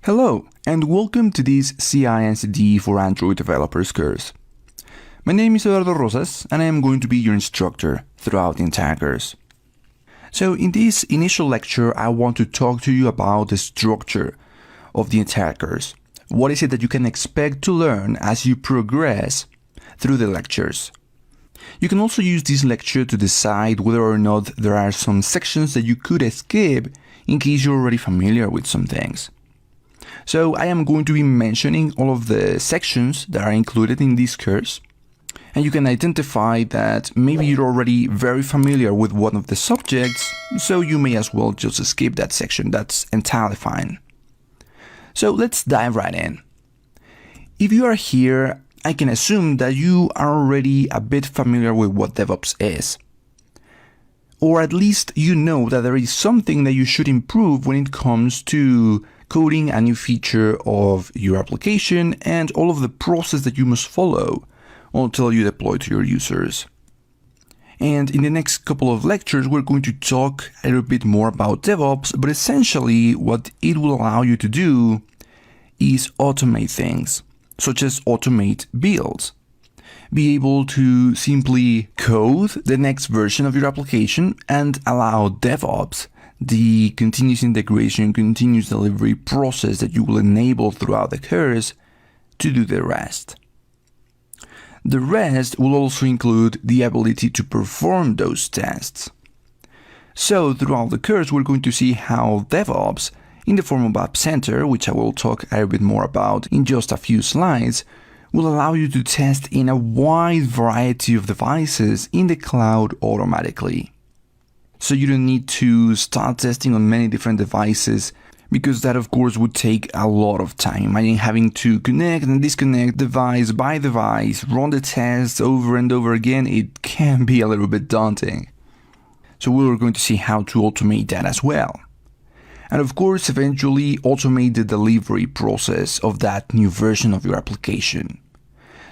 Hello, and welcome to this CI/CD for Android developers course. My name is Eduardo Rosas, and I am going to be your instructor throughout the entire course. So in this initial lecture, I want to talk to you about the structure of the entire course. What is it that you can expect to learn as you progress through the lectures? You can also use this lecture to decide whether or not there are some sections that you could skip in case you're already familiar with some things. So I am going to be mentioning all of the sections that are included in this course, and you can identify that maybe you're already very familiar with one of the subjects, so you may as well just skip that section. That's entirely fine. So let's dive right in. If you are here, I can assume that you are already a bit familiar with what DevOps is. Or at least you know that there is something that you should improve when it comes to coding a new feature of your application and all of the process that you must follow until you deploy to your users. And in the next couple of lectures, we're going to talk a little bit more about DevOps, but essentially what it will allow you to do is automate things, such as automate builds. Be able to simply code the next version of your application and allow DevOps, the continuous integration, continuous delivery process that you will enable throughout the course, to do the rest. The rest will also include the ability to perform those tests. So throughout the course, we're going to see how DevOps, in the form of App Center, which I will talk a bit more about in just a few slides, will allow you to test in a wide variety of devices in the cloud automatically. So you don't need to start testing on many different devices, because that of course would take a lot of time. Imagine having to connect and disconnect device by device, run the tests over and over again. It can be a little bit daunting. So we're going to see how to automate that as well. And of course, eventually automate the delivery process of that new version of your application.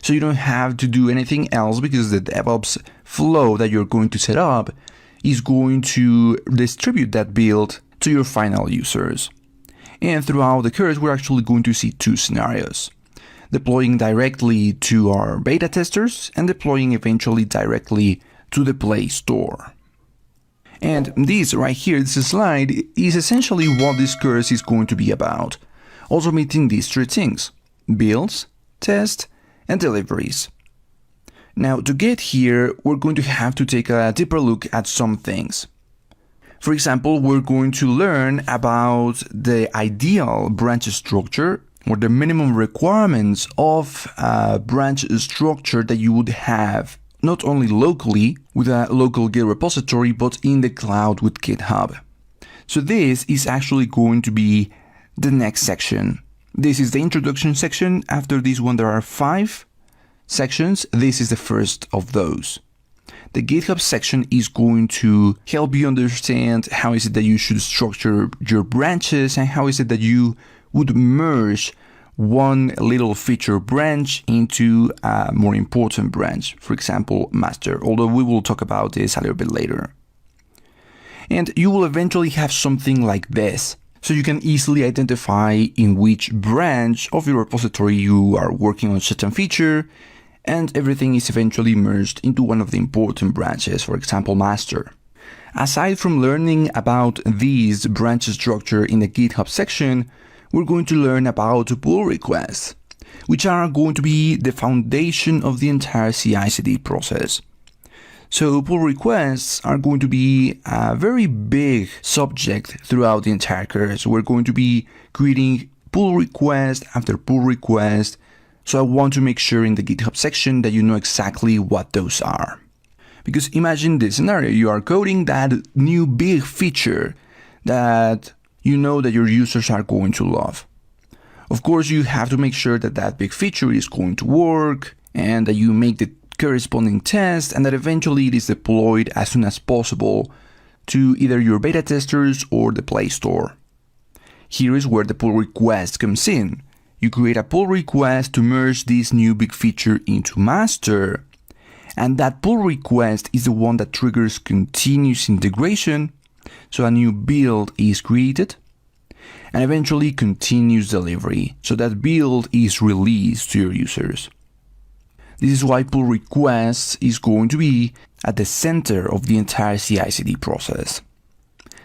So you don't have to do anything else, because the DevOps flow that you're going to set up is going to distribute that build to your final users. And throughout the course, we're actually going to see two scenarios: deploying directly to our beta testers and deploying eventually directly to the Play Store. And this right here, this slide, is essentially what this course is going to be about: automating these three things: builds, tests, and deliveries. Now, to get here, we're going to have to take a deeper look at some things. For example, we're going to learn about the ideal branch structure, or the minimum requirements of a branch structure that you would have not only locally with a local Git repository, but in the cloud with GitHub. So this is actually going to be the next section. This is the introduction section. After this one, there are 5 sections. This is the first of those. The GitHub section is going to help you understand how is it that you should structure your branches, and how is it that you would merge one little feature branch into a more important branch, for example, master, although we will talk about this a little bit later. And you will eventually have something like this, so you can easily identify in which branch of your repository you are working on a certain feature, and everything is eventually merged into one of the important branches, for example, master. Aside from learning about this branch structure in the GitHub section, we're going to learn about pull requests, which are going to be the foundation of the entire CI/CD process. So pull requests are going to be a very big subject throughout the entire course. We're going to be creating pull request after pull request. So I want to make sure in the GitHub section that you know exactly what those are. Because imagine this scenario: you are coding that new big feature that you know that your users are going to love. Of course, you have to make sure that that big feature is going to work, and that you make the corresponding test, and that eventually it is deployed as soon as possible to either your beta testers or the Play Store. Here is where the pull request comes in. You create a pull request to merge this new big feature into master, and that pull request is the one that triggers continuous integration. So a new build is created, and eventually continuous delivery, so that build is released to your users. This is why pull requests is going to be at the center of the entire CI/CD process.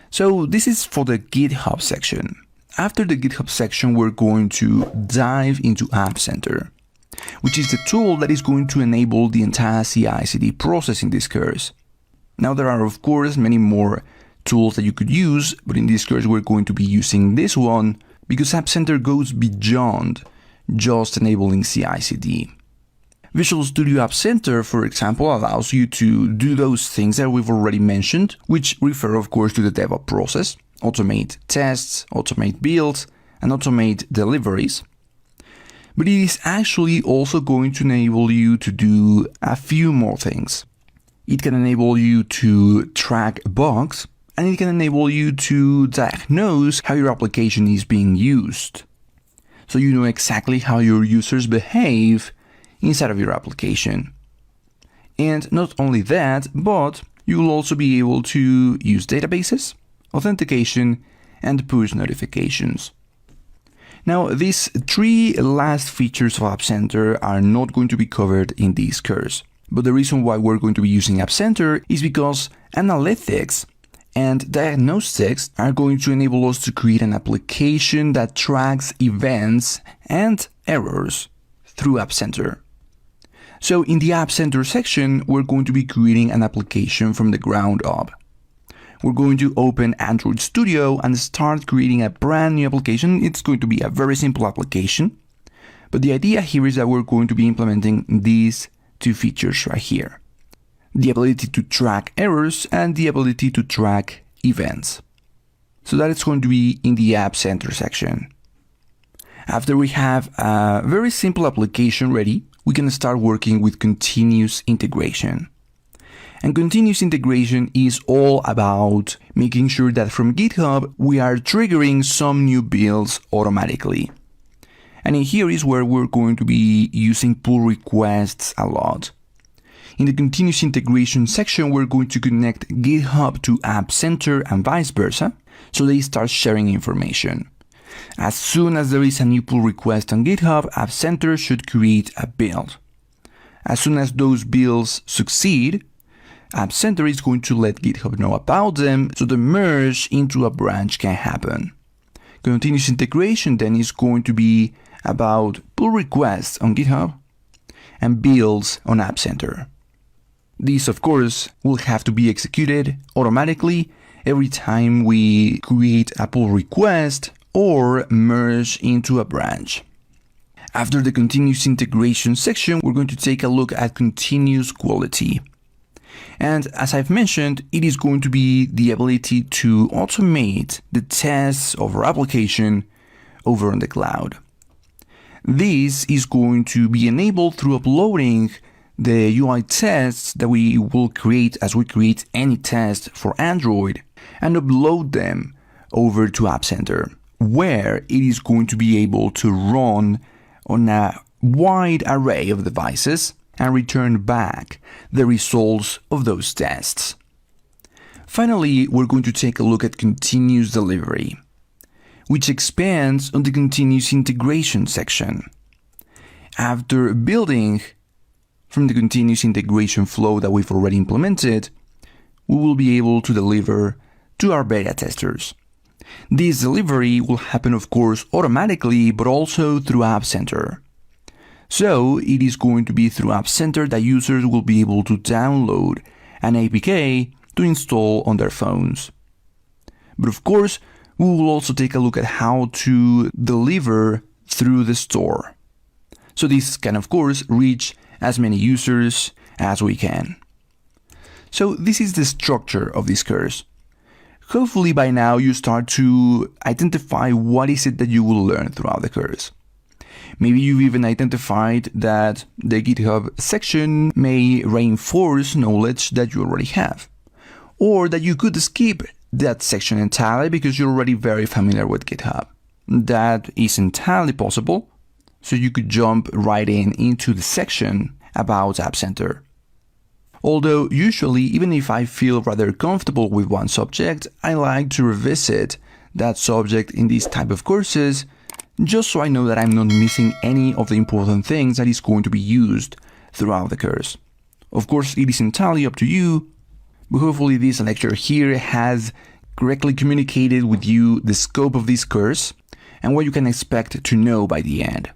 So this is for the GitHub section. After the GitHub section, we're going to dive into App Center, which is the tool that is going to enable the entire CI/CD process in this course. Now there are of course many more tools that you could use, but in this course we're going to be using this one because App Center goes beyond just enabling CI/CD. Visual Studio App Center, for example, allows you to do those things that we've already mentioned, which refer of course to the DevOps process, automate tests, automate builds, and automate deliveries. But it is actually also going to enable you to do a few more things. It can enable you to track bugs, and it can enable you to diagnose how your application is being used, so you know exactly how your users behave inside of your application. And not only that, but you will also be able to use databases, authentication, and push notifications. Now, these three last features of App Center are not going to be covered in this course. But the reason why we're going to be using App Center is because analytics and diagnostics are going to enable us to create an application that tracks events and errors through App Center. So in the App Center section, we're going to be creating an application from the ground up. We're going to open Android Studio and start creating a brand new application. It's going to be a very simple application. But the idea here is that we're going to be implementing these two features right here: the ability to track errors and the ability to track events. So that is going to be in the App Center section. After we have a very simple application ready, we can start working with continuous integration. And continuous integration is all about making sure that from GitHub we are triggering some new builds automatically. And in here is where we're going to be using pull requests a lot. In the continuous integration section, we're going to connect GitHub to App Center and vice versa, so they start sharing information. As soon as there is a new pull request on GitHub, App Center should create a build. As soon as those builds succeed, App Center is going to let GitHub know about them, so the merge into a branch can happen. Continuous integration then is going to be about pull requests on GitHub and builds on App Center. These, of course, will have to be executed automatically every time we create a pull request or merge into a branch. After the continuous integration section, we're going to take a look at continuous quality. And as I've mentioned, it is going to be the ability to automate the tests of our application over on the cloud. This is going to be enabled through uploading the UI tests that we will create as we create any test for Android and upload them over to App Center, where it is going to be able to run on a wide array of devices and return back the results of those tests. Finally, we're going to take a look at continuous delivery, which expands on the continuous integration section. After building from the continuous integration flow that we've already implemented, we will be able to deliver to our beta testers. This delivery will happen, of course, automatically, but also through App Center. So it is going to be through App Center that users will be able to download an APK to install on their phones. But of course, we will also take a look at how to deliver through the store. So this can, of course, reach as many users as we can. So this is the structure of this course. Hopefully by now you start to identify what is it that you will learn throughout the course. Maybe you've even identified that the GitHub section may reinforce knowledge that you already have, or that you could skip that section entirely because you're already very familiar with GitHub. That is entirely possible, so you could jump right into the section about App Center. Although usually, even if I feel rather comfortable with one subject, I like to revisit that subject in these type of courses, just so I know that I'm not missing any of the important things that is going to be used throughout the course. Of course, it is entirely up to you, but hopefully this lecture here has correctly communicated with you the scope of this course and what you can expect to know by the end.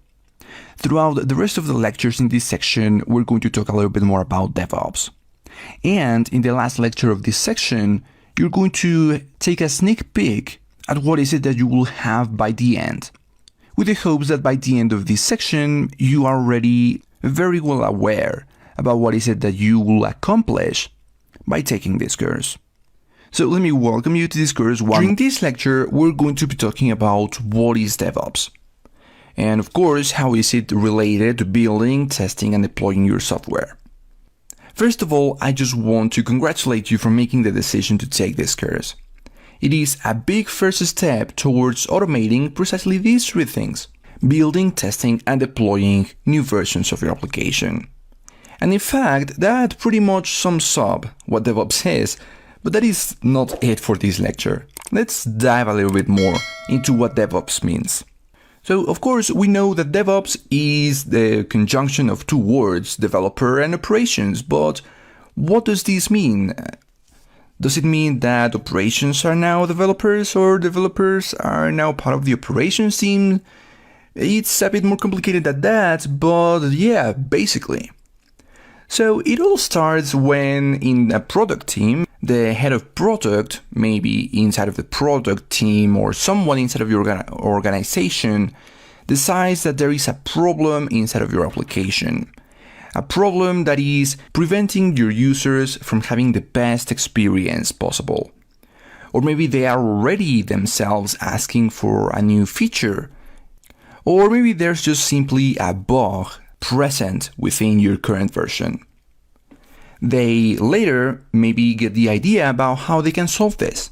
Throughout the rest of the lectures in this section, we're going to talk a little bit more about DevOps. And in the last lecture of this section, you're going to take a sneak peek at what is it that you will have by the end, with the hopes that by the end of this section, you are already very well aware about what is it that you will accomplish by taking this course. So let me welcome you to this course. During this lecture, we're going to be talking about what is DevOps. And of course, how is it related to building, testing, and deploying your software. First of all, I just want to congratulate you for making the decision to take this course. It is a big first step towards automating precisely these three things: building, testing, and deploying new versions of your application. And in fact, that pretty much sums up what DevOps is, but that is not it for this lecture. Let's dive a little bit more into what DevOps means. So, of course, we know that DevOps is the conjunction of two words, developer and operations, but what does this mean? Does it mean that operations are now developers, or developers are now part of the operations team? It's a bit more complicated than that, but yeah, basically. So it all starts when in a product team, the head of product, maybe inside of the product team or someone inside of your organization, decides that there is a problem inside of your application. A problem that is preventing your users from having the best experience possible. Or maybe they are already themselves asking for a new feature. Or maybe there's just simply a bug present within your current version. They later maybe get the idea about how they can solve this.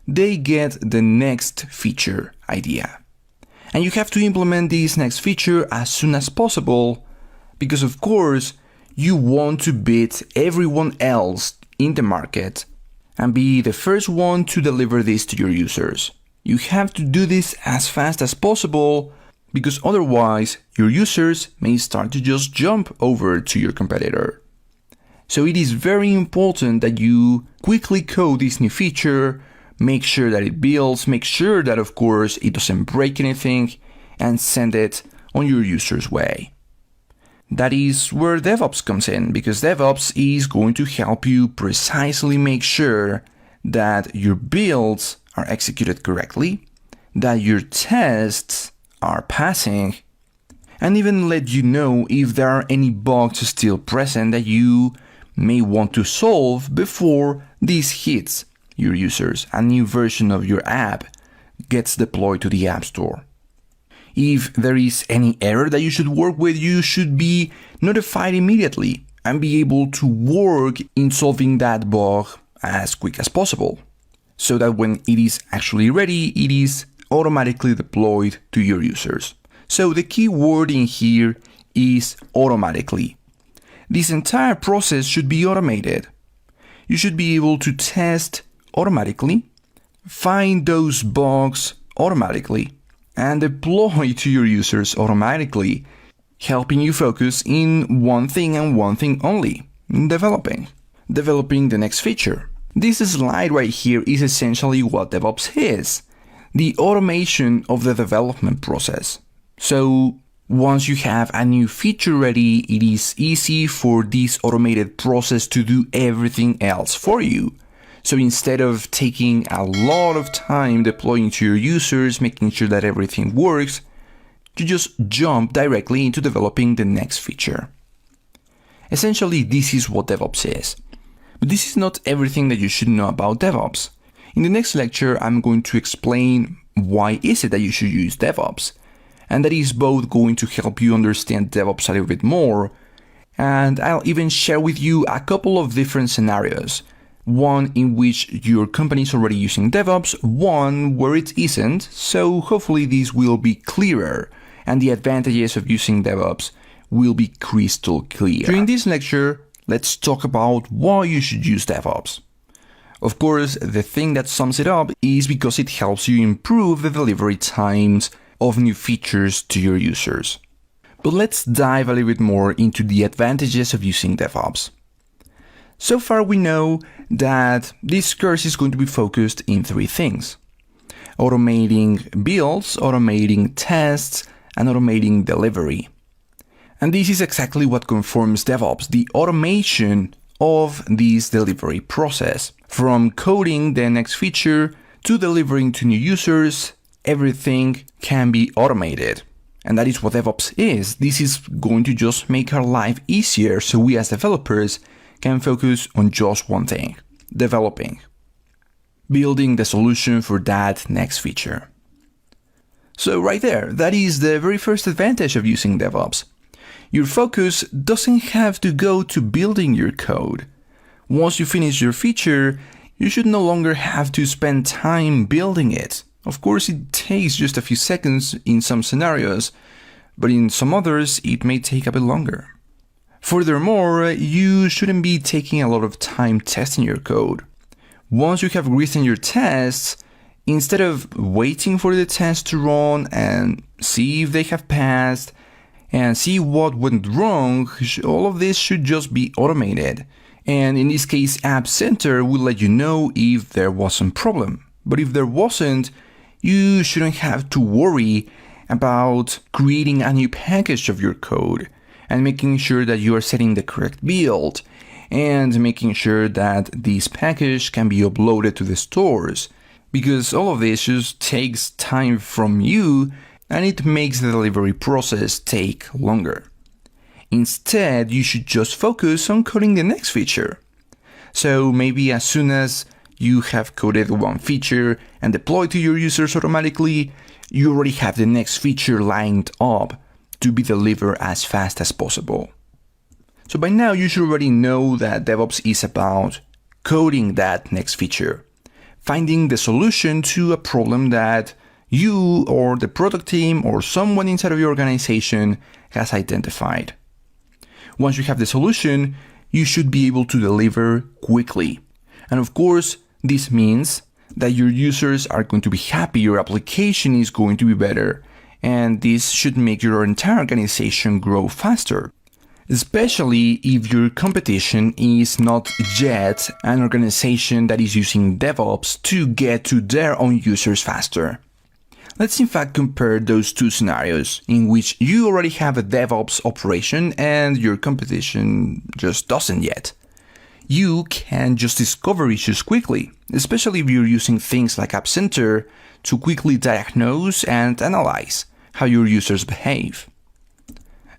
They get the next feature idea. And you have to implement this next feature as soon as possible, because of course you want to beat everyone else in the market and be the first one to deliver this to your users. You have to do this as fast as possible, because otherwise your users may start to just jump over to your competitor. So it is very important that you quickly code this new feature, make sure that it builds, make sure that of course it doesn't break anything, and send it on your user's way. That is where DevOps comes in, because DevOps is going to help you precisely make sure that your builds are executed correctly, that your tests are passing, and even let you know if there are any bugs still present that you may want to solve before this hits your users. A new version of your app gets deployed to the App Store. If there is any error that you should work with, you should be notified immediately and be able to work in solving that bug as quick as possible, so that when it is actually ready, it is automatically deployed to your users. So the key word in here is automatically. This entire process should be automated. You should be able to test automatically, find those bugs automatically, and deploy to your users automatically, helping you focus in one thing and one thing only, developing the next feature. This slide right here is essentially what DevOps is, the automation of the development process. So once you have a new feature ready, it is easy for this automated process to do everything else for you. So instead of taking a lot of time deploying to your users, making sure that everything works, you just jump directly into developing the next feature. Essentially, this is what DevOps is. But this is not everything that you should know about DevOps. In the next lecture, I'm going to explain why is it that you should use DevOps. And that is both going to help you understand DevOps a little bit more, and I'll even share with you a couple of different scenarios. One in which your company is already using DevOps, one where it isn't, so hopefully this will be clearer and the advantages of using DevOps will be crystal clear. During this lecture, let's talk about why you should use DevOps. Of course, the thing that sums it up is because it helps you improve the delivery times of new features to your users. But let's dive a little bit more into the advantages of using DevOps. So far we know that this course is going to be focused in 3 things: automating builds, automating tests, and automating delivery. And this is exactly what conforms DevOps, the automation of this delivery process. From coding the next feature to delivering to new users, everything can be automated. And that is what DevOps is. This is going to just make our life easier so we as developers can focus on just one thing: developing, building the solution for that next feature. So right there, that is the very first advantage of using DevOps. Your focus doesn't have to go to building your code. Once you finish your feature, you should no longer have to spend time building it. Of course, it takes just a few seconds in some scenarios, but in some others, it may take a bit longer. Furthermore, you shouldn't be taking a lot of time testing your code. Once you have written your tests, instead of waiting for the test to run and see if they have passed and see what went wrong, all of this should just be automated. And in this case, App Center will let you know if there was some problem. But if there wasn't, you shouldn't have to worry about creating a new package of your code and making sure that you are setting the correct build and making sure that this package can be uploaded to the stores, because all of this just takes time from you and it makes the delivery process take longer. Instead, you should just focus on coding the next feature. So maybe as soon as you have coded one feature and deployed to your users automatically, you already have the next feature lined up to be delivered as fast as possible. So by now you should already know that DevOps is about coding that next feature, finding the solution to a problem that you or the product team or someone inside of your organization has identified. Once you have the solution, you should be able to deliver quickly. And of course, this means that your users are going to be happy, your application is going to be better, and this should make your entire organization grow faster. Especially if your competition is not yet an organization that is using DevOps to get to their own users faster. Let's in fact compare those 2 scenarios in which you already have a DevOps operation and your competition just doesn't yet. You can just discover issues quickly, especially if you're using things like App Center to quickly diagnose and analyze how your users behave.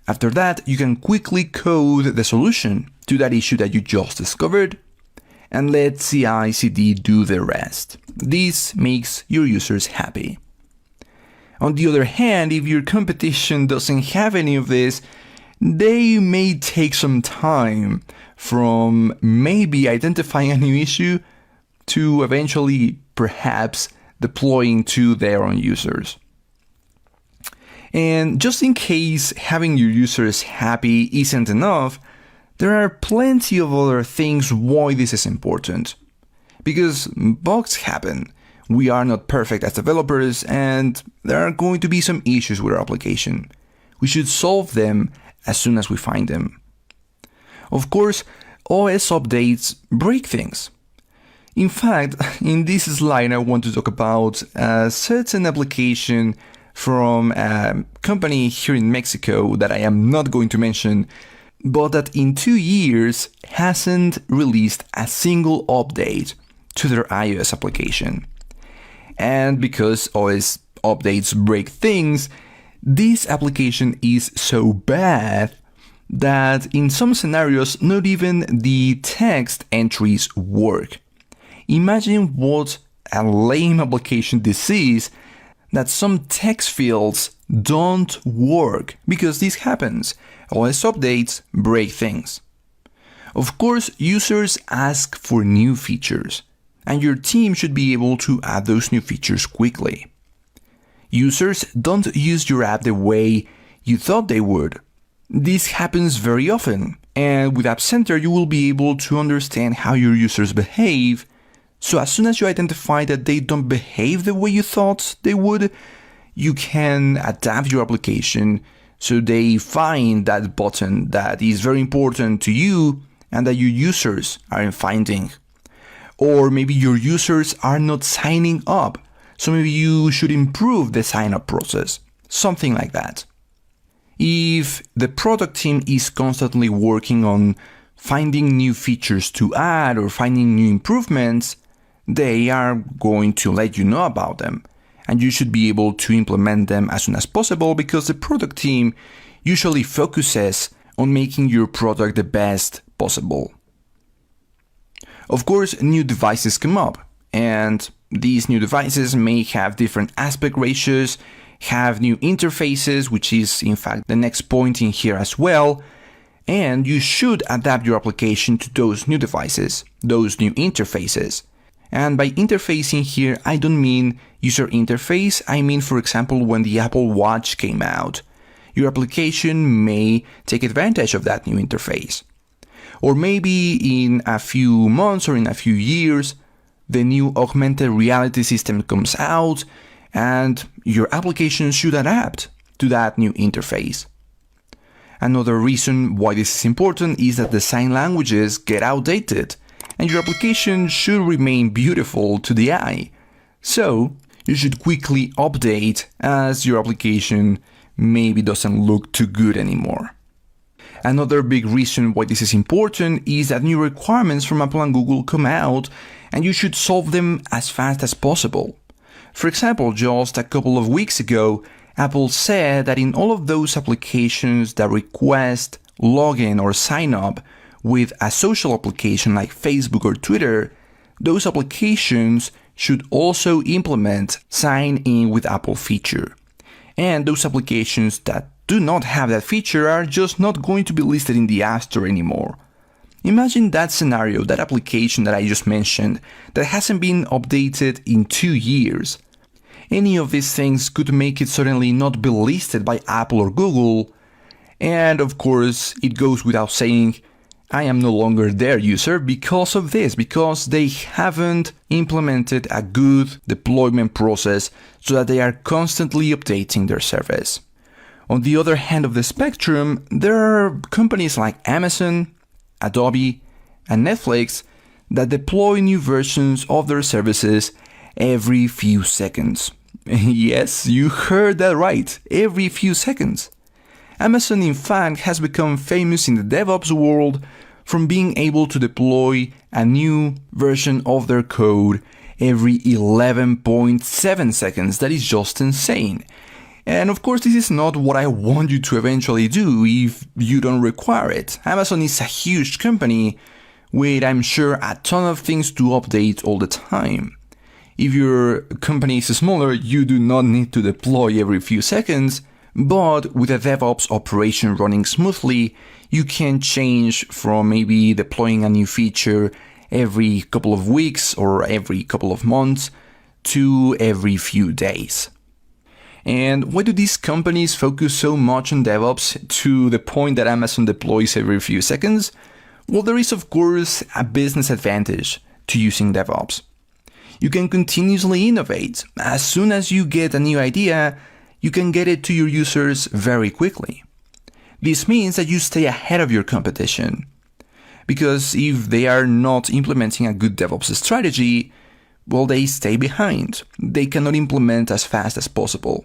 After that, you can quickly code the solution to that issue that you just discovered and let CI/CD do the rest. This makes your users happy. On the other hand, if your competition doesn't have any of this, they may take some time from maybe identifying a new issue to eventually perhaps deploying to their own users. And just in case having your users happy isn't enough, there are plenty of other things why this is important. Because bugs happen. We are not perfect as developers and there are going to be some issues with our application. We should solve them as soon as we find them. Of course, OS updates break things. In fact, in this slide I want to talk about a certain application from a company here in Mexico that I am not going to mention, but that in 2 years hasn't released a single update to their iOS application. And because OS updates break things, this application is so bad that in some scenarios not even the text entries work. Imagine what a lame application this is, that some text fields don't work, because this happens. OS updates break things. Of course, users ask for new features, and your team should be able to add those new features quickly. Users don't use your app the way you thought they would. This happens very often, and with App Center you will be able to understand how your users behave So as soon as you identify that they don't behave the way you thought they would, you can adapt your application so they find that button that is very important to you and that your users aren't finding. Or maybe your users are not signing up, so maybe you should improve the sign-up process, something like that. If the product team is constantly working on finding new features to add or finding new improvements, they are going to let you know about them, and you should be able to implement them as soon as possible because the product team usually focuses on making your product the best possible. Of course, new devices come up, and these new devices may have different aspect ratios, have new interfaces, which is in fact the next point in here as well, and you should adapt your application to those new devices, those new interfaces. And by interfacing here, I don't mean user interface, I mean, for example, when the Apple Watch came out, your application may take advantage of that new interface. Or maybe in a few months or in a few years, the new augmented reality system comes out and your application should adapt to that new interface. Another reason why this is important is that design languages get outdated and your application should remain beautiful to the eye. So you should quickly update as your application maybe doesn't look too good anymore. Another big reason why this is important is that new requirements from Apple and Google come out and you should solve them as fast as possible. For example, just a couple of weeks ago, Apple said that in all of those applications that request login or sign up with a social application like Facebook or Twitter, those applications should also implement sign in with Apple feature. And those applications that do not have that feature are just not going to be listed in the App Store anymore. Imagine that scenario, that application that I just mentioned, that hasn't been updated in 2 years. Any of these things could make it suddenly not be listed by Apple or Google, and of course it goes without saying, I am no longer their user because of this, because they haven't implemented a good deployment process so that they are constantly updating their service. On the other hand of the spectrum, there are companies like Amazon, Adobe, and Netflix that deploy new versions of their services every few seconds. Yes, you heard that right, every few seconds. Amazon, in fact, has become famous in the DevOps world from being able to deploy a new version of their code every 11.7 seconds. That is just insane. And of course, this is not what I want you to eventually do if you don't require it. Amazon is a huge company with, I'm sure, a ton of things to update all the time. If your company is smaller, you do not need to deploy every few seconds, but with a DevOps operation running smoothly, you can change from maybe deploying a new feature every couple of weeks or every couple of months to every few days. And why do these companies focus so much on DevOps to the point that Amazon deploys every few seconds? Well, there is of course a business advantage to using DevOps. You can continuously innovate. As soon as you get a new idea, you can get it to your users very quickly. This means that you stay ahead of your competition. Because if they are not implementing a good DevOps strategy, well, they stay behind. They cannot implement as fast as possible.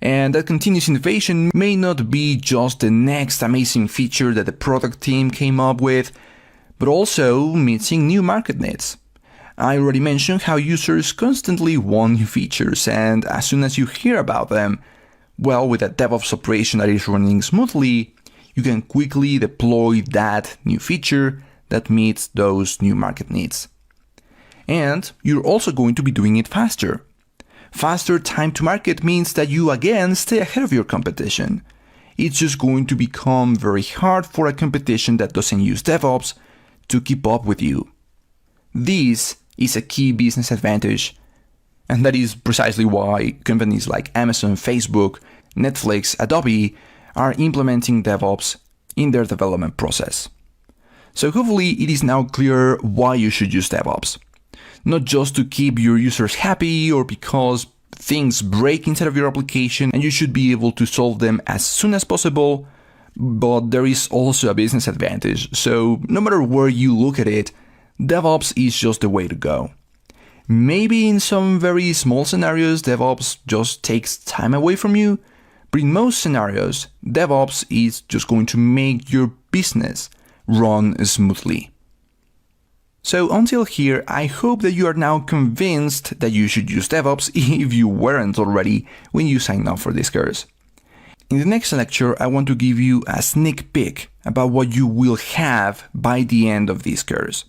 And that continuous innovation may not be just the next amazing feature that the product team came up with, but also meeting new market needs. I already mentioned how users constantly want new features, and as soon as you hear about them, well, with a DevOps operation that is running smoothly, you can quickly deploy that new feature that meets those new market needs. And you're also going to be doing it faster. Faster time to market means that you again stay ahead of your competition. It's just going to become very hard for a competition that doesn't use DevOps to keep up with you. This is a key business advantage, and that is precisely why companies like Amazon, Facebook, Netflix, Adobe are implementing DevOps in their development process. So hopefully it is now clear why you should use DevOps. not just to keep your users happy or because things break inside of your application and you should be able to solve them as soon as possible, but there is also a business advantage. So no matter where you look at it, DevOps is just the way to go. Maybe in some very small scenarios, DevOps just takes time away from you, but in most scenarios, DevOps is just going to make your business run smoothly. So until here, I hope that you are now convinced that you should use DevOps if you weren't already when you signed up for this course. In the next lecture, I want to give you a sneak peek about what you will have by the end of this course,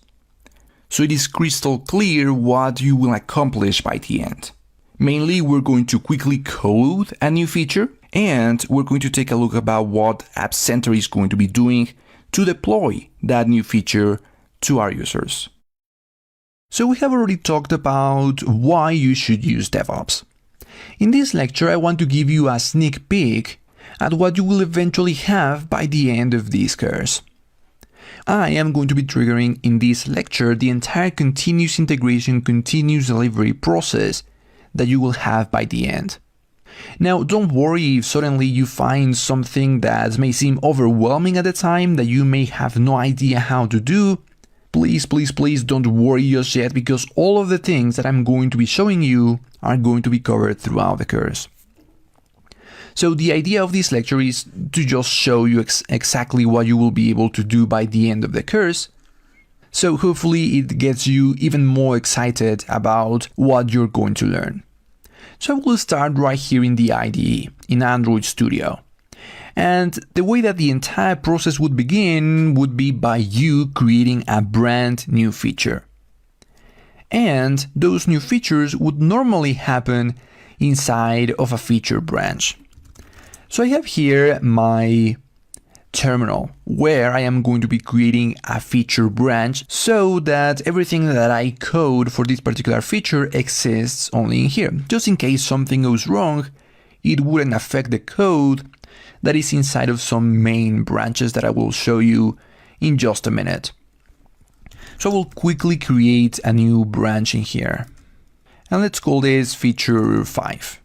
so it is crystal clear what you will accomplish by the end. Mainly, we're going to quickly code a new feature, and we're going to take a look about what App Center is going to be doing to deploy that new feature to our users. So we have already talked about why you should use DevOps. In this lecture, I want to give you a sneak peek at what you will eventually have by the end of this course. I am going to be triggering in this lecture the entire continuous integration, continuous delivery process that you will have by the end. Now, don't worry if suddenly you find something that may seem overwhelming at the time that you may have no idea how to do. Please don't worry just yet, because all of the things that I'm going to be showing you are going to be covered throughout the course. So the idea of this lecture is to just show you exactly what you will be able to do by the end of the course. So hopefully it gets you even more excited about what you're going to learn. So we'll start right here in the IDE, in Android Studio. And the way that the entire process would begin would be by you creating a brand new feature. And those new features would normally happen inside of a feature branch. So I have here my terminal where I am going to be creating a feature branch so that everything that I code for this particular feature exists only in here. Just in case something goes wrong, it wouldn't affect the code that is inside of some main branches that I will show you in just a minute. So I will quickly create a new branch in here. And let's call this feature 5.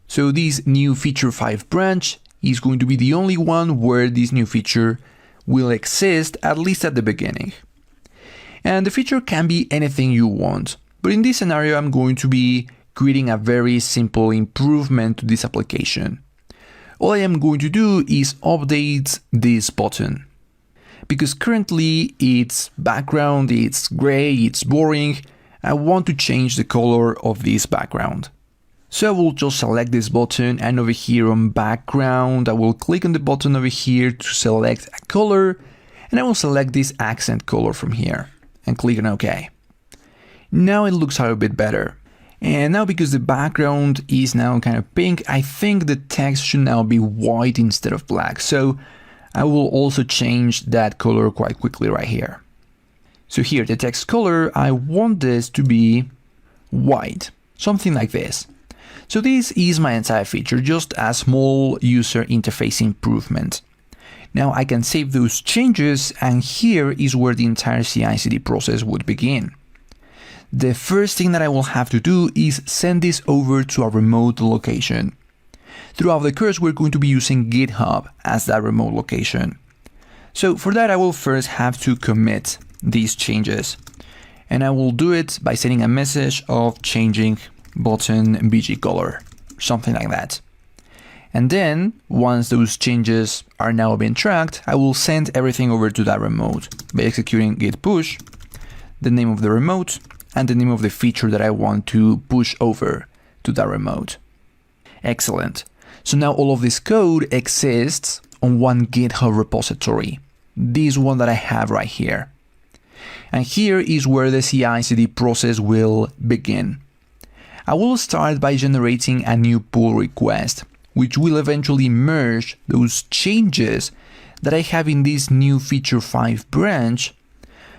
So this new feature 5 branch is going to be the only one where this new feature will exist, at least at the beginning. And the feature can be anything you want. But in this scenario, I'm going to be creating a very simple improvement to this application. All I am going to do is update this button, because currently its background, it's gray, it's boring. I want to change the color of this background. So I will just select this button, and over here on background, I will click on the button over here to select a color, and I will select this accent color from here and click on OK. Now it looks a little bit better. And now, because the background is now kind of pink, I think the text should now be white instead of black. So I will also change that color quite quickly right here. So here, the text color, I want this to be white, something like this. So this is my entire feature, just a small user interface improvement. Now I can save those changes, and here is where the entire CI/CD process would begin. The first thing that I will have to do is send this over to a remote location. Throughout the course, we're going to be using GitHub as that remote location. So for that, I will first have to commit these changes. And I will do it by sending a message of changing button BG color, something like that. And then, once those changes are now being tracked, I will send everything over to that remote by executing git push, the name of the remote, and the name of the feature that I want to push over to that remote. Excellent. So now all of this code exists on one GitHub repository, this one that I have right here. And here is where the CI/CD process will begin. I will start by generating a new pull request, which will eventually merge those changes that I have in this new feature 5 branch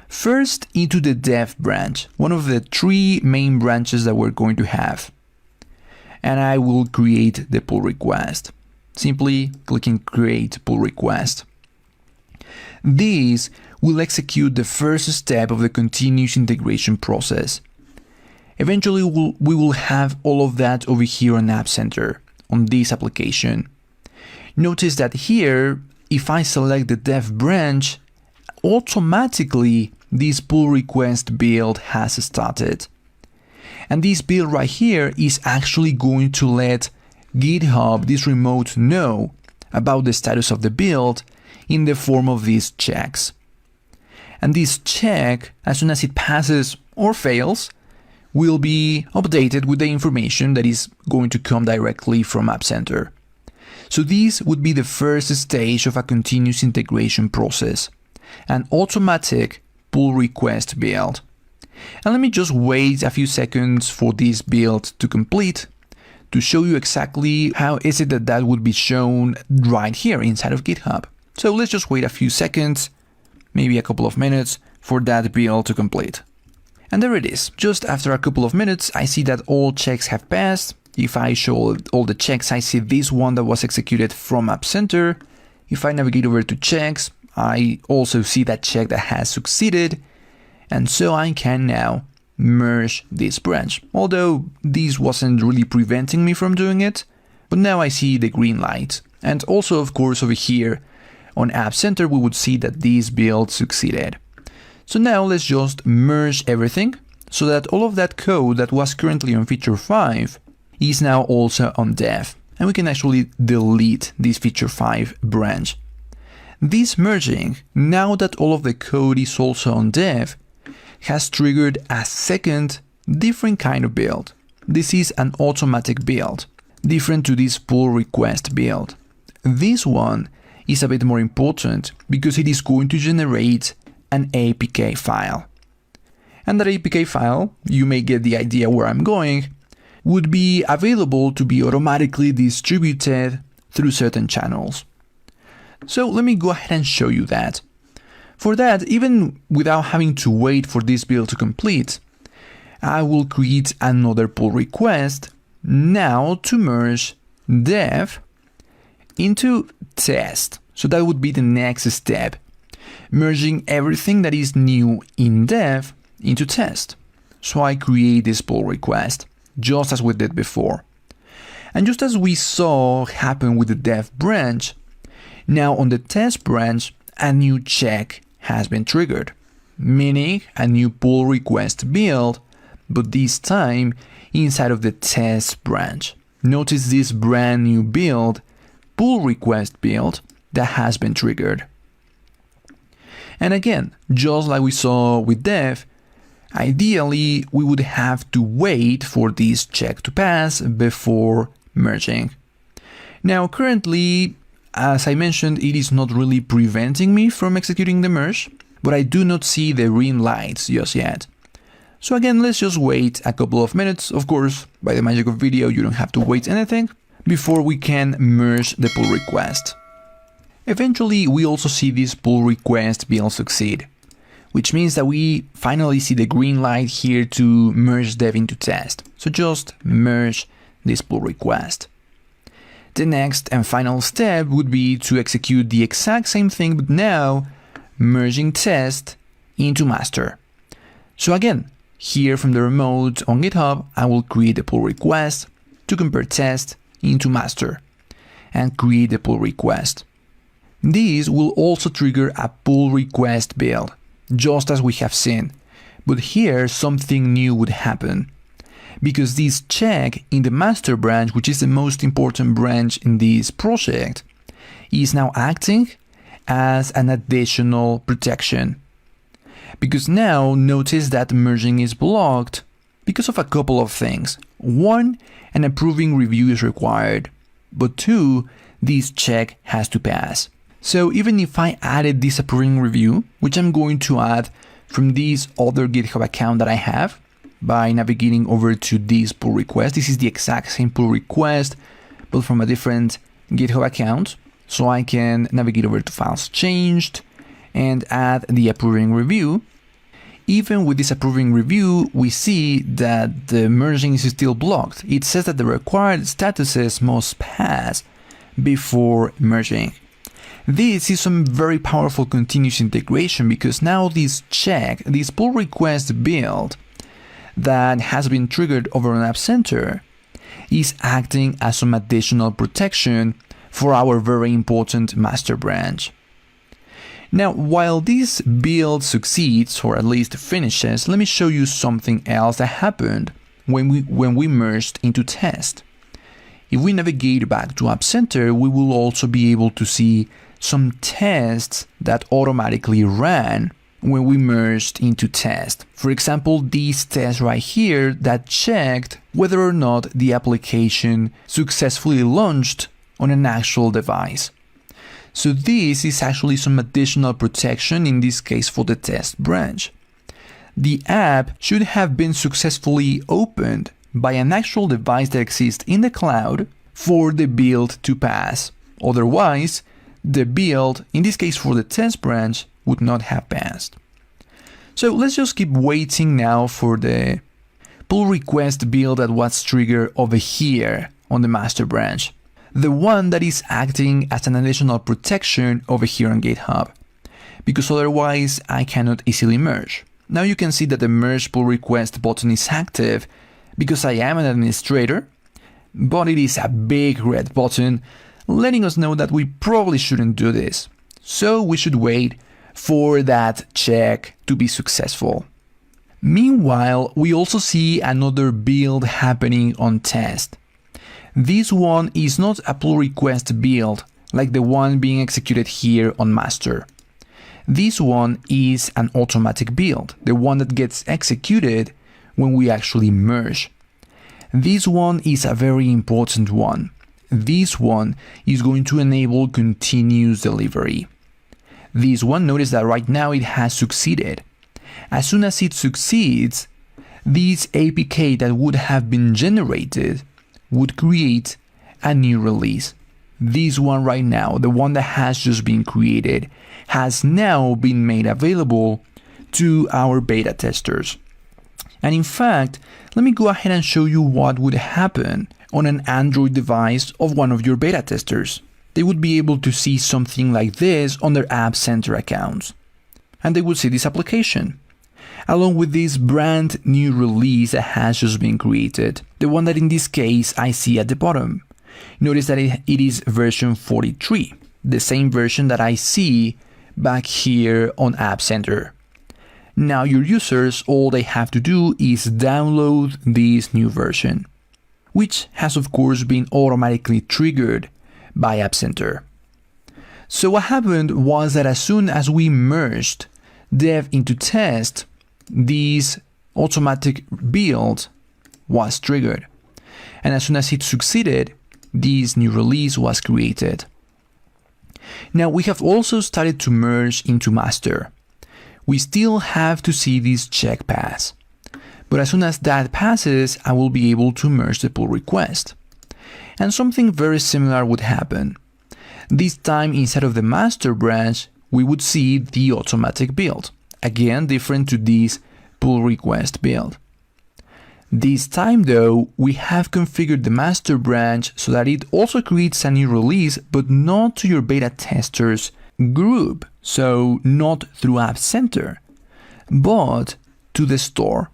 first into the dev branch, one of the 3 main branches that we're going to have. And I will create the pull request. Simply clicking create pull request. This will execute the first step of the continuous integration process. Eventually, we will have all of that over here on App Center, on this application. Notice that here, if I select the dev branch, automatically this pull request build has started. And this build right here is actually going to let GitHub, this remote, know about the status of the build in the form of these checks. And this check, as soon as it passes or fails, will be updated with the information that is going to come directly from App Center. So this would be the first stage of a continuous integration process, an automatic pull request build. And let me just wait a few seconds for this build to complete to show you exactly how is it that would be shown right here inside of GitHub. So let's just wait a few seconds, maybe a couple of minutes, for that build to complete. And there it is. Just after a couple of minutes, I see that all checks have passed. If I show all the checks, I see this one that was executed from App Center. If I navigate over to checks, I also see that check that has succeeded. And so I can now merge this branch. Although this wasn't really preventing me from doing it, but now I see the green light. And also, of course, over here on App Center, we would see that this build succeeded. So now let's just merge everything so that all of that code that was currently on feature 5 is now also on dev. And we can actually delete this feature 5 branch. This merging, now that all of the code is also on dev, has triggered a second different kind of build. This is an automatic build, different to this pull request build. This one is a bit more important because it is going to generate an APK file. And that APK file, you may get the idea where I'm going, would be available to be automatically distributed through certain channels. So let me go ahead and show you that. For that, even without having to wait for this build to complete, I will create another pull request now to merge dev into test. So that would be the next step, merging everything that is new in dev into test. So I create this pull request, just as we did before. And just as we saw happen with the dev branch, now on the test branch, a new check has been triggered, meaning a new pull request build, but this time inside of the test branch. Notice this brand new build, pull request build, that has been triggered. And again, just like we saw with dev, ideally we would have to wait for this check to pass before merging. Now currently, as I mentioned, it is not really preventing me from executing the merge, but I do not see the green lights just yet. So again, let's just wait a couple of minutes. Of course, by the magic of video, you don't have to wait anything before we can merge the pull request. Eventually, we also see this pull request build succeed, which means that we finally see the green light here to merge dev into test. So just merge this pull request. The next and final step would be to execute the exact same thing, but now merging test into master. So again, here from the remote on GitHub, I will create the pull request to compare test into master and create the pull request. This will also trigger a pull request build, just as we have seen. But here something new would happen, because this check in the master branch, which is the most important branch in this project, is now acting as an additional protection. Because now notice that merging is blocked because of a couple of things. One, an approving review is required, but two, this check has to pass. So even if I added this approving review, which I'm going to add from this other GitHub account that I have by navigating over to this pull request, this is the exact same pull request, but from a different GitHub account. So I can navigate over to files changed and add the approving review. Even with this approving review, we see that the merging is still blocked. It says that the required statuses must pass before merging. This is some very powerful continuous integration, because now this check, this pull request build, that has been triggered over an App Center is acting as some additional protection for our very important master branch. Now, while this build succeeds, or at least finishes, let me show you something else that happened when we merged into test. If we navigate back to App Center, we will also be able to see some tests that automatically ran when we merged into test. For example, this test right here that checked whether or not the application successfully launched on an actual device. So this is actually some additional protection, in this case for the test branch. The app should have been successfully opened by an actual device that exists in the cloud for the build to pass. Otherwise, the build, in this case for the test branch, would not have passed. So let's just keep waiting now for the pull request build that was triggered over here on the master branch. The one that is acting as an additional protection over here on GitHub, because otherwise I cannot easily merge. Now you can see that the merge pull request button is active because I am an administrator, but it is a big red button letting us know that we probably shouldn't do this. So we should wait for that check to be successful. Meanwhile, we also see another build happening on test. This one is not a pull request build like the one being executed here on master. This one is an automatic build, the one that gets executed when we actually merge. This one is a very important one. This one is going to enable continuous delivery. This one, notice that right now it has succeeded. As soon as it succeeds, this APK that would have been generated would create a new release. This one right now, the one that has just been created, has now been made available to our beta testers. And in fact, let me go ahead and show you what would happen on an Android device of one of your beta testers. They would be able to see something like this on their App Center accounts. And they would see this application, along with this brand new release that has just been created, the one that in this case I see at the bottom. Notice that it is version 43, the same version that I see back here on App Center. Now your users, all they have to do is download this new version, which has of course been automatically triggered by App Center. So what happened was that as soon as we merged dev into test, this automatic build was triggered. And as soon as it succeeded, this new release was created. Now we have also started to merge into master. We still have to see this check pass. But as soon as that passes, I will be able to merge the pull request. And something very similar would happen. This time, instead of the master branch, we would see the automatic build. Again, different to this pull request build. This time though, we have configured the master branch so that it also creates a new release, but not to your beta testers group. So not through App Center, but to the store.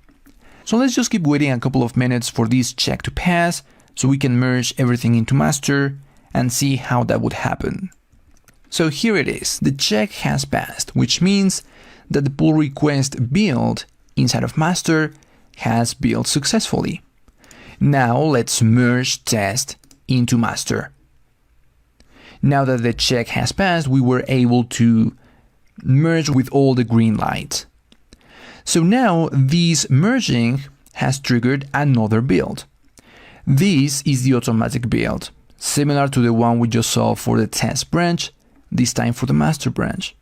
So let's just keep waiting a couple of minutes for this check to pass so we can merge everything into master and see how that would happen. So here it is, the check has passed, which means that the pull request build inside of master has built successfully. Now let's merge test into master. Now that the check has passed, we were able to merge with all the green lights. So now this merging has triggered another build. This is the automatic build, similar to the one we just saw for the test branch, this time for the master branch.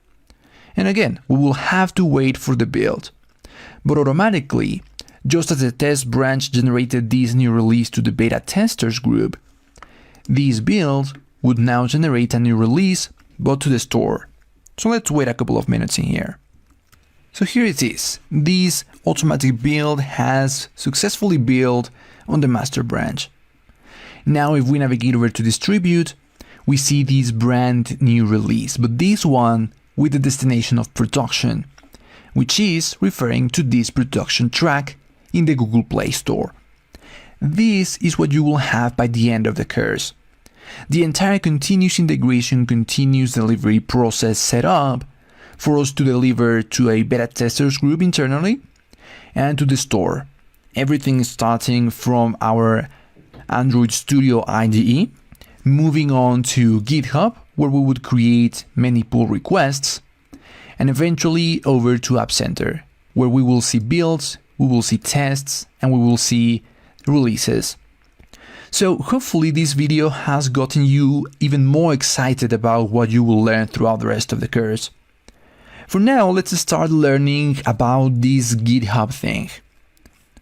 And again, we will have to wait for the build. But automatically, just as the test branch generated this new release to the beta testers group, this build would now generate a new release, but to the store. So let's wait a couple of minutes in here. So here it is. This automatic build has successfully built on the master branch. Now if we navigate over to distribute, we see this brand new release, but this one with the destination of production, which is referring to this production track in the Google Play Store. This is what you will have by the end of the course. The entire continuous integration, continuous delivery process set up for us to deliver to a beta testers group internally and to the store. Everything starting from our Android Studio IDE, moving on to GitHub, where we would create many pull requests, and eventually over to App Center, where we will see builds, we will see tests, and we will see releases. So hopefully this video has gotten you even more excited about what you will learn throughout the rest of the course. For now, let's start learning about this GitHub thing.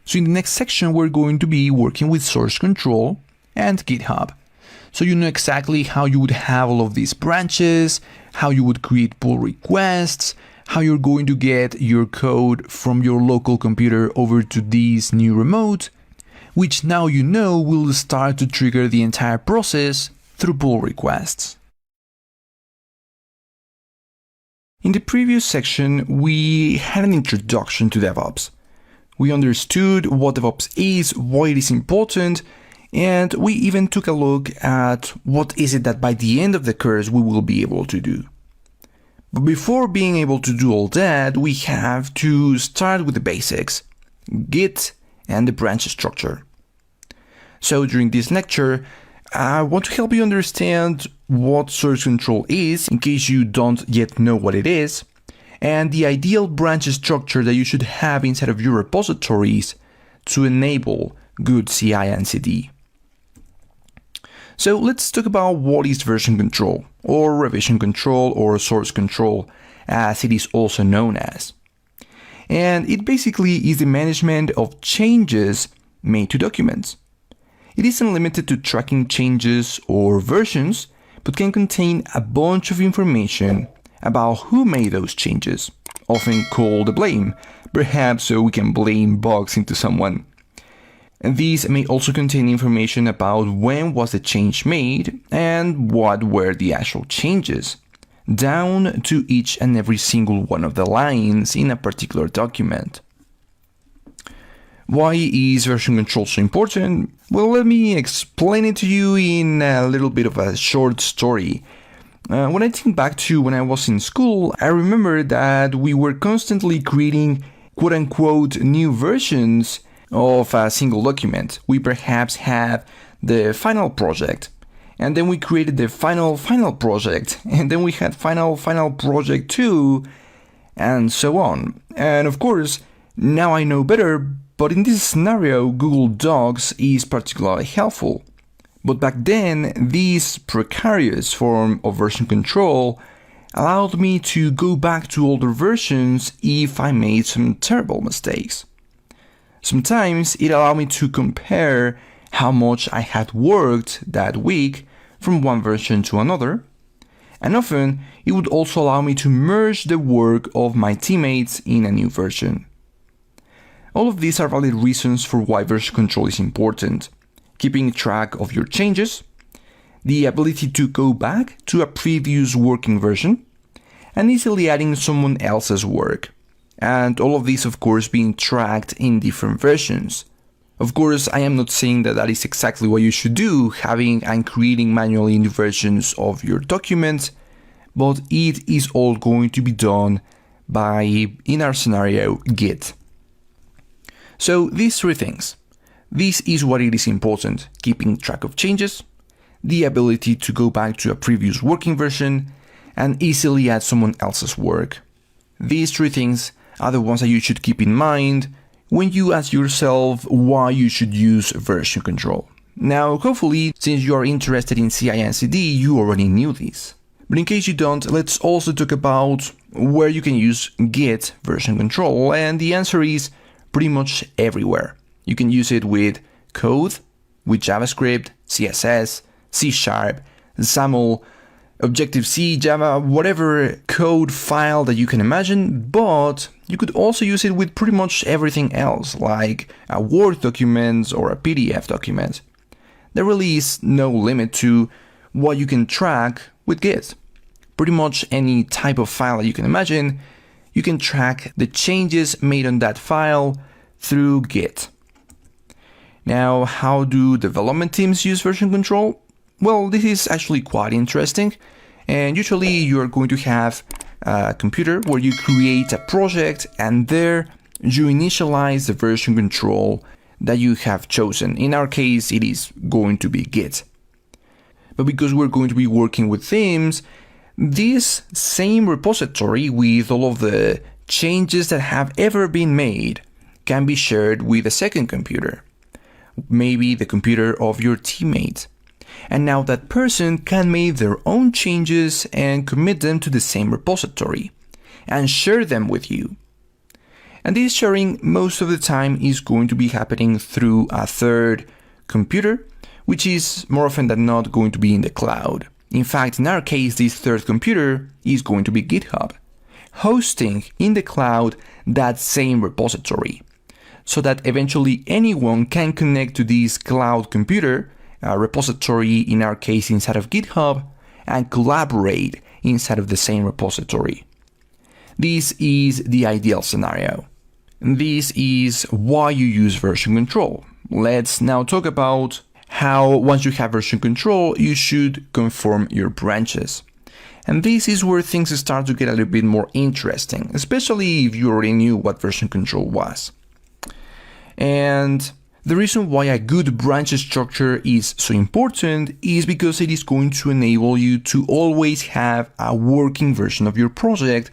So in the next section, we're going to be working with source control and GitHub. So you know exactly how you would have all of these branches, how you would create pull requests, how you're going to get your code from your local computer over to this new remote, which now you know will start to trigger the entire process through pull requests. In the previous section, we had an introduction to DevOps. We understood what DevOps is, why it is important, and we even took a look at what is it that by the end of the course we will be able to do. But before being able to do all that, we have to start with the basics, Git and the branch structure. So during this lecture, I want to help you understand what source control is, in case you don't yet know what it is, and the ideal branch structure that you should have inside of your repositories to enable good CI and CD. So let's talk about what is version control, or revision control, or source control, as it is also known as. And it basically is the management of changes made to documents. It isn't limited to tracking changes or versions, but can contain a bunch of information about who made those changes, often called the blame, perhaps so we can blame bugs into someone. And these may also contain information about when was the change made and what were the actual changes, down to each and every single one of the lines in a particular document. Why is version control so important? Well, let me explain it to you in a little bit of a short story. When I think back to when I was in school, I remember that we were constantly creating quote-unquote new versions of a single document. We perhaps had the final project, and then we created the final project, and then we had final project 2, and so on. And of course, now I know better, but in this scenario, Google Docs is particularly helpful. But back then, this precarious form of version control allowed me to go back to older versions if I made some terrible mistakes. Sometimes it allowed me to compare how much I had worked that week from one version to another, and often it would also allow me to merge the work of my teammates in a new version. All of these are valid reasons for why version control is important: keeping track of your changes, the ability to go back to a previous working version, and easily adding someone else's work. And all of these, of course, being tracked in different versions. Of course, I am not saying that that is exactly what you should do, having and creating manually new versions of your documents, but it is all going to be done by, in our scenario, Git. So these three things. This is what it is important: keeping track of changes, the ability to go back to a previous working version, and easily add someone else's work. These three things are the ones that you should keep in mind when you ask yourself why you should use version control. Now, hopefully, since you are interested in CI and CD, you already knew this. But in case you don't, let's also talk about where you can use Git version control, and the answer is pretty much everywhere. You can use it with code, with JavaScript, CSS, C#, XAML, Objective-C, Java, whatever code file that you can imagine, but you could also use it with pretty much everything else, like a Word document or a PDF document. There really is no limit to what you can track with Git. Pretty much any type of file that you can imagine, you can track the changes made on that file through Git. Now, how do development teams use version control? Well, this is actually quite interesting. And usually you are going to have a computer where you create a project and there you initialize the version control that you have chosen. In our case, it is going to be Git. But because we're going to be working with themes, this same repository with all of the changes that have ever been made can be shared with a second computer, maybe the computer of your teammate. And now that person can make their own changes and commit them to the same repository and share them with you. And this sharing most of the time is going to be happening through a third computer, which is more often than not going to be in the cloud. In fact, in our case, this third computer is going to be GitHub, hosting in the cloud that same repository, so that eventually anyone can connect to this cloud computer, a repository in our case inside of GitHub, and collaborate inside of the same repository. This is the ideal scenario. This is why you use version control. Let's now talk about how once you have version control, you should conform your branches. And this is where things start to get a little bit more interesting, especially if you already knew what version control was. And the reason why a good branch structure is so important is because it is going to enable you to always have a working version of your project,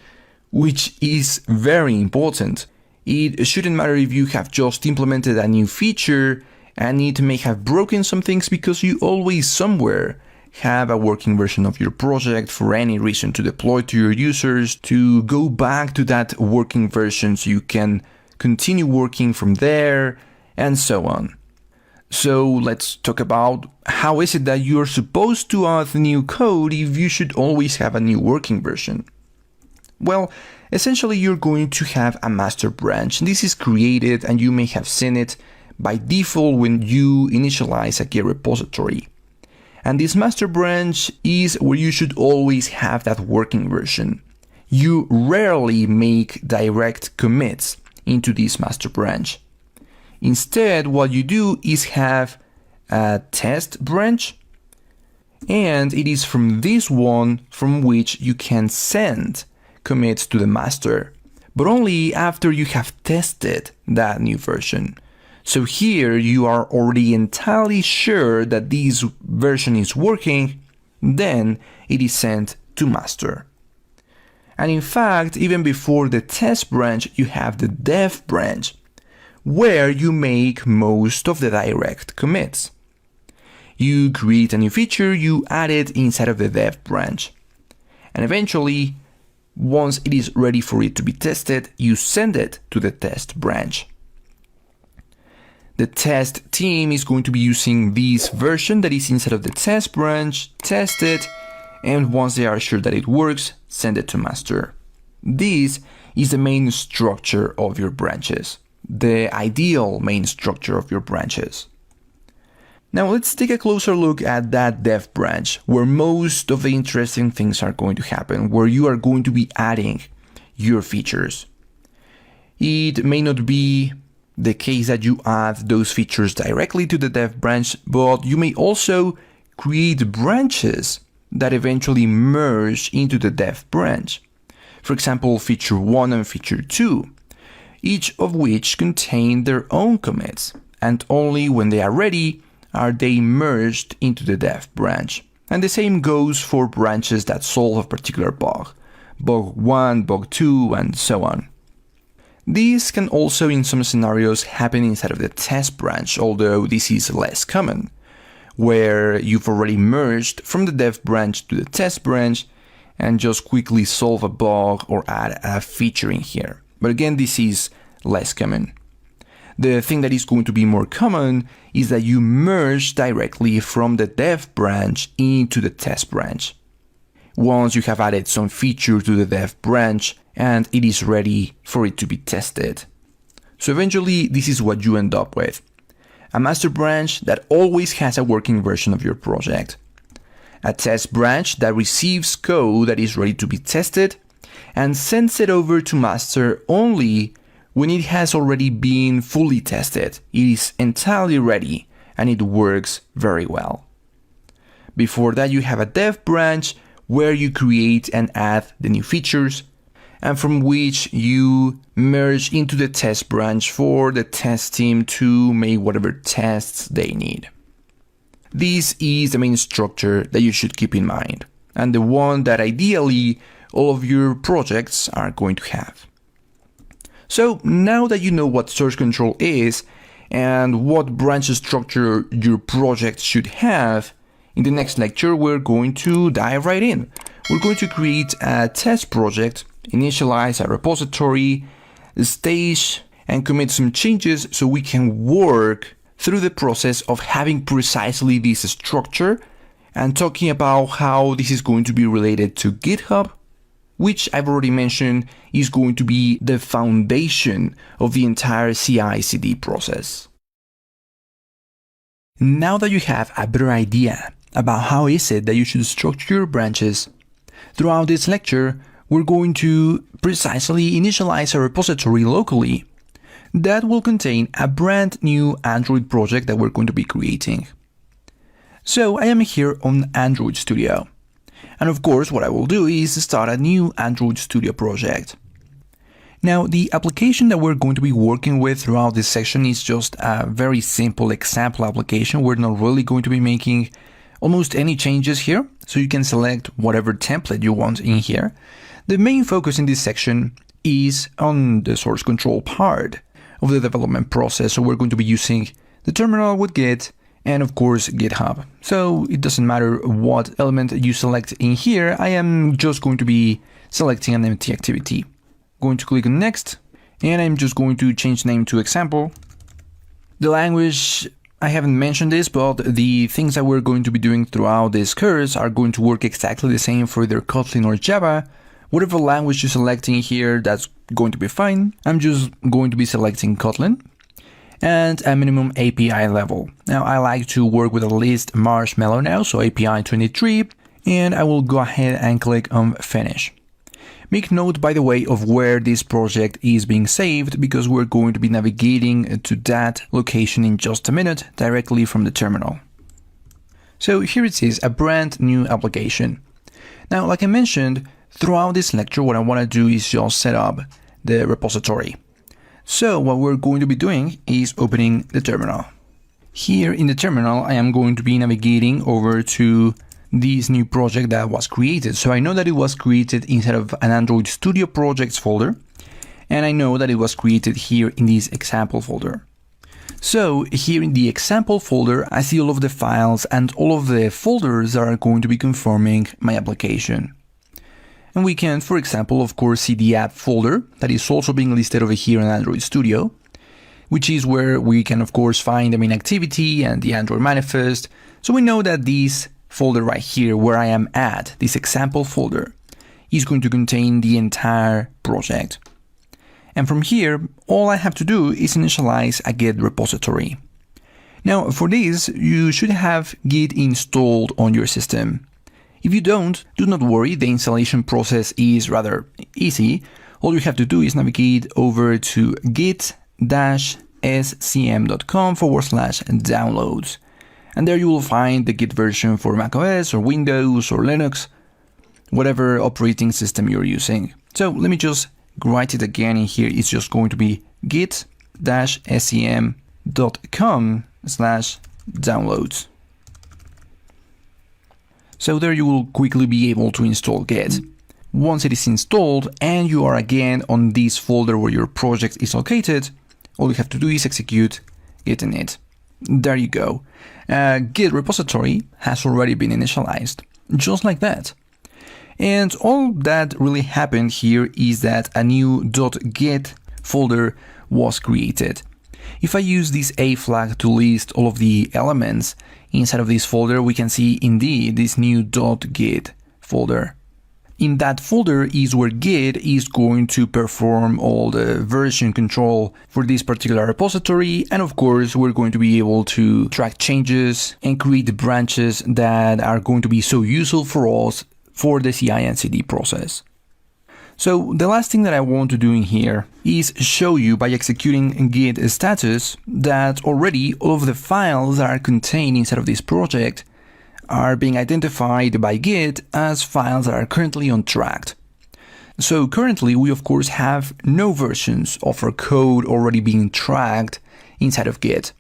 which is very important. It shouldn't matter if you have just implemented a new feature and it may have broken some things, because you always somewhere have a working version of your project for any reason to deploy to your users, to go back to that working version so you can continue working from there, and so on. So let's talk about how is it that you're supposed to add new code if you should always have a new working version. Well, essentially you're going to have a master branch. This is created, and you may have seen it by default when you initialize a Git repository. And this master branch is where you should always have that working version. You rarely make direct commits into this master branch. Instead, what you do is have a test branch, and it is from this one from which you can send commits to the master, but only after you have tested that new version. So here you are already entirely sure that this version is working, then it is sent to master. And in fact, even before the test branch, you have the dev branch, where you make most of the direct commits. You create a new feature, you add it inside of the dev branch. And eventually, once it is ready for it to be tested, you send it to the test branch. The test team is going to be using this version that is inside of the test branch, test it, and once they are sure that it works, send it to master. This is the main structure of your branches, the ideal main structure of your branches. Now let's take a closer look at that dev branch, where most of the interesting things are going to happen, where you are going to be adding your features. It may not be the case that you add those features directly to the dev branch, but you may also create branches that eventually merge into the dev branch. For example, feature 1 and feature 2, each of which contain their own commits, and only when they are ready are they merged into the dev branch. And the same goes for branches that solve a particular bug, bug 1, bug 2, and so on. These can also in some scenarios happen inside of the test branch, although this is less common, where you've already merged from the dev branch to the test branch and just quickly solve a bug or add a feature in here. But again, this is less common. The thing that is going to be more common is that you merge directly from the dev branch into the test branch. Once you have added some feature to the dev branch and it is ready for it to be tested. So eventually, this is what you end up with. A master branch that always has a working version of your project. A test branch that receives code that is ready to be tested and sends it over to master only when it has already been fully tested, it is entirely ready, and it works very well. Before that, you have a dev branch where you create and add the new features, and from which you merge into the test branch for the test team to make whatever tests they need. This is the main structure that you should keep in mind, and the one that ideally all of your projects are going to have. So now that you know what source control is and what branch structure your project should have, in the next lecture we're going to dive right in. We're going to create a test project, initialize a repository, stage and commit some changes so we can work through the process of having precisely this structure and talking about how this is going to be related to GitHub, which I've already mentioned is going to be the foundation of the entire CI/CD process. Now that you have a better idea about how is it that you should structure your branches, throughout this lecture, we're going to precisely initialize a repository locally that will contain a brand new Android project that we're going to be creating. So I am here on Android Studio. And of course, what I will do is start a new Android Studio project. Now, the application that we're going to be working with throughout this section is just a very simple example application. We're not really going to be making almost any changes here, so you can select whatever template you want in here. The main focus in this section is on the source control part of the development process. So we're going to be using the terminal with Git and of course GitHub. So it doesn't matter what element you select in here, I am just going to be selecting an empty activity. Going to click on next, and I'm just going to change name to example. The language, I haven't mentioned this, but the things that we're going to be doing throughout this course are going to work exactly the same for either Kotlin or Java. Whatever language you're selecting here, that's going to be fine. I'm just going to be selecting Kotlin and a minimum API level. Now I like to work with at least Marshmallow now, so API 23, and I will go ahead and click on finish. Make note, by the way, of where this project is being saved, because we're going to be navigating to that location in just a minute directly from the terminal. So here it is, a brand new application. Now, like I mentioned, throughout this lecture, what I want to do is just set up the repository. So what we're going to be doing is opening the terminal. Here in the terminal, I am going to be navigating over to this new project that was created. So I know that it was created inside of an Android Studio projects folder, and I know that it was created here in this example folder. So here in the example folder, I see all of the files and all of the folders that are going to be conforming my application. And we can, for example, of course, see the app folder that is also being listed over here in Android Studio, which is where we can, of course, find the main activity and the Android manifest. So we know that this folder right here where I am at, this example folder, is going to contain the entire project. And from here, all I have to do is initialize a Git repository. Now, for this, you should have Git installed on your system. If you don't, do not worry, the installation process is rather easy. All you have to do is navigate over to git-scm.com/downloads. And there you will find the Git version for macOS or Windows or Linux, whatever operating system you're using. So let me just write it again in here. It's just going to be git-scm.com/downloads. So there you will quickly be able to install Git. Once it is installed and you are again on this folder where your project is located, all you have to do is execute git init. There you go. Git repository has already been initialized, just like that. And all that really happened here is that a new .git folder was created. If I use this A flag to list all of the elements inside of this folder, we can see indeed this new .git folder. In that folder is where Git is going to perform all the version control for this particular repository, and of course we're going to be able to track changes and create the branches that are going to be so useful for us for the CI/CD process. So the last thing that I want to do in here is show you by executing git status that already all of the files that are contained inside of this project are being identified by Git as files that are currently untracked. So currently we of course have no versions of our code already being tracked inside of Git.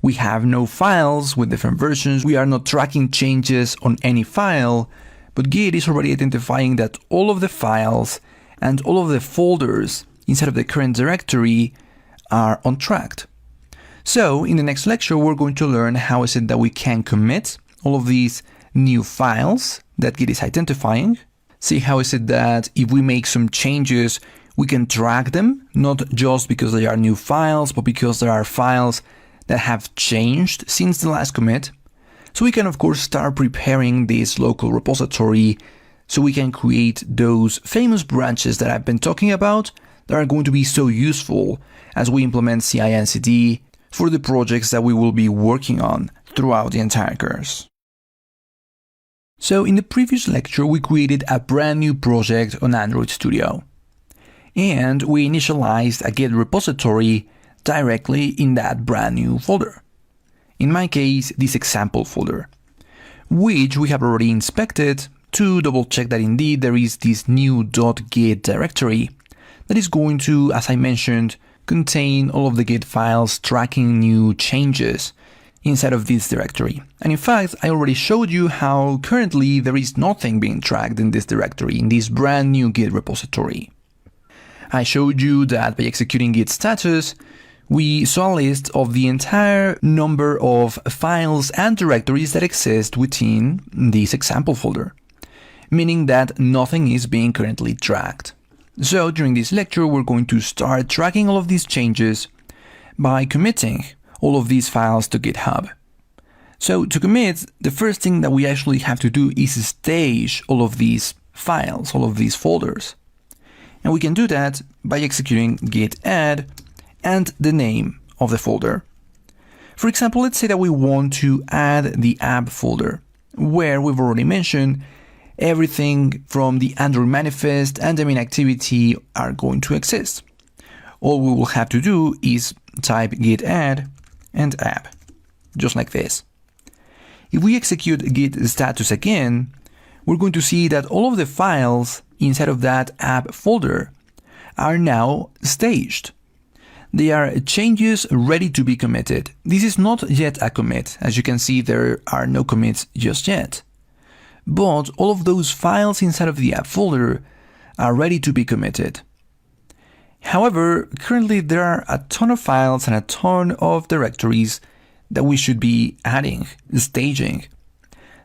We have no files with different versions, we are not tracking changes on any file, but Git is already identifying that all of the files and all of the folders inside of the current directory are untracked. So in the next lecture, we're going to learn how is it that we can commit all of these new files that Git is identifying. See how is it that if we make some changes, we can track them, not just because they are new files, but because there are files that have changed since the last commit. So we can of course start preparing this local repository so we can create those famous branches that I've been talking about that are going to be so useful as we implement CI/CD for the projects that we will be working on throughout the entire course. So in the previous lecture, we created a brand new project on Android Studio, and we initialized a Git repository directly in that brand new folder. In my case, this example folder, which we have already inspected to double check that indeed there is this new .git directory that is going to, as I mentioned, contain all of the Git files tracking new changes inside of this directory. And in fact, I already showed you how currently there is nothing being tracked in this directory, in this brand new Git repository. I showed you that by executing git status, we saw a list of the entire number of files and directories that exist within this example folder, meaning that nothing is being currently tracked. So during this lecture, we're going to start tracking all of these changes by committing all of these files to GitHub. So to commit, the first thing that we actually have to do is stage all of these files, all of these folders. And we can do that by executing git add and the name of the folder. For example, let's say that we want to add the app folder, where we've already mentioned everything from the Android manifest and the main activity are going to exist. All we will have to do is type git add and app, just like this. If we execute git status again, we're going to see that all of the files inside of that app folder are now staged. They are changes ready to be committed. This is not yet a commit. As you can see, there are no commits just yet. But all of those files inside of the app folder are ready to be committed. However, currently there are a ton of files and a ton of directories that we should be adding, staging.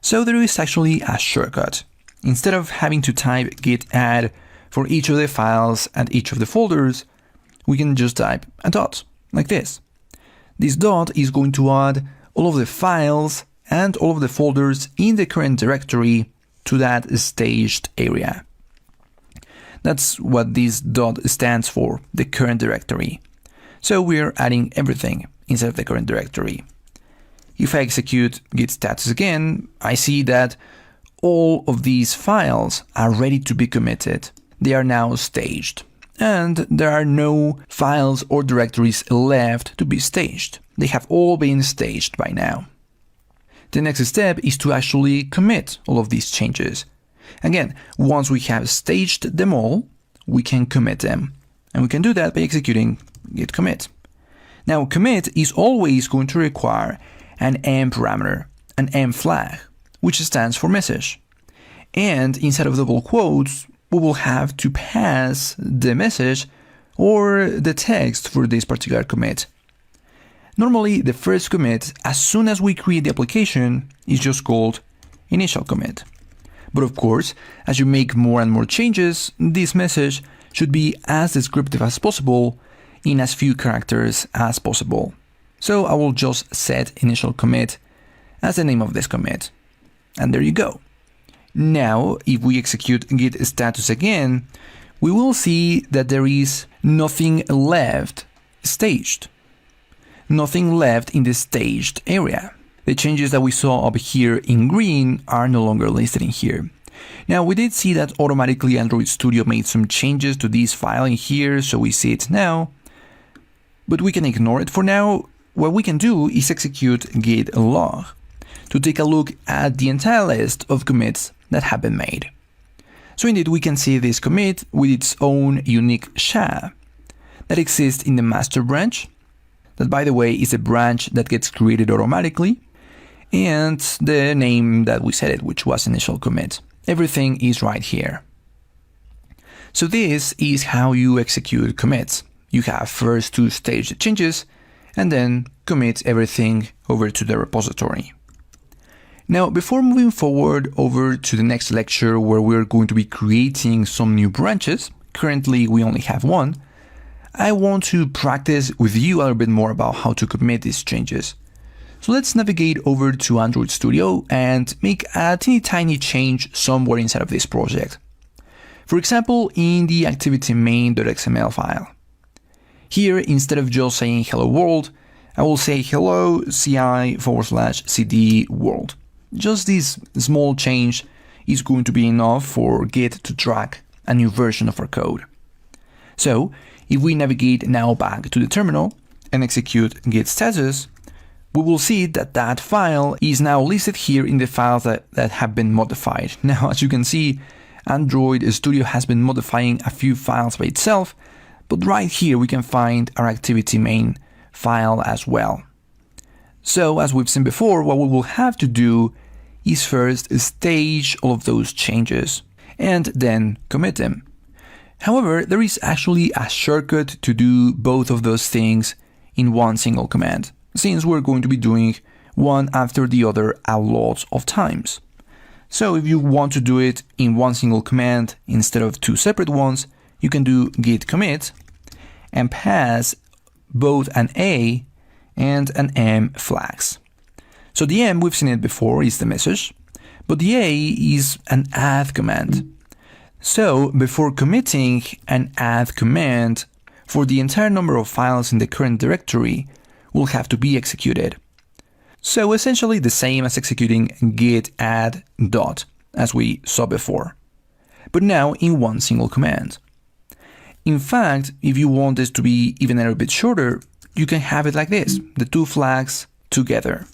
So there is actually a shortcut. Instead of having to type git add for each of the files and each of the folders, we can just type a dot, like this. This dot is going to add all of the files and all of the folders in the current directory to that staged area. That's what this dot stands for, the current directory. So we're adding everything inside of the current directory. If I execute git status again, I see that all of these files are ready to be committed. They are now staged, and there are no files or directories left to be staged. They have all been staged by now. The next step is to actually commit all of these changes. Again, once we have staged them all, we can commit them. And we can do that by executing git commit. Now, commit is always going to require an M parameter, an M flag, which stands for message. And inside of double quotes, we will have to pass the message or the text for this particular commit. Normally, the first commit, as soon as we create the application, is just called initial commit. But of course, as you make more and more changes, this message should be as descriptive as possible in as few characters as possible. So I will just set initial commit as the name of this commit. And there you go. Now, if we execute git status again, we will see that there is nothing left staged. Nothing left in the staged area. The changes that we saw up here in green are no longer listed in here. Now, we did see that automatically Android Studio made some changes to this file in here, so we see it now. But we can ignore it for now. What we can do is execute git log to take a look at the entire list of commits that have been made. So indeed, we can see this commit with its own unique SHA that exists in the master branch. That, by the way, is a branch that gets created automatically, and the name that we set it, which was initial commit. Everything is right here. So this is how you execute commits. You have first to stage the changes and then commit everything over to the repository. Now, before moving forward over to the next lecture where we're going to be creating some new branches, currently we only have one, I want to practice with you a little bit more about how to commit these changes. So let's navigate over to Android Studio and make a teeny tiny change somewhere inside of this project. For example, in the activity main.xml file. Here, instead of just saying hello world, I will say hello ci/cd world. Just this small change is going to be enough for Git to track a new version of our code. So, if we navigate now back to the terminal and execute git status, we will see that that file is now listed here in the files that have been modified. Now, as you can see, Android Studio has been modifying a few files by itself, but right here we can find our activity main file as well. So, as we've seen before, what we will have to do is first stage all of those changes and then commit them. However, there is actually a shortcut to do both of those things in one single command, since we're going to be doing one after the other a lot of times. So if you want to do it in one single command instead of two separate ones, you can do git commit and pass both an A and an M flags. So the M, we've seen it before, is the message, but the A is an add command. So before committing an add command for the entire number of files in the current directory will have to be executed. So essentially the same as executing git add dot, as we saw before, but now in one single command. In fact, if you want this to be even a little bit shorter, you can have it like this, the two flags together.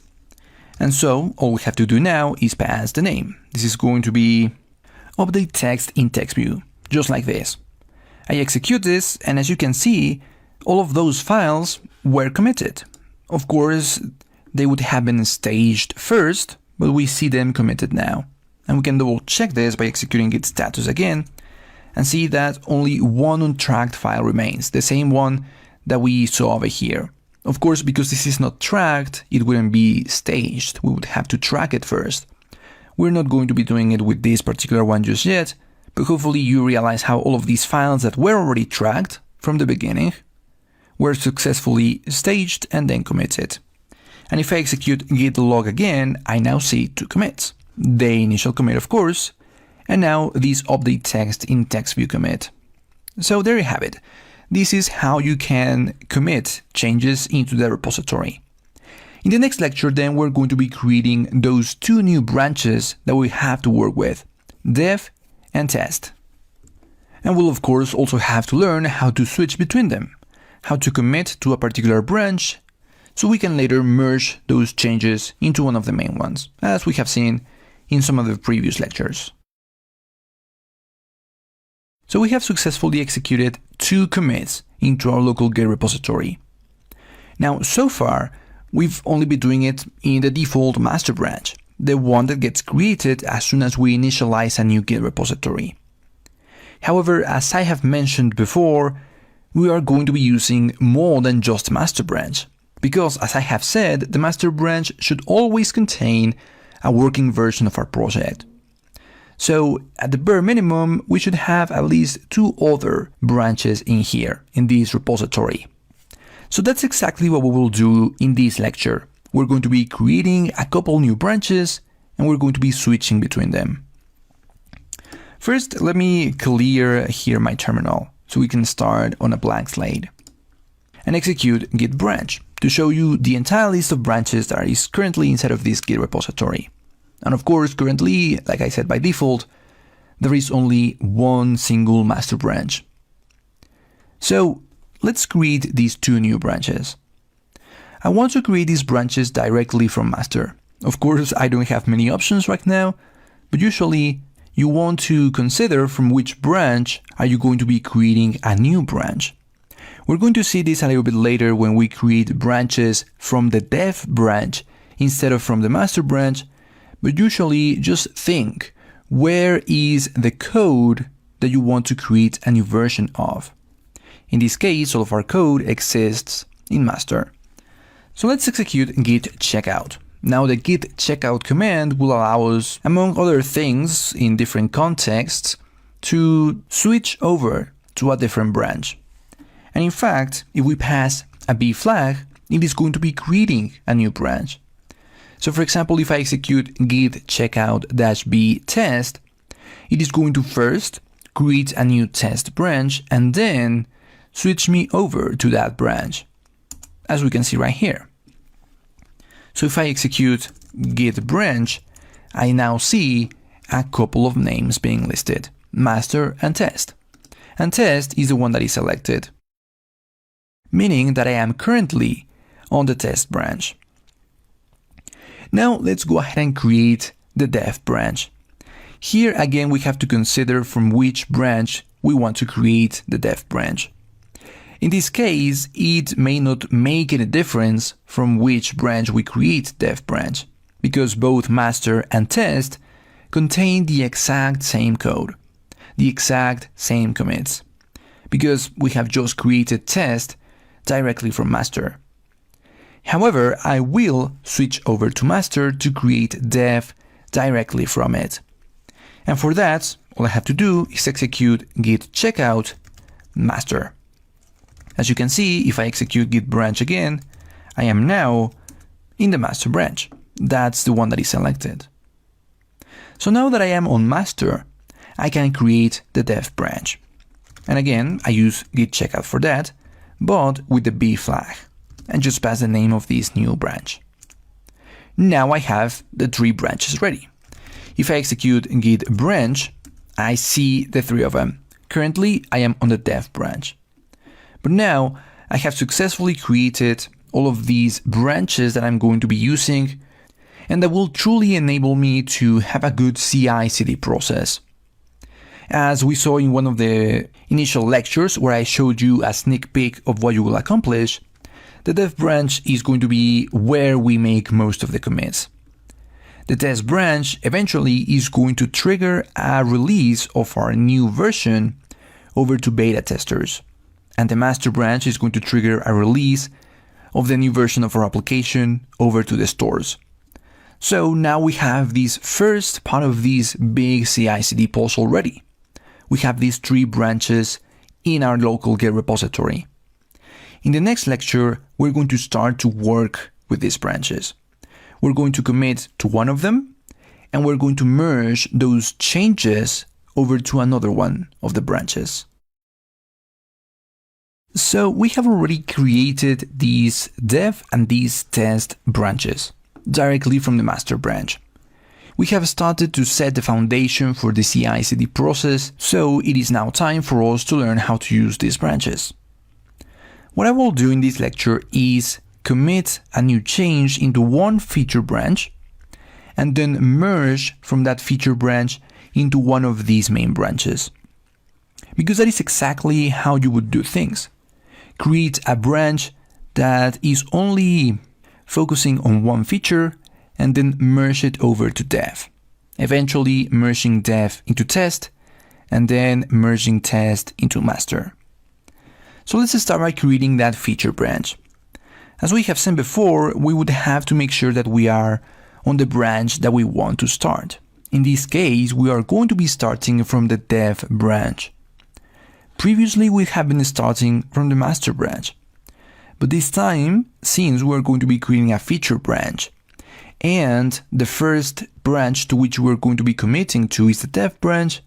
And so all we have to do now is pass the name. This is going to be update text in text view, just like this. I execute this, and as you can see, all of those files were committed. Of course, they would have been staged first, but we see them committed now. And we can double check this by executing git status again and see that only one untracked file remains, the same one that we saw over here. Of course, because this is not tracked, it wouldn't be staged. We would have to track it first. We're not going to be doing it with this particular one just yet, but hopefully you realize how all of these files that were already tracked from the beginning were successfully staged and then committed. And if I execute git log again, I now see two commits. The initial commit, of course, and now this update text in text view commit. So there you have it. This is how you can commit changes into the repository. In the next lecture, then, we're going to be creating those two new branches that we have to work with, dev and test. And we'll, of course, also have to learn how to switch between them, how to commit to a particular branch, so we can later merge those changes into one of the main ones, as we have seen in some of the previous lectures. So we have successfully executed two commits into our local Git repository. Now, so far, we've only been doing it in the default master branch, the one that gets created as soon as we initialize a new Git repository. However, as I have mentioned before, we are going to be using more than just master branch, because as I have said, the master branch should always contain a working version of our project. So at the bare minimum, we should have at least two other branches in here, in this repository. So that's exactly what we will do in this lecture. We're going to be creating a couple new branches and we're going to be switching between them. First, let me clear here my terminal so we can start on a blank slate and execute git branch to show you the entire list of branches that is currently inside of this Git repository. And of course, currently, like I said, by default, there is only one single master branch. So let's create these two new branches. I want to create these branches directly from master. Of course, I don't have many options right now, but usually you want to consider from which branch are you going to be creating a new branch. We're going to see this a little bit later when we create branches from the dev branch instead of from the master branch, but usually just think, where is the code that you want to create a new version of? In this case, all of our code exists in master. So let's execute git checkout. Now the git checkout command will allow us, among other things in different contexts, to switch over to a different branch. And in fact, if we pass a B flag, it is going to be creating a new branch. So for example, if I execute git checkout-b test, it is going to first create a new test branch and then switch me over to that branch, as we can see right here. So if I execute git branch, I now see a couple of names being listed, master and test. And test is the one that is selected, meaning that I am currently on the test branch. Now let's go ahead and create the dev branch. Here again we have to consider from which branch we want to create the dev branch. In this case, it may not make any difference from which branch we create dev branch, because both master and test contain the exact same code, the exact same commits, because we have just created test directly from master. However, I will switch over to master to create dev directly from it. And for that, all I have to do is execute git checkout master. As you can see, if I execute git branch again, I am now in the master branch. That's the one that is selected. So now that I am on master, I can create the dev branch. And again, I use git checkout for that, but with the B flag, and just pass the name of this new branch. Now I have the 3 branches ready. If I execute git branch, I see the 3 of them. Currently, I am on the dev branch. But now I have successfully created all of these branches that I'm going to be using, and that will truly enable me to have a good CI/CD process. As we saw in one of the initial lectures where I showed you a sneak peek of what you will accomplish, the dev branch is going to be where we make most of the commits. The test branch eventually is going to trigger a release of our new version over to beta testers. And the master branch is going to trigger a release of the new version of our application over to the stores. So now we have this first part of this big CI/CD pulse already. We have these 3 branches in our local Git repository. In the next lecture, we're going to start to work with these branches. We're going to commit to one of them, and we're going to merge those changes over to another one of the branches. So we have already created these dev and these test branches directly from the master branch. We have started to set the foundation for the CI/CD process, so it is now time for us to learn how to use these branches. What I will do in this lecture is commit a new change into one feature branch and then merge from that feature branch into one of these main branches. Because that is exactly how you would do things. Create a branch that is only focusing on one feature and then merge it over to dev. Eventually merging dev into test and then merging test into master. So let's start by creating that feature branch. As we have seen before, we would have to make sure that we are on the branch that we want to start. In this case, we are going to be starting from the dev branch. Previously, we have been starting from the master branch. But this time, since we're going to be creating a feature branch, and the first branch to which we're going to be committing to is the dev branch,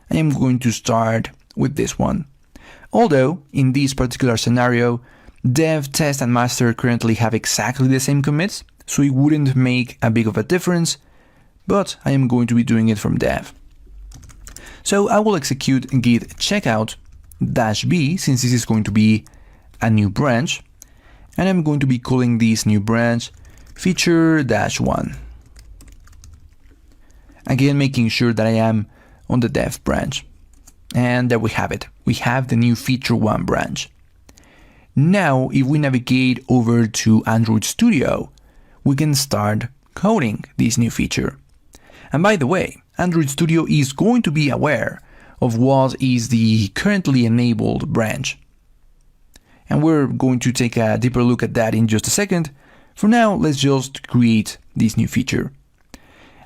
I am going to start with this one. Although, in this particular scenario, dev, test, and master currently have exactly the same commits, so it wouldn't make a big of a difference, but I am going to be doing it from dev. So I will execute git checkout -b, since this is going to be a new branch, and I'm going to be calling this new branch feature-1. Again, making sure that I am on the dev branch. And there we have it. We have the new feature-1 branch. Now, if we navigate over to Android Studio, we can start coding this new feature. And by the way, Android Studio is going to be aware of what is the currently enabled branch. And we're going to take a deeper look at that in just a second. For now, let's just create this new feature.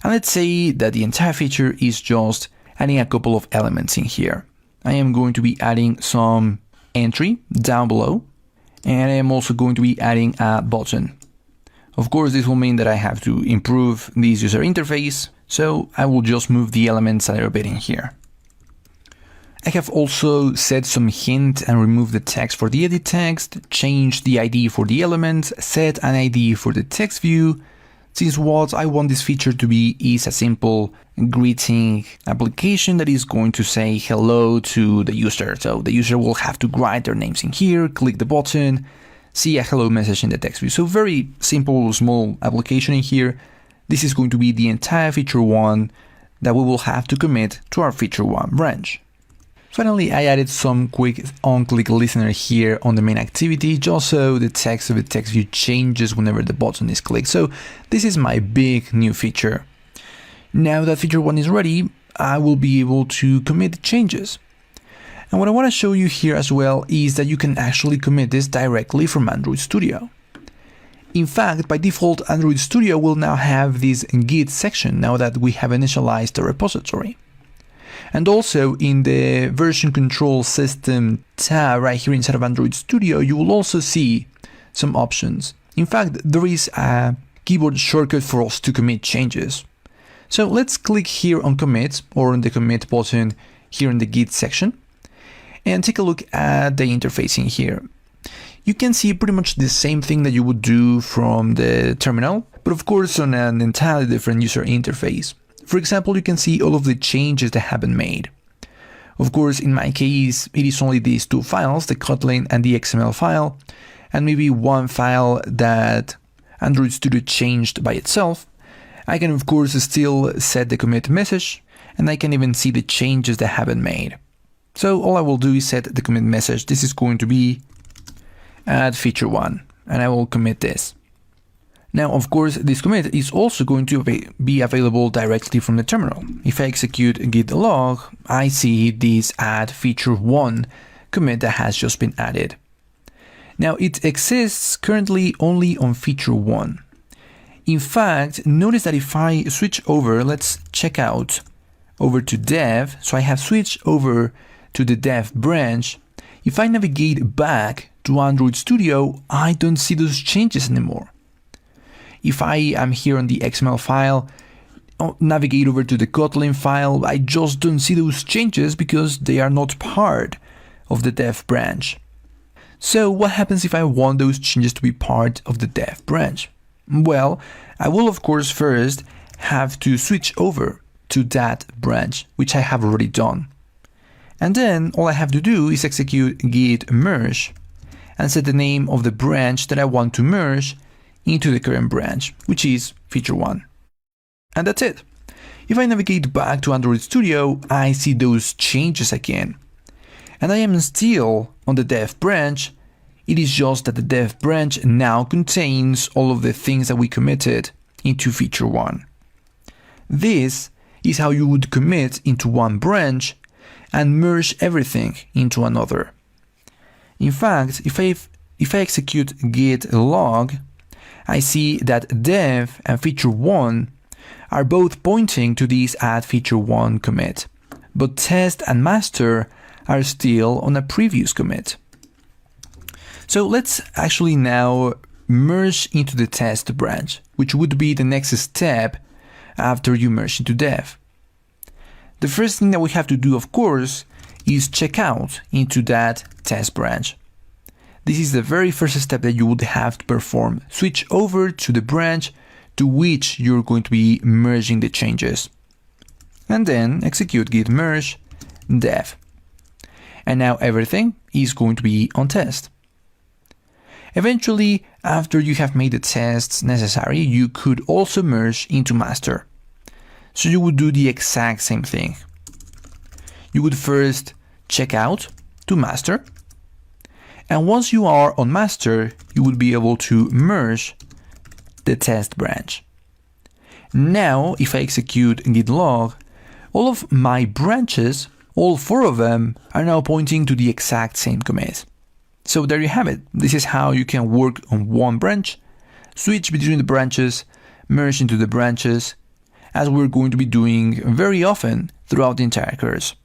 And let's say that the entire feature is just adding a couple of elements in here. I am going to be adding some entry down below, and I am also going to be adding a button. Of course, this will mean that I have to improve this user interface, so I will just move the elements a little bit in here. I have also set some hint and removed the text for the edit text, changed the ID for the elements, set an ID for the text view, since what I want this feature to be is a simple greeting application that is going to say hello to the user. So the user will have to write their names in here, click the button, see a hello message in the text view. So very simple, small application in here. This is going to be the entire feature-1 that we will have to commit to our feature-1 branch. Finally, I added some quick on-click listener here on the main activity, just so the text of the text view changes whenever the button is clicked. So this is my big new feature. Now that feature-1 is ready, I will be able to commit changes. And what I want to show you here as well is that you can actually commit this directly from Android Studio. In fact, by default, Android Studio will now have this Git section now that we have initialized the repository. And also in the version control system tab right here inside of Android Studio, you will also see some options. In fact, there is a keyboard shortcut for us to commit changes. So let's click here on commit, or on the commit button here in the Git section, and take a look at the interface in here. You can see pretty much the same thing that you would do from the terminal, but of course on an entirely different user interface. For example, you can see all of the changes that have been made. Of course, in my case, it is only these two files, the Kotlin and the XML file, and maybe one file that Android Studio changed by itself. I can, of course, still set the commit message, and I can even see the changes that have been made. So all I will do is set the commit message. This is going to be add feature-1, and I will commit this. Now, of course, this commit is also going to be available directly from the terminal. If I execute git log, I see this add feature-1 commit that has just been added. Now, it exists currently only on feature-1. In fact, notice that if I switch over, let's check out over to dev. So I have switched over to the dev branch. If I navigate back to Android Studio, I don't see those changes anymore. If I am here on the XML file, navigate over to the Kotlin file, I just don't see those changes because they are not part of the dev branch. So what happens if I want those changes to be part of the dev branch? Well, I will of course first have to switch over to that branch, which I have already done. And then all I have to do is execute git merge and set the name of the branch that I want to merge into the current branch, which is feature-1. And that's it. If I navigate back to Android Studio, I see those changes again. And I am still on the dev branch. It is just that the dev branch now contains all of the things that we committed into feature-1. This is how you would commit into one branch and merge everything into another. In fact, if I execute git log, I see that dev and feature-1 are both pointing to this add feature-1 commit, but test and master are still on a previous commit. So let's actually now merge into the test branch, which would be the next step after you merge into dev. The first thing that we have to do, of course, is check out into that test branch. This is the very first step that you would have to perform. Switch over to the branch to which you're going to be merging the changes. And then execute git merge dev. And now everything is going to be on test. Eventually, after you have made the tests necessary, you could also merge into master. So you would do the exact same thing. You would first check out to master. And once you are on master, you would be able to merge the test branch. Now, if I execute git log, all of my branches, all 4 of them, are now pointing to the exact same commit. So there you have it. This is how you can work on one branch, switch between the branches, merge into the branches, as we're going to be doing very often throughout the entire course.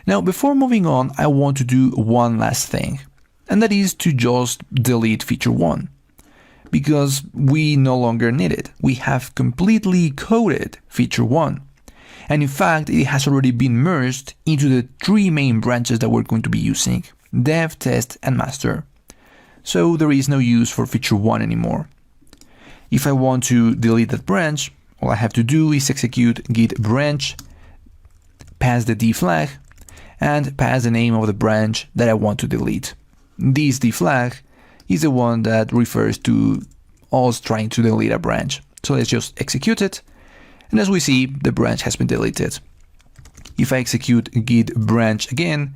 Now, before moving on, I want to do one last thing, and that is to just delete feature 1. Because we no longer need it. We have completely coded feature 1. And in fact, it has already been merged into the 3 main branches that we're going to be using: dev, test, and master. So there is no use for feature 1 anymore. If I want to delete that branch, all I have to do is execute git branch, pass the d flag, and pass the name of the branch that I want to delete. This d flag is the one that refers to us trying to delete a branch. So let's just execute it. And as we see, the branch has been deleted. If I execute git branch again,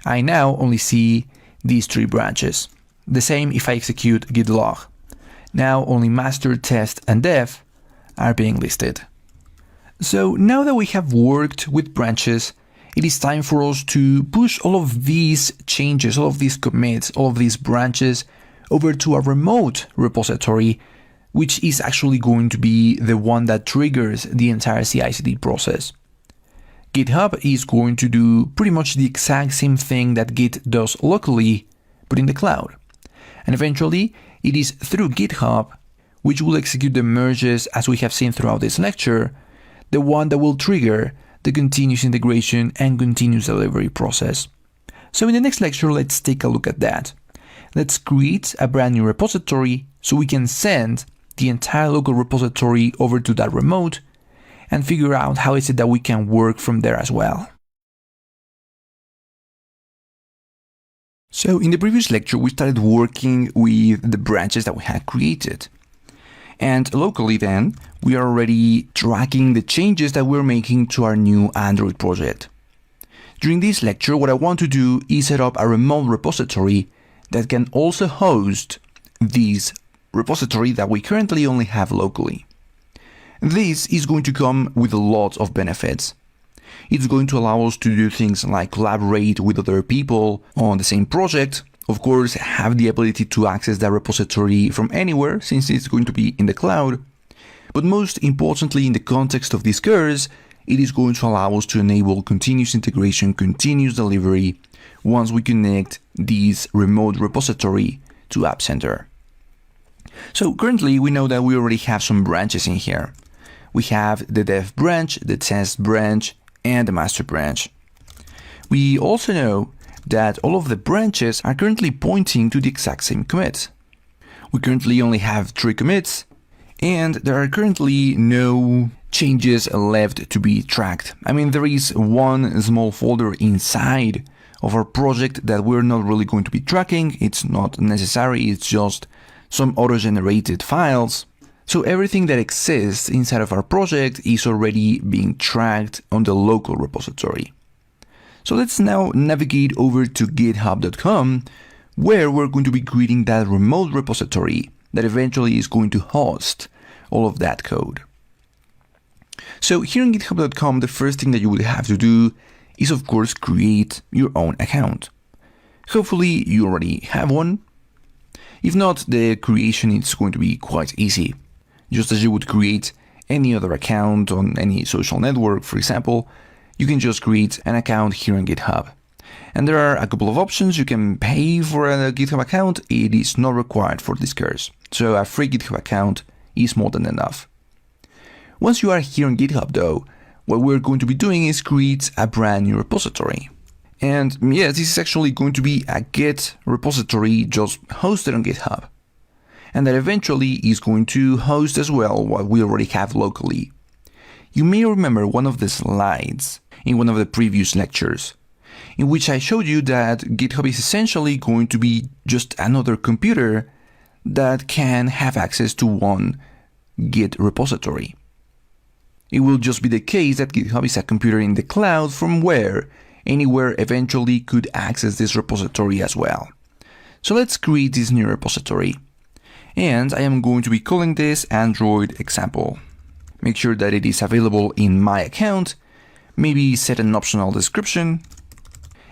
I now only see these 3 branches. The same if I execute git log. Now only master, test, and dev are being listed. So now that we have worked with branches, it is time for us to push all of these changes, all of these commits, all of these branches over to a remote repository, which is actually going to be the one that triggers the entire CI/CD process. GitHub is going to do pretty much the exact same thing that Git does locally, but in the cloud. And eventually, it is through GitHub, which will execute the merges as we have seen throughout this lecture, the one that will trigger the continuous integration and continuous delivery process. So in the next lecture, let's take a look at that. Let's create a brand new repository so we can send the entire local repository over to that remote and figure out how is it that we can work from there as well. So in the previous lecture, we started working with the branches that we had created. And locally then, we are already tracking the changes that we're making to our new Android project. During this lecture, what I want to do is set up a remote repository that can also host this repository that we currently only have locally. This is going to come with a lot of benefits. It's going to allow us to do things like collaborate with other people on the same project, of course, have the ability to access that repository from anywhere since it's going to be in the cloud. But most importantly, in the context of this course, it is going to allow us to enable continuous integration, continuous delivery once we connect this remote repository to App Center. So currently, we know that we already have some branches in here. We have the dev branch, the test branch, and the master branch. We also know that all of the branches are currently pointing to the exact same commit. We currently only have 3 commits, and there are currently no changes left to be tracked. I mean, there is one small folder inside of our project that we're not really going to be tracking. It's not necessary, it's just some auto-generated files. So everything that exists inside of our project is already being tracked on the local repository. So let's now navigate over to github.com, where we're going to be creating that remote repository that eventually is going to host all of that code. So here in github.com, the first thing that you would have to do is, of course, create your own account. Hopefully you already have one. If not, the creation is going to be quite easy. Just as you would create any other account on any social network, for example, you can just create an account here on GitHub. And there are a couple of options. You can pay for a GitHub account. It is not required for this course. So a free GitHub account is more than enough. Once you are here on GitHub though, what we're going to be doing is create a brand new repository. And yes, this is actually going to be a Git repository just hosted on GitHub. And that eventually is going to host as well what we already have locally. You may remember one of the slides in one of the previous lectures, in which I showed you that GitHub is essentially going to be just another computer that can have access to one Git repository. It will just be the case that GitHub is a computer in the cloud from where anywhere eventually could access this repository as well. So let's create this new repository. And I am going to be calling this Android example. Make sure that it is available in my account. Maybe set an optional description.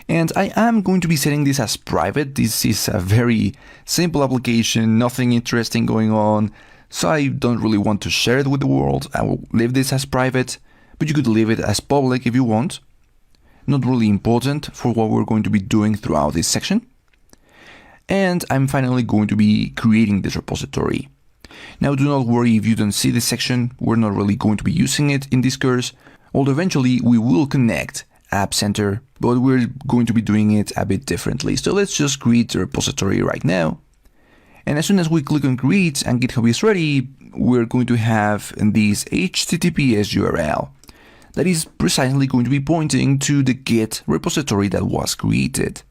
And I am going to be setting this as private. This is a very simple application, nothing interesting going on. So I don't really want to share it with the world. I will leave this as private, but you could leave it as public if you want. Not really important for what we're going to be doing throughout this section. And I'm finally going to be creating this repository. Now do not worry if you don't see this section, we're not really going to be using it in this course, although eventually we will connect App Center, but we're going to be doing it a bit differently. So let's just create the repository right now. And as soon as we click on create and GitHub is ready, we're going to have this HTTPS URL that is precisely going to be pointing to the Git repository that was created.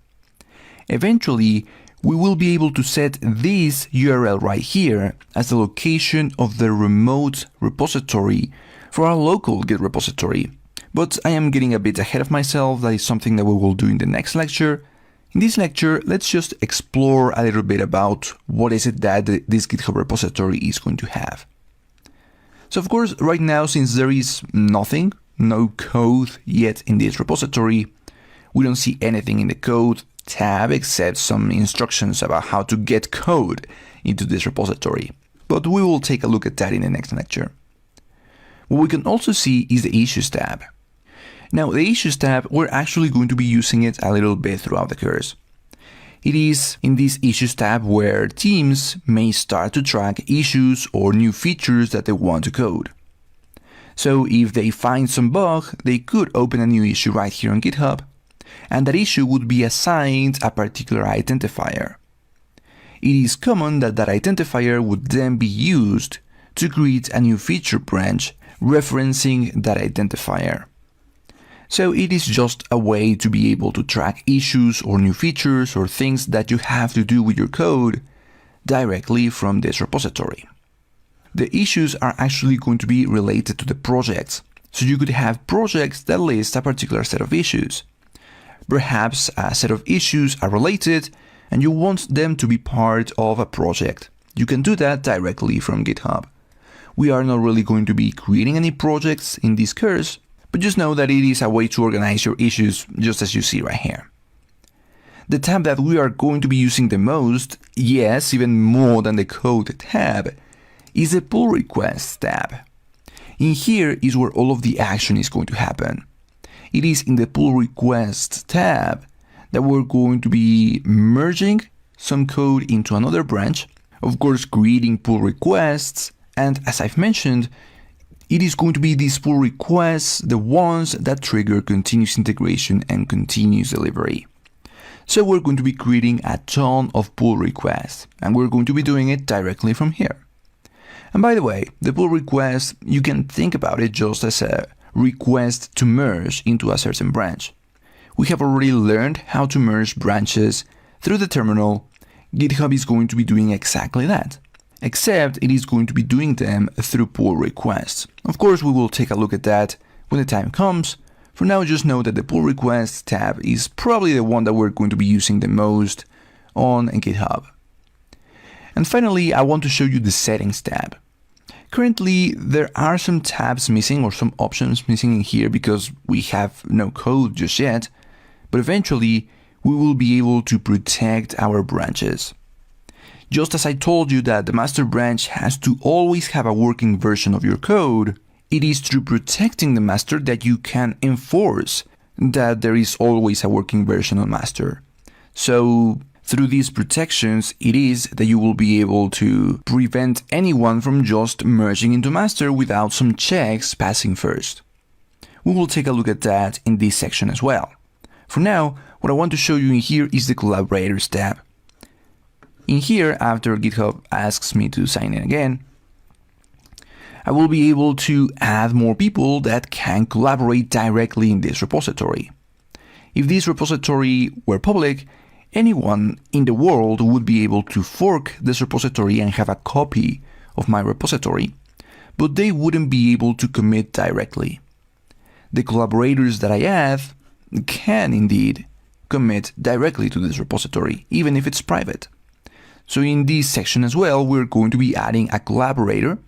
Eventually, we will be able to set this URL right here as the location of the remote repository for our local Git repository. But I am getting a bit ahead of myself. That is something that we will do in the next lecture. In this lecture, let's just explore a little bit about what is it that this GitHub repository is going to have. So of course, right now, since there is nothing, no code yet in this repository, we don't see anything in the code tab except some instructions about how to get code into this repository. But we will take a look at that in the next lecture. What we can also see is the Issues tab. Now, the Issues tab, we're actually going to be using it a little bit throughout the course. It is in this Issues tab where teams may start to track issues or new features that they want to code. So if they find some bug, they could open a new issue right here on GitHub, and that issue would be assigned a particular identifier. It is common that that identifier would then be used to create a new feature branch referencing that identifier. So it is just a way to be able to track issues or new features or things that you have to do with your code directly from this repository. The issues are actually going to be related to the projects. So you could have projects that list a particular set of issues. Perhaps a set of issues are related and you want them to be part of a project. You can do that directly from GitHub. We are not really going to be creating any projects in this course, but just know that it is a way to organize your issues just as you see right here. The tab that we are going to be using the most, yes, even more than the code tab, is the pull requests tab. In here is where all of the action is going to happen. It is in the pull requests tab that we're going to be merging some code into another branch, of course creating pull requests, and as I've mentioned, it is going to be these pull requests, the ones that trigger continuous integration and continuous delivery. So we're going to be creating a ton of pull requests, and we're going to be doing it directly from here. And by the way, the pull request, you can think about it just as a request to merge into a certain branch. We have already learned how to merge branches through the terminal. GitHub is going to be doing exactly that, except it is going to be doing them through pull requests. Of course, we will take a look at that when the time comes. For now, just know that the pull requests tab is probably the one that we're going to be using the most on GitHub. And finally, I want to show you the settings tab. Currently, there are some tabs missing or some options missing in here because we have no code just yet, but eventually we will be able to protect our branches. Just as I told you that the master branch has to always have a working version of your code, it is through protecting the master that you can enforce that there is always a working version of master. So through these protections, it is that you will be able to prevent anyone from just merging into master without some checks passing first. We will take a look at that in this section as well. For now, what I want to show you in here is the collaborators tab. In here, after GitHub asks me to sign in again, I will be able to add more people that can collaborate directly in this repository. If this repository were public, anyone in the world would be able to fork this repository and have a copy of my repository, but they wouldn't be able to commit directly. The collaborators that I add can indeed commit directly to this repository, even if it's private. So in this section as well, we're going to be adding a collaborator,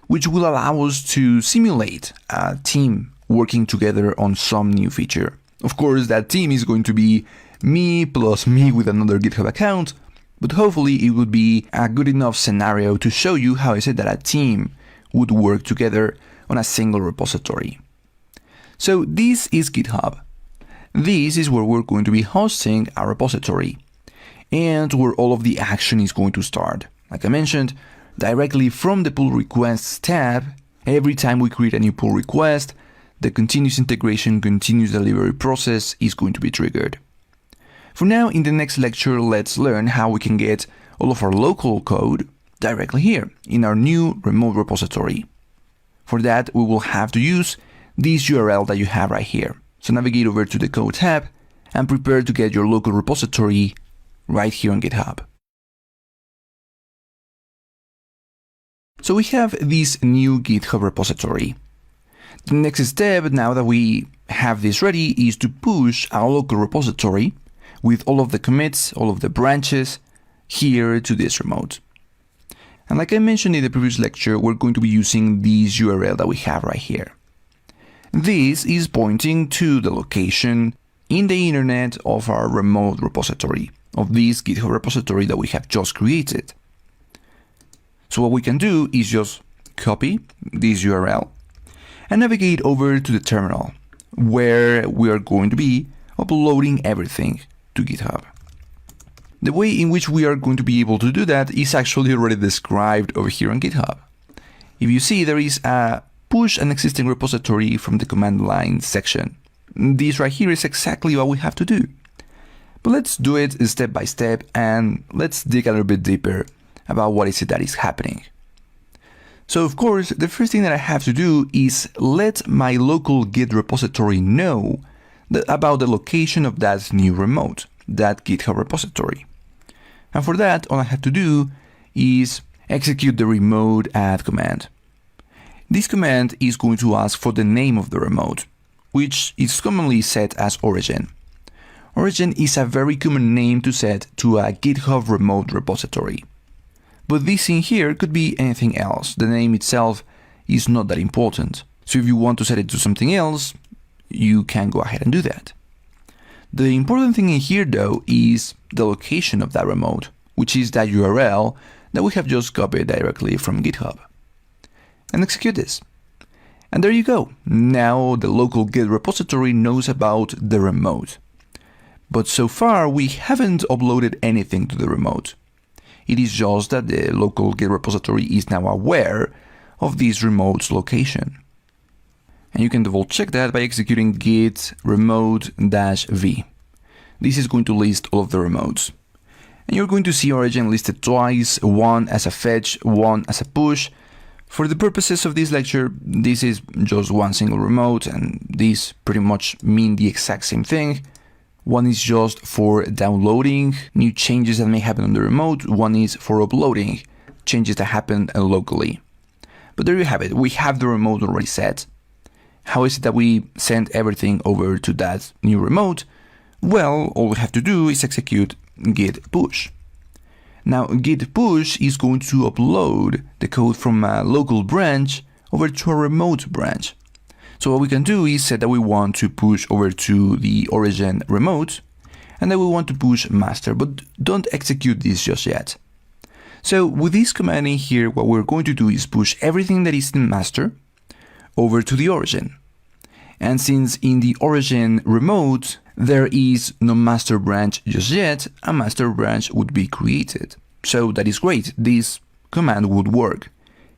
which will allow us to simulate a team working together on some new feature. Of course, that team is going to be me plus me with another GitHub account, but hopefully it would be a good enough scenario to show you how is it that a team would work together on a single repository. So this is GitHub. This is where we're going to be hosting our repository and where all of the action is going to start. Like I mentioned, directly from the pull requests tab, every time we create a new pull request, the continuous integration, continuous delivery process is going to be triggered. For now, in the next lecture, let's learn how we can get all of our local code directly here in our new remote repository. For that, we will have to use this URL that you have right here. So navigate over to the code tab and prepare to get your local repository right here on GitHub. So we have this new GitHub repository. The next step, now that we have this ready, is to push our local repository with all of the commits, all of the branches here to this remote. And like I mentioned in the previous lecture, we're going to be using this URL that we have right here. This is pointing to the location in the internet of our remote repository, of this GitHub repository that we have just created. So what we can do is just copy this URL and navigate over to the terminal, where we are going to be uploading everything to GitHub. The way in which we are going to be able to do that is actually already described over here on GitHub. If you see, there is a push an existing repository from the command line section. This right here is exactly what we have to do. But let's do it step by step and let's dig a little bit deeper about what is it that is happening. So of course, the first thing that I have to do is let my local Git repository know about the location of that new remote, that GitHub repository. And for that, all I have to do is execute the remote add command. This command is going to ask for the name of the remote, which is commonly set as origin. Origin is a very common name to set to a GitHub remote repository. But this in here could be anything else. The name itself is not that important. So if you want to set it to something else, you can go ahead and do that. The important thing in here though is the location of that remote, which is that URL that we have just copied directly from GitHub. And execute this. And there you go. Now the local Git repository knows about the remote. But so far we haven't uploaded anything to the remote. It is just that the local Git repository is now aware of this remote's location. And you can double check that by executing git remote-v. This is going to list all of the remotes. And you're going to see origin listed twice, one as a fetch, one as a push. For the purposes of this lecture, this is just one single remote, and these pretty much mean the exact same thing. One is just for downloading new changes that may happen on the remote. One is for uploading changes that happen locally. But there you have it. We have the remote already set. How is it that we send everything over to that new remote? Well, all we have to do is execute git push. Now, git push is going to upload the code from a local branch over to a remote branch. So what we can do is set that we want to push over to the origin remote, and then we want to push master, but don't execute this just yet. So with this command in here, what we're going to do is push everything that is in master over to the origin. And since in the origin remote, there is no master branch just yet, a master branch would be created. So that is great, this command would work.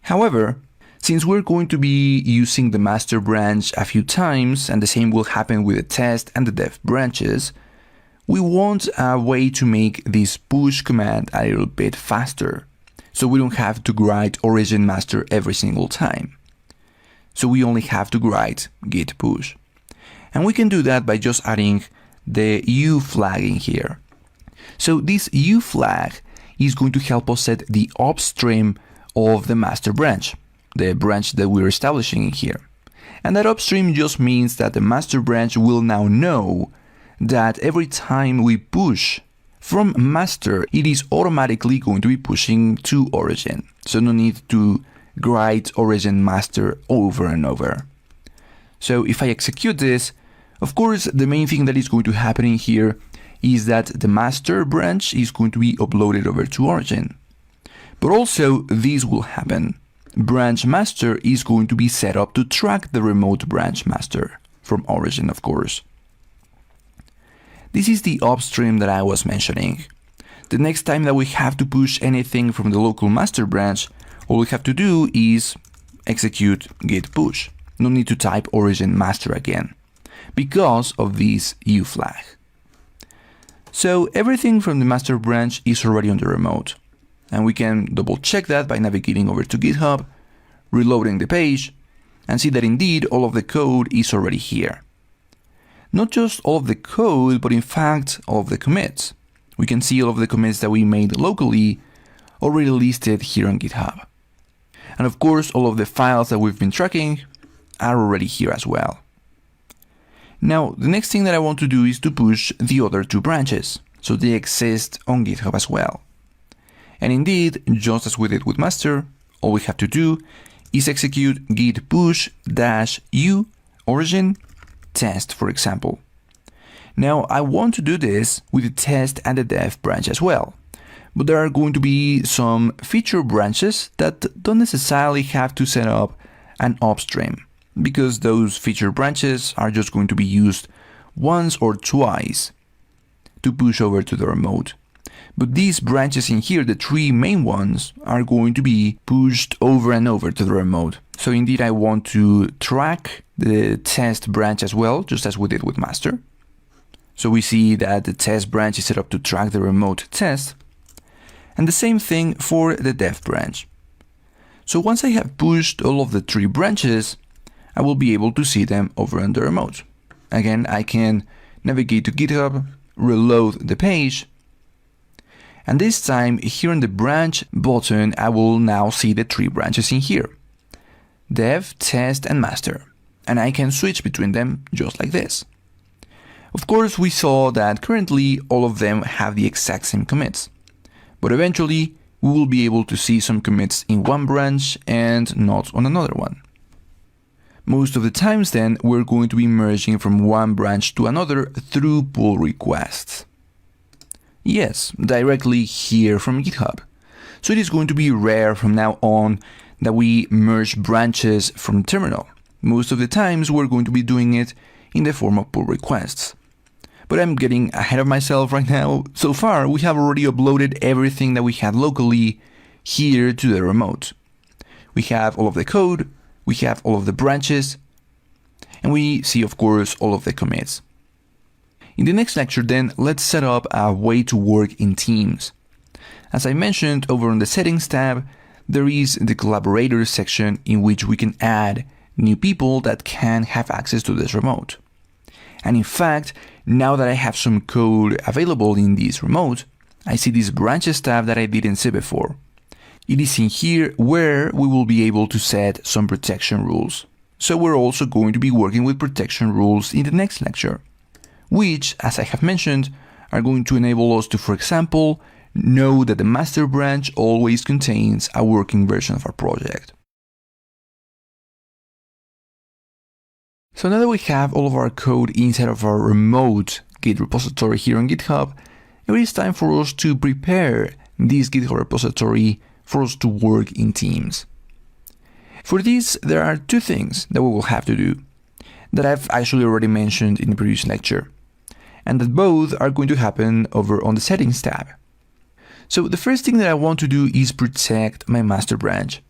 However, since we're going to be using the master branch a few times, and the same will happen with the test and the dev branches, we want a way to make this push command a little bit faster, so we don't have to write origin master every single time. So we only have to write git push. And we can do that by just adding the U flag in here. So this U flag is going to help us set the upstream of the master branch, the branch that we're establishing in here. And that upstream just means that the master branch will now know that every time we push from master, it is automatically going to be pushing to origin. So no need to write origin master over and over. So if I execute this, of course, the main thing that is going to happen in here is that the master branch is going to be uploaded over to origin. But also this will happen. Branch master is going to be set up to track the remote branch master from origin, of course. This is the upstream that I was mentioning. The next time that we have to push anything from the local master branch, all we have to do is execute git push. No need to type origin master again, because of this U flag. So everything from the master branch is already on the remote. And we can double check that by navigating over to GitHub, reloading the page, and see that indeed all of the code is already here. Not just all of the code, but in fact all of the commits. We can see all of the commits that we made locally already listed here on GitHub. And of course, all of the files that we've been tracking are already here as well. Now, the next thing that I want to do is to push the other two branches, so they exist on GitHub as well. And indeed, just as we did with master, all we have to do is execute git push -u origin test, for example. Now, I want to do this with the test and the dev branch as well. But there are going to be some feature branches that don't necessarily have to set up an upstream, because those feature branches are just going to be used once or twice to push over to the remote. But these branches in here, the three main ones, are going to be pushed over and over to the remote. So indeed, I want to track the test branch as well, just as we did with master. So we see that the test branch is set up to track the remote test. And the same thing for the dev branch. So once I have pushed all of the three branches, I will be able to see them over on the remote. Again, I can navigate to GitHub, reload the page, and this time here on the branch button, I will now see the three branches in here: dev, test, and master. And I can switch between them just like this. Of course, we saw that currently all of them have the exact same commits, but eventually we will be able to see some commits in one branch and not on another one. Most of the times then, we're going to be merging from one branch to another through pull requests. Yes, directly here from GitHub. So it is going to be rare from now on that we merge branches from terminal. Most of the times we're going to be doing it in the form of pull requests. But I'm getting ahead of myself right now. So far, we have already uploaded everything that we had locally here to the remote. We have all of the code, we have all of the branches, and we see, of course, all of the commits. In the next lecture then, let's set up a way to work in teams. As I mentioned, over on the settings tab, there is the collaborators section in which we can add new people that can have access to this remote. And in fact, now that I have some code available in this remote, I see this branches tab that I didn't see before. It is in here where we will be able to set some protection rules. So we're also going to be working with protection rules in the next lecture, which, as I have mentioned, are going to enable us to, for example, know that the master branch always contains a working version of our project. So now that we have all of our code inside of our remote Git repository here on GitHub, it is time for us to prepare this GitHub repository for us to work in teams. For this, there are two things that we will have to do that I've actually already mentioned in the previous lecture, and that both are going to happen over on the settings tab. So the first thing that I want to do is protect my master branch.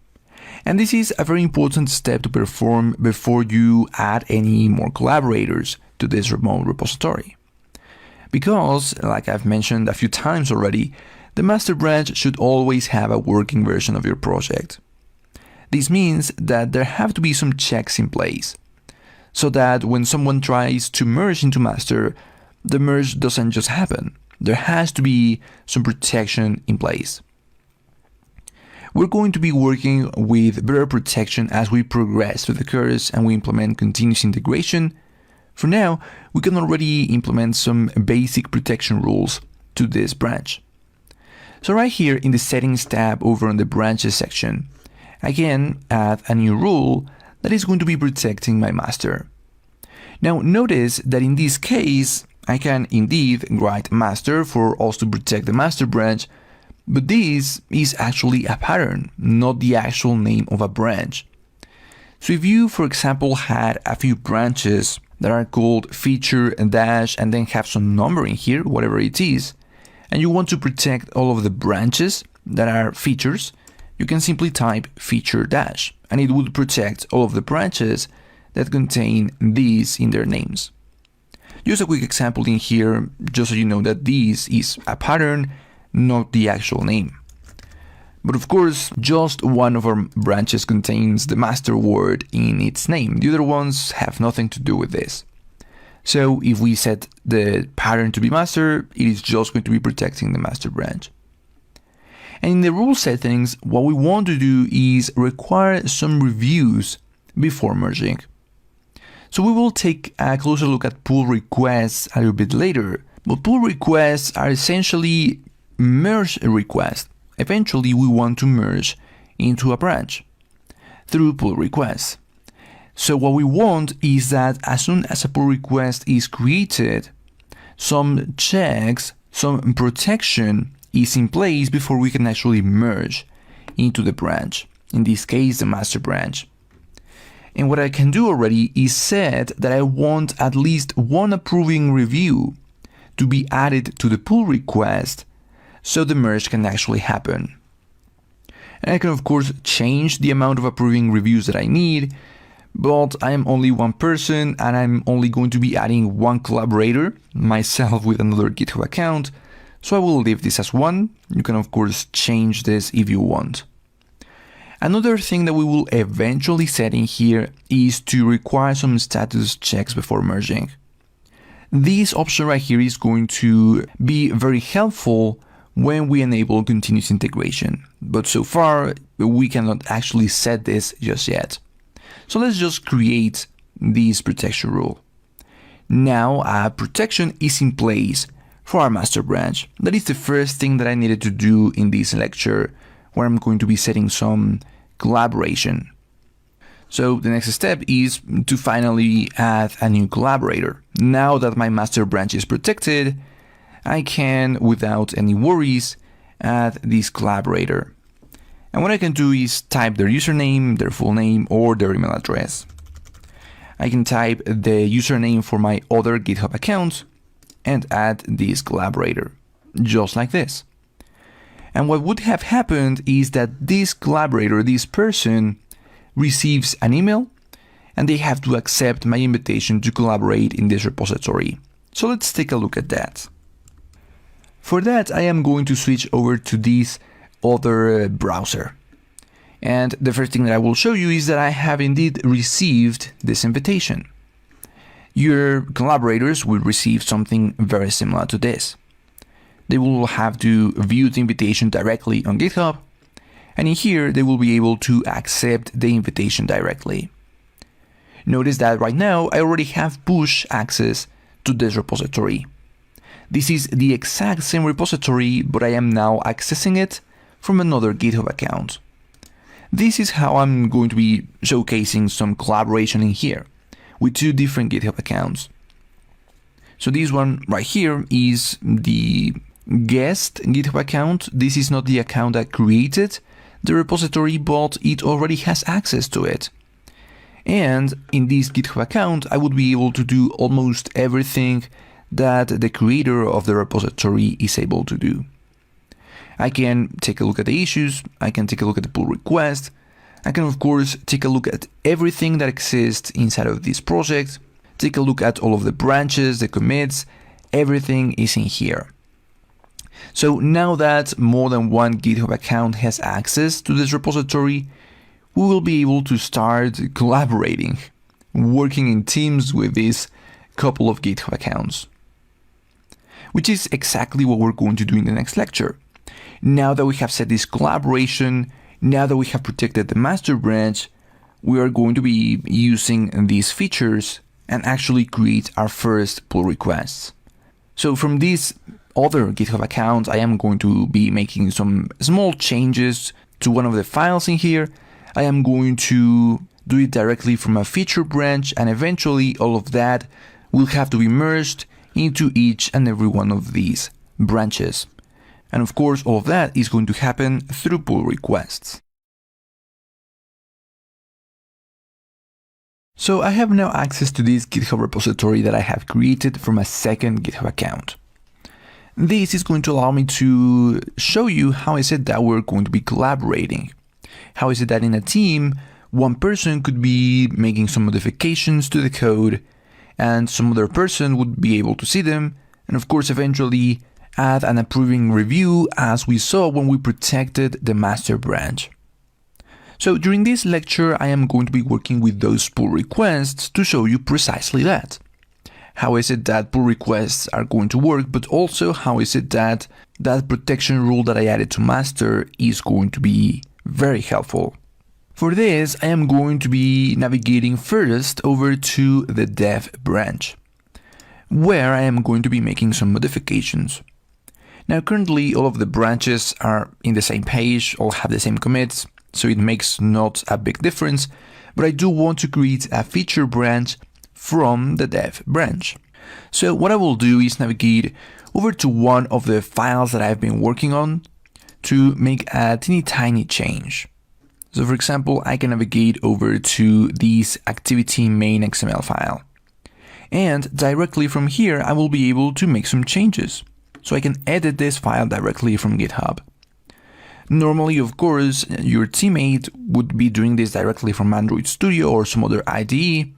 And this is a very important step to perform before you add any more collaborators to this remote repository. Because, like I've mentioned a few times already, the master branch should always have a working version of your project. This means that there have to be some checks in place, so that when someone tries to merge into master, the merge doesn't just happen. There has to be some protection in place. We're going to be working with better protection as we progress through the course and we implement continuous integration. For now, we can already implement some basic protection rules to this branch. So right here in the Settings tab over on the Branches section, I can add a new rule that is going to be protecting my master. Now notice that in this case, I can indeed write master for us to protect the master branch, but this is actually a pattern, not the actual name of a branch. So if you, for example, had a few branches that are called feature and dash and then have some numbering here, whatever it is, and you want to protect all of the branches that are features, you can simply type feature dash and it would protect all of the branches that contain these in their names. Just a quick example in here, just so you know that this is a pattern, not the actual name. But of course, just one of our branches contains the master word in its name. The other ones have nothing to do with this. So if we set the pattern to be master, it is just going to be protecting the master branch. And in the rule settings, what we want to do is require some reviews before merging. So we will take a closer look at pull requests a little bit later, but pull requests are essentially merge requests. Eventually we want to merge into a branch through pull requests. So what we want is that as soon as a pull request is created, some checks, some protection is in place before we can actually merge into the branch, in this case the master branch. And what I can do already is set that I want at least one approving review to be added to the pull request so the merge can actually happen. And I can of course change the amount of approving reviews that I need, but I am only one person and I'm only going to be adding one collaborator, myself with another GitHub account, so I will leave this as one. You can of course change this if you want. Another thing that we will eventually set in here is to require some status checks before merging. This option right here is going to be very helpful when we enable continuous integration, but so far we cannot actually set this just yet. So let's just create this protection rule. Now a protection is in place for our master branch. That is the first thing that I needed to do in this lecture, where I'm going to be setting some collaboration. So the next step is to finally add a new collaborator. Now that my master branch is protected, I can, without any worries, add this collaborator. And what I can do is type their username, their full name, or their email address. I can type the username for my other GitHub account and add this collaborator, just like this. And what would have happened is that this collaborator, this person, receives an email and they have to accept my invitation to collaborate in this repository. So let's take a look at that. For that, I am going to switch over to this other browser. And the first thing that I will show you is that I have indeed received this invitation. Your collaborators will receive something very similar to this. They will have to view the invitation directly on GitHub, and in here they will be able to accept the invitation directly. Notice that right now I already have push access to this repository. This is the exact same repository, but I am now accessing it from another GitHub account. This is how I'm going to be showcasing some collaboration in here with two different GitHub accounts. So this one right here is the guest GitHub account. This is not the account that created the repository, but it already has access to it. And in this GitHub account, I would be able to do almost everything that the creator of the repository is able to do. I can take a look at the issues, I can take a look at the pull request, I can of course take a look at everything that exists inside of this project, take a look at all of the branches, the commits, everything is in here. So now that more than one GitHub account has access to this repository, we will be able to start collaborating, working in teams with these couple of GitHub accounts. Which is exactly what we're going to do in the next lecture. Now that we have set this collaboration, now that we have protected the master branch, we are going to be using these features and actually create our first pull requests. So from these other GitHub accounts, I am going to be making some small changes to one of the files in here. I am going to do it directly from a feature branch, and eventually all of that will have to be merged into each and every one of these branches. And of course, all of that is going to happen through pull requests. So I have now access to this GitHub repository that I have created from a second GitHub account. This is going to allow me to show you how is it that we're going to be collaborating. How is it that in a team, one person could be making some modifications to the code, and some other person would be able to see them, and of course eventually add an approving review, as we saw when we protected the master branch. So during this lecture, I am going to be working with those pull requests to show you precisely that. How is it that pull requests are going to work, but also how is it that that protection rule that I added to master is going to be very helpful. For this, I am going to be navigating first over to the dev branch, where I am going to be making some modifications. Now currently all of the branches are in the same page, all have the same commits, so it makes not a big difference, but I do want to create a feature branch from the dev branch. So what I will do is navigate over to one of the files that I've been working on to make a teeny tiny change. So for example, I can navigate over to this activity main XML file. And directly from here, I will be able to make some changes. So I can edit this file directly from GitHub. Normally, of course, your teammate would be doing this directly from Android Studio or some other IDE.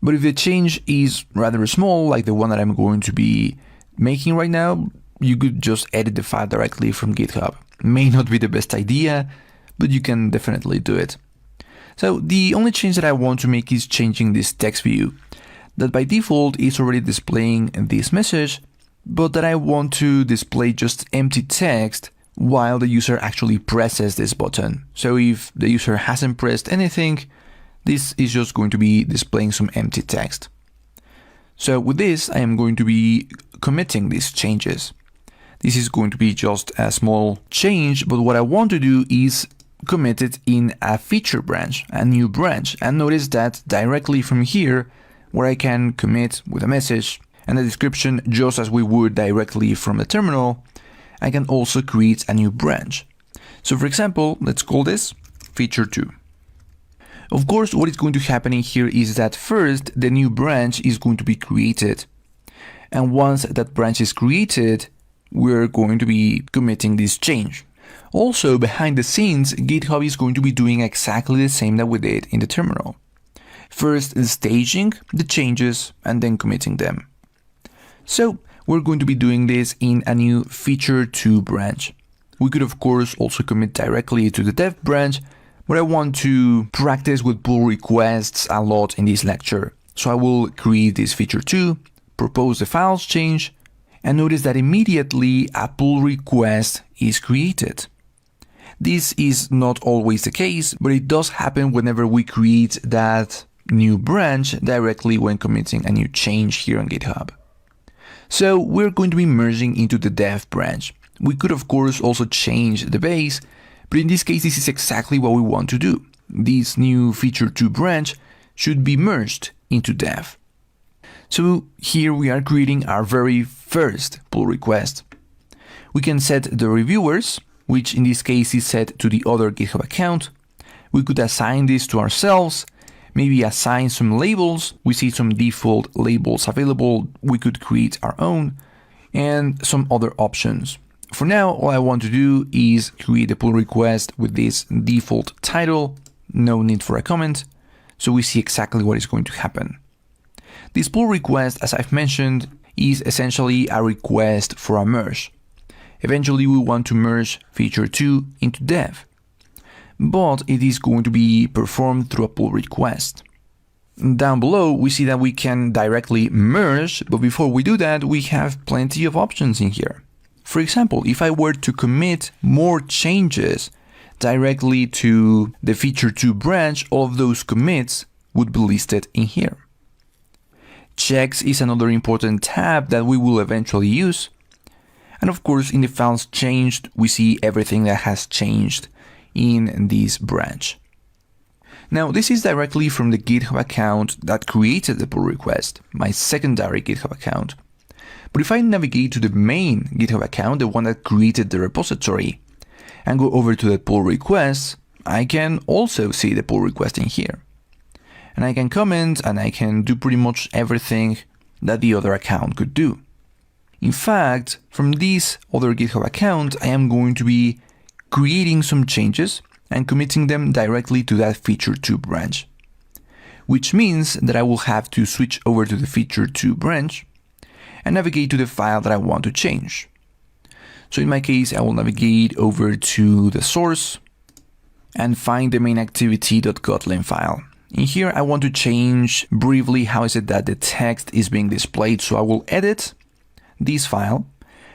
But if the change is rather small, like the one that I'm going to be making right now, you could just edit the file directly from GitHub. May not be the best idea, but you can definitely do it. So the only change that I want to make is changing this text view, that by default is already displaying this message, but that I want to display just empty text while the user actually presses this button. So if the user hasn't pressed anything, this is just going to be displaying some empty text. So with this, I am going to be committing these changes. This is going to be just a small change, but what I want to do is commit it in a feature branch, a new branch. And notice that directly from here, where I can commit with a message and a description just as we would directly from the terminal, I can also create a new branch. So for example, let's call this feature 2. Of course, what is going to happen in here is that first the new branch is going to be created. And once that branch is created, we're going to be committing this change. Also, behind the scenes, GitHub is going to be doing exactly the same that we did in the terminal. First staging the changes and then committing them. So we're going to be doing this in a new feature 2 branch. We could of course also commit directly to the dev branch, but I want to practice with pull requests a lot in this lecture. So I will create this feature 2, propose the files change, and notice that immediately a pull request is created. This is not always the case, but it does happen whenever we create that new branch directly when committing a new change here on GitHub. So we're going to be merging into the dev branch. We could of course also change the base, but in this case this is exactly what we want to do. This new feature 2 branch should be merged into dev. So here we are creating our very first pull request. We can set the reviewers, which in this case is set to the other GitHub account. We could assign this to ourselves, maybe assign some labels. We see some default labels available. We could create our own and some other options. For now, all I want to do is create a pull request with this default title. No need for a comment. So we see exactly what is going to happen. This pull request, as I've mentioned, is essentially a request for a merge. Eventually, we want to merge feature 2 into dev. but it is going to be performed through a pull request. Down below, we see that we can directly merge, but before we do that, we have plenty of options in here. For example, if I were to commit more changes directly to the feature2 branch, all of those commits would be listed in here. Checks is another important tab that we will eventually use. And of course, in the files changed, we see everything that has changed in this branch. Now, this is directly from the GitHub account that created the pull request, my secondary GitHub account. But if I navigate to the main GitHub account, the one that created the repository, and go over to the pull request, I can also see the pull request in here. And I can comment and I can do pretty much everything that the other account could do. In fact, from this other GitHub account, I am going to be creating some changes and committing them directly to that feature2 branch, which means that I will have to switch over to the feature2 branch and navigate to the file that I want to change. So in my case, I will navigate over to the source and find the main activity.kotlin file. In here, I want to change briefly how is it that the text is being displayed. So I will edit this file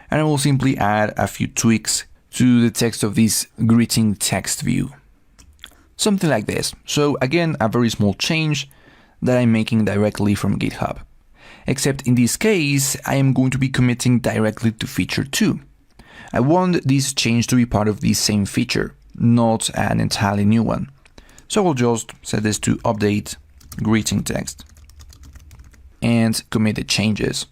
and I will simply add a few tweaks to the text of this greeting text view. Something like this. So again, a very small change that I'm making directly from GitHub. Except in this case, I am going to be committing directly to feature2. I want this change to be part of this same feature, not an entirely new one. So I'll just set this to update greeting text and commit the changes.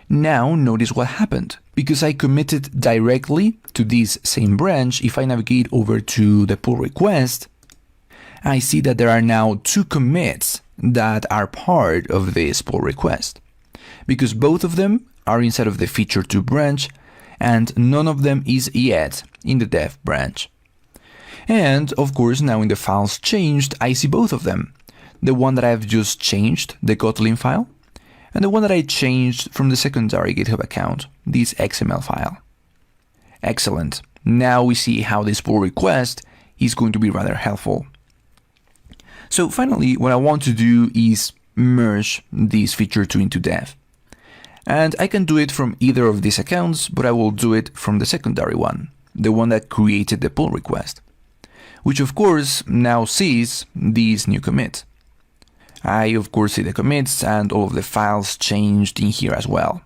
Now notice what happened. Because I committed directly to this same branch, if I navigate over to the pull request, I see that there are now two commits that are part of this pull request. Because both of them are inside of the feature2 branch and none of them is yet in the dev branch. And of course, now in the files changed, I see both of them. The one that I've just changed, the Kotlin file, and the one that I changed from the secondary GitHub account, this XML file. Excellent. Now we see how this pull request is going to be rather helpful. So finally, what I want to do is merge this feature2 into dev. And I can do it from either of these accounts, but I will do it from the secondary one, the one that created the pull request, which of course now sees this new commit. I of course see the commits and all of the files changed in here as well.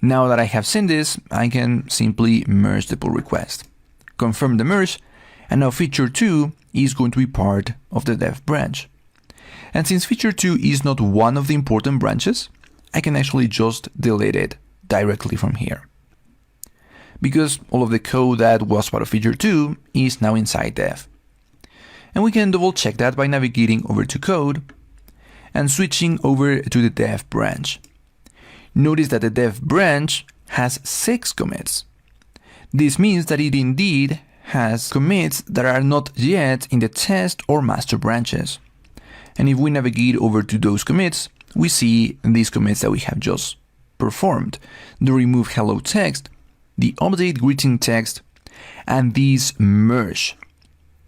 Now that I have seen this, I can simply merge the pull request, confirm the merge, and now feature2 is going to be part of the dev branch. And since feature2 is not one of the important branches, I can actually just delete it directly from here. Because all of the code that was part of feature2 is now inside dev. And we can double check that by navigating over to code and switching over to the dev branch. Notice that the dev branch has 6 commits. This means that it indeed has commits that are not yet in the test or master branches. And if we navigate over to those commits, we see these commits that we have just performed: the remove hello text, the update greeting text, and this merge.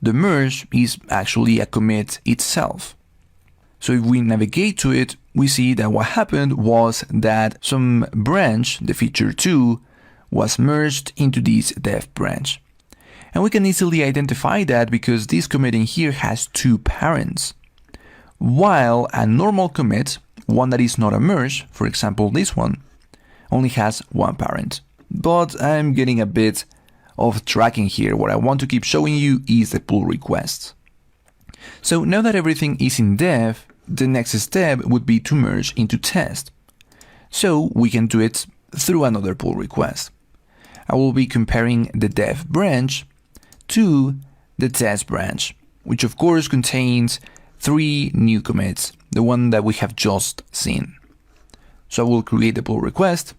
The merge is actually a commit itself. So if we navigate to it, we see that what happened was that some branch, the feature2, was merged into this dev branch. And we can easily identify that because this commit in here has 2 parents. While a normal commit, one that is not a merge, for example this one, only has 1 parent. But I'm getting a bit off tracking here. What I want to keep showing you is the pull requests. So now that everything is in dev, the next step would be to merge into test. So we can do it through another pull request. I will be comparing the dev branch to the test branch, which of course contains 3 new commits, the one that we have just seen. So I will create the pull request,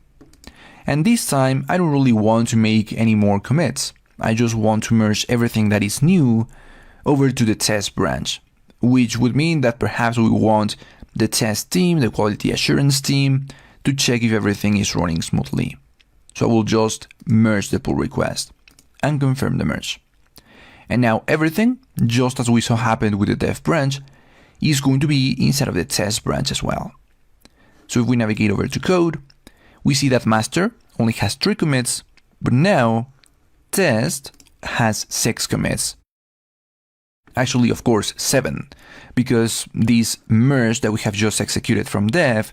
and this time I don't really want to make any more commits. I just want to merge everything that is new over to the test branch, which would mean that perhaps we want the test team, the quality assurance team, to check if everything is running smoothly. So I will just merge the pull request and confirm the merge. And now everything, just as we saw happen with the dev branch, is going to be inside of the test branch as well. So if we navigate over to code, we see that master only has 3 commits, but now test has 6 commits. Actually, of course, 7, because this merge that we have just executed from dev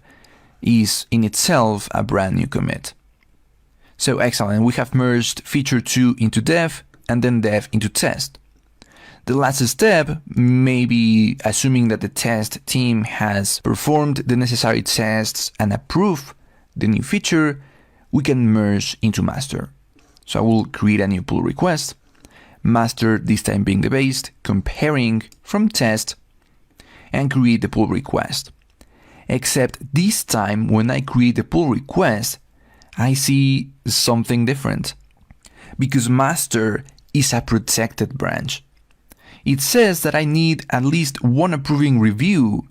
is in itself a brand new commit. So excellent, we have merged feature 2 into dev and then dev into test. The last step may be assuming that the test team has performed the necessary tests and approved the new feature, we can merge into master. So I will create a new pull request, master this time being the base, comparing from test, and create the pull request. Except this time when I create the pull request, I see something different. Because master is a protected branch. It says that I need at least 1 approving review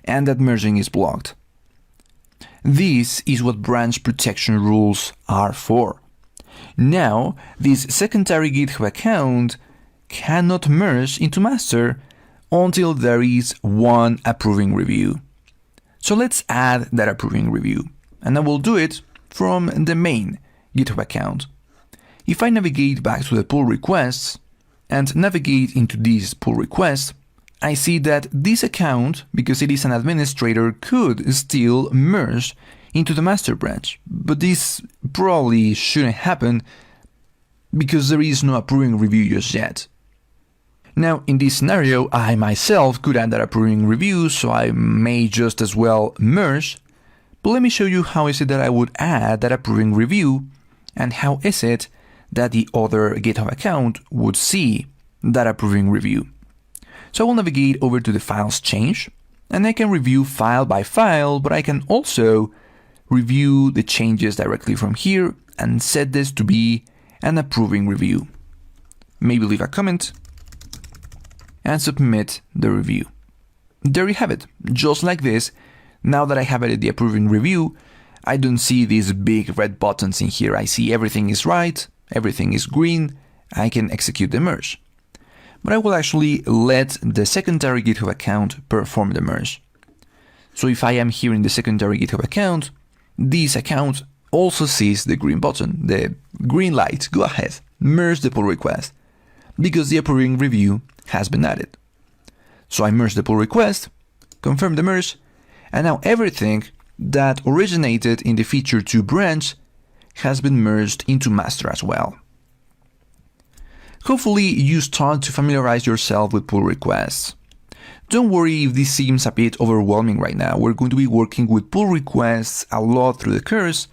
and that merging is blocked. This is what branch protection rules are for. Now, this secondary GitHub account cannot merge into master until there is 1 approving review. So let's add that approving review, and I will do it from the main GitHub account. If I navigate back to the pull requests and navigate into this pull request, I see that this account, because it is an administrator, could still merge into the master branch, but this probably shouldn't happen because there is no approving review just yet. Now, in this scenario, I myself could add that approving review, so I may just as well merge, but let me show you how is it that I would add that approving review and how is it that the other GitHub account would see that approving review. So I will navigate over to the files change, and I can review file by file, but I can also review the changes directly from here and set this to be an approving review. Maybe leave a comment and submit the review. There you have it, just like this. Now that I have added the approving review, I don't see these big red buttons in here. I see everything is right, everything is green, I can execute the merge. But I will actually let the secondary GitHub account perform the merge. So if I am here in the secondary GitHub account, this account also sees the green button, the green light, go ahead, merge the pull request, because the approving review has been added. So I merge the pull request, confirm the merge, and now everything that originated in the feature 2 branch has been merged into master as well. Hopefully you start to familiarize yourself with pull requests. Don't worry if this seems a bit overwhelming right now. We're going to be working with pull requests a lot through the course,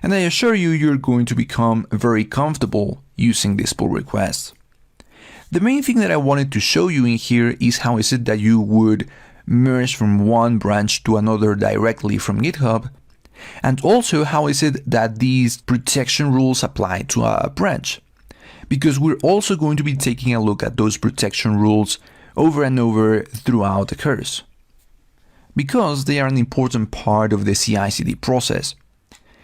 and I assure you you're going to become very comfortable using these pull requests. The main thing that I wanted to show you in here is how is it that you would merge from one branch to another directly from GitHub, and also how is it that these protection rules apply to a branch. Because we're also going to be taking a look at those protection rules over and over throughout the course. Because they are an important part of the CI/CD process.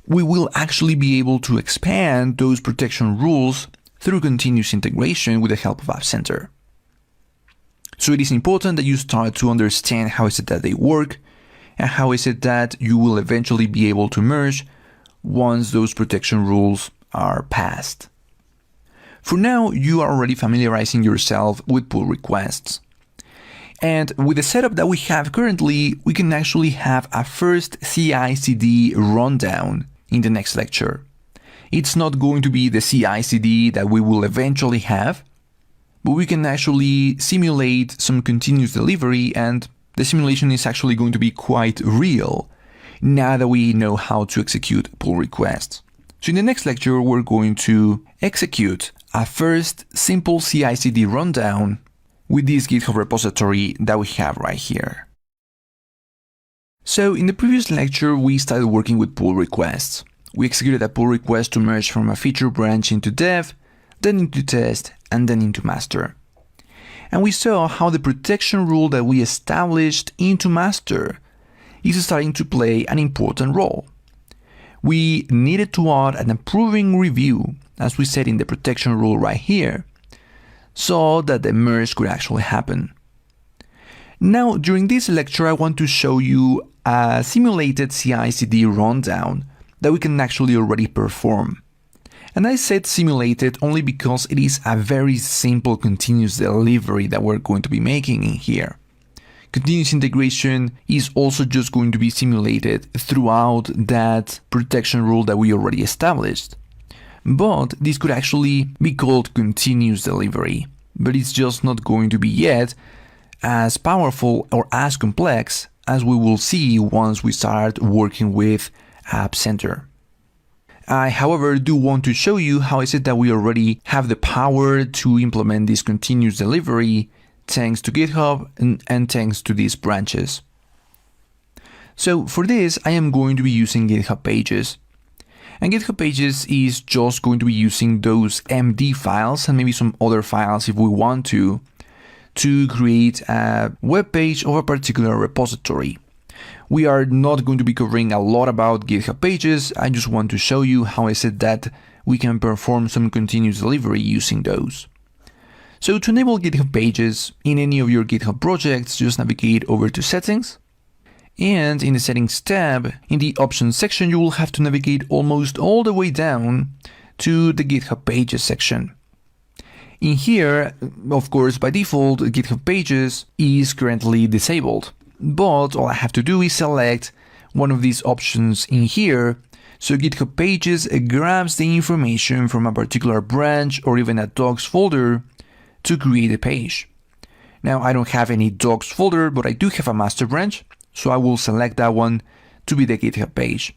We will actually be able to expand those protection rules through continuous integration with the help of App Center. So it is important that you start to understand how is it that they work and how is it that you will eventually be able to merge once those protection rules are passed. For now, you are already familiarizing yourself with pull requests. And with the setup that we have currently, we can actually have a first CI/CD rundown in the next lecture. It's not going to be the CI/CD that we will eventually have, but we can actually simulate some continuous delivery, and the simulation is actually going to be quite real now that we know how to execute pull requests. So in the next lecture, we're going to execute a first simple CI/CD rundown with this GitHub repository that we have right here. So in the previous lecture, we started working with pull requests. We executed a pull request to merge from a feature branch into dev, then into test, and then into master. And we saw how the protection rule that we established into master is starting to play an important role. We needed to add an approving review, as we said in the protection rule right here, so that the merge could actually happen. Now, during this lecture, I want to show you a simulated CI/CD rundown that we can actually already perform. And I said simulated only because it is a very simple continuous delivery that we're going to be making in here. Continuous integration is also just going to be simulated throughout that protection rule that we already established. But this could actually be called continuous delivery, but it's just not going to be yet as powerful or as complex as we will see once we start working with App Center. I, however, do want to show you how is it that we already have the power to implement this continuous delivery thanks to GitHub and thanks to these branches. So for this, I am going to be using GitHub Pages. And GitHub Pages is just going to be using those MD files and maybe some other files if we want to create a web page of a particular repository. We are not going to be covering a lot about GitHub Pages. I just want to show you how is it that we can perform some continuous delivery using those. So to enable GitHub Pages in any of your GitHub projects, just navigate over to Settings. And in the Settings tab, in the Options section, you will have to navigate almost all the way down to the GitHub Pages section. In here, of course, by default, GitHub Pages is currently disabled. But all I have to do is select one of these options in here, so GitHub Pages grabs the information from a particular branch or even a docs folder to create a page. Now I don't have any docs folder, but I do have a master branch, so I will select that one to be the GitHub page.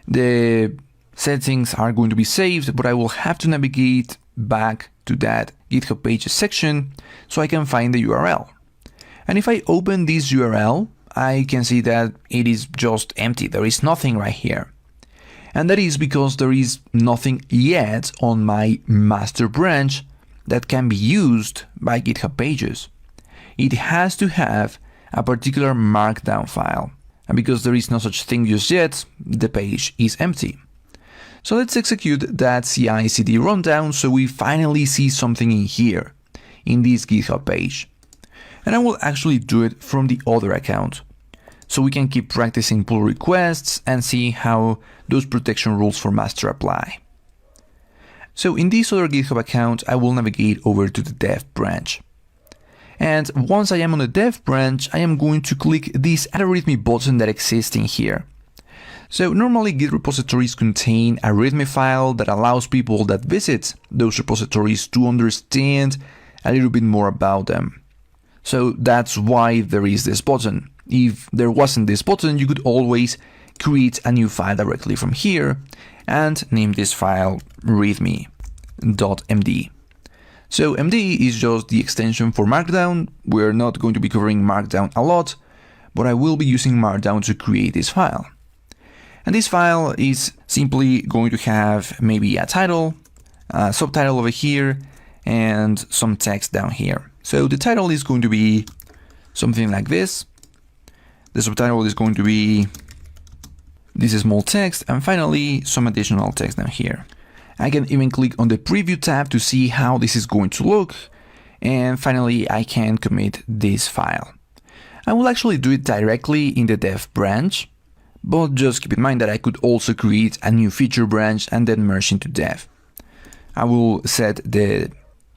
The settings are going to be saved, but I will have to navigate back to that GitHub Pages section so I can find the URL. And if I open this URL, I can see that it is just empty. There is nothing right here. And that is because there is nothing yet on my master branch that can be used by GitHub Pages. It has to have a particular markdown file. And because there is no such thing just yet, the page is empty. So let's execute that CI/CD rundown so we finally see something in here, in this GitHub page. And I will actually do it from the other account, so we can keep practicing pull requests and see how those protection rules for master apply. So in this other GitHub account, I will navigate over to the dev branch. And once I am on the dev branch, I am going to click this add a README button that exists in here. So normally Git repositories contain a README file that allows people that visit those repositories to understand a little bit more about them. So that's why there is this button. If there wasn't this button, you could always create a new file directly from here and name this file readme.md. So MD is just the extension for Markdown. We're not going to be covering Markdown a lot, but I will be using Markdown to create this file. And this file is simply going to have maybe a title, a subtitle over here, and some text down here. So the title is going to be something like this. The subtitle is going to be this small text, and finally some additional text down here. I can even click on the preview tab to see how this is going to look. And finally, I can commit this file. I will actually do it directly in the dev branch, but just keep in mind that I could also create a new feature branch and then merge into dev. I will set the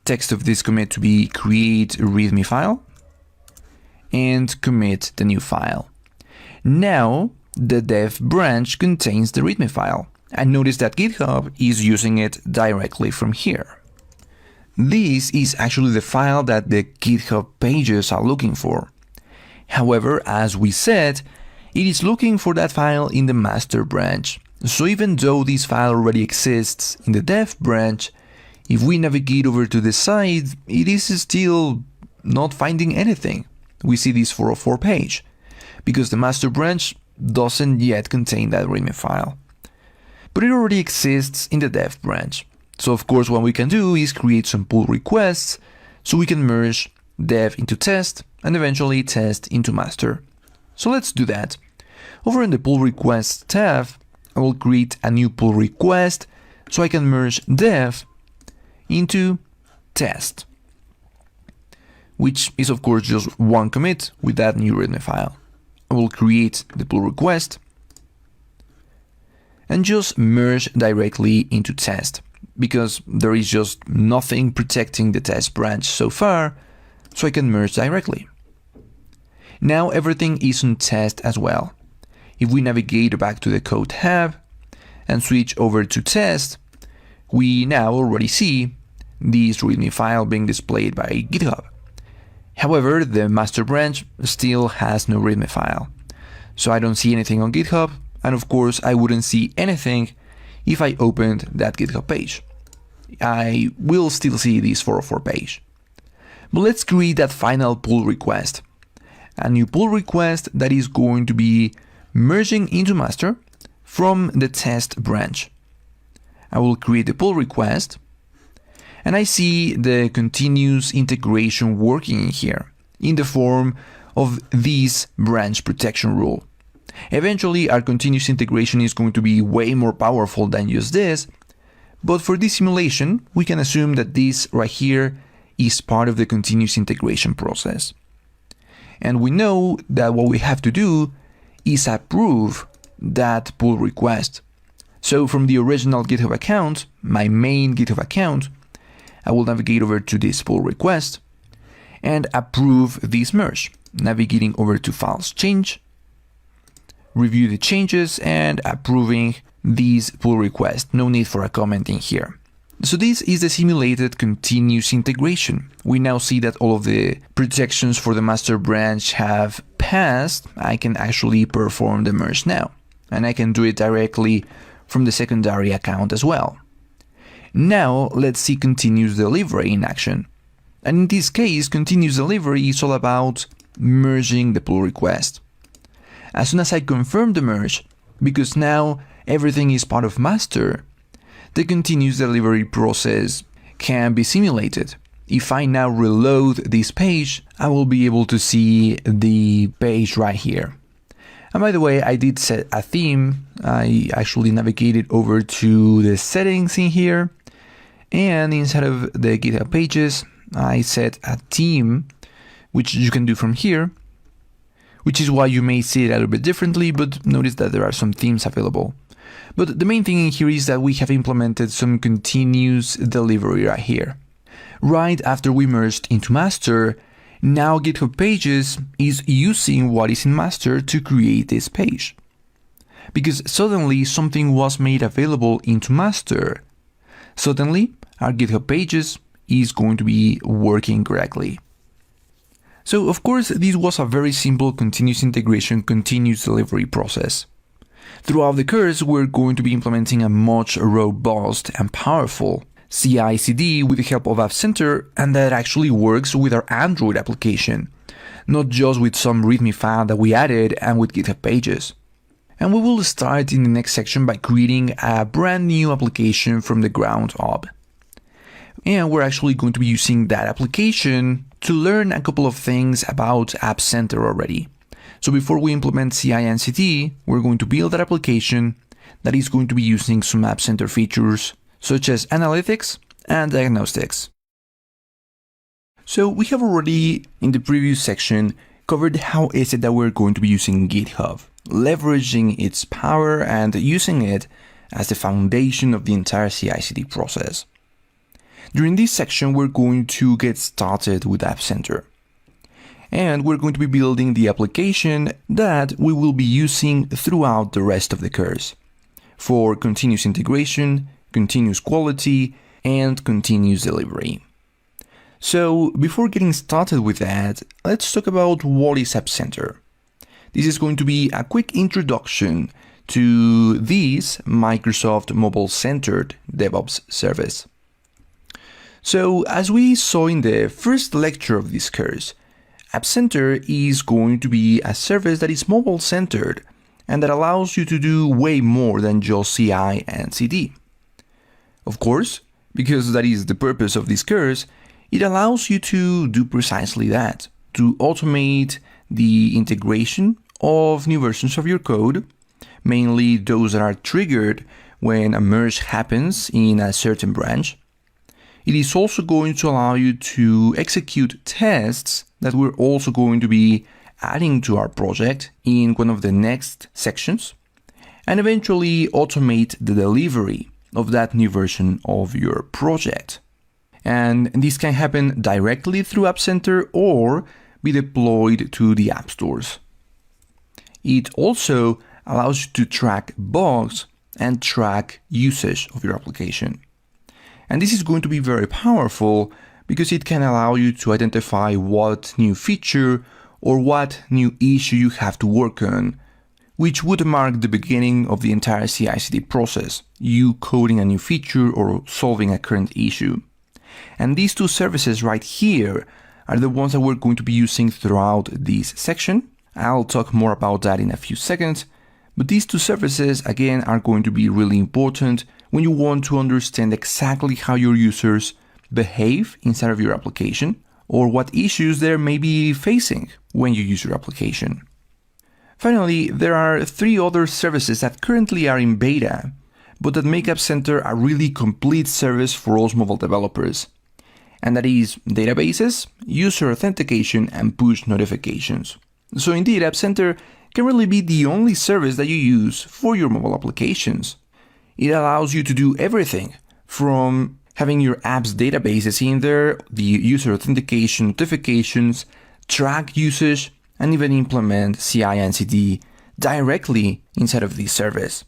text of this commit to be create readme file and commit the new file. Now the dev branch contains the readme file, and notice that GitHub is using it directly from here. This is actually the file that the GitHub pages are looking for. However, as we said, it is looking for that file in the master branch. So even though this file already exists in the dev branch, if we navigate over to the side, it is still not finding anything. We see this 404 page, because the master branch doesn't yet contain that readme file. But it already exists in the dev branch. So of course what we can do is create some pull requests so we can merge dev into test and eventually test into master. So let's do that. Over in the pull requests tab, I will create a new pull request so I can merge dev into test, which is of course just one commit with that new README file. I will create the pull request and just merge directly into test, because there is just nothing protecting the test branch so far, so I can merge directly. Now everything is on test as well. If we navigate back to the code tab and switch over to test, we now already see this README file being displayed by GitHub. However, the master branch still has no README file, so I don't see anything on GitHub, and of course I wouldn't see anything if I opened that GitHub page. I will still see this 404 page. But let's create that final pull request. A new pull request that is going to be merging into master from the test branch. I will create the pull request, and I see the continuous integration working in here in the form of this branch protection rule. Eventually, our continuous integration is going to be way more powerful than just this, but for this simulation, we can assume that this right here is part of the continuous integration process. And we know that what we have to do is approve that pull request. So from the original GitHub account, my main GitHub account, I will navigate over to this pull request and approve this merge, navigating over to files change, review the changes and approving this pull request. No need for a comment in here. So this is the simulated continuous integration. We now see that all of the protections for the master branch have passed. I can actually perform the merge now, and I can do it directly from the secondary account as well. Now let's see continuous delivery in action. And in this case, continuous delivery is all about merging the pull request. As soon as I confirm the merge, because now everything is part of master, the continuous delivery process can be simulated. If I now reload this page, I will be able to see the page right here. And by the way, I did set a theme. I actually navigated over to the settings in here, and inside of the GitHub pages, I set a theme, which you can do from here, which is why you may see it a little bit differently, but notice that there are some themes available. But the main thing in here is that we have implemented some continuous delivery right here. Right after we merged into master, now GitHub Pages is using what is in master to create this page. Because suddenly something was made available into master. Suddenly our GitHub Pages is going to be working correctly. So of course this was a very simple continuous integration, continuous delivery process. Throughout the course, we're going to be implementing a much robust and powerful CI/CD with the help of App Center, and that actually works with our Android application, not just with some README file that we added and with GitHub Pages. And we will start in the next section by creating a brand new application from the ground up. And we're actually going to be using that application to learn a couple of things about App Center already. So before we implement CI and CD, we're going to build that application that is going to be using some App Center features, such as analytics and diagnostics. So we have already, in the previous section, covered how is it that we're going to be using GitHub, leveraging its power and using it as the foundation of the entire CI/CD process. During this section, we're going to get started with App Center. And we're going to be building the application that we will be using throughout the rest of the course for continuous integration, continuous quality, and continuous delivery. So before getting started with that, let's talk about what is App Center. This is going to be a quick introduction to this Microsoft mobile-centered DevOps service. So as we saw in the first lecture of this course, App Center is going to be a service that is mobile-centered and that allows you to do way more than just CI and CD. Of course, because that is the purpose of this course, it allows you to do precisely that, to automate the integration of new versions of your code, mainly those that are triggered when a merge happens in a certain branch. It is also going to allow you to execute tests that we're also going to be adding to our project in one of the next sections, and eventually automate the delivery of that new version of your project. And this can happen directly through App Center or be deployed to the app stores. It also allows you to track bugs and track usage of your application. And this is going to be very powerful because it can allow you to identify what new feature or what new issue you have to work on, which would mark the beginning of the entire CI/CD process, you coding a new feature or solving a current issue. And these two services right here are the ones that we're going to be using throughout this section. I'll talk more about that in a few seconds, but these two services again are going to be really important when you want to understand exactly how your users behave inside of your application or what issues they may be facing when you use your application. Finally, there are 3 other services that currently are in beta, but that make App Center a really complete service for us mobile developers. And that is databases, user authentication, and push notifications. So indeed, App Center can really be the only service that you use for your mobile applications. It allows you to do everything from having your app's databases in there, the user authentication, notifications, track usage, and even implement CI and CD directly inside of this service.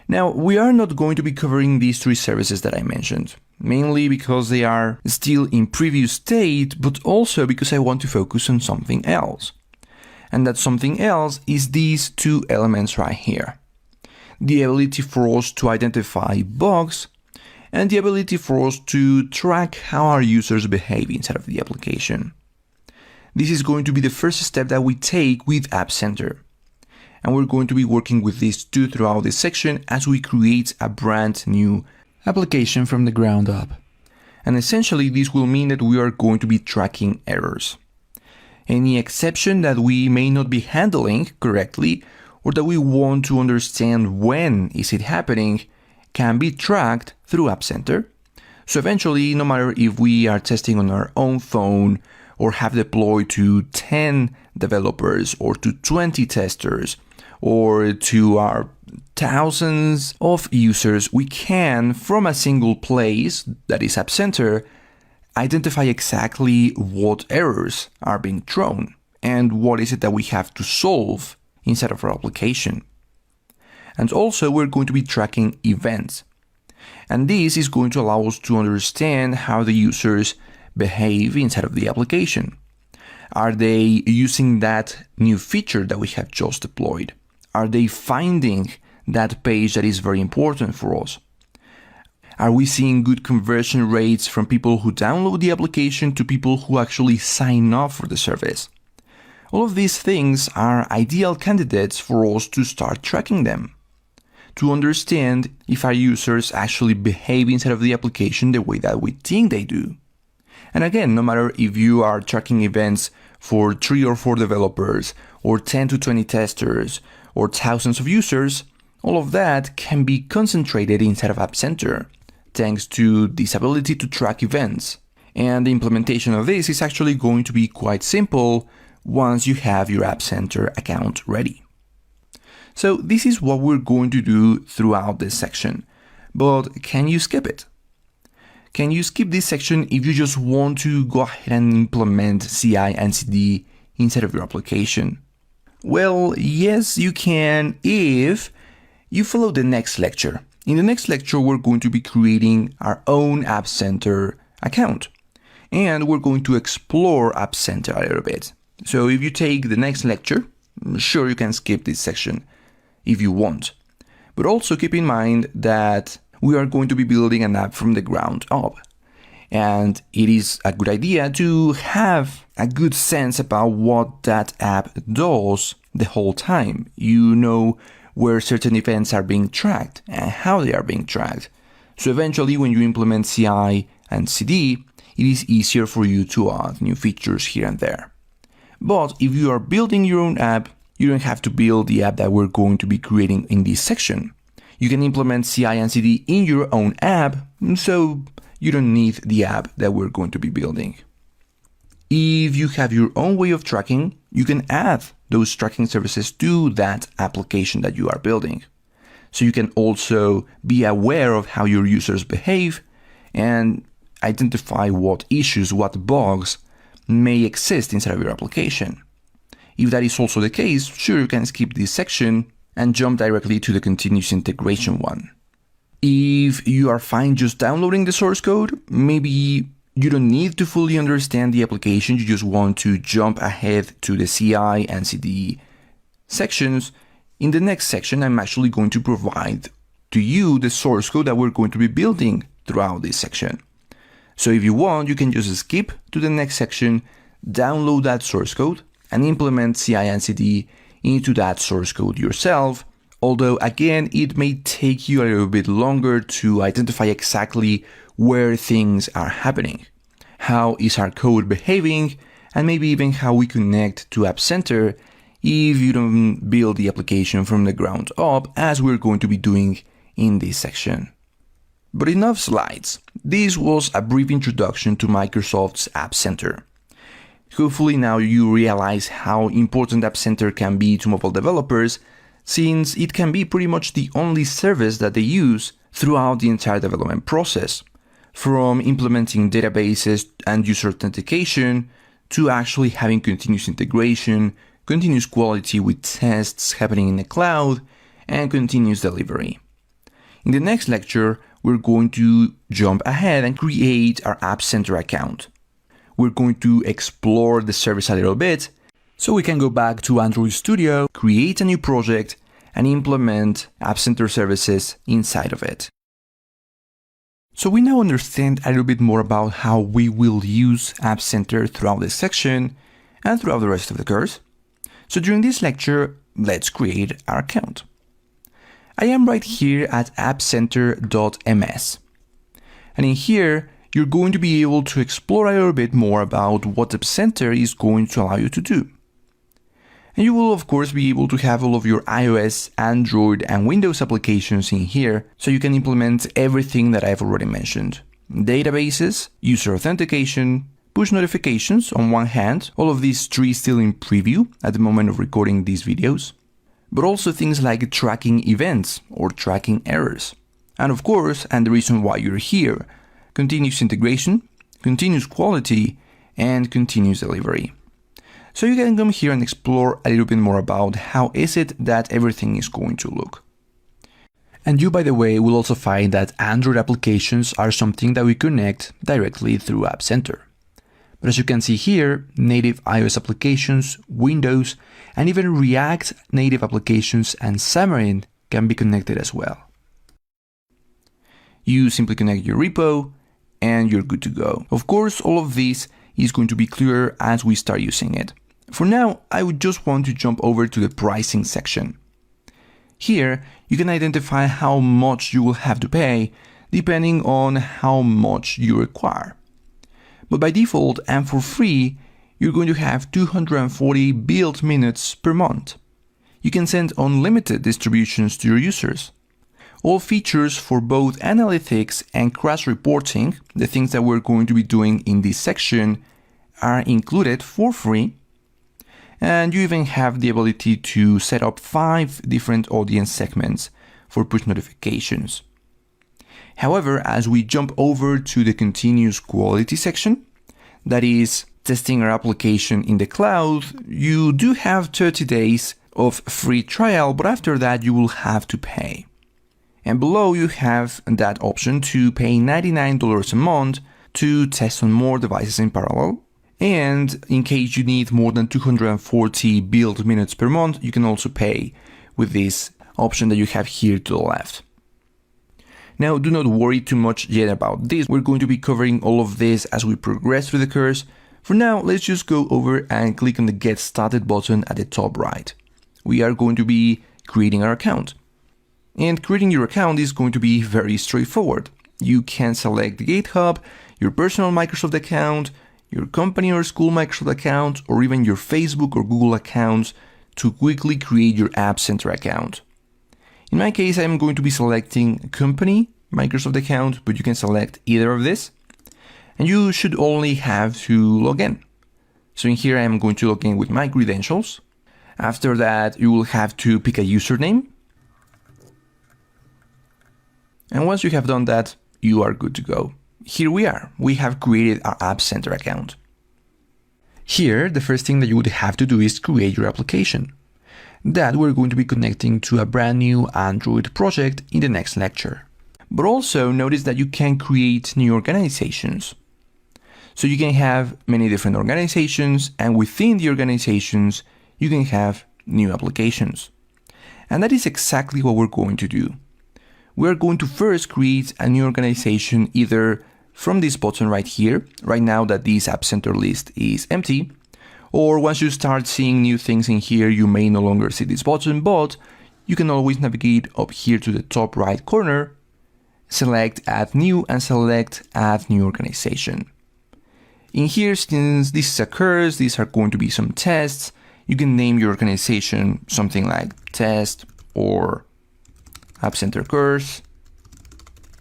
Now, we are not going to be covering these 3 services that I mentioned, mainly because they are still in preview state, but also because I want to focus on something else. And that something else is these 2 elements right here. The ability for us to identify bugs and the ability for us to track how our users behave inside of the application. This is going to be the first step that we take with App Center. And we're going to be working with these 2 throughout this section as we create a brand new application from the ground up. And essentially, this will mean that we are going to be tracking errors. Any exception that we may not be handling correctly or that we want to understand when is it happening can be tracked through App Center. So eventually, no matter if we are testing on our own phone or have deployed to 10 developers or to 20 testers or to our thousands of users, we can, from a single place, that is App Center, identify exactly what errors are being thrown and what is it that we have to solve inside of our application. And also, we're going to be tracking events. And this is going to allow us to understand how the users behave inside of the application. Are they using that new feature that we have just deployed? Are they finding that page that is very important for us? Are we seeing good conversion rates from people who download the application to people who actually sign up for the service? All of these things are ideal candidates for us to start tracking them, to understand if our users actually behave inside of the application the way that we think they do. And again, no matter if you are tracking events for 3 or 4 developers, or 10 to 20 testers, or thousands of users, all of that can be concentrated inside of App Center, thanks to this ability to track events. And the implementation of this is actually going to be quite simple once you have your App Center account ready. So this is what we're going to do throughout this section, but can you skip it? Can you skip this section if you just want to go ahead and implement CI and CD inside of your application? Well, yes, you can if you follow the next lecture. In the next lecture, we're going to be creating our own App Center account, and we're going to explore App Center a little bit. So if you take the next lecture, sure, you can skip this section if you want. But also keep in mind that we are going to be building an app from the ground up. And it is a good idea to have a good sense about what that app does the whole time. You know where certain events are being tracked and how they are being tracked. So eventually, when you implement CI and CD, it is easier for you to add new features here and there. But if you are building your own app, you don't have to build the app that we're going to be creating in this section. You can implement CI and CD in your own app, so you don't need the app that we're going to be building. If you have your own way of tracking, you can add those tracking services to that application that you are building. So you can also be aware of how your users behave and identify what issues, what bugs may exist inside of your application. If that is also the case, sure, you can skip this section and jump directly to the continuous integration one. If you are fine just downloading the source code, maybe you don't need to fully understand the application, you just want to jump ahead to the CI and CD sections. In the next section, I'm actually going to provide to you the source code that we're going to be building throughout this section. So if you want, you can just skip to the next section, download that source code, and implement CI and CD into that source code yourself. Although again, it may take you a little bit longer to identify exactly where things are happening. How is our code behaving, and maybe even how we connect to App Center if you don't build the application from the ground up, as we're going to be doing in this section. But enough slides. This was a brief introduction to Microsoft's App Center. Hopefully now you realize how important App Center can be to mobile developers, since it can be pretty much the only service that they use throughout the entire development process, from implementing databases and user authentication to actually having continuous integration, continuous quality with tests happening in the cloud, and continuous delivery. In the next lecture, we're going to jump ahead and create our App Center account. We're going to explore the service a little bit, so we can go back to Android Studio, create a new project, and implement App Center services inside of it. So we now understand a little bit more about how we will use App Center throughout this section and throughout the rest of the course. So during this lecture, let's create our account. I am right here at appcenter.ms. And in here, you're going to be able to explore a little bit more about what App Center is going to allow you to do. And you will of course be able to have all of your iOS, Android, and Windows applications in here, so you can implement everything that I've already mentioned. Databases, user authentication, push notifications on one hand, all of these three still in preview at the moment of recording these videos, but also things like tracking events or tracking errors. And of course, and the reason why you're here, continuous integration, continuous quality, and continuous delivery. So you can come here and explore a little bit more about how is it that everything is going to look. And you, by the way, will also find that Android applications are something that we connect directly through App Center. But as you can see here, native iOS applications, Windows, and even React native applications and Xamarin can be connected as well. You simply connect your repo, and you're good to go. Of course, all of this is going to be clearer as we start using it. For now, I would just want to jump over to the pricing section. Here, you can identify how much you will have to pay depending on how much you require. But by default and for free, you're going to have 240 build minutes per month. You can send unlimited distributions to your users. All features for both analytics and crash reporting, the things that we're going to be doing in this section, are included for free. And you even have the ability to set up 5 different audience segments for push notifications. However, as we jump over to the continuous quality section, that is testing our application in the cloud, you do have 30 days of free trial, but after that you will have to pay. And below you have that option to pay $99 a month to test on more devices in parallel. And in case you need more than 240 build minutes per month, you can also pay with this option that you have here to the left. Now, do not worry too much yet about this. We're going to be covering all of this as we progress through the course. For now, let's just go over and click on the Get Started button at the top right. We are going to be creating our account. And creating your account is going to be very straightforward. You can select GitHub, your personal Microsoft account, your company or school Microsoft account, or even your Facebook or Google accounts to quickly create your App Center account. In my case, I'm going to be selecting company Microsoft account, but you can select either of this. And you should only have to log in. So in here, I'm going to log in with my credentials. After that, you will have to pick a username. And once you have done that, you are good to go. Here we are. We have created our App Center account. Here, the first thing that you would have to do is create your application. That we're going to be connecting to a brand new Android project in the next lecture. But also notice that you can create new organizations. So you can have many different organizations, and within the organizations, you can have new applications. And that is exactly what we're going to do. We're going to first create a new organization either from this button right here, right now that this App Center list is empty, or once you start seeing new things in here, you may no longer see this button, but you can always navigate up here to the top right corner, select Add New, and select Add New Organization. In here, since this occurs, these are going to be some tests. You can name your organization something like Test or App Center Course,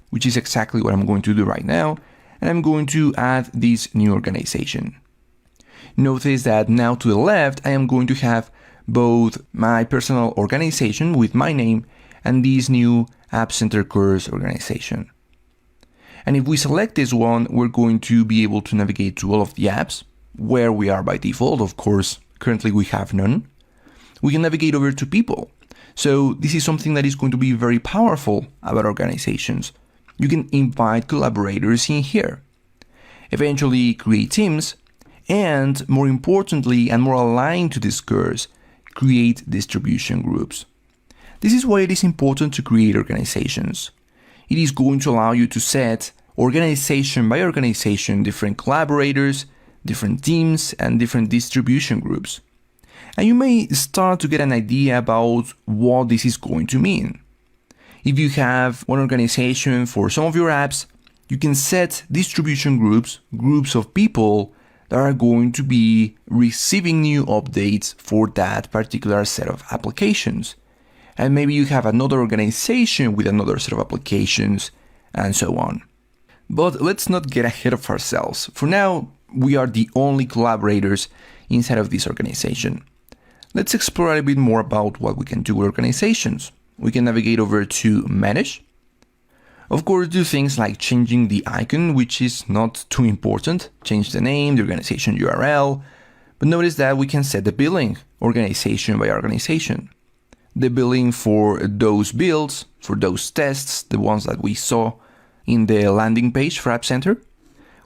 which is exactly what I'm going to do right now. And I'm going to add this new organization. Notice that now to the left, I am going to have both my personal organization with my name and this new App Center Course organization. And if we select this one, we're going to be able to navigate to all of the apps where we are by default. Of course, currently we have none. We can navigate over to people. So this is something that is going to be very powerful about organizations. You can invite collaborators in here, eventually create teams, and more importantly and more aligned to this course, create distribution groups. This is why it is important to create organizations. It is going to allow you to set organization by organization different collaborators, different teams, and different distribution groups. And you may start to get an idea about what this is going to mean. If you have one organization for some of your apps, you can set distribution groups, groups of people that are going to be receiving new updates for that particular set of applications. And maybe you have another organization with another set of applications, and so on. But let's not get ahead of ourselves. For now, we are the only collaborators inside of this organization. Let's explore a bit more about what we can do with organizations. We can navigate over to Manage. Of course, do things like changing the icon, which is not too important. Change the name, the organization URL. But notice that we can set the billing, organization by organization. The billing for those builds, for those tests, the ones that we saw in the landing page for App Center.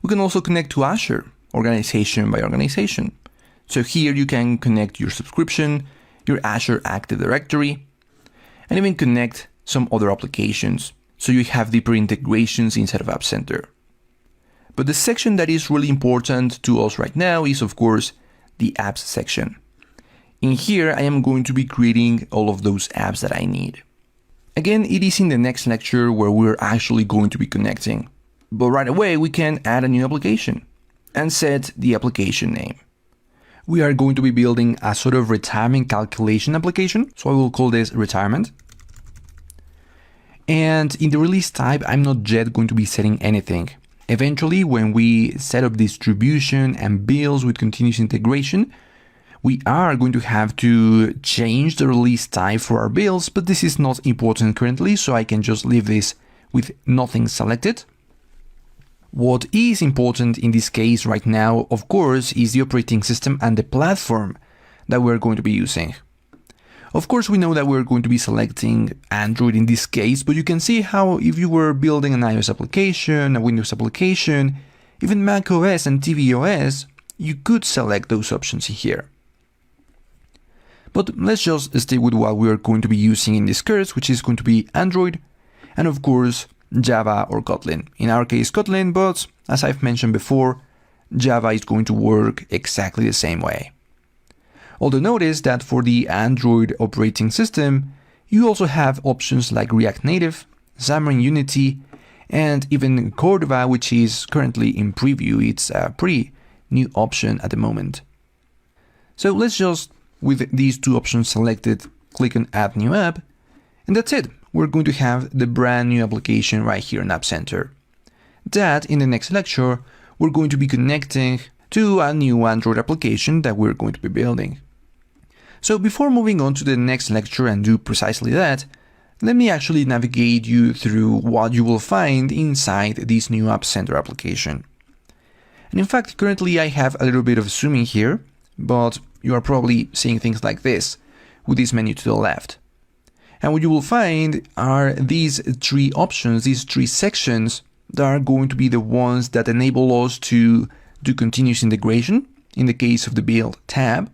We can also connect to Azure, organization by organization. So here you can connect your subscription, your Azure Active Directory, and even connect some other applications, so you have deeper integrations inside of App Center. But the section that is really important to us right now is, of course, the apps section. In here, I am going to be creating all of those apps that I need. Again, it is in the next lecture where we're actually going to be connecting. But right away, we can add a new application and set the application name. We are going to be building a sort of retirement calculation application. So I will call this retirement. And in the release type, I'm not yet going to be setting anything. Eventually, when we set up distribution and bills with continuous integration, we are going to have to change the release type for our bills, but this is not important currently, so I can just leave this with nothing selected. What is important in this case right now, of course, is the operating system and the platform that we're going to be using. Of course, we know that we're going to be selecting Android in this case, but you can see how if you were building an iOS application, a Windows application, even macOS and tvOS, you could select those options in here. But let's just stick with what we are going to be using in this course, which is going to be Android, and of course, Java or Kotlin. In our case, Kotlin, but as I've mentioned before, Java is going to work exactly the same way. Although notice that for the Android operating system, you also have options like React Native, Xamarin Unity, and even Cordova, which is currently in preview. It's a pretty new option at the moment. So let's just, with these two options selected, click on Add New App, and that's it. we're going to have the brand new application right here in App Center. That in the next lecture, we're going to be connecting to a new Android application that we're going to be building. So before moving on to the next lecture and do precisely that, let me actually navigate you through what you will find inside this new App Center application. And in fact, currently I have a little bit of zooming here, but you are probably seeing things like this with this menu to the left. And what you will find are these three options, these three sections that are going to be the ones that enable us to do continuous integration in the case of the build tab,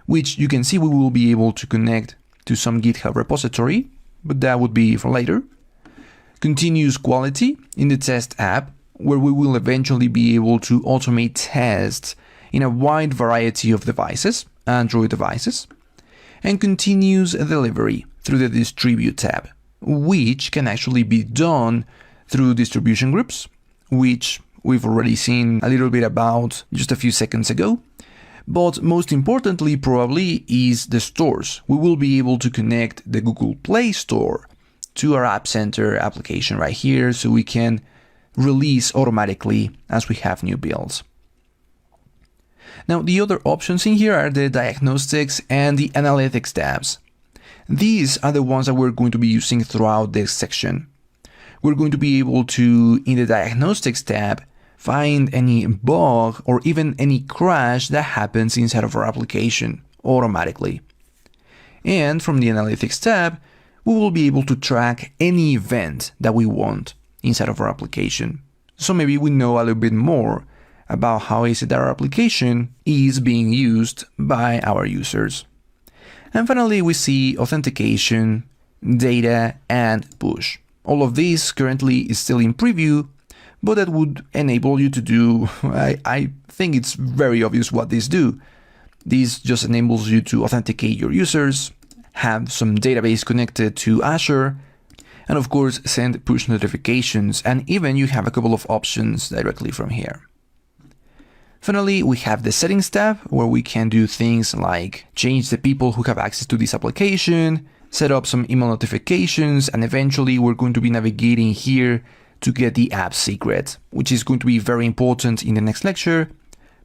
which you can see we will be able to connect to some GitHub repository, but that would be for later. Continuous quality in the test app, where we will eventually be able to automate tests in a wide variety of devices, Android devices, and continuous delivery through the distribute tab, which can actually be done through distribution groups, which we've already seen a little bit about just a few seconds ago. But most importantly, probably, is the stores. We will be able to connect the Google Play Store to our App Center application right here, so we can release automatically as we have new builds. Now, the other options in here are the diagnostics and the analytics tabs. These are the ones that we're going to be using throughout this section. We're going to be able to, in the diagnostics tab, find any bug or even any crash that happens inside of our application automatically. And from the analytics tab, we will be able to track any event that we want inside of our application. So maybe we know a little bit more about how is it that our application is being used by our users. And finally, we see authentication, data, and push. All of this currently is still in preview, but that would enable you to do, I think it's very obvious what these do. This just enables you to authenticate your users, have some database connected to Azure, and of course send push notifications, and even you have a couple of options directly from here. Finally, we have the settings tab, where we can do things like change the people who have access to this application, set up some email notifications, and eventually we're going to be navigating here to get the app secret, which is going to be very important in the next lecture,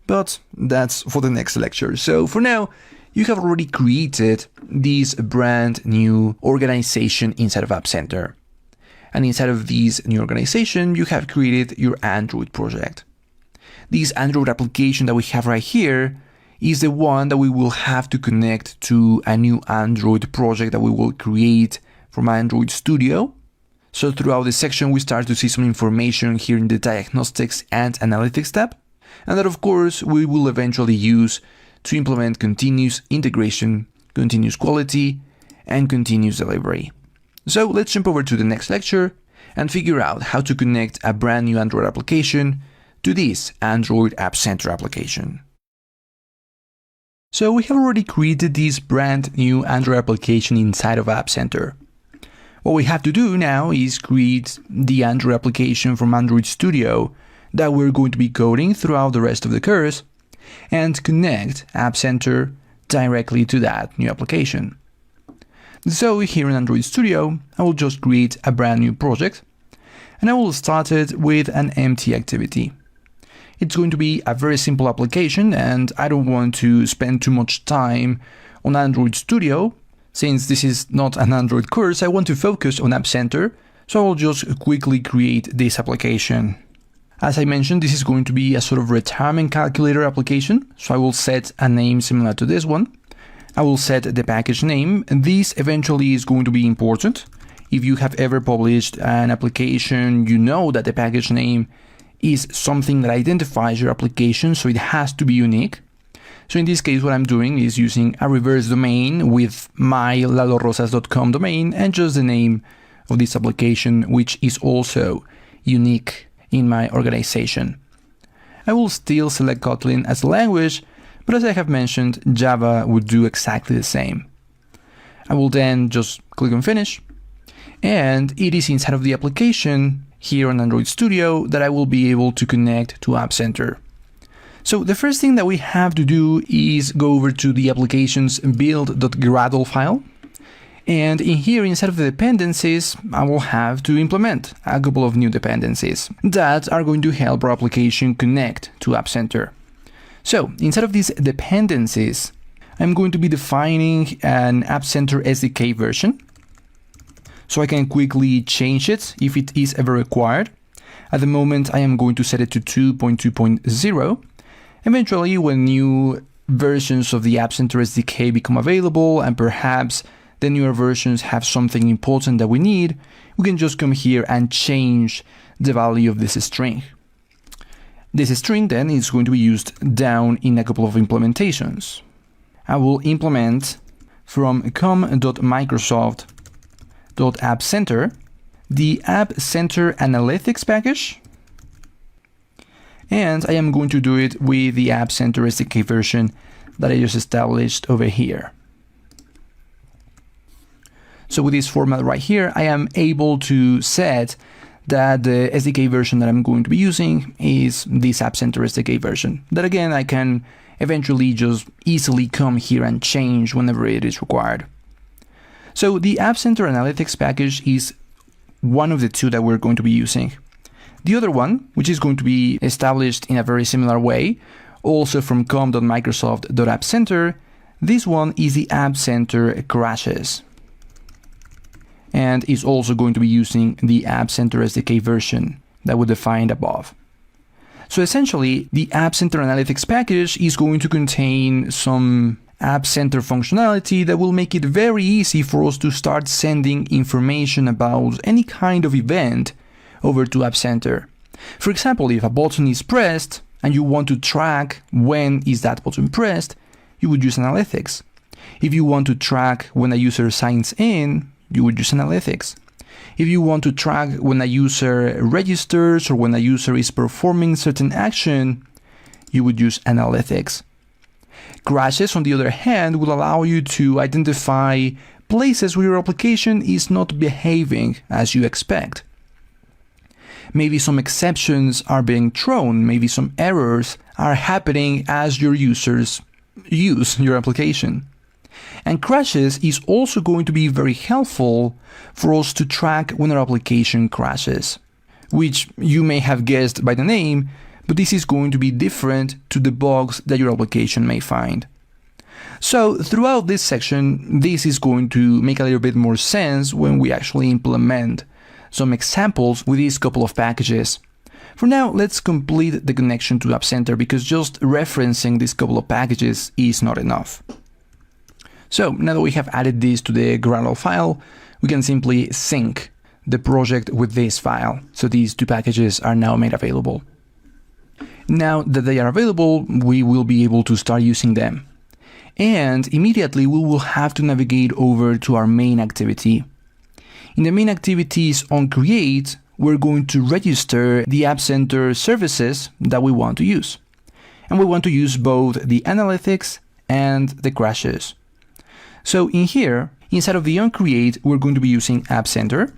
but that's for the next lecture. So for now, you have already created this brand new organization inside of App Center. And inside of this new organization, you have created your Android project. This Android application that we have right here is the one that we will have to connect to a new Android project that we will create from Android Studio. So throughout this section, we start to see some information here in the diagnostics and analytics tab. And that, of course, we will eventually use to implement continuous integration, continuous quality, and continuous delivery. So let's jump over to the next lecture and figure out how to connect a brand new Android application to this Android App Center application. So we have already created this brand new Android application inside of App Center. What we have to do now is create the Android application from Android Studio that we're going to be coding throughout the rest of the course and connect App Center directly to that new application. So here in Android Studio, I will just create a brand new project and I will start it with an empty activity. It's going to be a very simple application and I don't want to spend too much time on Android Studio. Since this is not an Android course, I want to focus on App Center, so I will just quickly create this application. As I mentioned, this is going to be a sort of retirement calculator application, so I will set a name similar to this one. I will set the package name, and this eventually is going to be important. If you have ever published an application, you know that the package name is something that identifies your application, so it has to be unique. So in this case, what I'm doing is using a reverse domain with my lalorosas.com domain and just the name of this application, which is also unique in my organization. I will still select Kotlin as a language, but as I have mentioned, Java would do exactly the same. I will then just click on Finish, and it is inside of the application here on Android Studio that I will be able to connect to App Center. So the first thing that we have to do is go over to the application's build.gradle file And in here, instead of the dependencies, I will have to implement a couple of new dependencies that are going to help our application connect to App Center. So instead of these dependencies, I'm going to be defining an App Center SDK version, so I can quickly change it if it is ever required. At the moment, I am going to set it to 2.2.0. Eventually, when new versions of the App Center SDK become available and perhaps the newer versions have something important that we need, we can just come here and change the value of this string. This string then is going to be used down in a couple of implementations. I will implement from com.microsoft.appcenter the App Center Analytics package, and I am going to do it with the App Center SDK version that I just established over here. So with this format right here, I am able to set that the SDK version that I'm going to be using is this App Center SDK version. That again, I can eventually just easily come here and change whenever it is required. So the App Center Analytics package is one of the two that we're going to be using. The other one, which is going to be established in a very similar way, also from com.microsoft.appcenter, this one is the App Center Crashes, and is also going to be using the App Center SDK version that we defined above. So essentially, the App Center Analytics package is going to contain some App Center functionality that will make it very easy for us to start sending information about any kind of event over to App Center. For example, if a button is pressed and you want to track when is that button pressed, you would use Analytics. If you want to track when a user signs in, you would use Analytics. If you want to track when a user registers or when a user is performing certain action, you would use Analytics. Crashes, on the other hand, will allow you to identify places where your application is not behaving as you expect. Maybe some exceptions are being thrown, maybe some errors are happening as your users use your application. And crashes is also going to be very helpful for us to track when our application crashes, which you may have guessed by the name, but this is going to be different to the bugs that your application may find. So throughout this section, this is going to make a little bit more sense when we actually implement some examples with these couple of packages. For now, let's complete the connection to App Center because just referencing these couple of packages is not enough. So now that we have added this to the Gradle file, we can simply sync the project with this file. So these two packages are now made available. Now that they are available, we will be able to start using them. And immediately we will have to navigate over to our main activity. In the main activities on Create, we're going to register the App Center services that we want to use. And we want to use both the Analytics and the Crashes. So in here, instead of the onCreate, we're going to be using App Center,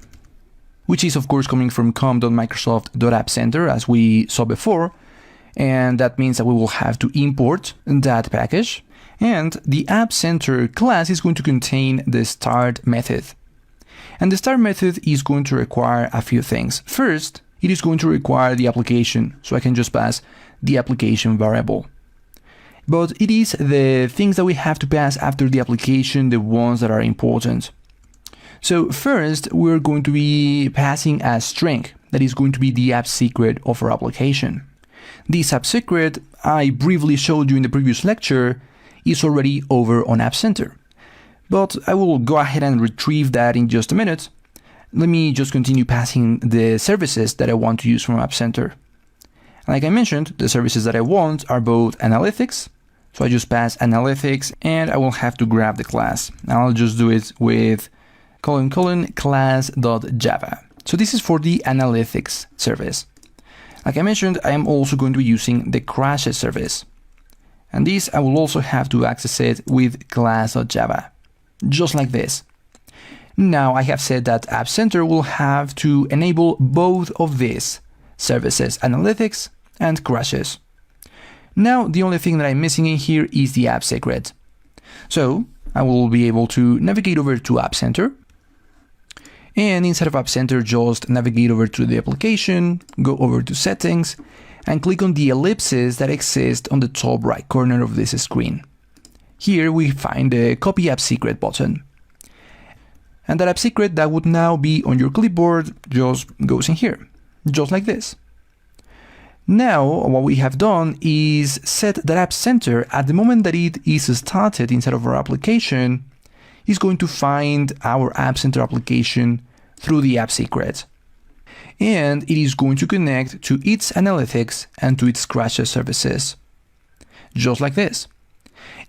which is of course coming from com.microsoft.appcenter as we saw before. And that means that we will have to import that package. And the App Center class is going to contain the start method. And the start method is going to require a few things. First, it is going to require the application, so I can just pass the application variable. But it is the things that we have to pass after the application, the ones that are important. So first, we're going to be passing a string that is going to be the app secret of our application. This app secret, I briefly showed you in the previous lecture, is already over on App Center. But I will go ahead and retrieve that in just a minute. Let me just continue passing the services that I want to use from App Center. Like I mentioned, the services that I want are both Analytics. So I just pass Analytics and I will have to grab the class. I'll just do it with class.java. So this is for the Analytics service. Like I mentioned, I am also going to be using the Crashes service. And this I will also have to access it with class.java. Just like this. Now I have said that App Center will have to enable both of these services, Analytics and Crashes. Now the only thing that I'm missing in here is the app secret. So I will be able to navigate over to App Center. And inside of App Center, just navigate over to the application, go over to Settings, and click on the ellipses that exist on the top right corner of this screen. Here we find the Copy App Secret button. And that app secret that would now be on your clipboard just goes in here, just like this. Now, what we have done is set that App Center at the moment that it is started inside of our application is going to find our App Center application through the app secret. And it is going to connect to its analytics and to its crash services, just like this.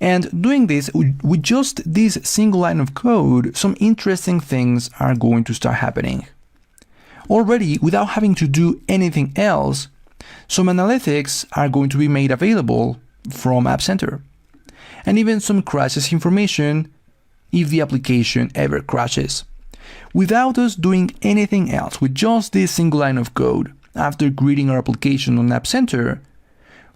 And doing this with just this single line of code, some interesting things are going to start happening. Already, without having to do anything else, some analytics are going to be made available from App Center, and even some crashes information if the application ever crashes. Without us doing anything else, with just this single line of code, after creating our application on App Center,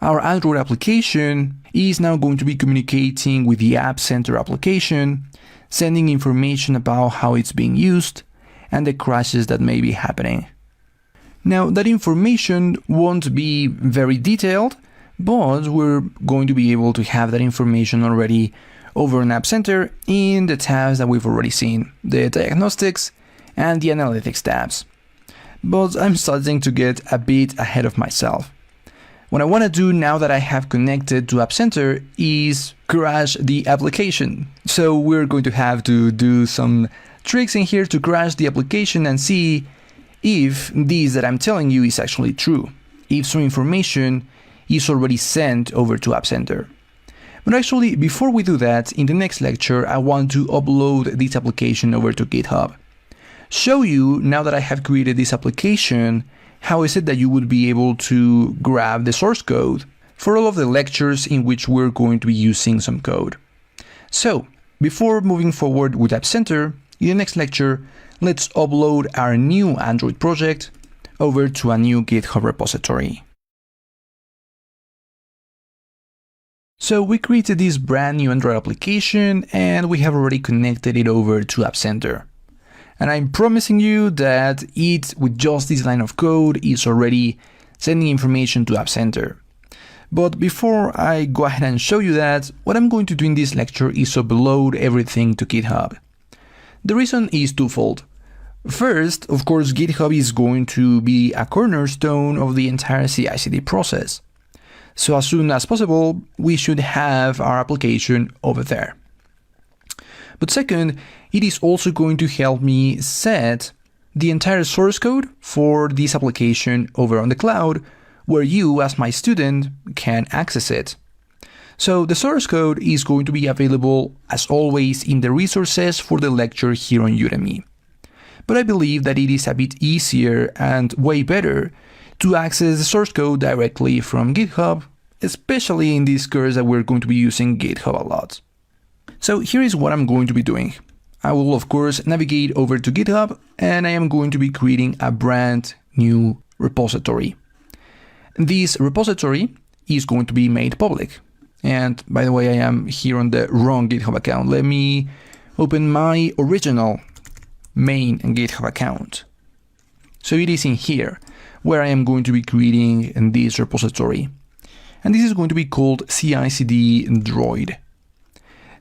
our Android application is now going to be communicating with the App Center application, sending information about how it's being used and the crashes that may be happening. Now, that information won't be very detailed, but we're going to be able to have that information already over in App Center in the tabs that we've already seen, the diagnostics and the analytics tabs. But I'm starting to get a bit ahead of myself. What I want to do now that I have connected to App Center is crash the application. So we're going to have to do some tricks in here to crash the application and see if this that I'm telling you is actually true, if some information is already sent over to App Center. But actually, before we do that, in the next lecture, I want to upload this application over to GitHub. Show you, now that I have created this application, how is it that you would be able to grab the source code for all of the lectures in which we're going to be using some code. So, before moving forward with App Center, in the next lecture, let's upload our new Android project over to a new GitHub repository. So we created this brand new Android application and we have already connected it over to App Center. And I'm promising you that it, with just this line of code, is already sending information to App Center. But before I go ahead and show you that, what I'm going to do in this lecture is upload everything to GitHub. The reason is twofold. First, of course, GitHub is going to be a cornerstone of the entire CI/CD process. So as soon as possible, we should have our application over there. But second, it is also going to help me set the entire source code for this application over on the cloud, where you, as my student, can access it. So the source code is going to be available, as always, in the resources for the lecture here on Udemy. But I believe that it is a bit easier and way better to access the source code directly from GitHub, especially in this course that we're going to be using GitHub a lot. So here is what I'm going to be doing. I will, of course, navigate over to GitHub and I am going to be creating a brand new repository. This repository is going to be made public. And by the way, I am here on the wrong GitHub account. Let me open my original main GitHub account. So it is in here where I am going to be creating this repository. And this is going to be called CI/CD Droid.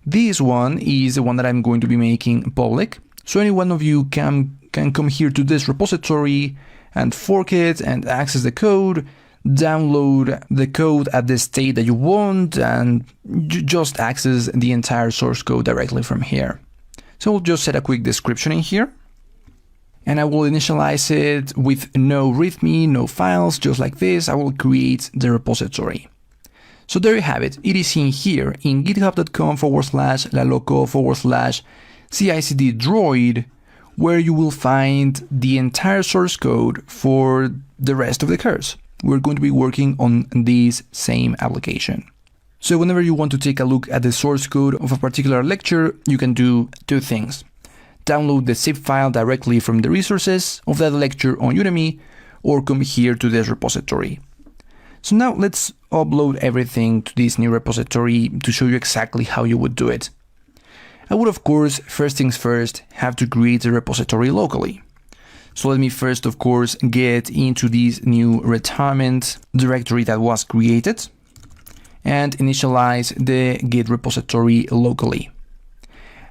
This one is the one that I'm going to be making public. So any one of you can come here to this repository and fork it and access the code, download the code at the state that you want, and just access the entire source code directly from here. So we'll just set a quick description in here. And I will initialize it with no README, no files, just like this. I will create the repository. So there you have it. It is in here in github.com/laloco/CICD droid, where you will find the entire source code for the rest of the course. We're going to be working on this same application. So whenever you want to take a look at the source code of a particular lecture, you can do two things. Download the zip file directly from the resources of that lecture on Udemy, or come here to this repository. So now let's upload everything to this new repository to show you exactly how you would do it. I would of course, first things first, have to create a repository locally. So let me first of course get into this new retirement directory that was created and initialize the Git repository locally.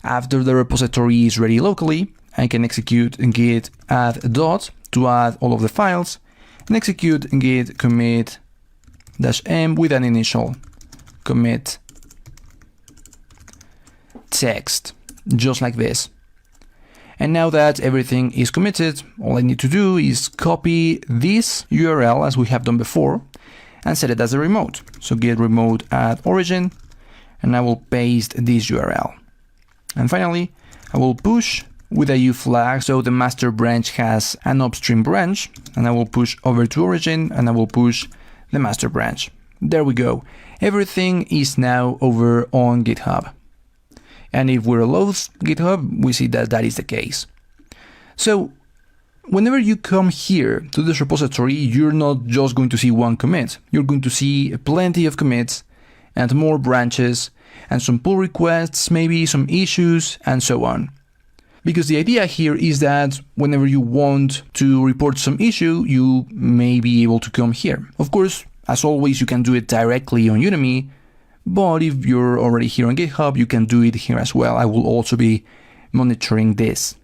After the repository is ready locally, I can execute git add dot to add all of the files and execute git commit -m with an initial commit text, just like this. And now that everything is committed, all I need to do is copy this URL as we have done before and set it as a remote. So git remote add origin, and I will paste this URL. And finally, I will push with a U flag, so the master branch has an upstream branch, and I will push over to origin and I will push the master branch. There we go. Everything is now over on GitHub. And if we reload GitHub, we see that that is the case. So whenever you come here to this repository, you're not just going to see one commit. You're going to see plenty of commits and more branches and some pull requests, maybe some issues, and so on. Because the idea here is that whenever you want to report some issue, you may be able to come here. Of course, as always, you can do it directly on Udemy, but if you're already here on GitHub, you can do it here as well. I will also be monitoring this.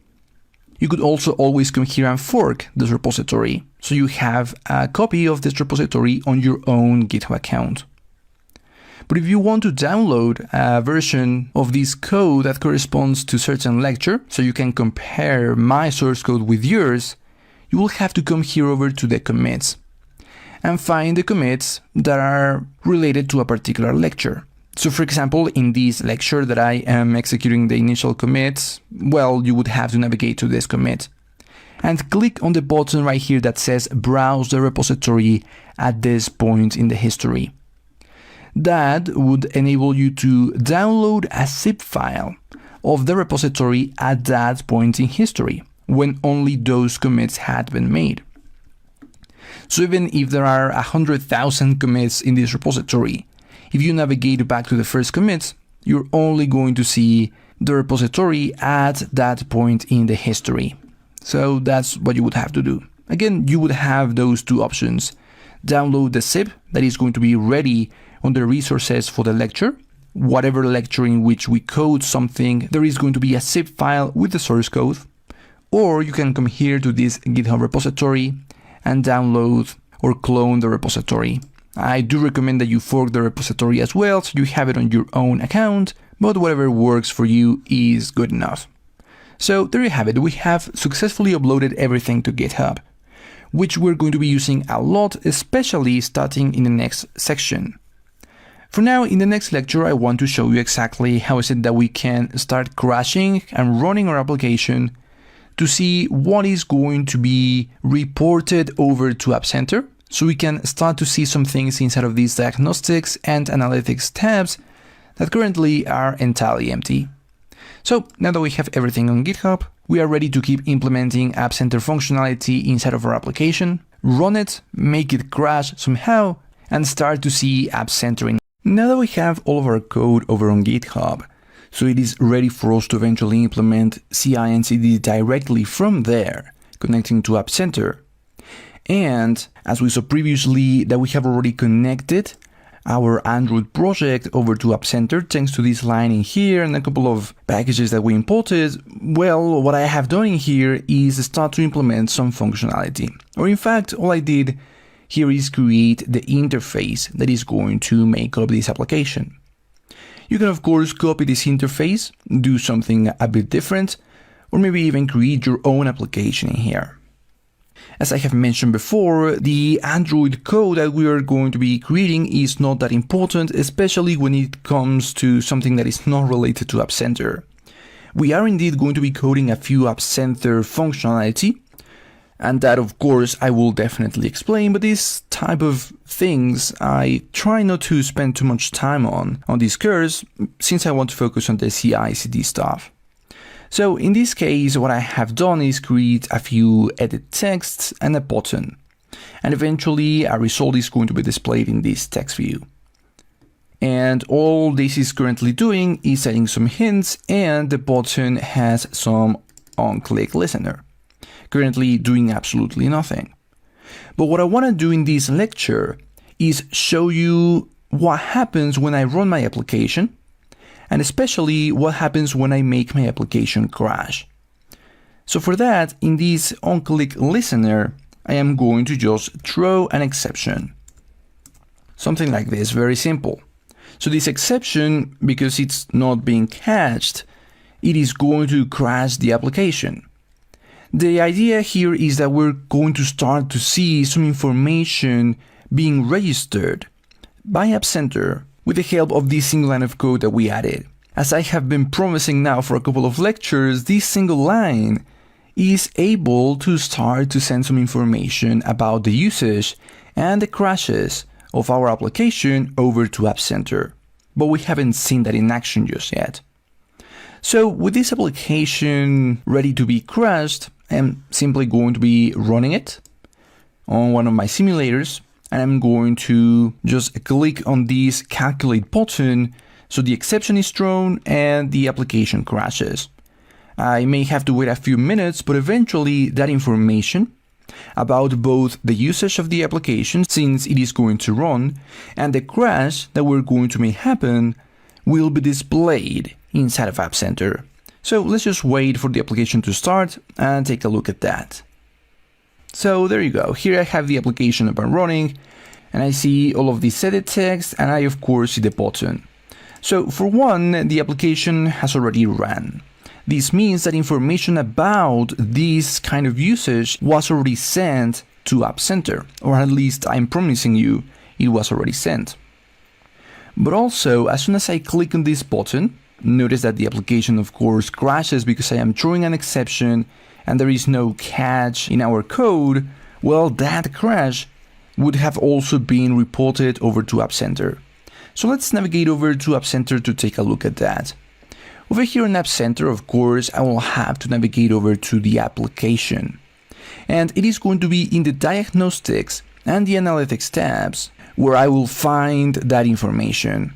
You could also always come here and fork this repository, so you have a copy of this repository on your own GitHub account. But if you want to download a version of this code that corresponds to a certain lecture, so you can compare my source code with yours, you will have to come here over to the commits and find the commits that are related to a particular lecture. So for example, in this lecture that I am executing the initial commits, well, you would have to navigate to this commit and click on the button right here that says browse the repository at this point in the history. That would enable you to download a zip file of the repository at that point in history, when only those commits had been made. So even if there are 100,000 commits in this repository, if you navigate back to the first commits, you're only going to see the repository at that point in the history. So that's what you would have to do. Again, you would have those two options. Download the zip that is going to be ready on the resources for the lecture. Whatever lecture in which we code something, there is going to be a zip file with the source code. Or you can come here to this GitHub repository and download or clone the repository. I do recommend that you fork the repository as well, so you have it on your own account, but whatever works for you is good enough. So there you have it. We have successfully uploaded everything to GitHub, which we're going to be using a lot, especially starting in the next section. For now, in the next lecture, I want to show you exactly how is it that we can start crashing and running our application to see what is going to be reported over to App Center, so we can start to see some things inside of these diagnostics and analytics tabs that currently are entirely empty. So now that we have everything on GitHub, we are ready to keep implementing App Center functionality inside of our application, run it, make it crash somehow, and start to see App Center in. Now that we have all of our code over on GitHub, so it is ready for us to eventually implement CI and CD directly from there, connecting to App Center. And as we saw previously that we have already connected our Android project over to App Center thanks to this line in here and a couple of packages that we imported, well, what I have done in here is start to implement some functionality. Or in fact, all I did here is create the interface that is going to make up this application. You can of course copy this interface, do something a bit different, or maybe even create your own application in here. As I have mentioned before, the Android code that we are going to be creating is not that important, especially when it comes to something that is not related to App Center. We are indeed going to be coding a few App Center functionality, and that of course I will definitely explain, but this type of things I try not to spend too much time on this course, since I want to focus on the CI/CD stuff. So in this case, what I have done is create a few edit texts and a button, and eventually a result is going to be displayed in this text view. And all this is currently doing is setting some hints, and the button has some on-click listener, currently doing absolutely nothing. But what I want to do in this lecture is show you what happens when I run my application, and especially what happens when I make my application crash. So for that, in this on-click listener, I am going to just throw an exception. Something like this, very simple. So this exception, because it's not being catched, it is going to crash the application. The idea here is that we're going to start to see some information being registered by App Center with the help of this single line of code that we added. As I have been promising now for a couple of lectures, this single line is able to start to send some information about the usage and the crashes of our application over to App Center. But we haven't seen that in action just yet. So with this application ready to be crashed, I'm simply going to be running it on one of my simulators, and I'm going to just click on this calculate button so the exception is thrown and the application crashes. I may have to wait a few minutes, but eventually that information about both the usage of the application, since it is going to run, and the crash that we're going to make happen will be displayed inside of App Center. So let's just wait for the application to start and take a look at that. So there you go. Here I have the application up and running, and I see all of the set text, and I of course see the button. So for one, the application has already ran. This means that information about this kind of usage was already sent to App Center, or at least I'm promising you it was already sent. But also, as soon as I click on this button, notice that the application of course crashes because I am throwing an exception and there is no catch in our code. Well, that crash would have also been reported over to App Center. So let's navigate over to App Center to take a look at that. Over here in App Center, of course, I will have to navigate over to the application. And it is going to be in the diagnostics and the analytics tabs where I will find that information.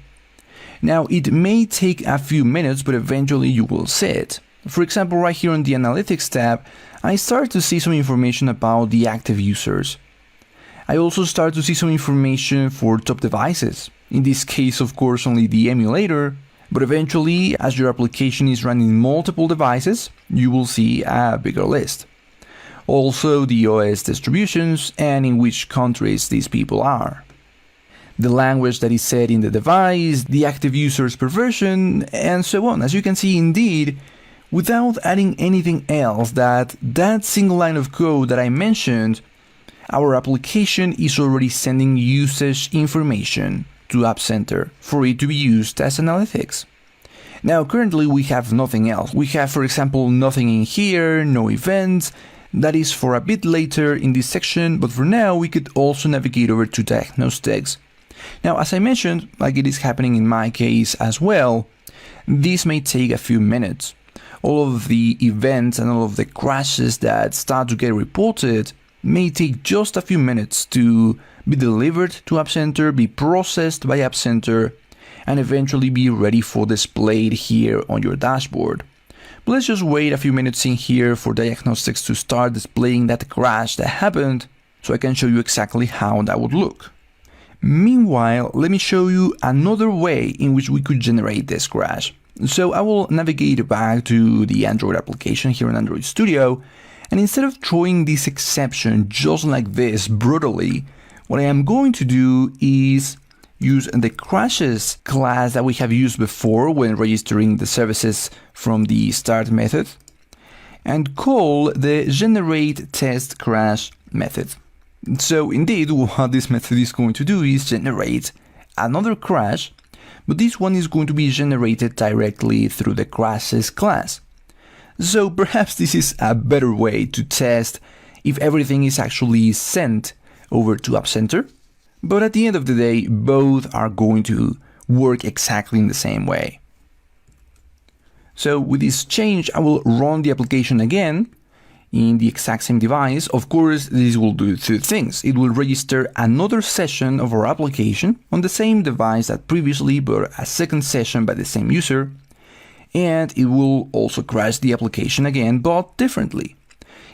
Now, it may take a few minutes, but eventually you will see it. For example, right here on the analytics tab, I start to see some information about the active users. I also start to see some information for top devices. In this case, of course, only the emulator. But eventually, as your application is running multiple devices, you will see a bigger list. Also, the OS distributions and in which countries these people are. The language that is set in the device, the active users per version, and so on. As you can see, indeed, without adding anything else, that single line of code that I mentioned, our application is already sending usage information to App Center for it to be used as analytics. Now currently we have nothing else. We have, for example, nothing in here, no events. That is for a bit later in this section, but for now we could also navigate over to diagnostics. Now, as I mentioned, like it is happening in my case as well, this may take a few minutes. All of the events and all of the crashes that start to get reported may take just a few minutes to be delivered to App Center, be processed by App Center, and eventually be ready for displayed here on your dashboard. But let's just wait a few minutes in here for diagnostics to start displaying that crash that happened, so I can show you exactly how that would look. Meanwhile, let me show you another way in which we could generate this crash. So I will navigate back to the Android application here in Android Studio, and instead of throwing this exception just like this brutally, what I am going to do is use the crashes class that we have used before when registering the services from the start method and call the generate test crash method. So indeed, what this method is going to do is generate another crash, but this one is going to be generated directly through the crashes class. So perhaps this is a better way to test if everything is actually sent over to App Center, but at the end of the day, both are going to work exactly in the same way. So with this change, I will run the application again, in the exact same device, of course, this will do two things. It will register another session of our application on the same device that previously, but a second session by the same user. And it will also crash the application again, but differently.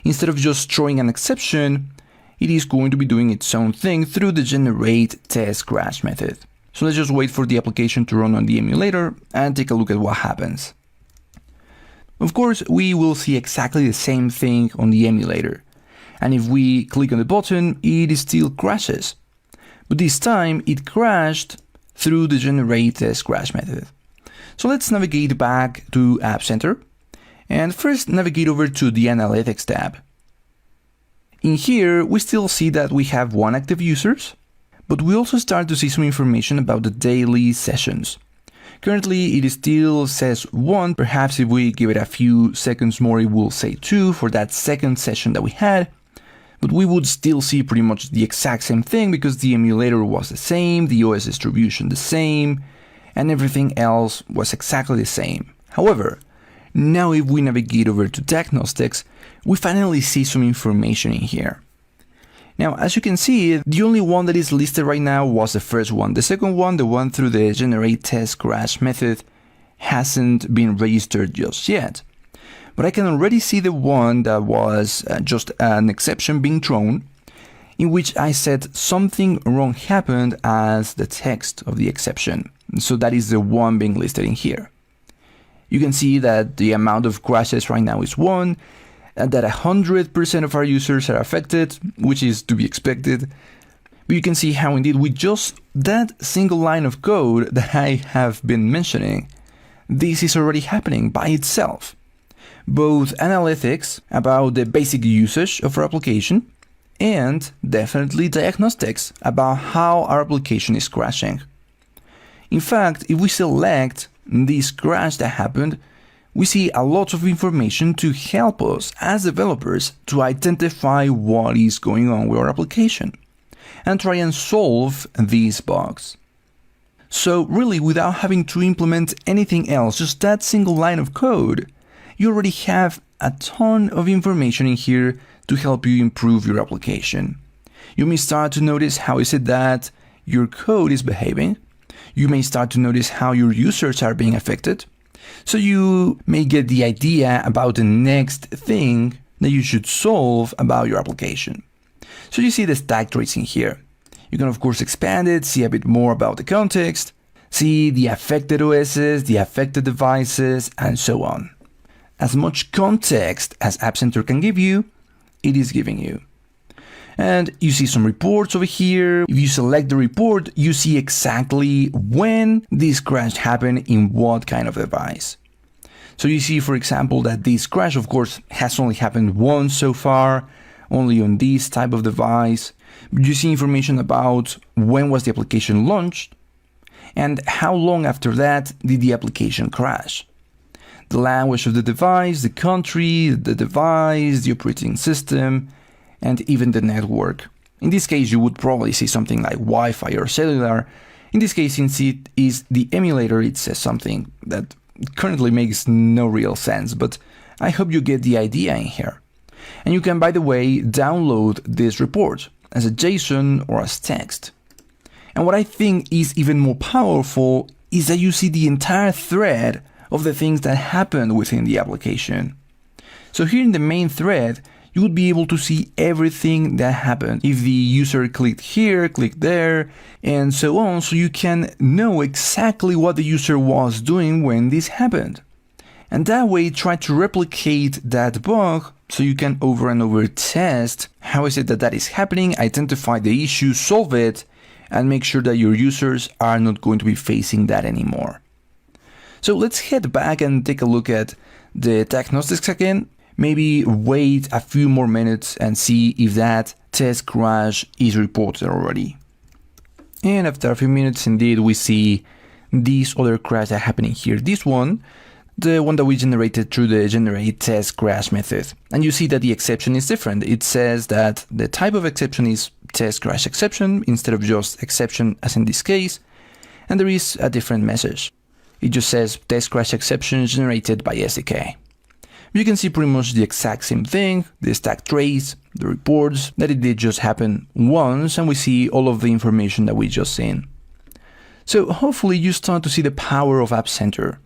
Instead of just throwing an exception, it is going to be doing its own thing through the generate test crash method. So let's just wait for the application to run on the emulator and take a look at what happens. Of course, we will see exactly the same thing on the emulator. And if we click on the button, it still crashes. But this time, it crashed through the generate test crash method. So let's navigate back to App Center. And first navigate over to the Analytics tab. In here, we still see that we have one active users, but we also start to see some information about the daily sessions. Currently, it still says 1, perhaps if we give it a few seconds more, it will say 2 for that second session that we had, but we would still see pretty much the exact same thing because the emulator was the same, the OS distribution the same, and everything else was exactly the same. However, now if we navigate over to diagnostics, we finally see some information in here. Now, as you can see, the only one that is listed right now was the first one. The second one, the one through the generate test crash method, hasn't been registered just yet. But I can already see the one that was just an exception being thrown, in which I said something wrong happened as the text of the exception. So that is the one being listed in here. You can see that the amount of crashes right now is 1, and that 100% of our users are affected, which is to be expected. But you can see how indeed with just that single line of code that I have been mentioning, this is already happening by itself. Both analytics about the basic usage of our application, and definitely diagnostics about how our application is crashing. In fact, if we select this crash that happened, we see a lot of information to help us as developers to identify what is going on with our application and try and solve these bugs. So really, without having to implement anything else, just that single line of code, you already have a ton of information in here to help you improve your application. You may start to notice how is it that your code is behaving. You may start to notice how your users are being affected. So you may get the idea about the next thing that you should solve about your application. So you see the stack tracing here. You can of course expand it, see a bit more about the context, see the affected OSs, the affected devices, and so on. As much context as App Center can give you, it is giving you. And you see some reports over here. If you select the report, you see exactly when this crash happened in what kind of device. So you see, for example, that this crash, of course, has only happened once so far, only on this type of device. But you see information about when was the application launched and how long after that did the application crash. The language of the device, the country, the device, the operating system, and even the network. In this case, you would probably see something like Wi-Fi or cellular. In this case, since it is the emulator, it says something that currently makes no real sense, but I hope you get the idea in here. And you can, by the way, download this report as a JSON or as text. And what I think is even more powerful is that you see the entire thread of the things that happened within the application. So here in the main thread, you would be able to see everything that happened. If the user clicked here, clicked there, and so on, so you can know exactly what the user was doing when this happened. And that way, try to replicate that bug so you can over and over test how is it that that is happening, identify the issue, solve it, and make sure that your users are not going to be facing that anymore. So let's head back and take a look at the diagnostics again. Maybe wait a few more minutes and see if that test crash is reported already. And after a few minutes, indeed, we see this other crash that happening here. This one, the one that we generated through the generate test crash method. And you see that the exception is different. It says that the type of exception is test crash exception instead of just exception as in this case. And there is a different message. It just says test crash exception generated by SDK. you can see pretty much the exact same thing, the stack trace, the reports, that it did just happen once, and we see all of the information that we just seen. So hopefully you start to see the power of App Center.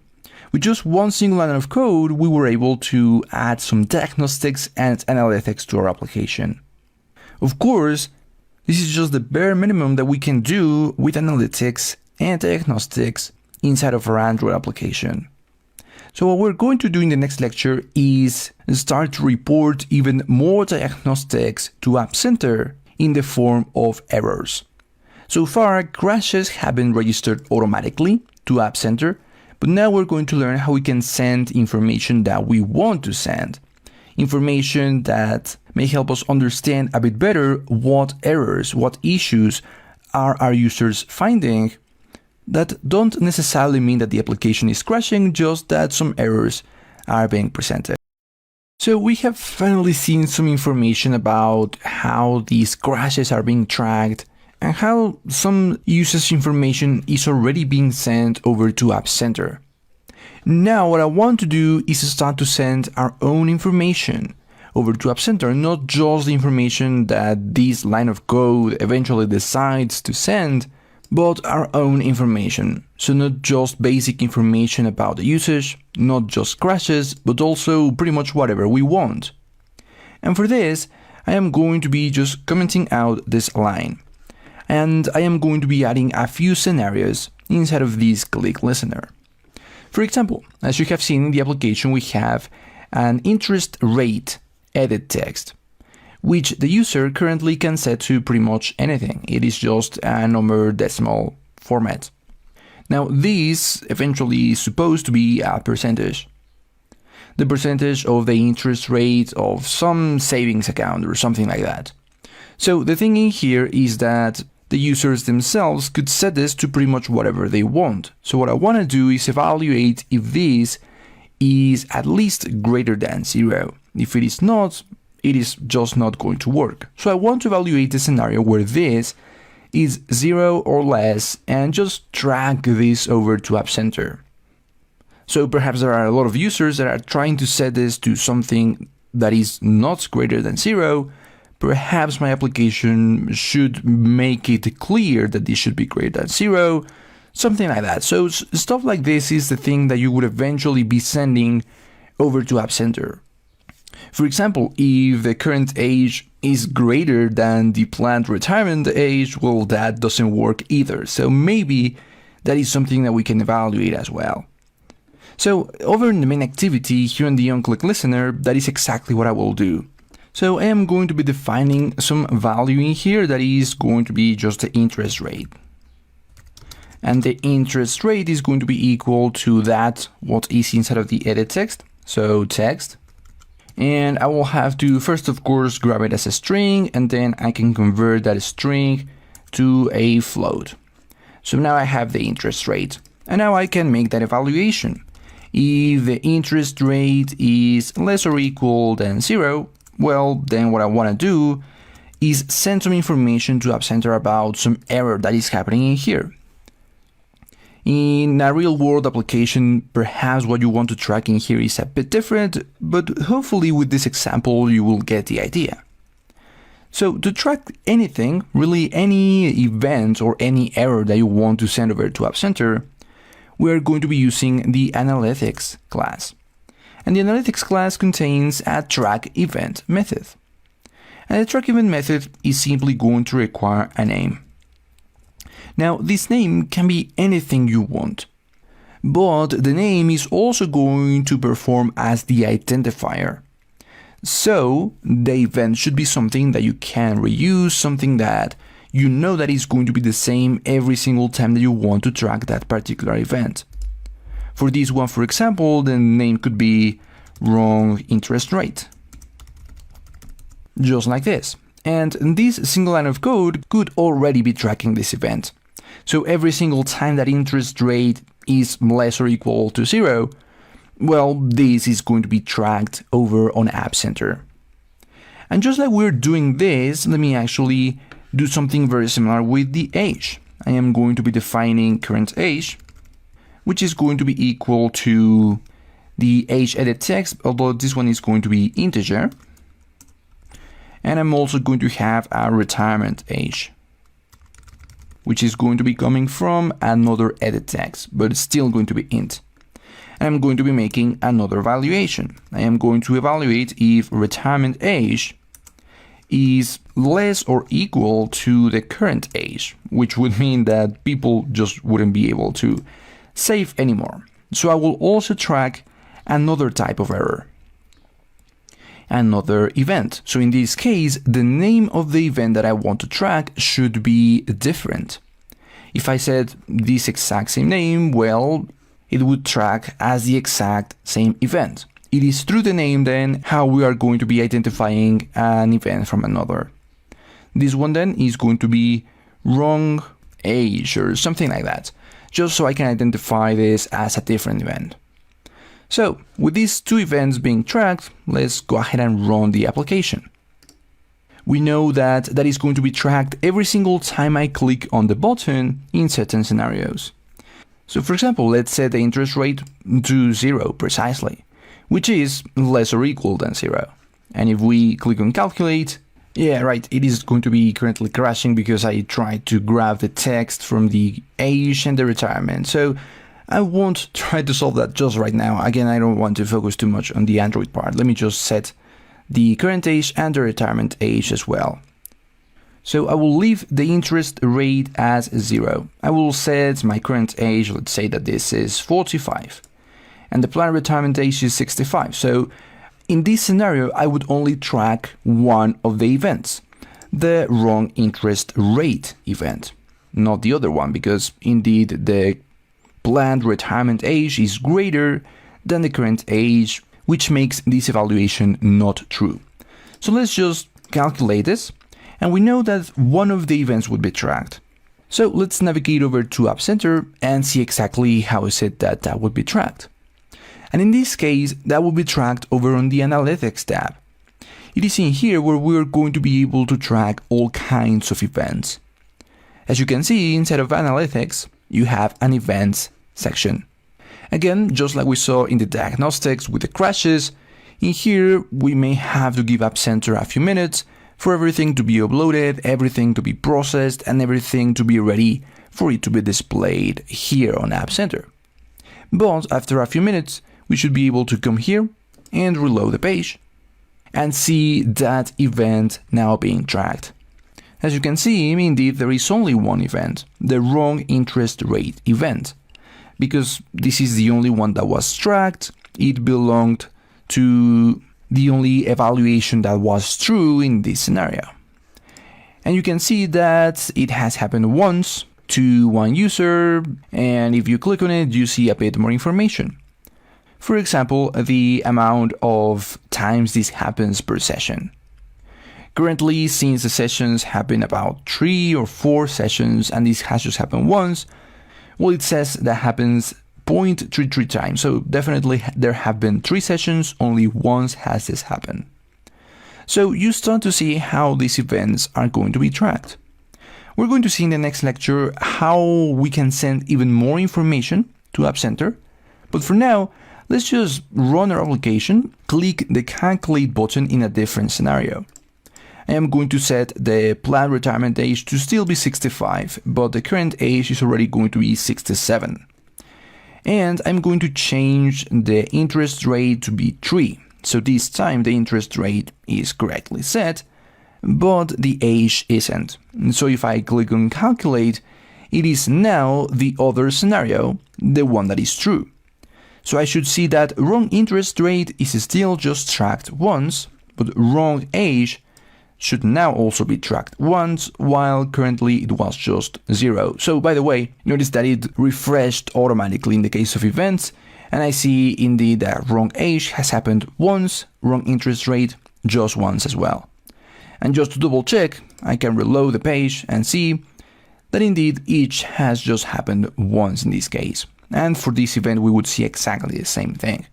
With just one single line of code, we were able to add some diagnostics and analytics to our application. Of course, this is just the bare minimum that we can do with analytics and diagnostics inside of our Android application. So what we're going to do in the next lecture is start to report even more diagnostics to App Center in the form of errors. So far, crashes have been registered automatically to App Center, but now we're going to learn how we can send information that we want to send. Information that may help us understand a bit better what errors, what issues are our users finding that don't necessarily mean that the application is crashing, just that some errors are being presented. So we have finally seen some information about how these crashes are being tracked and how some usage information is already being sent over to App Center. Now what I want to do is start to send our own information over to App Center, not just the information that this line of code eventually decides to send, but our own information. So not just basic information about the usage, not just crashes, but also pretty much whatever we want. And for this, I am going to be just commenting out this line. And I am going to be adding a few scenarios inside of this click listener. For example, as you have seen in the application, we have an interest rate edit text, which the user currently can set to pretty much anything. It is just a number decimal format. Now, this eventually is supposed to be a percentage. The percentage of the interest rate of some savings account or something like that. So the thing in here is that the users themselves could set this to pretty much whatever they want. So what I want to do is evaluate if this is at least greater than 0. If it is not, it is just not going to work. So I want to evaluate the scenario where this is 0 or less and just drag this over to App Center. So perhaps there are a lot of users that are trying to set this to something that is not greater than 0. Perhaps my application should make it clear that this should be greater than 0, something like that. So stuff like this is the thing that you would eventually be sending over to App Center. For example, if the current age is greater than the planned retirement age, well, that doesn't work either. So maybe that is something that we can evaluate as well. So over in the main activity here in the onClick listener, that is exactly what I will do. So I am going to be defining some value in here that is going to be just the interest rate. And the interest rate is going to be equal to that what is inside of the edit text. So text. And I will have to first, of course, grab it as a string, and then I can convert that string to a float. So now I have the interest rate, and now I can make that evaluation. If the interest rate is less or equal than 0, well, then what I want to do is send some information to App Center about some error that is happening in here. In a real-world application, perhaps what you want to track in here is a bit different, but hopefully with this example you will get the idea. So to track anything, really any event or any error that you want to send over to App Center, we are going to be using the Analytics class. And the Analytics class contains a track event method. And the track event method is simply going to require a name. Now, this name can be anything you want, but the name is also going to perform as the identifier. So, the event should be something that you can reuse, something that you know that is going to be the same every single time that you want to track that particular event. For this one, for example, the name could be wrong interest rate. Just like this. And this single line of code could already be tracking this event. So every single time that interest rate is less or equal to 0, well, this is going to be tracked over on App Center. And just like we're doing this, let me actually do something very similar with the age. I am going to be defining current age, which is going to be equal to the age edit text, although this one is going to be integer. And I'm also going to have a retirement age, which is going to be coming from another edit text, but it's still going to be int. And I'm going to be making another evaluation. I am going to evaluate if retirement age is less or equal to the current age, which would mean that people just wouldn't be able to save anymore. So I will also track another type of error, another event. So in this case, the name of the event that I want to track should be different. If I said this exact same name, well, it would track as the exact same event. It is through the name then how we are going to be identifying an event from another. This one then is going to be wrong age or something like that, just so I can identify this as a different event. So with these two events being tracked, let's go ahead and run the application. We know that that is going to be tracked every single time I click on the button in certain scenarios. So for example, let's set the interest rate to 0 precisely, which is less or equal than 0. And if we click on calculate, yeah, right, it is going to be currently crashing because I tried to grab the text from the age and the retirement. So I won't try to solve that just right now. Again, I don't want to focus too much on the Android part. Let me just set the current age and the retirement age as well. So I will leave the interest rate as 0. I will set my current age, let's say that this is 45. And the planned retirement age is 65. So in this scenario, I would only track one of the events, the wrong interest rate event, not the other one, because indeed the planned retirement age is greater than the current age, which makes this evaluation not true. So let's just calculate this, and we know that one of the events would be tracked. So let's navigate over to App Center and see exactly how is it that that would be tracked. And in this case, that will be tracked over on the Analytics tab. It is in here where we're going to be able to track all kinds of events. As you can see, inside of Analytics, you have an Events section. Again, just like we saw in the diagnostics with the crashes, in here we may have to give App Center a few minutes for everything to be uploaded, everything to be processed, and everything to be ready for it to be displayed here on App Center. But after a few minutes, we should be able to come here and reload the page and see that event now being tracked. As you can see, indeed, there is only one event, the wrong interest rate event, because this is the only one that was tracked. It belonged to the only evaluation that was true in this scenario. And you can see that it has happened once to one user, and if you click on it, you see a bit more information. For example, the amount of times this happens per session. Currently, since the sessions have been about 3 or 4 sessions, and this has just happened once, well, it says that happens 0.33 times. So definitely there have been 3 sessions, only once has this happened. So you start to see how these events are going to be tracked. We're going to see in the next lecture how we can send even more information to App Center. But for now, let's just run our application, click the calculate button in a different scenario. I am going to set the planned retirement age to still be 65, but the current age is already going to be 67. And I'm going to change the interest rate to be 3. So this time the interest rate is correctly set, but the age isn't. So if I click on calculate, it is now the other scenario, the one that is true. So I should see that wrong interest rate is still just tracked once, but wrong age should now also be tracked once, while currently it was just 0. So by the way, notice that it refreshed automatically in the case of events, and I see indeed that wrong age has happened once, wrong interest rate just once as well. And just to double check, I can reload the page and see that indeed each has just happened once in this case. And for this event, we would see exactly the same thing.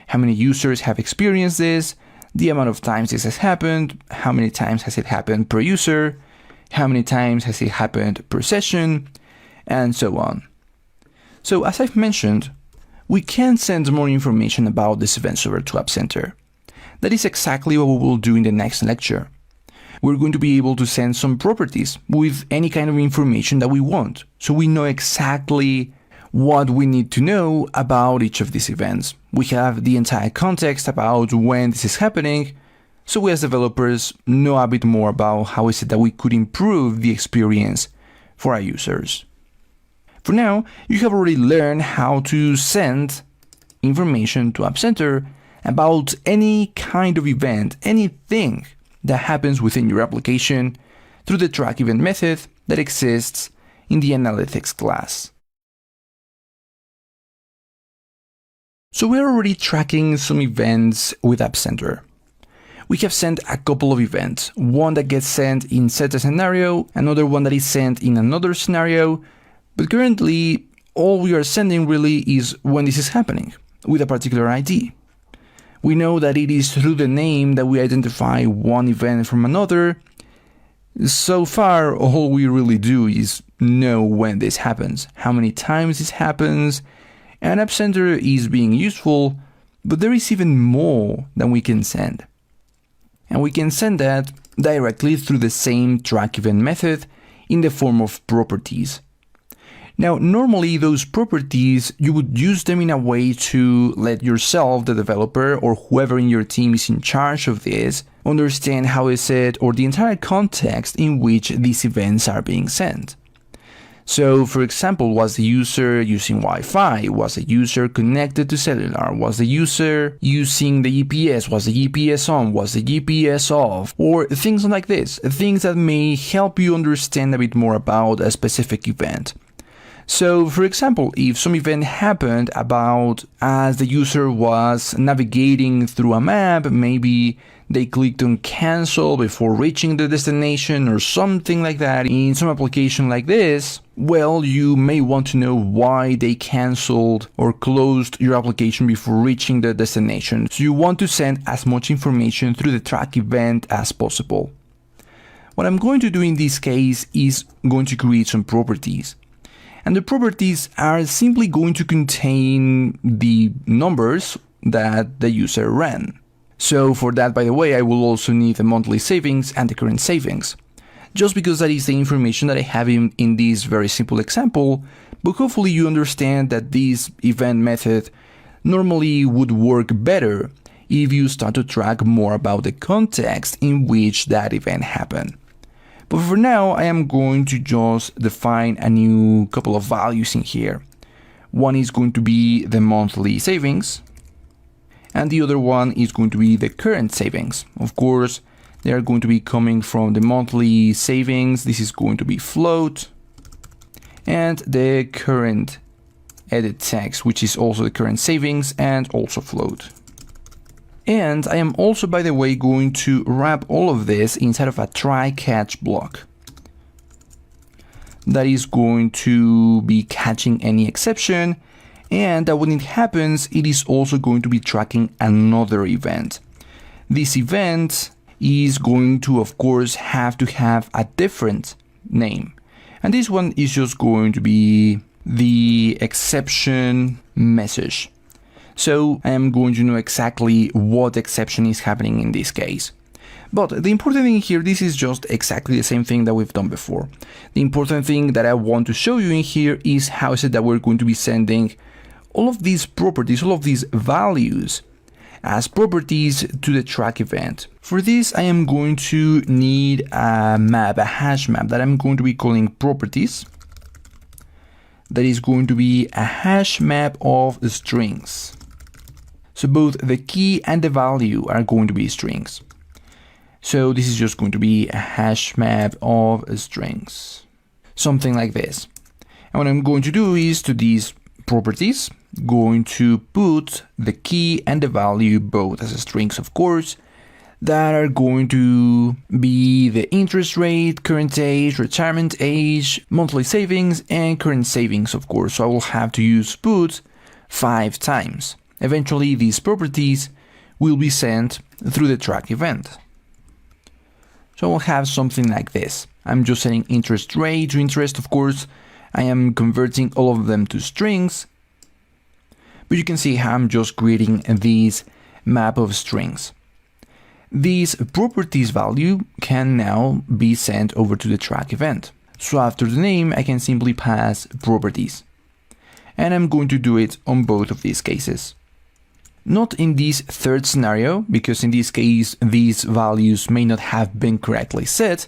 How many users have experienced this, the amount of times this has happened, how many times has it happened per user, how many times has it happened per session, and so on. So as I've mentioned, we can send more information about these events over to App Center. That is exactly what we will do in the next lecture. We're going to be able to send some properties with any kind of information that we want, so we know exactly what we need to know about each of these events. We have the entire context about when this is happening, so we as developers know a bit more about how is it that we could improve the experience for our users. For now, you have already learned how to send information to App Center about any kind of event, anything that happens within your application through the track event method that exists in the analytics class. So we're already tracking some events with App Center. We have sent a couple of events, one that gets sent in such a scenario, another one that is sent in another scenario, but currently all we are sending really is when this is happening, with a particular ID. We know that it is through the name that we identify one event from another. So far, all we really do is know when this happens, how many times this happens, and App Center is being useful, but there is even more than we can send. And we can send that directly through the same track event method in the form of properties. Now, normally those properties, you would use them in a way to let yourself, the developer, or whoever in your team is in charge of this, understand how is it, or the entire context in which these events are being sent. So, for example, was the user using Wi-Fi? Was the user connected to cellular? Was the user using the GPS? Was the GPS on? Was the GPS off? Or things like this, things that may help you understand a bit more about a specific event. So, for example, if some event happened about as the user was navigating through a map, maybe they clicked on cancel before reaching the destination or something like that in some application like this, well, you may want to know why they canceled or closed your application before reaching the destination. So you want to send as much information through the track event as possible. What I'm going to do in this case is going to create some properties. And the properties are simply going to contain the numbers that the user ran. So for that, by the way, I will also need the monthly savings and the current savings. Just because that is the information that I have in this very simple example, but hopefully you understand that this event method normally would work better if you start to track more about the context in which that event happened. But for now, I am going to just define a new couple of values in here. One is going to be the monthly savings, and the other one is going to be the current savings. Of course, they are going to be coming from the monthly savings. This is going to be float, and the current edit text, which is also the current savings and also float. And I am also, by the way, going to wrap all of this inside of a try-catch block. That is going to be catching any exception, and that when it happens, it is also going to be tracking another event. This event is going to, of course, have to have a different name. And this one is just going to be the exception message. So I am going to know exactly what exception is happening in this case. But the important thing here, this is just exactly the same thing that we've done before. The important thing that I want to show you in here is how is it that we're going to be sending all of these properties, all of these values as properties to the track event. For this, I am going to need a map, a hash map that I'm going to be calling properties. That is going to be a hash map of strings. So both the key and the value are going to be strings. So this is just going to be a hash map of strings. Something like this. And what I'm going to do is to these properties, going to put the key and the value both as strings, of course, that are going to be the interest rate, current age, retirement age, monthly savings, and current savings, of course. So I will have to use put 5 times. Eventually, these properties will be sent through the track event. So I'll have something like this. I'm just setting interest rate to interest, of course. I am converting all of them to strings. but you can see how I'm just creating this map of strings. This properties value can now be sent over to the track event. So after the name, I can simply pass properties. And I'm going to do it on both of these cases. Not in this third scenario, because in this case, these values may not have been correctly set,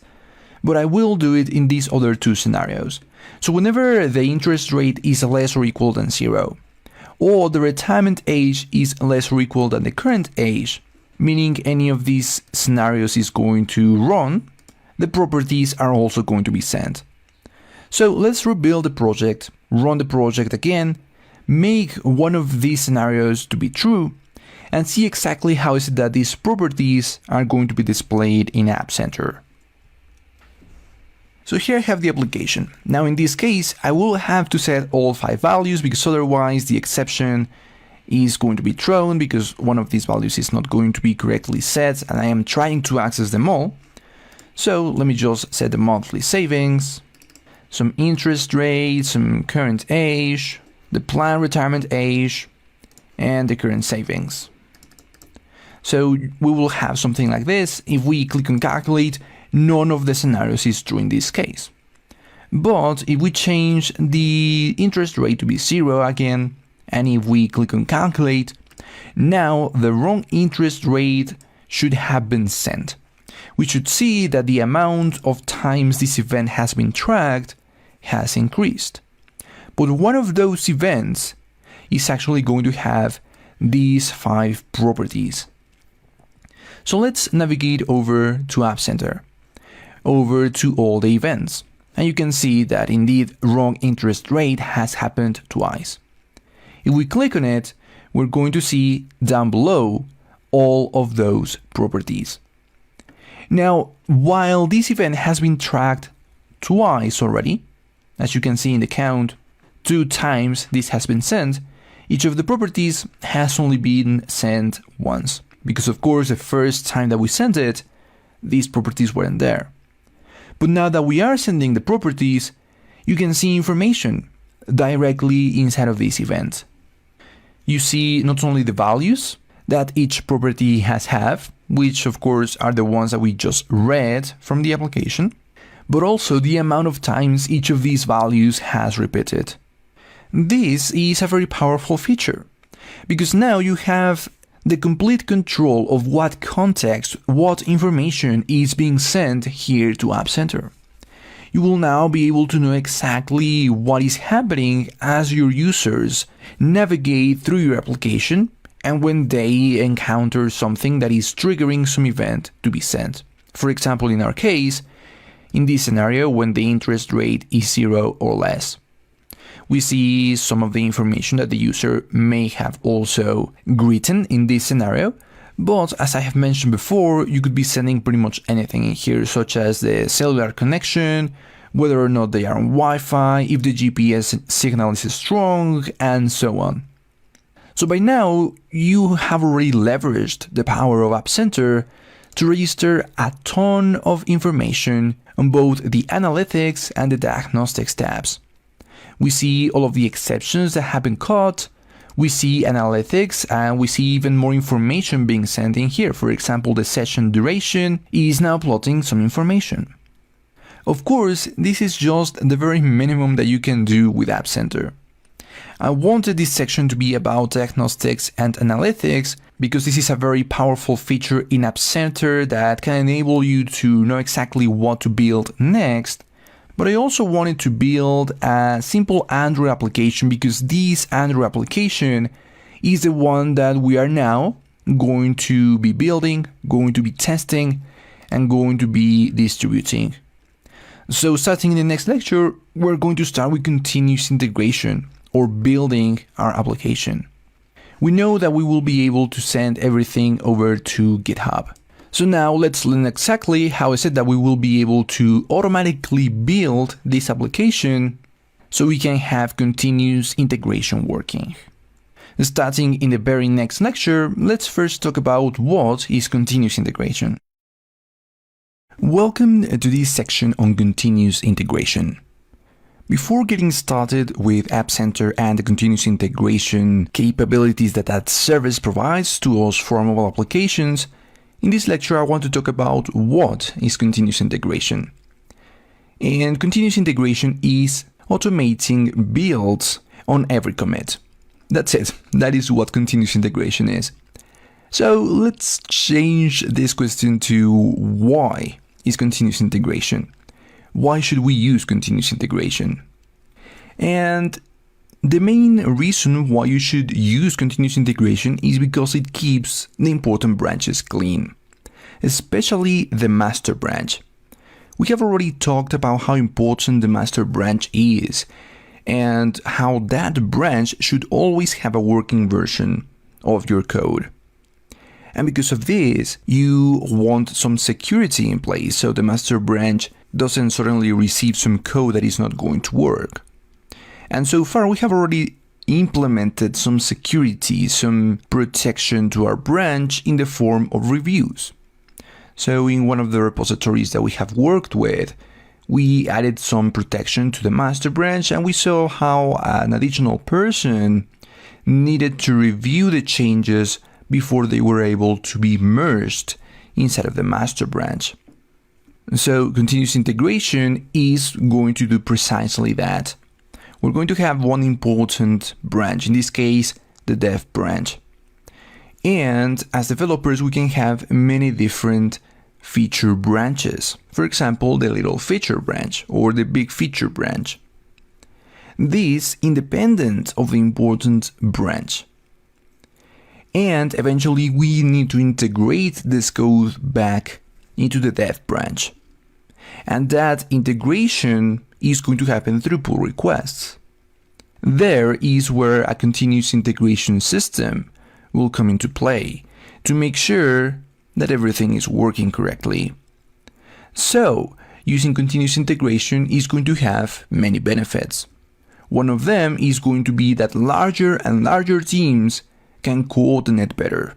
but I will do it in these other two scenarios. So whenever the interest rate is less or equal than 0, or the retirement age is less or equal than the current age, meaning any of these scenarios is going to run, the properties are also going to be sent. So let's rebuild the project, run the project again, make one of these scenarios to be true, and see exactly how is it that these properties are going to be displayed in App Center. So here I have the application. Now in this case, I will have to set all 5 values because otherwise the exception is going to be thrown because one of these values is not going to be correctly set and I am trying to access them all. So let me just set the monthly savings, some interest rate, some current age, the planned retirement age, and the current savings. So we will have something like this. If we click on calculate, none of the scenarios is true in this case. But if we change the interest rate to be 0 again, and if we click on calculate, now the wrong interest rate should have been sent. We should see that the amount of times this event has been tracked has increased. But one of those events is actually going to have these 5 properties. So let's navigate over to App Center, over to all the events. And you can see that indeed wrong interest rate has happened twice. If we click on it, we're going to see down below all of those properties. Now, while this event has been tracked twice already, as you can see in the count, 2 times this has been sent, each of the properties has only been sent once. Because of course, the first time that we sent it, these properties weren't there. But now that we are sending the properties, you can see information directly inside of this event. You see not only the values that each property have, which of course are the ones that we just read from the application, but also the amount of times each of these values has repeated. This is a very powerful feature, because now you have the complete control of what context, what information is being sent here to App Center. You will now be able to know exactly what is happening as your users navigate through your application and when they encounter something that is triggering some event to be sent. For example, in our case, in this scenario, when the interest rate is 0 or less. We see some of the information that the user may have also written in this scenario, but as I have mentioned before, you could be sending pretty much anything in here, such as the cellular connection, whether or not they are on Wi-Fi, if the GPS signal is strong, and so on. So by now, you have already leveraged the power of App Center to register a ton of information on both the analytics and the diagnostics tabs. We see all of the exceptions that have been caught, we see analytics, and we see even more information being sent in here. For example, the session duration is now plotting some information. Of course, this is just the very minimum that you can do with App Center. I wanted this section to be about diagnostics and analytics because this is a very powerful feature in App Center that can enable you to know exactly what to build next. But I also wanted to build a simple Android application because this Android application is the one that we are now going to be building, going to be testing, and going to be distributing. So starting in the next lecture, we're going to start with continuous integration or building our application. We know that we will be able to send everything over to GitHub. So now let's learn exactly how is it that we will be able to automatically build this application so we can have continuous integration working. Starting in the very next lecture, let's first talk about what is continuous integration. Welcome to this section on continuous integration. Before getting started with App Center and the continuous integration capabilities that that service provides to us for our mobile applications, in this lecture I want to talk about what is continuous integration. And continuous integration is automating builds on every commit. That's it. That is what continuous integration is. So let's change this question to why is continuous integration? Why should we use continuous integration? And the main reason why you should use continuous integration is because it keeps the important branches clean, especially the master branch. We have already talked about how important the master branch is and how that branch should always have a working version of your code. And because of this, you want some security in place so the master branch doesn't suddenly receive some code that is not going to work. And so far, we have already implemented some security, some protection to our branch in the form of reviews. So in one of the repositories that we have worked with, we added some protection to the master branch, and we saw how an additional person needed to review the changes before they were able to be merged inside of the master branch. So continuous integration is going to do precisely that. We're going to have one important branch, in this case, the dev branch. And as developers, we can have many different feature branches. For example, the little feature branch or the big feature branch. This independent of the important branch. And eventually we need to integrate this code back into the dev branch. And that integration is going to happen through pull requests. There is where a continuous integration system will come into play to make sure that everything is working correctly. So, using continuous integration is going to have many benefits. One of them is going to be that larger and larger teams can coordinate better.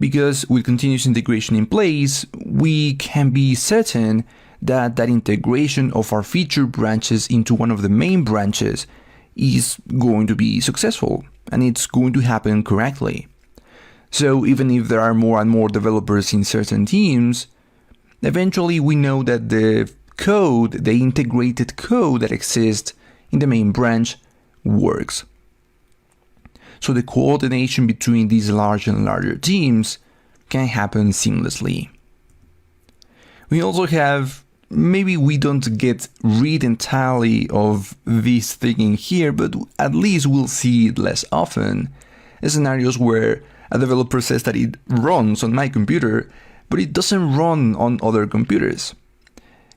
Because with continuous integration in place, we can be certain that that integration of our feature branches into one of the main branches is going to be successful and it's going to happen correctly. So even if there are more and more developers in certain teams, eventually we know that the code, the integrated code that exists in the main branch works. So the coordination between these larger and larger teams can happen seamlessly. We also have, maybe we don't get rid entirely of this thing here, but at least we'll see it less often. Scenarios where a developer says that it runs on my computer, but it doesn't run on other computers.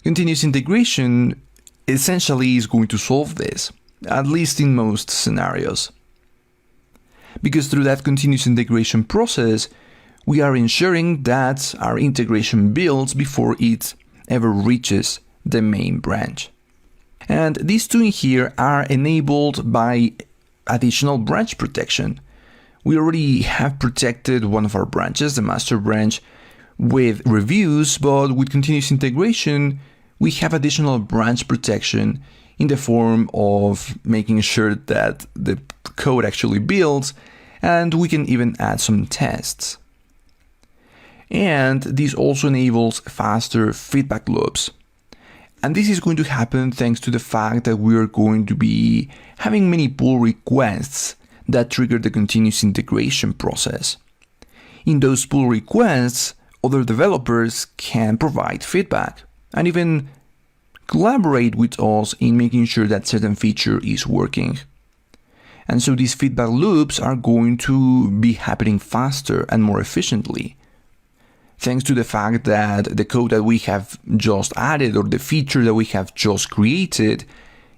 Continuous integration essentially is going to solve this, at least in most scenarios. Because through that continuous integration process, we are ensuring that our integration builds before it ever reaches the main branch. And these two in here are enabled by additional branch protection. We already have protected one of our branches, the master branch, with reviews, but with continuous integration, we have additional branch protection in the form of making sure that the code actually builds, and we can even add some tests. And this also enables faster feedback loops. And this is going to happen thanks to the fact that we are going to be having many pull requests that trigger the continuous integration process. In those pull requests, other developers can provide feedback and even collaborate with us in making sure that certain feature is working. And so these feedback loops are going to be happening faster and more efficiently, thanks to the fact that the code that we have just added or the feature that we have just created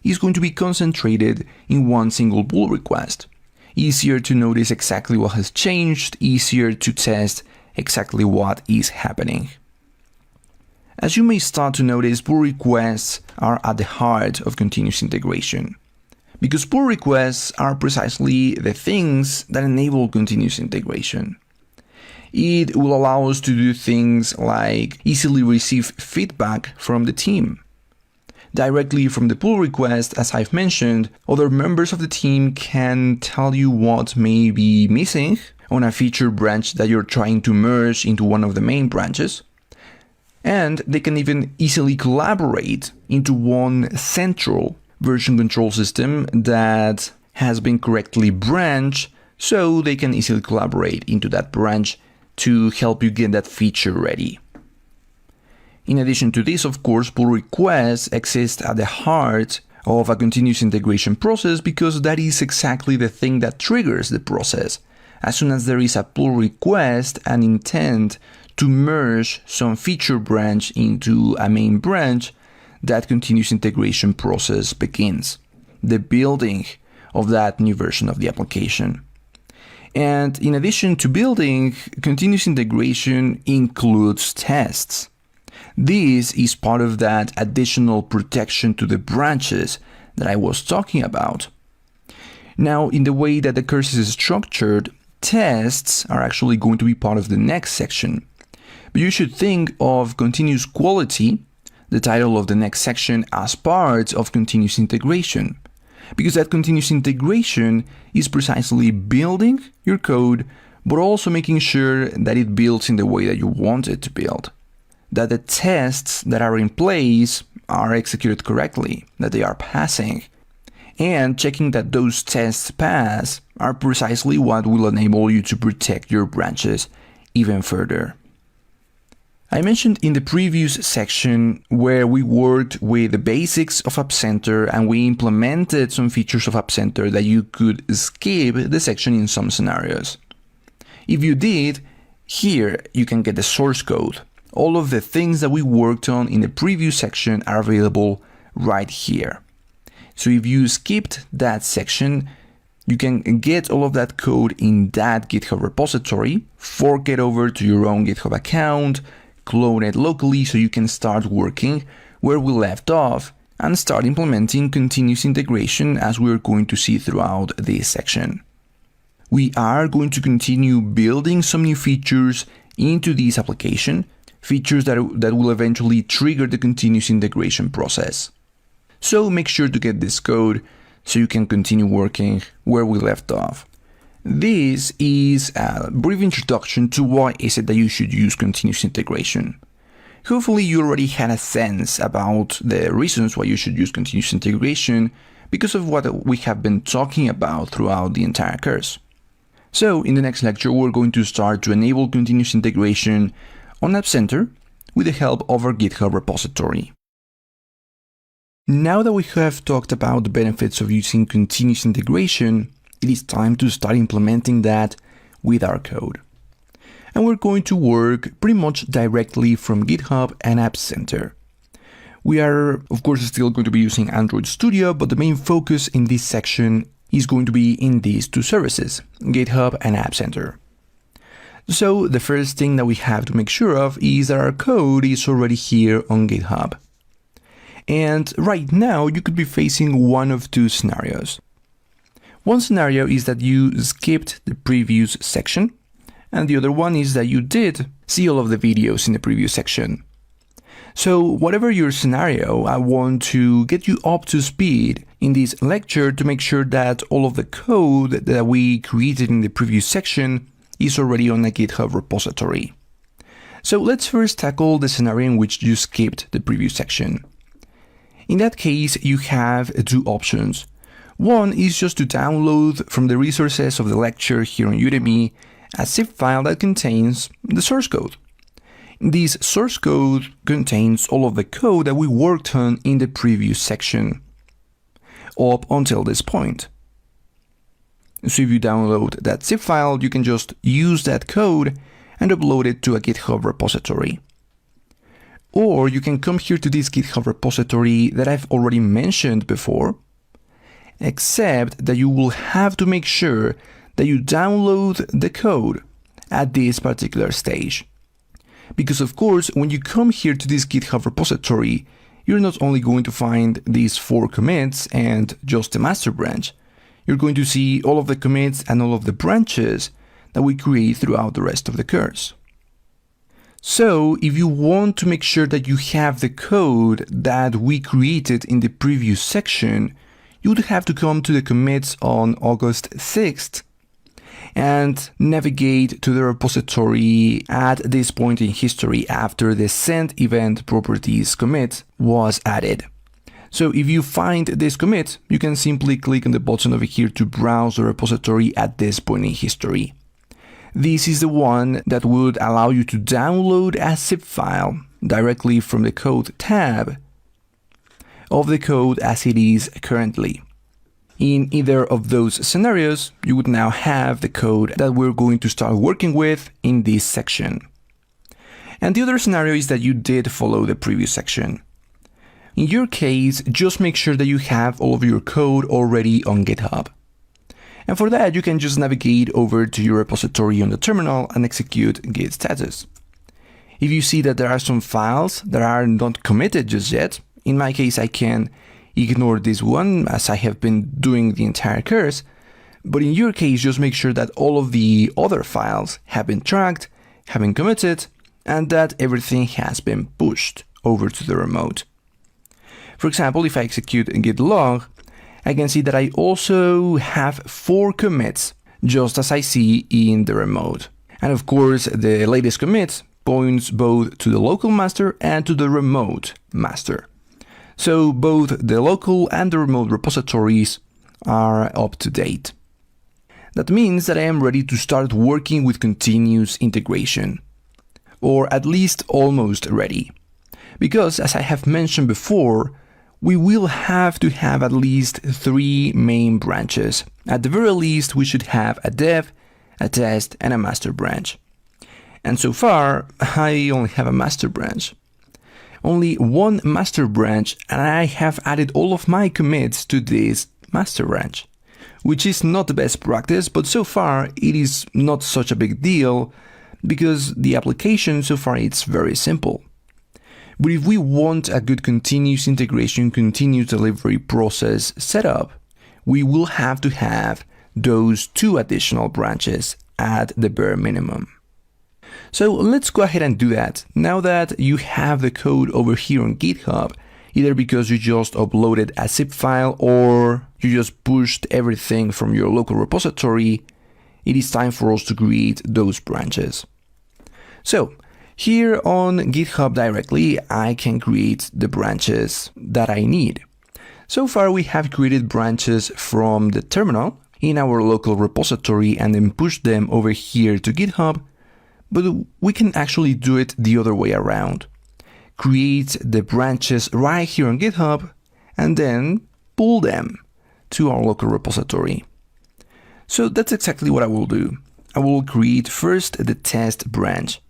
is going to be concentrated in one single pull request. Easier to notice exactly what has changed, easier to test exactly what is happening. As you may start to notice, pull requests are at the heart of continuous integration. Because pull requests are precisely the things that enable continuous integration. It will allow us to do things like easily receive feedback from the team. Directly from the pull request, as I've mentioned, other members of the team can tell you what may be missing on a feature branch that you're trying to merge into one of the main branches. And they can even easily collaborate into one central version control system that has been correctly branched, so they can easily collaborate into that branch to help you get that feature ready. In addition to this, of course, pull requests exist at the heart of a continuous integration process because that is exactly the thing that triggers the process. As soon as there is a pull request and intent to merge some feature branch into a main branch, that continuous integration process begins, the building of that new version of the application. And in addition to building, continuous integration includes tests. This is part of that additional protection to the branches that I was talking about. Now, in the way that the course is structured, tests are actually going to be part of the next section. But you should think of continuous quality, the title of the next section, as part of continuous integration. Because that continuous integration is precisely building your code, but also making sure that it builds in the way that you want it to build. That the tests that are in place are executed correctly, that they are passing. And checking that those tests pass are precisely what will enable you to protect your branches even further. I mentioned in the previous section where we worked with the basics of App Center and we implemented some features of App Center that you could skip the section in some scenarios. If you did, here you can get the source code. All of the things that we worked on in the previous section are available right here. So if you skipped that section, you can get all of that code in that GitHub repository, fork it over to your own GitHub account, clone it locally so you can start working where we left off and start implementing continuous integration as we're going to see throughout this section. We are going to continue building some new features into this application, features that will eventually trigger the continuous integration process. So make sure to get this code so you can continue working where we left off. This is a brief introduction to why is it that you should use continuous integration. Hopefully you already had a sense about the reasons why you should use continuous integration because of what we have been talking about throughout the entire course. So in the next lecture, we're going to start to enable continuous integration on App Center with the help of our GitHub repository. Now that we have talked about the benefits of using continuous integration, it is time to start implementing that with our code. And we're going to work pretty much directly from GitHub and App Center. We are, of course, still going to be using Android Studio, but the main focus in this section is going to be in these two services, GitHub and App Center. So the first thing that we have to make sure of is that our code is already here on GitHub. And right now, you could be facing one of two scenarios. One scenario is that you skipped the previous section, and the other one is that you did see all of the videos in the previous section. So whatever your scenario, I want to get you up to speed in this lecture to make sure that all of the code that we created in the previous section is already on a GitHub repository. So let's first tackle the scenario in which you skipped the previous section. In that case, you have two options. One is just to download from the resources of the lecture here on Udemy a zip file that contains the source code. This source code contains all of the code that we worked on in the previous section, up until this point. So if you download that zip file, you can just use that code and upload it to a GitHub repository. Or you can come here to this GitHub repository that I've already mentioned before, except that you will have to make sure that you download the code at this particular stage. Because of course, when you come here to this GitHub repository, you're not only going to find these 4 commits and just the master branch, you're going to see all of the commits and all of the branches that we create throughout the rest of the course. So if you want to make sure that you have the code that we created in the previous section, you would have to come to the commits on August 6th and navigate to the repository at this point in history after the send event properties commit was added. So if you find this commit, you can simply click on the button over here to browse the repository at this point in history. This is the one that would allow you to download a zip file directly from the code tab of the code as it is currently. In either of those scenarios, you would now have the code that we're going to start working with in this section. And the other scenario is that you did follow the previous section. In your case, just make sure that you have all of your code already on GitHub. And for that, you can just navigate over to your repository on the terminal and execute git status. If you see that there are some files that are not committed just yet, in my case, I can ignore this one as I have been doing the entire course, but in your case, just make sure that all of the other files have been tracked, have been committed, and that everything has been pushed over to the remote. For example, if I execute git log, I can see that I also have 4 commits, just as I see in the remote. And of course, the latest commit points both to the local master and to the remote master. So both the local and the remote repositories are up to date. That means that I am ready to start working with continuous integration, or at least almost ready. Because as I have mentioned before, we will have to have at least 3 main branches. At the very least, we should have a dev, a test, and a master branch. And so far, I only have a master branch. Only one master branch, and I have added all of my commits to this master branch, which is not the best practice, but so far it is not such a big deal because the application so far it's very simple. But if we want a good continuous integration, continuous delivery process set up, we will have to have those 2 additional branches at the bare minimum. So let's go ahead and do that. Now that you have the code over here on GitHub, either because you just uploaded a zip file or you just pushed everything from your local repository, it is time for us to create those branches. So here on GitHub directly, I can create the branches that I need. So far, we have created branches from the terminal in our local repository and then pushed them over here to GitHub, but we can actually do it the other way around. Create the branches right here on GitHub and then pull them to our local repository. So that's exactly what I will do. I will create first the test branch.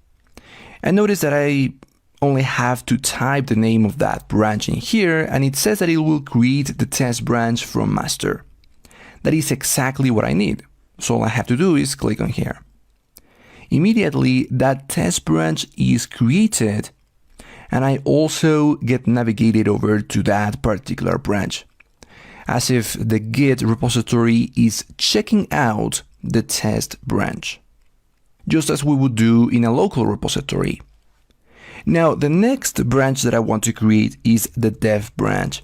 And notice that I only have to type the name of that branch in here, and it says that it will create the test branch from master. That is exactly what I need. So all I have to do is click on here. Immediately, that test branch is created, and I also get navigated over to that particular branch, as if the Git repository is checking out the test branch, just as we would do in a local repository. Now, the next branch that I want to create is the dev branch.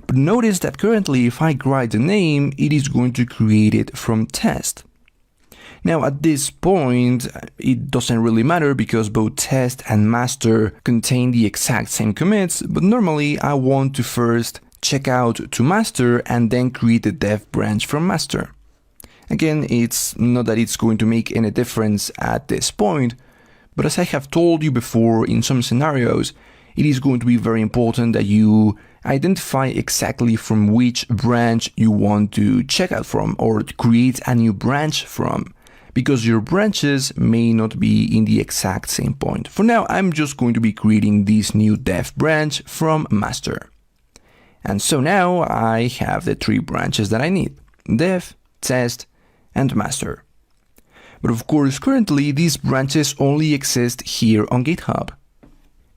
But notice that currently, if I write the name, it is going to create it from test. Now, at this point, it doesn't really matter because both test and master contain the exact same commits, but normally I want to first check out to master and then create the dev branch from master. Again, it's not that it's going to make any difference at this point, but as I have told you before, in some scenarios, it is going to be very important that you identify exactly from which branch you want to check out from or create a new branch from, because your branches may not be in the exact same point. For now, I'm just going to be creating this new dev branch from master. And so now I have the 3 branches that I need: dev, test, and master. But of course, currently these branches only exist here on GitHub.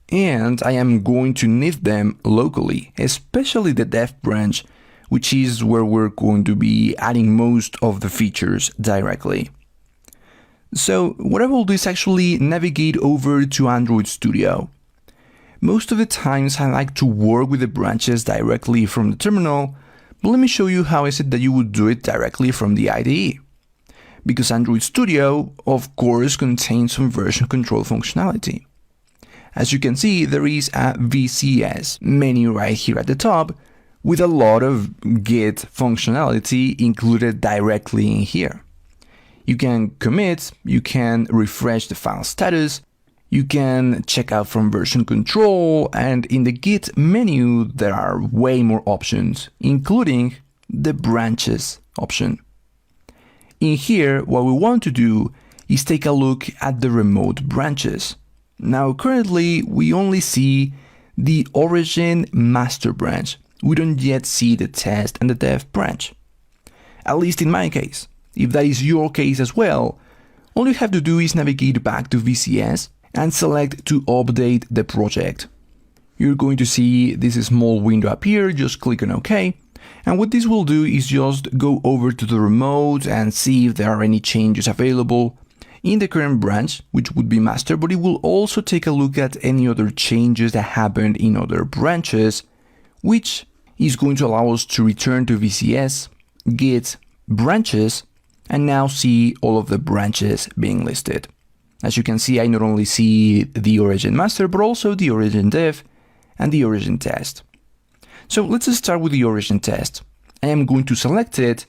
And I am going to need them locally, especially the dev branch, which is where we're going to be adding most of the features directly. So what I will do is actually navigate over to Android Studio. Most of the times I like to work with the branches directly from the terminal, but let me show you how is it that you would do it directly from the IDE. Because Android Studio, of course, contains some version control functionality. As you can see, there is a VCS menu right here at the top with a lot of Git functionality included directly in here. You can commit, you can refresh the file status, you can check out from version control, and in the Git menu there are way more options, including the branches option. In here, what we want to do is take a look at the remote branches. Now currently we only see the origin master branch. We don't yet see the test and the dev branch. At least in my case. If that is your case as well, all you have to do is navigate back to VCS and select to update the project. You're going to see this small window appear, just click on OK. And what this will do is just go over to the remote and see if there are any changes available in the current branch, which would be master, but it will also take a look at any other changes that happened in other branches, which is going to allow us to return to VCS, Git, branches, and now see all of the branches being listed. As you can see, I not only see the origin master, but also the origin dev and the origin test. So let's start with the origin test. I am going to select it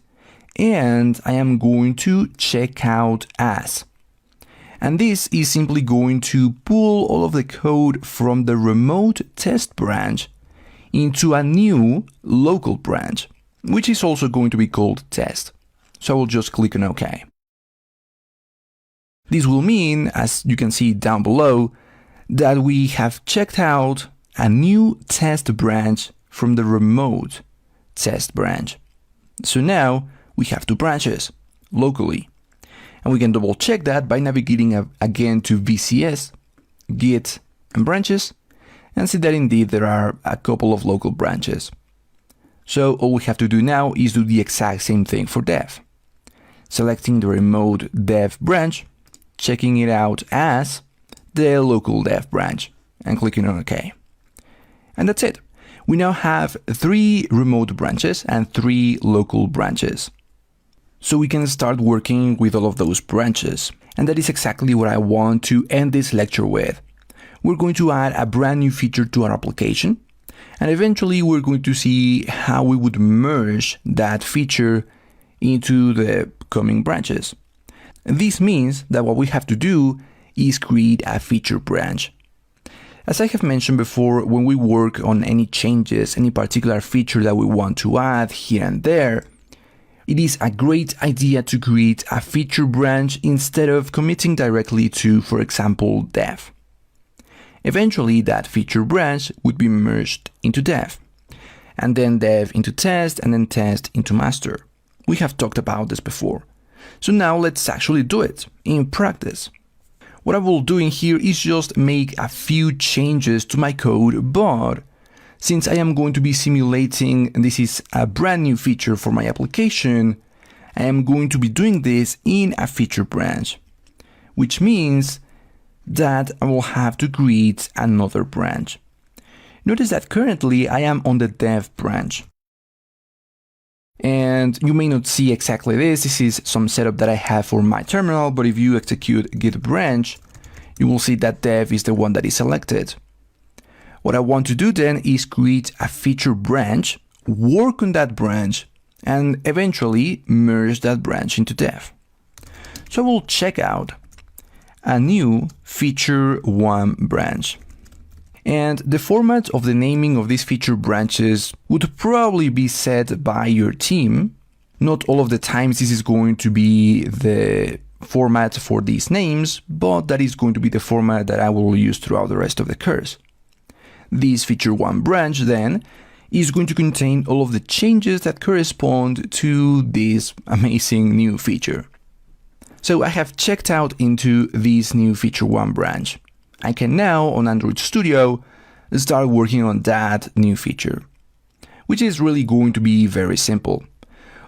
and I am going to check out as. And this is simply going to pull all of the code from the remote test branch into a new local branch, which is also going to be called test. So I will just click on OK. This will mean, as you can see down below, that we have checked out a new test branch from the remote test branch. So now we have two branches locally. And we can double check that by navigating again to VCS, Git, and branches, and see that indeed there are a couple of local branches. So all we have to do now is do the exact same thing for dev. Selecting the remote dev branch, checking it out as the local dev branch, and clicking on OK. And that's it. We now have 3 remote branches and 3 local branches. So we can start working with all of those branches. And that is exactly what I want to end this lecture with. We're going to add a brand new feature to our application. And eventually we're going to see how we would merge that feature into the coming branches. This means that what we have to do is create a feature branch. As I have mentioned before, when we work on any changes, any particular feature that we want to add here and there, it is a great idea to create a feature branch instead of committing directly to, for example, dev. Eventually, that feature branch would be merged into dev, and then dev into test, and then test into master. We have talked about this before. So now let's actually do it in practice. What I will do in here is just make a few changes to my code, but since I am going to be simulating, and this is a brand new feature for my application, I am going to be doing this in a feature branch, which means that I will have to create another branch. Notice that currently I am on the dev branch. And you may not see exactly this. This is some setup that I have for my terminal, but if you execute git branch, you will see that dev is the one that is selected. What I want to do then is create a feature branch, work on that branch, and eventually merge that branch into dev. So I will check out a new feature 1 branch. And the format of the naming of these feature branches would probably be set by your team. Not all of the times this is going to be the format for these names, but that is going to be the format that I will use throughout the rest of the course. This feature 1 branch then is going to contain all of the changes that correspond to this amazing new feature. So I have checked out into this new feature 1 branch. I can now, on Android Studio, start working on that new feature, which is really going to be very simple.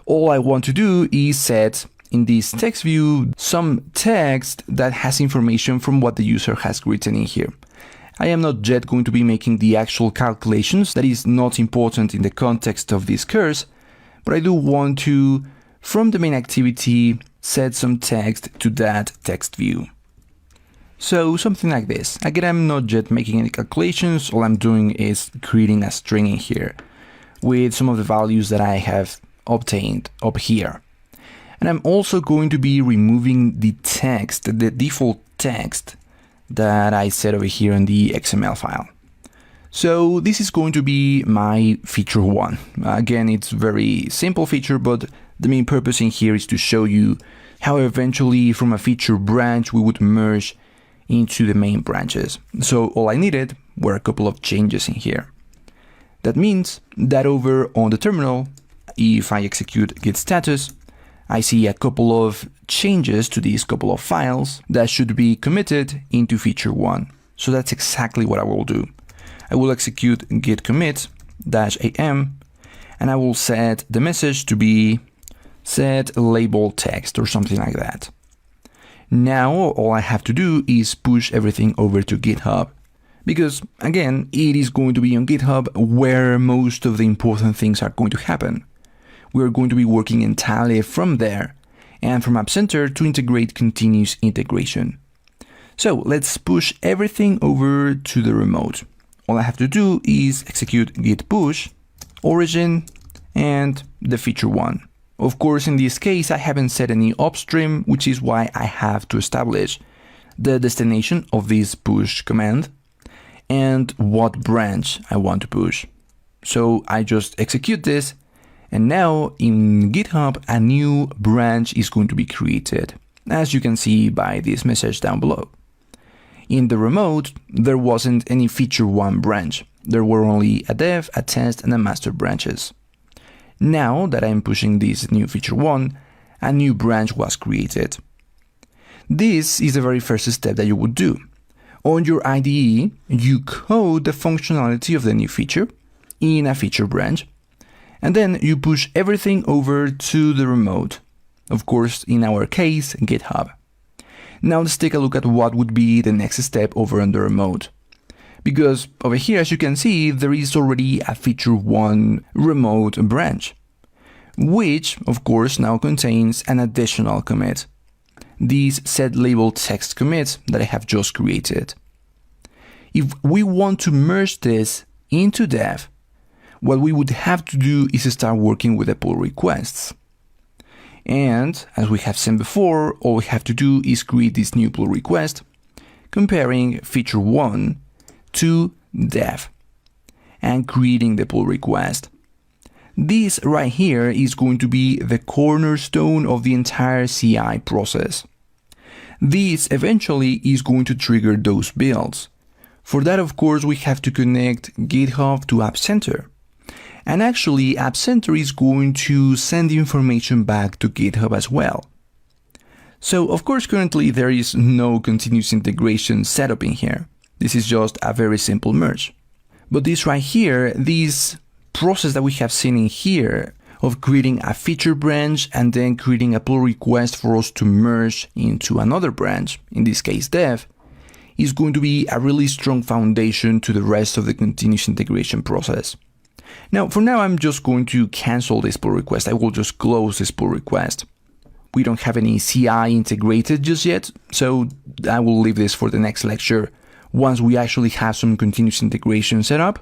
All I want to do is set in this text view some text that has information from what the user has written in here. I am not yet going to be making the actual calculations. That is not important in the context of this course, but I do want to, from the main activity, set some text to that text view. So something like this. Again, I'm not yet making any calculations. All I'm doing is creating a string in here with some of the values that I have obtained up here. And I'm also going to be removing the text, the default text that I set over here in the XML file. So this is going to be my feature 1. Again, it's a very simple feature, but the main purpose in here is to show you how eventually from a feature branch we would merge into the main branches. So all I needed were a couple of changes in here. That means that over on the terminal, if I execute git status, I see a couple of changes to these couple of files that should be committed into feature 1. So that's exactly what I will do. I will execute git commit -am, and I will set the message to be set label text or something like that. Now all I have to do is push everything over to GitHub, because again, it is going to be on GitHub where most of the important things are going to happen. We're going to be working entirely from there and from App Center to integrate continuous integration. So let's push everything over to the remote. All I have to do is execute git push, origin, and the feature 1. Of course, in this case, I haven't set any upstream, which is why I have to establish the destination of this push command and what branch I want to push. So I just execute this, and now in GitHub, a new branch is going to be created, as you can see by this message down below. In the remote, there wasn't any feature 1 branch. There were only a dev, a test, and a master branches. Now that I'm pushing this new feature 1, a new branch was created. This is the very first step that you would do. On your IDE, you code the functionality of the new feature in a feature branch, and then you push everything over to the remote. Of course, in our case, GitHub. Now let's take a look at what would be the next step over on the remote. Because over here, as you can see, there is already a feature 1 remote branch, which of course now contains an additional commit. This set label text commit that I have just created. If we want to merge this into dev, what we would have to do is start working with the pull requests. And as we have seen before, all we have to do is create this new pull request, comparing feature 1 to dev and creating the pull request. This right here is going to be the cornerstone of the entire CI process. This eventually is going to trigger those builds. For that, of course, we have to connect GitHub to App Center. And actually, App Center is going to send information back to GitHub as well. So, of course, currently there is no continuous integration setup in here. This is just a very simple merge. But this right here, this process that we have seen in here of creating a feature branch and then creating a pull request for us to merge into another branch, in this case dev, is going to be a really strong foundation to the rest of the continuous integration process. Now, for now, I'm just going to cancel this pull request. I will just close this pull request. We don't have any CI integrated just yet, so I will leave this for the next lecture once we actually have some continuous integration set up.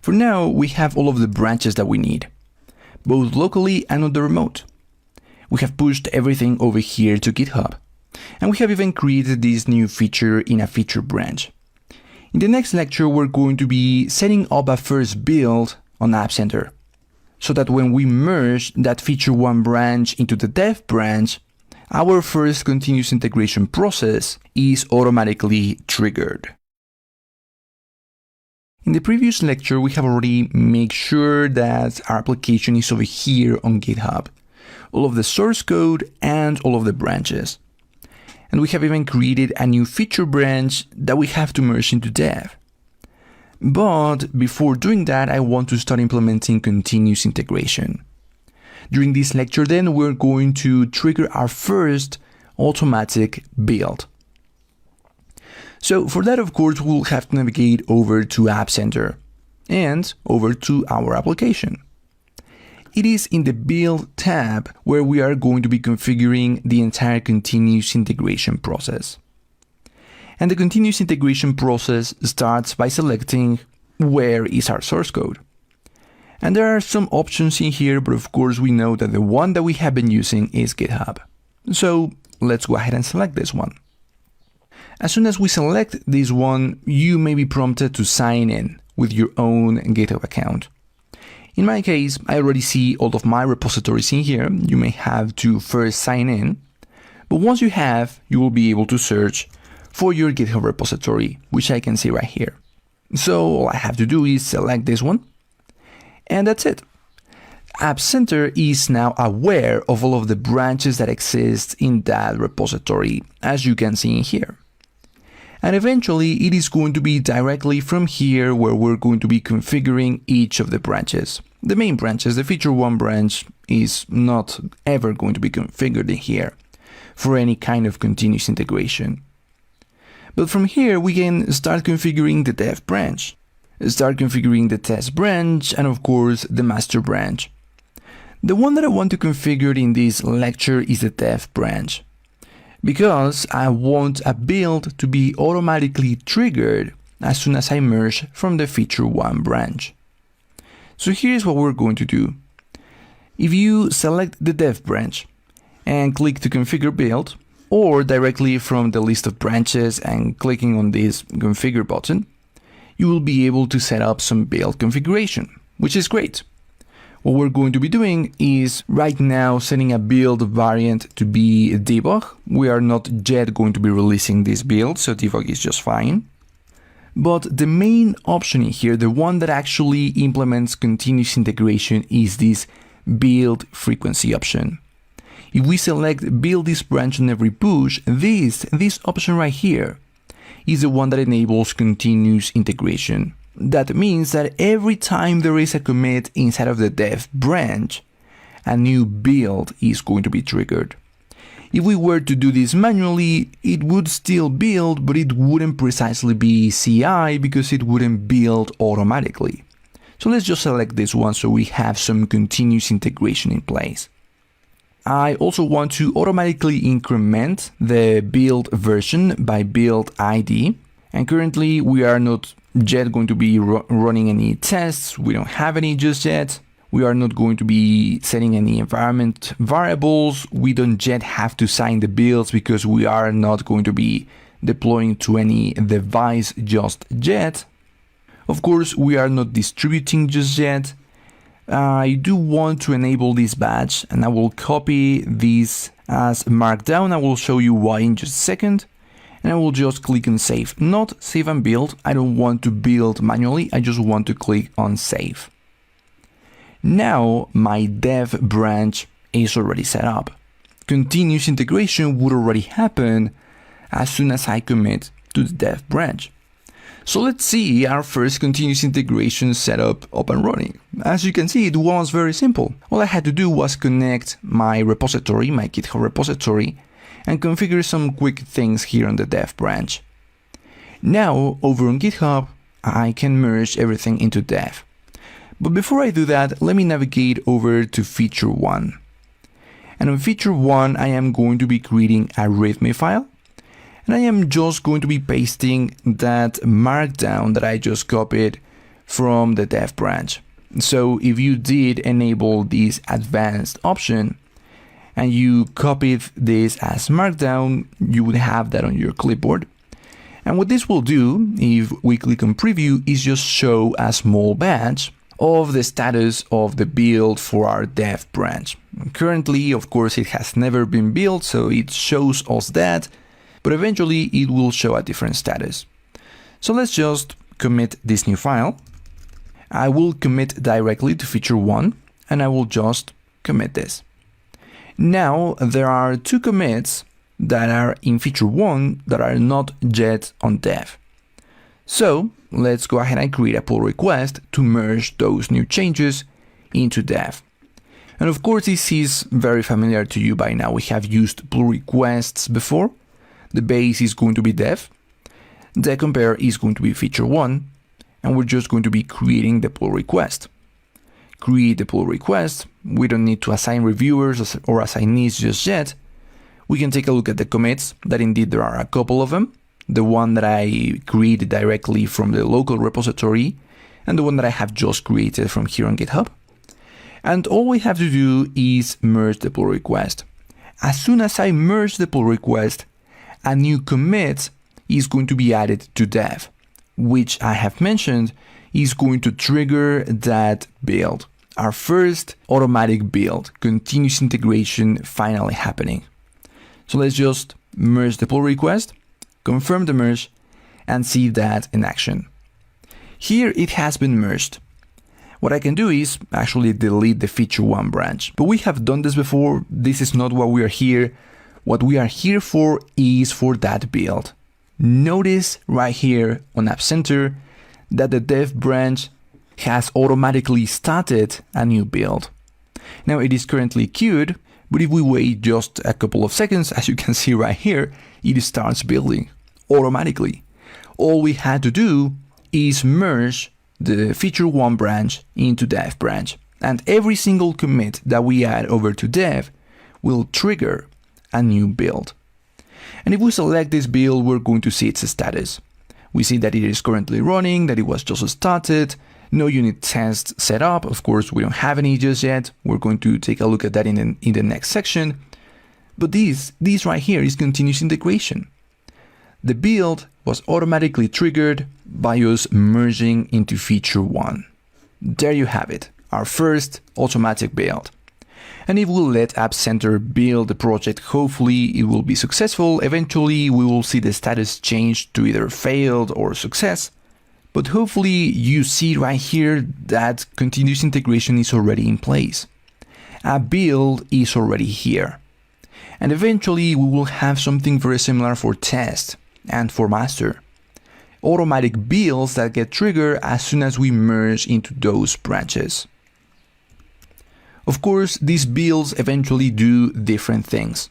For now, we have all of the branches that we need, both locally and on the remote. We have pushed everything over here to GitHub, and we have even created this new feature in a feature branch. In the next lecture, we're going to be setting up a first build on App Center, so that when we merge that feature 1 branch into the dev branch, our first continuous integration process is automatically triggered. In the previous lecture, we have already made sure that our application is over here on GitHub, all of the source code and all of the branches. And we have even created a new feature branch that we have to merge into dev. But before doing that, I want to start implementing continuous integration. During this lecture then, we're going to trigger our first automatic build. So for that, of course, we'll have to navigate over to App Center and over to our application. It is in the Build tab where we are going to be configuring the entire continuous integration process. And the continuous integration process starts by selecting where is our source code. And there are some options in here, but of course we know that the one that we have been using is GitHub. So let's go ahead and select this one. As soon as we select this one, you may be prompted to sign in with your own GitHub account. In my case, I already see all of my repositories in here. You may have to first sign in, but once you have, you will be able to search for your GitHub repository, which I can see right here. So all I have to do is select this one, and that's it. App Center is now aware of all of the branches that exist in that repository, as you can see in here. And eventually it is going to be directly from here where we're going to be configuring each of the branches. The main branches, the feature 1 branch is not ever going to be configured in here for any kind of continuous integration. But from here we can start configuring the dev branch, start configuring the test branch, and of course the master branch. The one that I want to configure in this lecture is the dev branch, because I want a build to be automatically triggered as soon as I merge from the feature 1 branch. So here's what we're going to do. If you select the dev branch and click to configure build, or directly from the list of branches and clicking on this configure button, you will be able to set up some build configuration, which is great. What we're going to be doing is right now setting a build variant to be debug. We are not yet going to be releasing this build, so debug is just fine. But the main option in here, the one that actually implements continuous integration, is this build frequency option. If we select build this branch on every push, this option right here is the one that enables continuous integration. That means that every time there is a commit inside of the dev branch, a new build is going to be triggered. If we were to do this manually, it would still build, but it wouldn't precisely be CI because it wouldn't build automatically. So let's just select this one so we have some continuous integration in place. I also want to automatically increment the build version by build ID. And currently we are not yet going to be running any tests. We don't have any just yet. We are not going to be setting any environment variables. We don't yet have to sign the builds because we are not going to be deploying to any device just yet. Of course, we are not distributing just yet. I do want to enable this badge, and I will copy this as markdown. I will show you why in just a second. And I will just click on save, not save and build. I don't want to build manually. I just want to click on save. Now my dev branch is already set up. Continuous integration would already happen as soon as I commit to the dev branch. So let's see our first continuous integration setup up and running. As you can see, it was very simple. All I had to do was connect my repository, my GitHub repository, and configure some quick things here on the dev branch. Now, over on GitHub, I can merge everything into dev. But before I do that, let me navigate over to feature 1. And on feature 1, I am going to be creating a README file. And I am just going to be pasting that markdown that I just copied from the dev branch. So if you did enable this advanced option, and you copied this as markdown, you would have that on your clipboard. And what this will do, if we click on preview, is just show a small badge of the status of the build for our dev branch. Currently, of course, it has never been built, so it shows us that, but eventually it will show a different status. So let's just commit this new file. I will commit directly to feature 1, and I will just commit this. Now, there are 2 commits that are in feature 1 that are not yet on dev. So let's go ahead and create a pull request to merge those new changes into dev. And of course, this is very familiar to you by now. We have used pull requests before. The base is going to be dev. The compare is going to be feature 1. And we're just going to be creating the pull request. Create the pull request. We don't need to assign reviewers or assignees just yet. We can take a look at the commits, that indeed there are a couple of them. The one that I created directly from the local repository, and the one that I have just created from here on GitHub. And all we have to do is merge the pull request. As soon as I merge the pull request, a new commit is going to be added to dev, which I have mentioned is going to trigger that build. Our first automatic build, continuous integration finally happening. So let's just merge the pull request, confirm the merge, and see that in action. Here it has been merged. What I can do is actually delete the feature 1 branch. But we have done this before. This is not what we are here. What we are here for is for that build. Notice right here on App Center that the dev branch has automatically started a new build. Now it is currently queued, but if we wait just a couple of seconds, as you can see right here, it starts building automatically. All we had to do is merge the feature 1 branch into dev branch, and every single commit that we add over to dev will trigger a new build. And if we select this build, we're going to see its status. We see that it is currently running, that it was just started, no unit tests set up. Of course, we don't have any just yet. We're going to take a look at that in the next section. But this right here is continuous integration. The build was automatically triggered by us merging into feature 1. There you have it, our first automatic build. And if we let App Center build the project, hopefully it will be successful. Eventually we will see the status change to either failed or success. But hopefully you see right here that continuous integration is already in place. A build is already here. And eventually we will have something very similar for test and for master. Automatic builds that get triggered as soon as we merge into those branches. Of course, these builds eventually do different things.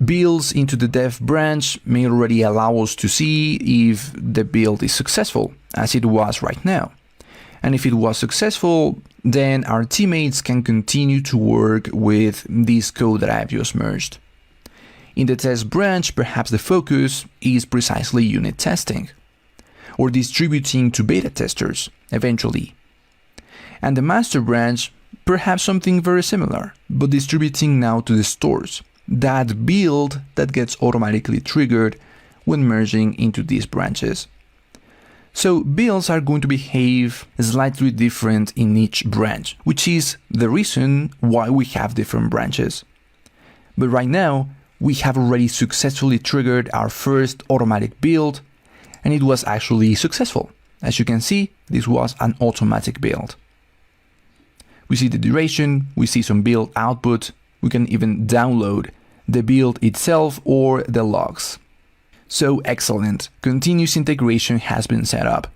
Builds into the dev branch may already allow us to see if the build is successful, as it was right now. And if it was successful, then our teammates can continue to work with this code that I've just merged. In the test branch, perhaps the focus is precisely unit testing, or distributing to beta testers, eventually. And the master branch, perhaps something very similar, but distributing now to the stores. That build that gets automatically triggered when merging into these branches. So builds are going to behave slightly different in each branch, which is the reason why we have different branches. But right now, we have already successfully triggered our first automatic build, and it was actually successful. As you can see, this was an automatic build. We see the duration, we see some build output, we can even download the build itself or the logs. So excellent, continuous integration has been set up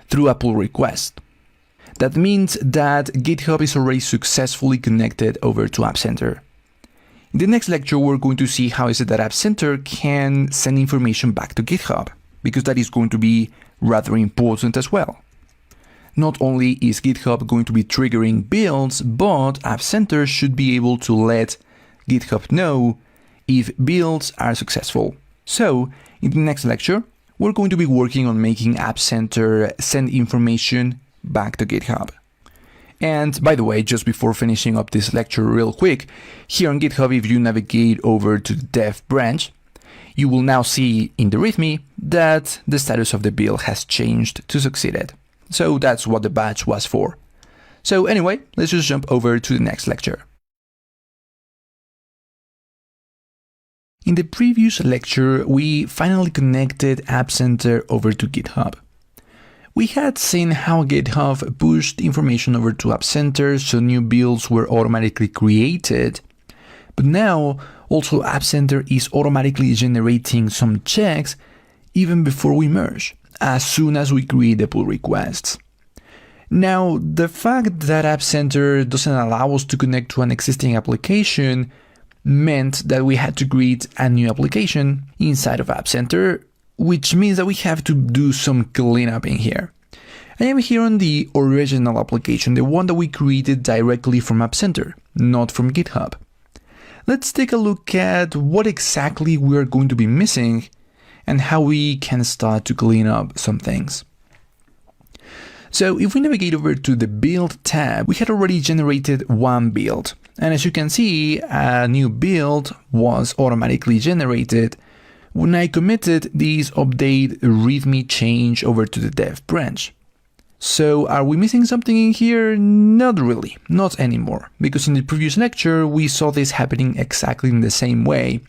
through a pull request. That means that GitHub is already successfully connected over to App Center. In the next lecture, we're going to see how is it that App Center can send information back to GitHub, because that is going to be rather important as well. Not only is GitHub going to be triggering builds, but App Center should be able to let GitHub know if builds are successful. So, in the next lecture, we're going to be working on making App Center send information back to GitHub. And by the way, just before finishing up this lecture real quick, here on GitHub, if you navigate over to the dev branch, you will now see in the README that the status of the build has changed to succeeded. So that's what the badge was for. So anyway, let's just jump over to the next lecture. In the previous lecture, we finally connected App Center over to GitHub. We had seen how GitHub pushed information over to App Center so new builds were automatically created, but now also App Center is automatically generating some checks even before we merge, as soon as we create the pull requests. Now, the fact that App Center doesn't allow us to connect to an existing application meant that we had to create a new application inside of App Center, which means that we have to do some cleanup in here. I am here on the original application, the one that we created directly from App Center, not from GitHub. Let's take a look at what exactly we're going to be missing and how we can start to clean up some things. So if we navigate over to the build tab, we had already generated one build. And as you can see, a new build was automatically generated when I committed this update readme change over to the dev branch. So are we missing something in here? Not really, not anymore, because in the previous lecture we saw this happening exactly in the same way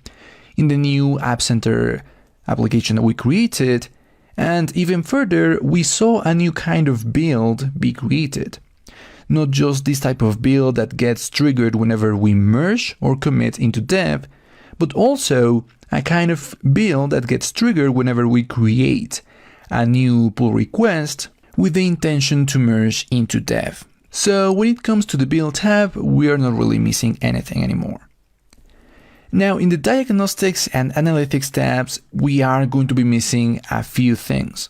in the new App Center application that we created, and even further we saw a new kind of build be created. Not just this type of build that gets triggered whenever we merge or commit into dev, but also a kind of build that gets triggered whenever we create a new pull request with the intention to merge into dev. So when it comes to the build tab, we are not really missing anything anymore. Now in the diagnostics and analytics tabs, we are going to be missing a few things,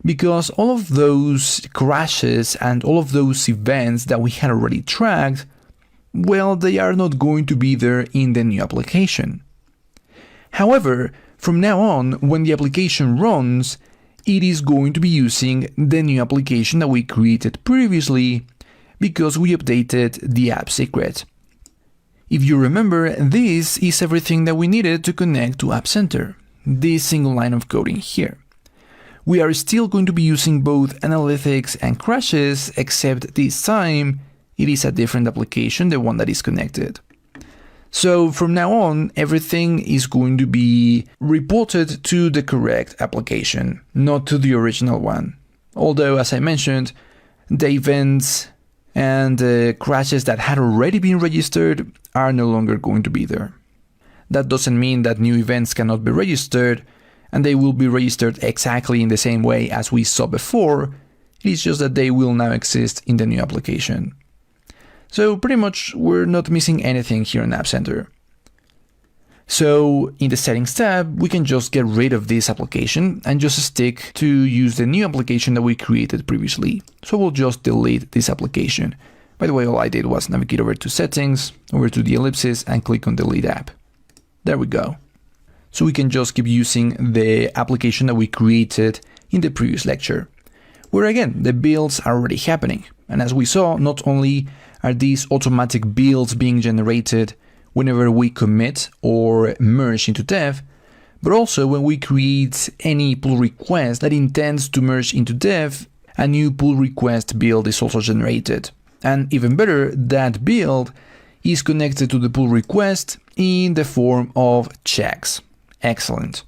because all of those crashes and all of those events that we had already tracked, well, they are not going to be there in the new application. However, from now on, when the application runs, it is going to be using the new application that we created previously because we updated the app secret. If you remember, this is everything that we needed to connect to App Center, this single line of coding here. We are still going to be using both analytics and crashes, except this time it is a different application, the one that is connected. So from now on, everything is going to be reported to the correct application, not to the original one. Although, as I mentioned, the events and the crashes that had already been registered are no longer going to be there. That doesn't mean that new events cannot be registered, and they will be registered exactly in the same way as we saw before. It is just that they will now exist in the new application. So pretty much we're not missing anything here in App Center. So in the settings tab, we can just get rid of this application and just stick to use the new application that we created previously. So we'll just delete this application. By the way, all I did was navigate over to settings, over to the ellipsis, and click on delete app. There we go. So we can just keep using the application that we created in the previous lecture, where again, the builds are already happening. And as we saw, not only are these automatic builds being generated whenever we commit or merge into dev, but also when we create any pull request that intends to merge into dev, a new pull request build is also generated. And even better, that build is connected to the pull request in the form of checks. Excellent.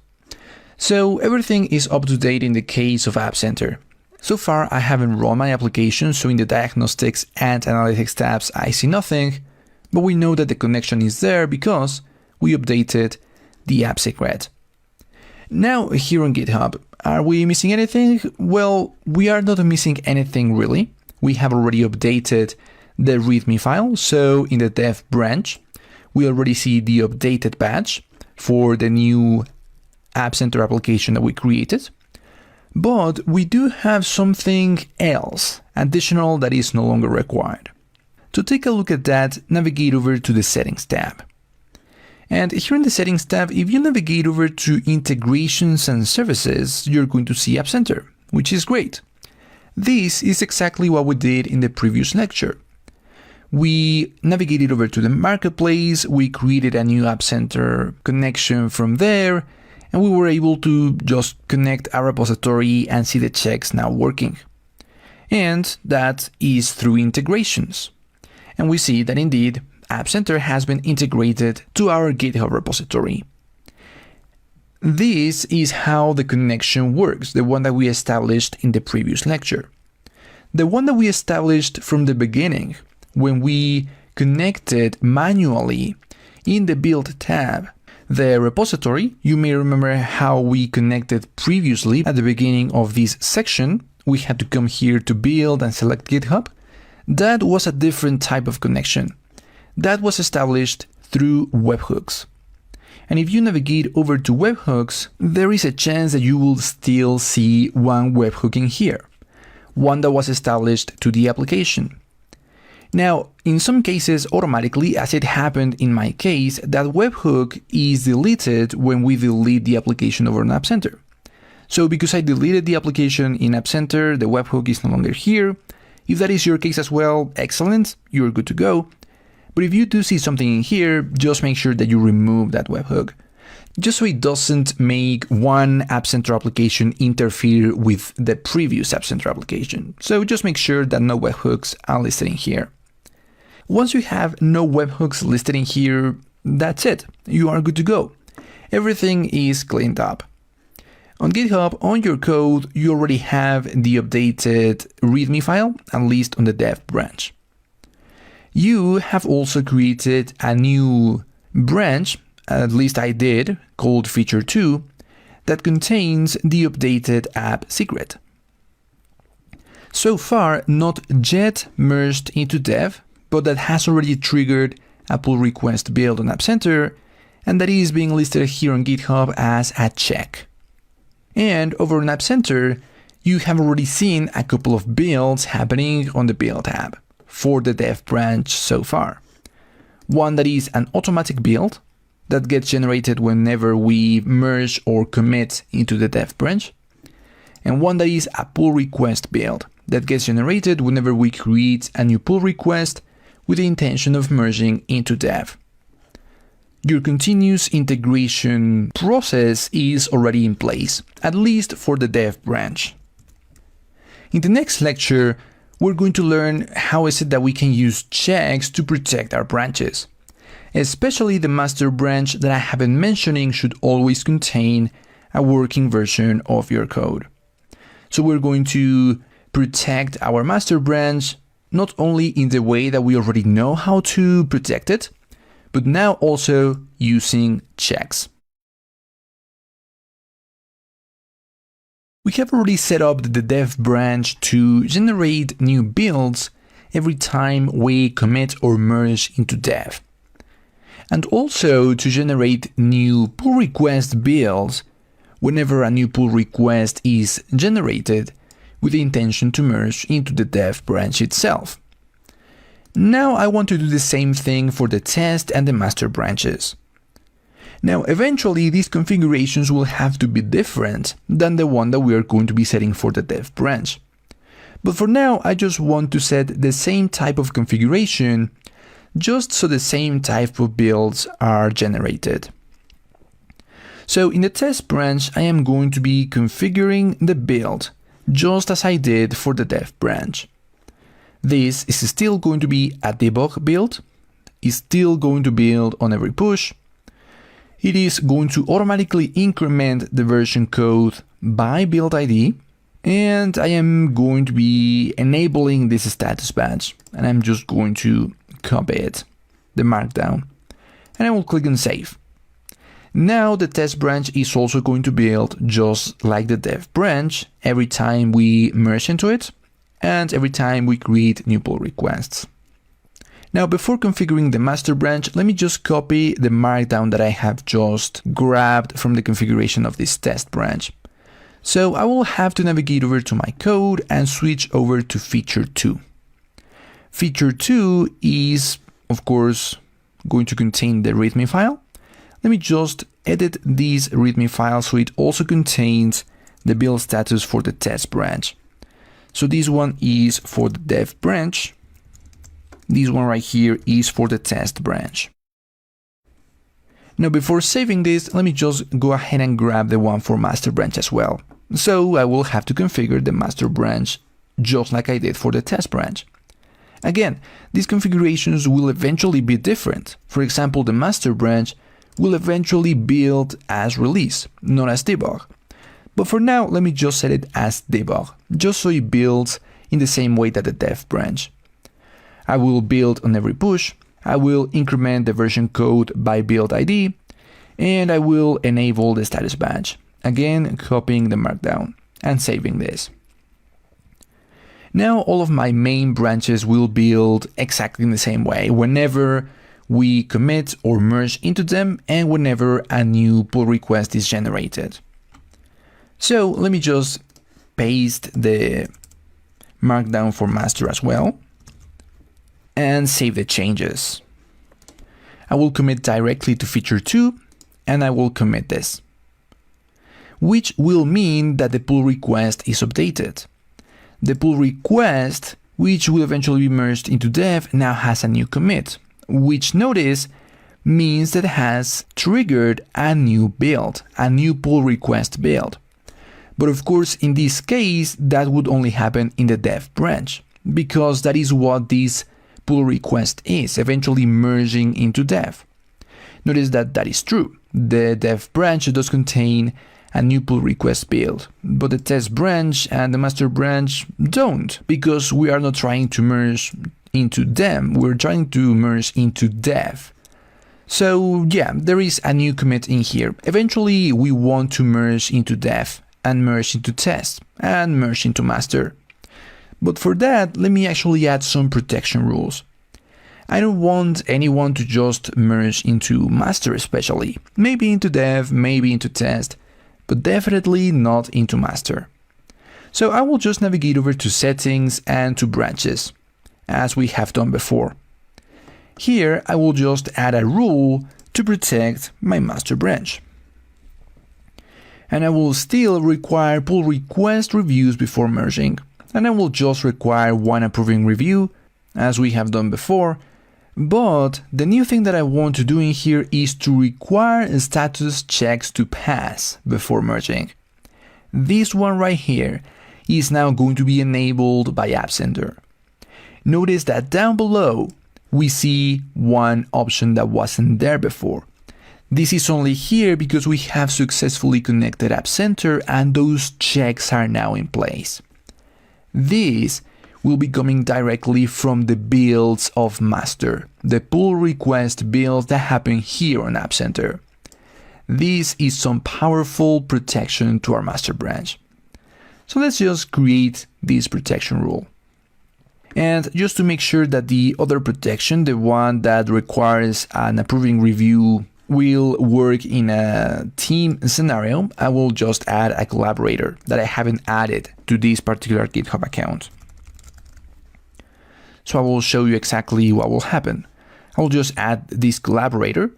So everything is up to date in the case of App Center. So far, I haven't run my application, so in the diagnostics and analytics tabs, I see nothing, but we know that the connection is there because we updated the app secret. Now, here on GitHub, are we missing anything? Well, we are not missing anything really. We have already updated the README file, so in the dev branch, we already see the updated patch for the new App Center application that we created. But we do have something else additional that is no longer required. To take a look at that, navigate over to the Settings tab. And here in the Settings tab, if you navigate over to Integrations and Services, you're going to see App Center, which is great. This is exactly what we did in the previous lecture. We navigated over to the Marketplace, we created a new App Center connection from there, and we were able to just connect our repository and see the checks now working. And that is through integrations. And we see that indeed, App Center has been integrated to our GitHub repository. This is how the connection works, the one that we established in the previous lecture. The one that we established from the beginning, when we connected manually in the Build tab. The repository, you may remember how we connected previously at the beginning of this section, we had to come here to build and select GitHub, that was a different type of connection. That was established through webhooks. And if you navigate over to webhooks, there is a chance that you will still see one webhook in here, one that was established to the application. Now, in some cases, automatically, as it happened in my case, that webhook is deleted when we delete the application over an App Center. So because I deleted the application in App Center, the webhook is no longer here. If that is your case as well, excellent, you're good to go. But if you do see something in here, just make sure that you remove that webhook, just so it doesn't make one App Center application interfere with the previous App Center application. So just make sure that no webhooks are listed in here. Once you have no webhooks listed in here, that's it. You are good to go. Everything is cleaned up. On GitHub, on your code, you already have the updated README file, at least on the dev branch. You have also created a new branch, at least I did, called feature 2, that contains the updated app secret. So far, not yet merged into dev, but that has already triggered a pull request build on App Center, and that is being listed here on GitHub as a check. And over on App Center, you have already seen a couple of builds happening on the build tab for the dev branch so far. One that is an automatic build that gets generated whenever we merge or commit into the dev branch, and one that is a pull request build that gets generated whenever we create a new pull request with the intention of merging into dev. Your continuous integration process is already in place, at least for the dev branch. In the next lecture, we're going to learn how is it that we can use checks to protect our branches. Especially the master branch that I have been mentioning should always contain a working version of your code. So we're going to protect our master branch not only in the way that we already know how to protect it, but now also using checks. We have already set up the dev branch to generate new builds every time we commit or merge into dev, and also to generate new pull request builds whenever a new pull request is generated with the intention to merge into the dev branch itself. Now I want to do the same thing for the test and the master branches. Now eventually these configurations will have to be different than the one that we are going to be setting for the dev branch. But for now I just want to set the same type of configuration just so the same type of builds are generated. So in the test branch I am going to be configuring the build just as I did for the dev branch. This is still going to be a debug build, is still going to build on every push. It is going to automatically increment the version code by build ID, and I am going to be enabling this status badge, and I'm just going to copy it, the markdown, and I will click on save. Now the test branch is also going to build just like the dev branch every time we merge into it and every time we create new pull requests. Now before configuring the master branch, let me just copy the markdown that I have just grabbed from the configuration of this test branch. So I will have to navigate over to my code and switch over to feature 2. Feature 2 is, of course, going to contain the README file. Let me just edit this README file so it also contains the build status for the test branch. So this one is for the dev branch. This one right here is for the test branch. Now before saving this, let me just go ahead and grab the one for master branch as well. So I will have to configure the master branch just like I did for the test branch. Again, these configurations will eventually be different. For example, the master branch will eventually build as release, not as debug. But for now, let me just set it as debug, just so it builds in the same way that the dev branch. I will build on every push, I will increment the version code by build ID, and I will enable the status badge, again copying the markdown and saving this. Now all of my main branches will build exactly in the same way whenever we commit or merge into them and whenever a new pull request is generated. So let me just paste the markdown for master as well and save the changes. I will commit directly to feature 2 and I will commit this, which will mean that the pull request is updated. The pull request, which will eventually be merged into dev, now has a new commit, which notice means that it has triggered a new build, a new pull request build. But of course, in this case, that would only happen in the dev branch, because that is what this pull request is, eventually merging into dev. Notice that that is true. The dev branch does contain a new pull request build, but the test branch and the master branch don't, because we are not trying to merge into them, we're trying to merge into dev. So yeah, there is a new commit in here. Eventually we want to merge into dev and merge into test and merge into master. But for that, let me actually add some protection rules. I don't want anyone to just merge into master especially, maybe into dev, maybe into test, but definitely not into master. So I will just navigate over to settings and to branches, as we have done before. Here I will just add a rule to protect my master branch. And I will still require pull request reviews before merging, and I will just require one approving review, as we have done before. But the new thing that I want to do in here is to require status checks to pass before merging. This one right here is now going to be enabled by App Center. Notice that down below we see one option that wasn't there before. This is only here because we have successfully connected App Center and those checks are now in place. This will be coming directly from the builds of master, the pull request builds that happen here on App Center. This is some powerful protection to our master branch. So let's just create this protection rule. And just to make sure that the other protection, the one that requires an approving review, will work in a team scenario, I will just add a collaborator that I haven't added to this particular GitHub account. So I will show you exactly what will happen. I will just add this collaborator,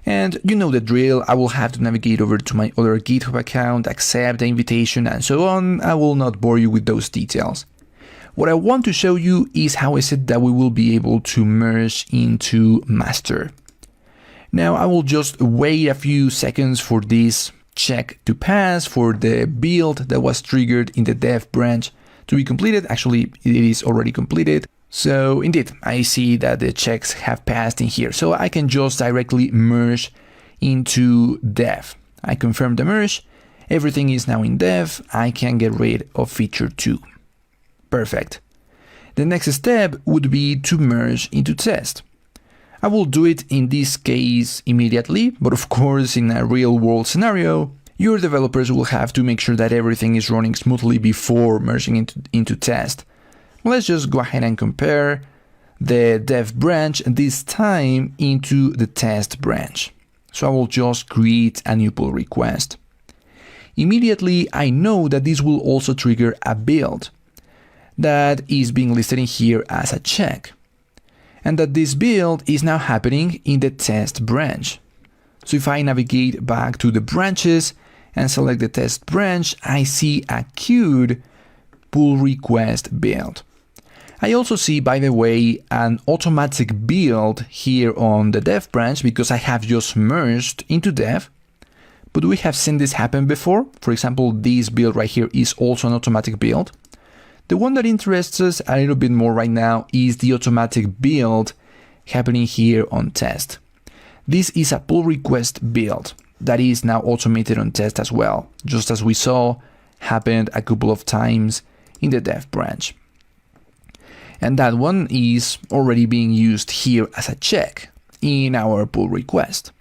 and you know the drill. I will have to navigate over to my other GitHub account, accept the invitation, and so on. I will not bore you with those details. What I want to show you is how is it that we will be able to merge into master. Now I will just wait a few seconds for this check to pass, for the build that was triggered in the dev branch to be completed. Actually, it is already completed. So indeed, I see that the checks have passed in here. So I can just directly merge into dev. I confirm the merge. Everything is now in dev. I can get rid of feature 2. Perfect. The next step would be to merge into test. I will do it in this case immediately, but of course in a real world scenario, your developers will have to make sure that everything is running smoothly before merging into test. Let's just go ahead and compare the dev branch, this time into the test branch. So I will just create a new pull request. Immediately, I know that this will also trigger a build that is being listed in here as a check, and that this build is now happening in the test branch. So if I navigate back to the branches and select the test branch, I see a queued pull request build. I also see, by the way, an automatic build here on the dev branch because I have just merged into dev. But we have seen this happen before. For example, this build right here is also an automatic build. The one that interests us a little bit more right now is the automatic build happening here on test. This is a pull request build that is now automated on test as well, just as we saw happened a couple of times in the dev branch. And that one is already being used here as a check in our pull request.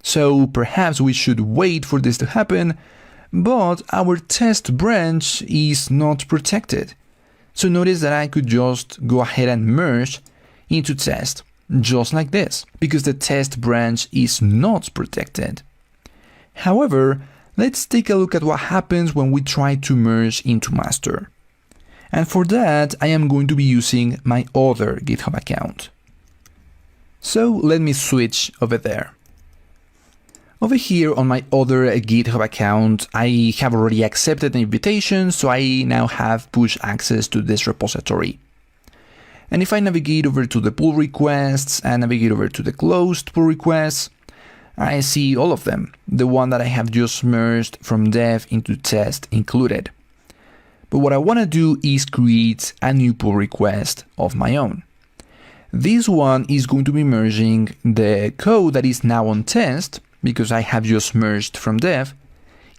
So perhaps we should wait for this to happen, but our test branch is not protected. So notice that I could just go ahead and merge into test, just like this, because the test branch is not protected. However, let's take a look at what happens when we try to merge into master. And for that, I am going to be using my other GitHub account. So let me switch over there. Over here on my other GitHub account, I have already accepted an invitation, so I now have push access to this repository. And if I navigate over to the pull requests and navigate over to the closed pull requests, I see all of them, the one that I have just merged from dev into test included. But what I want to do is create a new pull request of my own. This one is going to be merging the code that is now on test, because I have just merged from dev,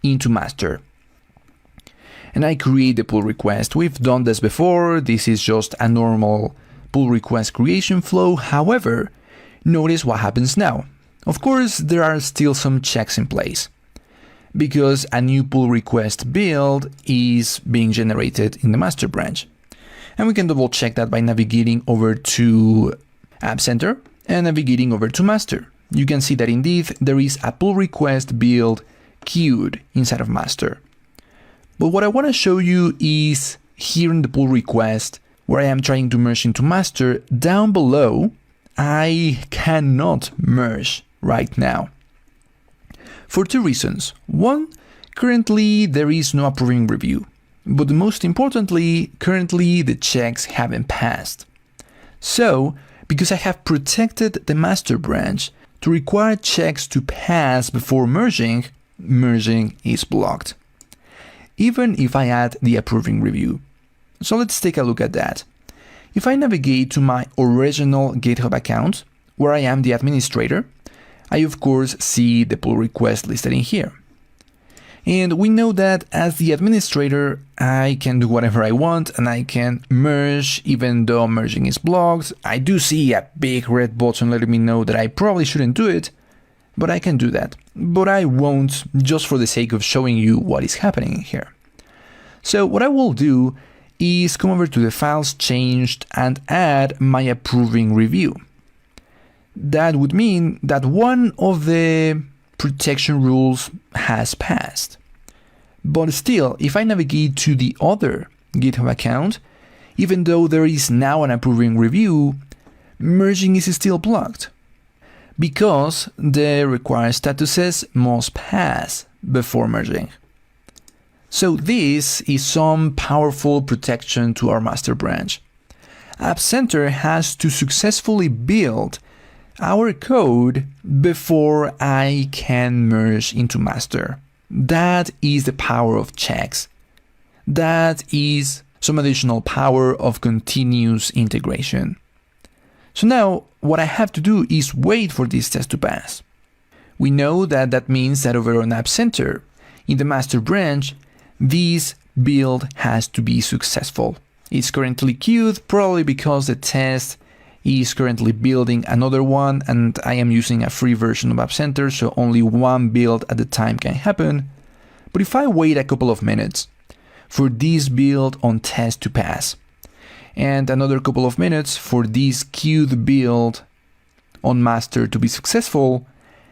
into master. And I create the pull request. We've done this before. This is just a normal pull request creation flow. However, notice what happens now. Of course, there are still some checks in place, because a new pull request build is being generated in the master branch. And we can double check that by navigating over to App Center and navigating over to master. You can see that indeed there is a pull request build queued inside of master. But what I want to show you is here in the pull request where I am trying to merge into master, down below, I cannot merge right now. For two reasons. One, currently there is no approving review. But most importantly, currently the checks haven't passed. So, because I have protected the master branch, to require checks to pass before merging, merging is blocked, even if I add the approving review. So let's take a look at that. If I navigate to my original GitHub account, where I am the administrator, I of course see the pull request listed in here. And we know that as the administrator, I can do whatever I want and I can merge even though merging is blocked. I do see a big red button letting me know that I probably shouldn't do it, but I can do that. But I won't, just for the sake of showing you what is happening here. So what I will do is come over to the files changed and add my approving review. That would mean that one of the protection rules has passed. But still, if I navigate to the other GitHub account, even though there is now an approving review, merging is still blocked, because the required statuses must pass before merging. So this is some powerful protection to our master branch. App Center has to successfully build our code before I can merge into master. That is the power of checks. That is some additional power of continuous integration. So now what I have to do is wait for this test to pass. We know that that means that over on App Center, in the master branch, this build has to be successful. It's currently queued, probably because the test is currently building another one and I am using a free version of App Center, so only one build at a time can happen. But if I wait a couple of minutes for this build on test to pass and another couple of minutes for this queued build on master to be successful,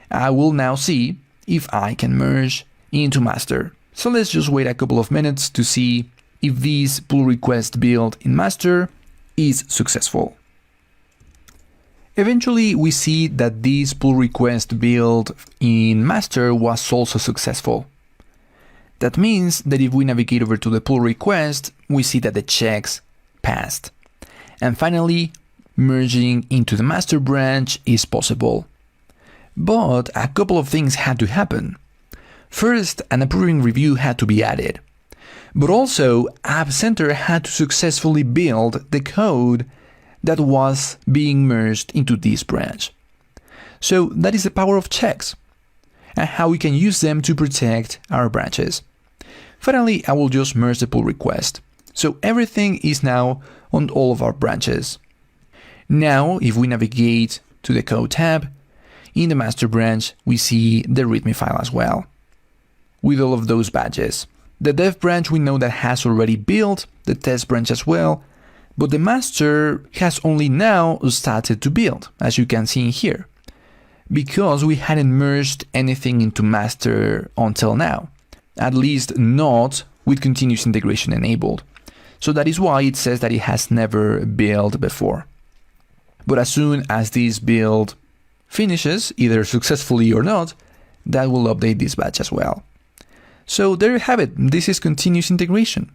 I will now see if I can merge into master. So let's just wait a couple of minutes to see if this pull request build in master is successful. Eventually, we see that this pull request build in master was also successful. That means that if we navigate over to the pull request, we see that the checks passed. And finally, merging into the master branch is possible. But a couple of things had to happen. First, an approving review had to be added. But also, App Center had to successfully build the code that was being merged into this branch. So that is the power of checks and how we can use them to protect our branches. Finally, I will just merge the pull request. So everything is now on all of our branches. Now, if we navigate to the code tab, in the master branch, we see the README file as well, with all of those badges. The dev branch we know that has already built, the test branch as well, but the master has only now started to build, as you can see here, because we hadn't merged anything into master until now, at least not with continuous integration enabled. So that is why it says that it has never built before. But as soon as this build finishes, either successfully or not, that will update this batch as well. So there you have it. This is continuous integration.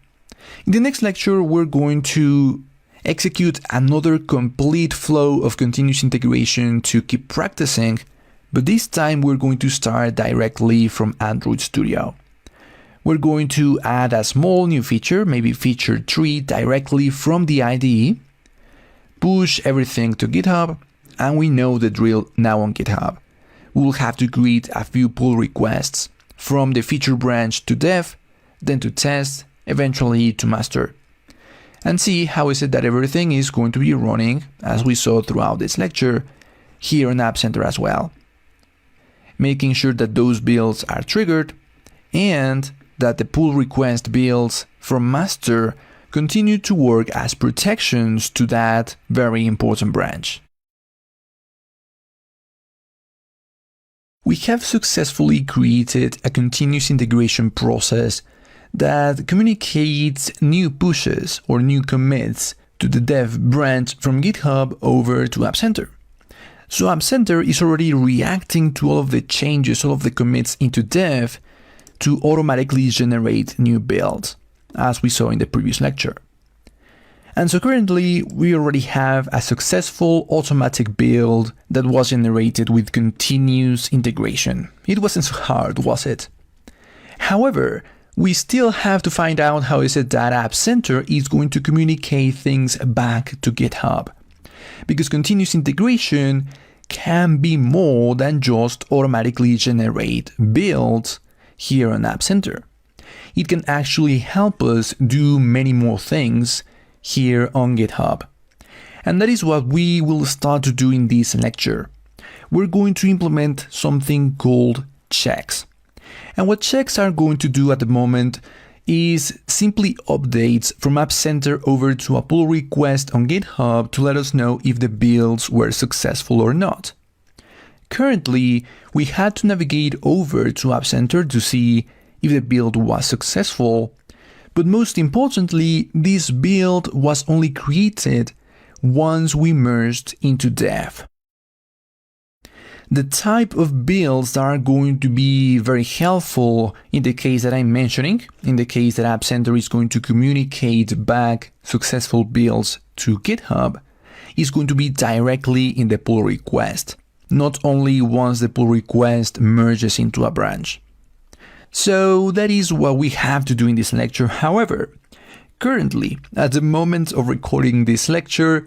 In the next lecture, we're going to execute another complete flow of continuous integration to keep practicing, but this time we're going to start directly from Android Studio. We're going to add a small new feature, maybe feature 3, directly from the IDE, push everything to GitHub, and we know the drill now on GitHub. We'll have to create a few pull requests from the feature branch to dev, then to test, eventually to master, and see how is it that everything is going to be running, as we saw throughout this lecture, here in App Center as well. Making sure that those builds are triggered and that the pull request builds from master continue to work as protections to that very important branch. We have successfully created a continuous integration process that communicates new pushes or new commits to the dev branch from GitHub over to App Center. So App Center is already reacting to all of the changes, all of the commits into dev to automatically generate new builds, as we saw in the previous lecture. And so currently we already have a successful automatic build that was generated with continuous integration. It wasn't so hard, was it? However, we still have to find out how is it that App Center is going to communicate things back to GitHub. Because continuous integration can be more than just automatically generate builds here on App Center. It can actually help us do many more things here on GitHub. And that is what we will start to do in this lecture. We're going to implement something called checks. And what checks are going to do at the moment is simply updates from App Center over to a pull request on GitHub to let us know if the builds were successful or not. Currently, we had to navigate over to App Center to see if the build was successful, but most importantly, this build was only created once we merged into dev. The type of builds that are going to be very helpful in the case that I'm mentioning, in the case that App Center is going to communicate back successful builds to GitHub, is going to be directly in the pull request, not only once the pull request merges into a branch. So that is what we have to do in this lecture. However, currently, at the moment of recording this lecture,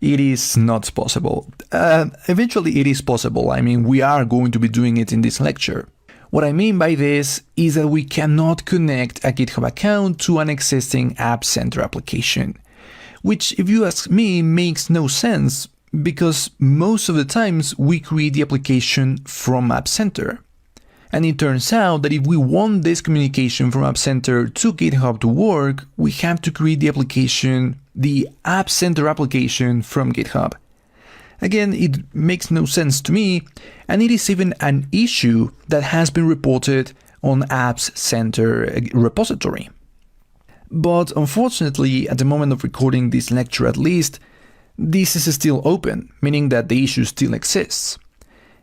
it is not possible. Eventually it is possible. I mean, we are going to be doing it in this lecture. What I mean by this is that we cannot connect a GitHub account to an existing App Center application, which, if you ask me, makes no sense because most of the times we create the application from App Center. And it turns out that if we want this communication from App Center to GitHub to work, we have to create the application, the App Center application from GitHub. Again, it makes no sense to me, and it is even an issue that has been reported on Apps Center repository. But unfortunately, at the moment of recording this lecture at least, this is still open, meaning that the issue still exists.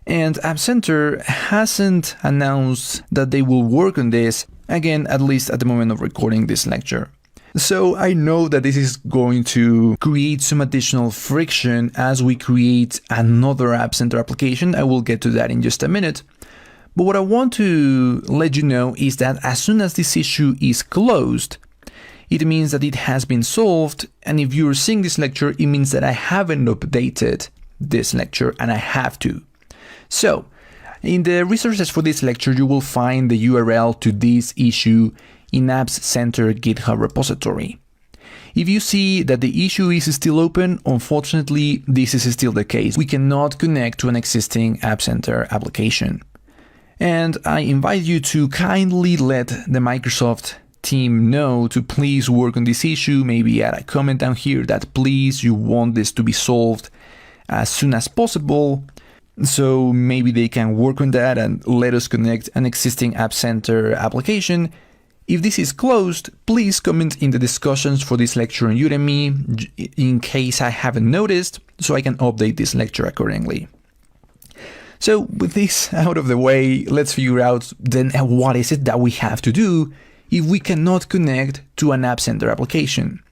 And App Center hasn't announced that they will work on this, again, at least at the moment of recording this lecture. So I know that this is going to create some additional friction as we create another App Center application. I will get to that in just a minute. But what I want to let you know is that as soon as this issue is closed, it means that it has been solved. And if you're seeing this lecture, it means that I haven't updated this lecture and I have to. So, in the resources for this lecture, you will find the URL to this issue in Apps Center GitHub repository. If you see that the issue is still open, unfortunately, this is still the case. We cannot connect to an existing App Center application. And I invite you to kindly let the Microsoft team know to please work on this issue. Maybe add a comment down here that please you want this to be solved as soon as possible. So maybe they can work on that and let us connect an existing App Center application. If this is closed, please comment in the discussions for this lecture on Udemy in case I haven't noticed, so I can update this lecture accordingly. So with this out of the way, let's figure out then what is it that we have to do if we cannot connect to an App Center application.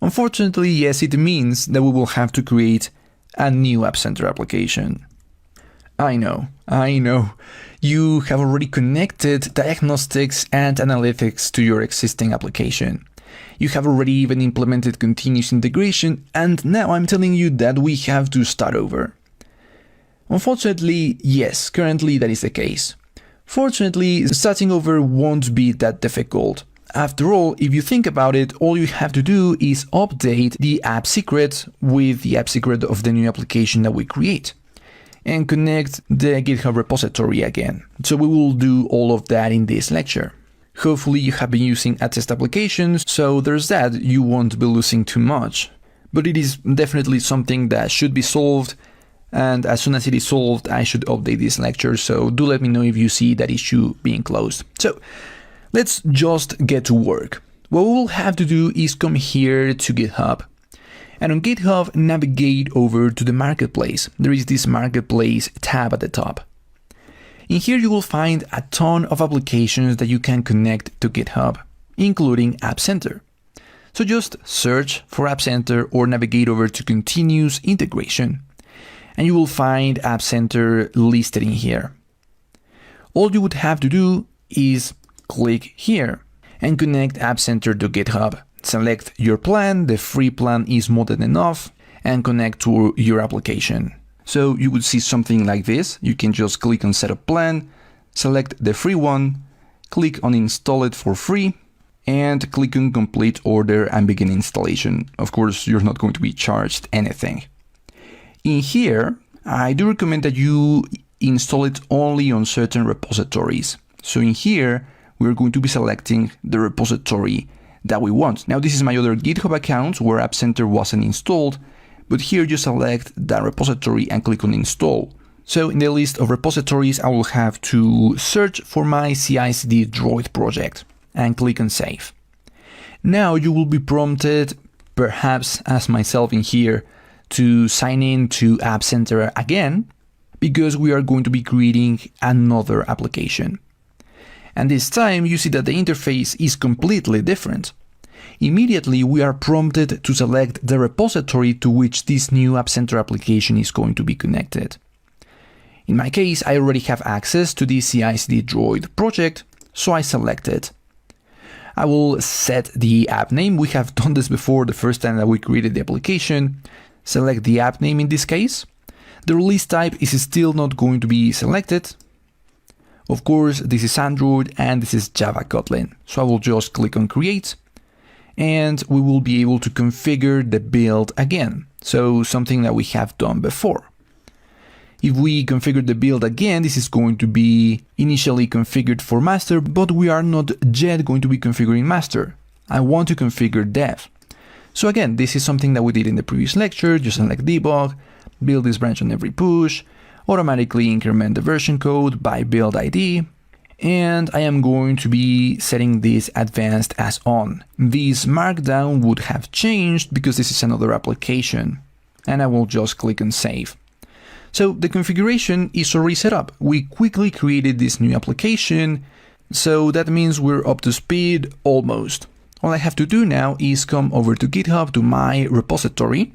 Unfortunately, yes, it means that we will have to create a new App Center application. I know. You have already connected diagnostics and analytics to your existing application. You have already even implemented continuous integration, and now I'm telling you that we have to start over. Unfortunately, yes, currently that is the case. Fortunately, starting over won't be that difficult. After all, if you think about it, all you have to do is update the app secret with the app secret of the new application that we create, and connect the GitHub repository again. So we will do all of that in this lecture. Hopefully you have been using test applications, so there's that, you won't be losing too much. But it is definitely something that should be solved, and as soon as it is solved, I should update this lecture, so do let me know if you see that issue being closed. So let's just get to work. What we will have to do is come here to GitHub. And on GitHub, navigate over to the marketplace. There is this marketplace tab at the top. In here, you will find a ton of applications that you can connect to GitHub, including App Center. So just search for App Center or navigate over to continuous integration, and you will find App Center listed in here. All you would have to do is click here and connect App Center to GitHub. Select your plan, the free plan is more than enough, and connect to your application. So you would see something like this. You can just click on Setup Plan, select the free one, click on Install it for free, and click on Complete Order and begin installation. Of course, you're not going to be charged anything. In here, I do recommend that you install it only on certain repositories. So in here, we're going to be selecting the repository that we want. Now this is my other GitHub account where App Center wasn't installed, but here you select that repository and click on Install. So in the list of repositories, I will have to search for my CI/CD Droid project and click on Save. Now you will be prompted, perhaps as myself in here, to sign in to App Center again, because we are going to be creating another application. And this time you see that the interface is completely different. Immediately we are prompted to select the repository to which this new App Center application is going to be connected. In my case, I already have access to the CI/CD Droid project, so I select it. I will set the app name. We have done this before the first time that we created the application. Select the app name in this case. The release type is still not going to be selected. Of course, this is Android and this is Java Kotlin. So I will just click on Create and we will be able to configure the build again. So something that we have done before. If we configure the build again, this is going to be initially configured for master, but we are not yet going to be configuring master. I want to configure dev. So again, this is something that we did in the previous lecture. Just select debug, build this branch on every push, automatically increment the version code by build ID, and I am going to be setting this advanced as on. This markdown would have changed because this is another application, and I will just click on save. So the configuration is already set up. We quickly created this new application, so that means we're up to speed almost. All I have to do now is come over to GitHub to my repository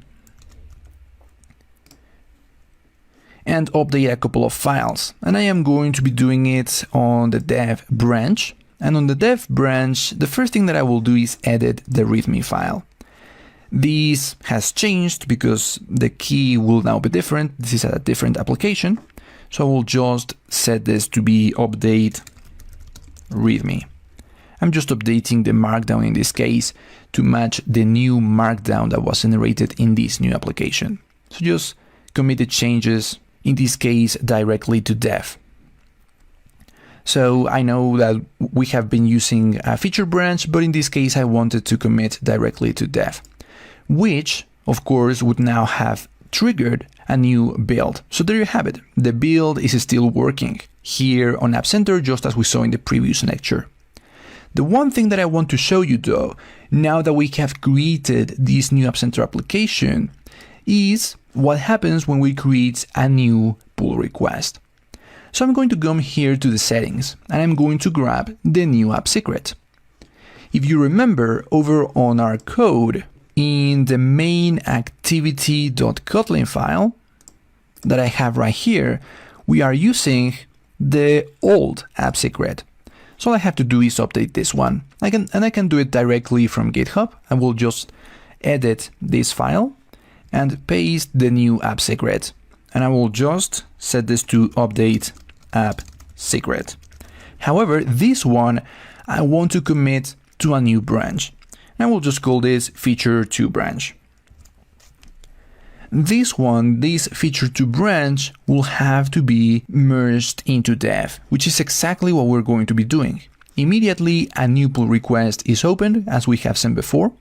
and update a couple of files. And I am going to be doing it on the dev branch. And on the dev branch, the first thing that I will do is edit the README file. This has changed because the key will now be different. This is a different application. So I will just set this to be update README. I'm just updating the markdown in this case to match the new markdown that was generated in this new application. So just commit the changes, in this case directly to dev. So I know that we have been using a feature branch, but in this case, I wanted to commit directly to dev, which of course would now have triggered a new build. So there you have it. The build is still working here on App Center, just as we saw in the previous lecture. The one thing that I want to show you though, now that we have created this new App Center application, is what happens when we create a new pull request. So I'm going to come here to the settings and I'm going to grab the new app secret. If you remember, over on our code in the main activity.kotlin file that I have right here, we are using the old app secret. So all I have to do is update this one. I can do it directly from GitHub. I will just edit this file and paste the new app secret. And I will just set this to update app secret. However, this one I want to commit to a new branch. I will just call this feature2 branch. This feature2 branch will have to be merged into dev, which is exactly what we're going to be doing. Immediately a new pull request is opened, as we have seen before.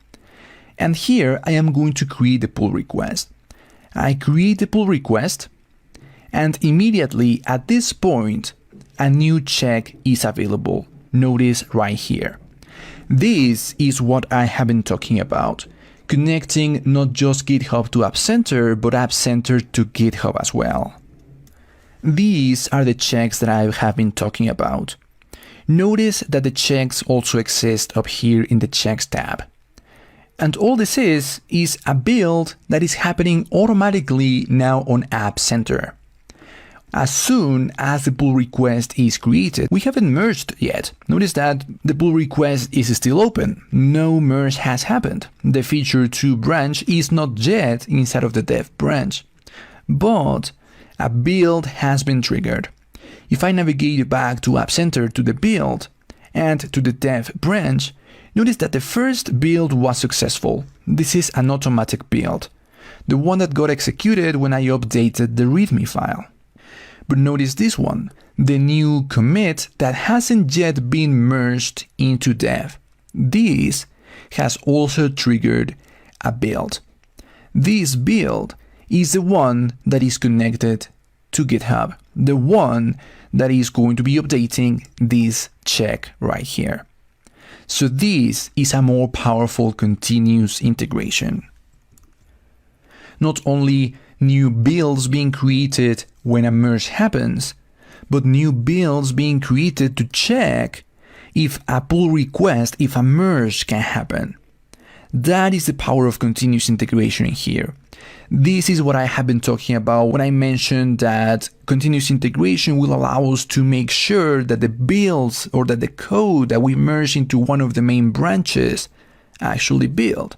And here I am going to create the pull request. I create the pull request, and immediately at this point, a new check is available. Notice right here. This is what I have been talking about, connecting not just GitHub to App Center, but App Center to GitHub as well. These are the checks that I have been talking about. Notice that the checks also exist up here in the checks tab. And all this is a build that is happening automatically now on App Center. As soon as the pull request is created, we haven't merged yet. Notice that the pull request is still open. No merge has happened. The feature2 branch is not yet inside of the dev branch. But a build has been triggered. If I navigate back to App Center to the build and to the dev branch, notice that the first build was successful. This is an automatic build, the one that got executed when I updated the README file. But notice this one, the new commit that hasn't yet been merged into dev. This has also triggered a build. This build is the one that is connected to GitHub, the one that is going to be updating this check right here. So this is a more powerful continuous integration. Not only new builds being created when a merge happens, but new builds being created to check if a pull request, if a merge can happen. That is the power of continuous integration here. This is what I have been talking about when I mentioned that continuous integration will allow us to make sure that the builds or that the code that we merge into one of the main branches actually build,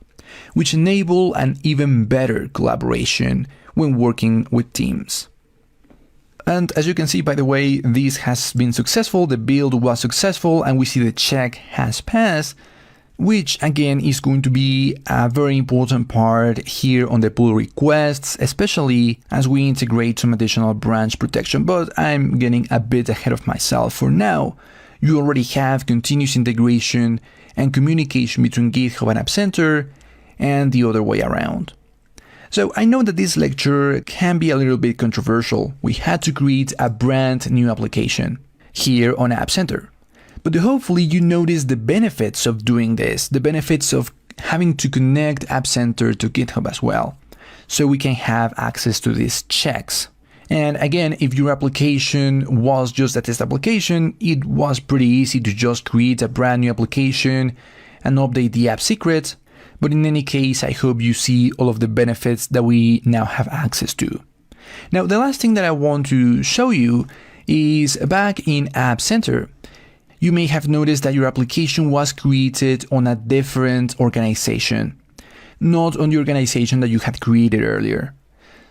which enable an even better collaboration when working with teams. And as you can see, by the way, this has been successful, the build was successful, and we see the check has passed, which again is going to be a very important part here on the pull requests, especially as we integrate some additional branch protection. But I'm getting a bit ahead of myself. For now, you already have continuous integration and communication between GitHub and App Center and the other way around. So I know that this lecture can be a little bit controversial. We had to create a brand new application here on App Center. But hopefully you notice the benefits of doing this, the benefits of having to connect App Center to GitHub as well, so we can have access to these checks. And again, if your application was just a test application, it was pretty easy to just create a brand new application and update the app secret. But in any case, I hope you see all of the benefits that we now have access to. Now, the last thing that I want to show you is back in App Center. You may have noticed that your application was created on a different organization, not on the organization that you had created earlier.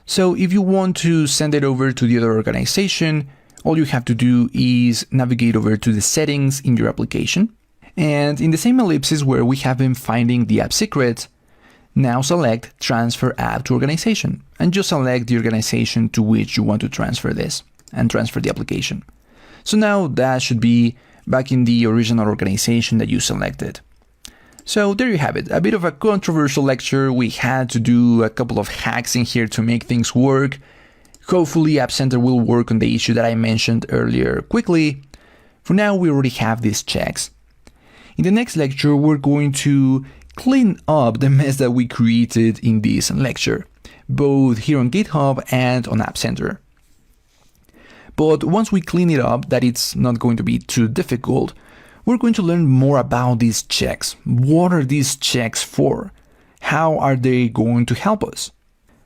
So if you want to send it over to the other organization, all you have to do is navigate over to the settings in your application. And in the same ellipsis where we have been finding the app secret, now select Transfer App to Organization and just select the organization to which you want to transfer this and transfer the application. So now that should be back in the original organization that you selected. So there you have it, a bit of a controversial lecture. We had to do a couple of hacks in here to make things work. Hopefully App Center will work on the issue that I mentioned earlier quickly. For now, we already have these checks. In the next lecture, we're going to clean up the mess that we created in this lecture, both here on GitHub and on App Center. But once we clean it up, that it's not going to be too difficult, we're going to learn more about these checks. What are these checks for? How are they going to help us?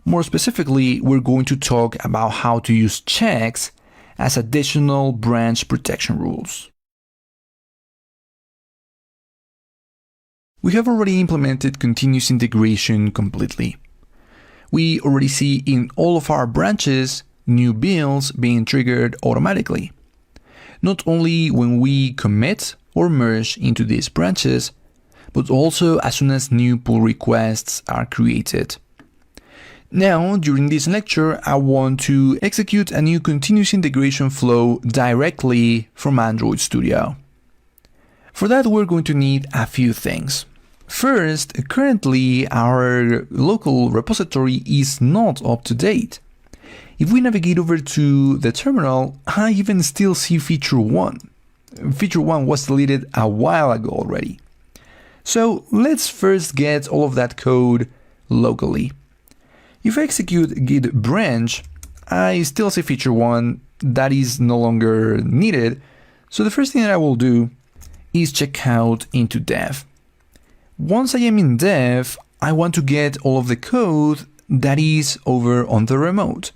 More specifically, we're going to talk about how to use checks as additional branch protection rules. We have already implemented continuous integration completely. We already see in all of our branches new builds being triggered automatically. Not only when we commit or merge into these branches, but also as soon as new pull requests are created. Now, during this lecture, I want to execute a new continuous integration flow directly from Android Studio. For that, we're going to need a few things. First, currently our local repository is not up to date. If we navigate over to the terminal, I even still see feature 1. Feature 1 was deleted a while ago already. So let's first get all of that code locally. If I execute git branch, I still see feature 1 that is no longer needed. So the first thing that I will do is check out into dev. Once I am in dev, I want to get all of the code that is over on the remote.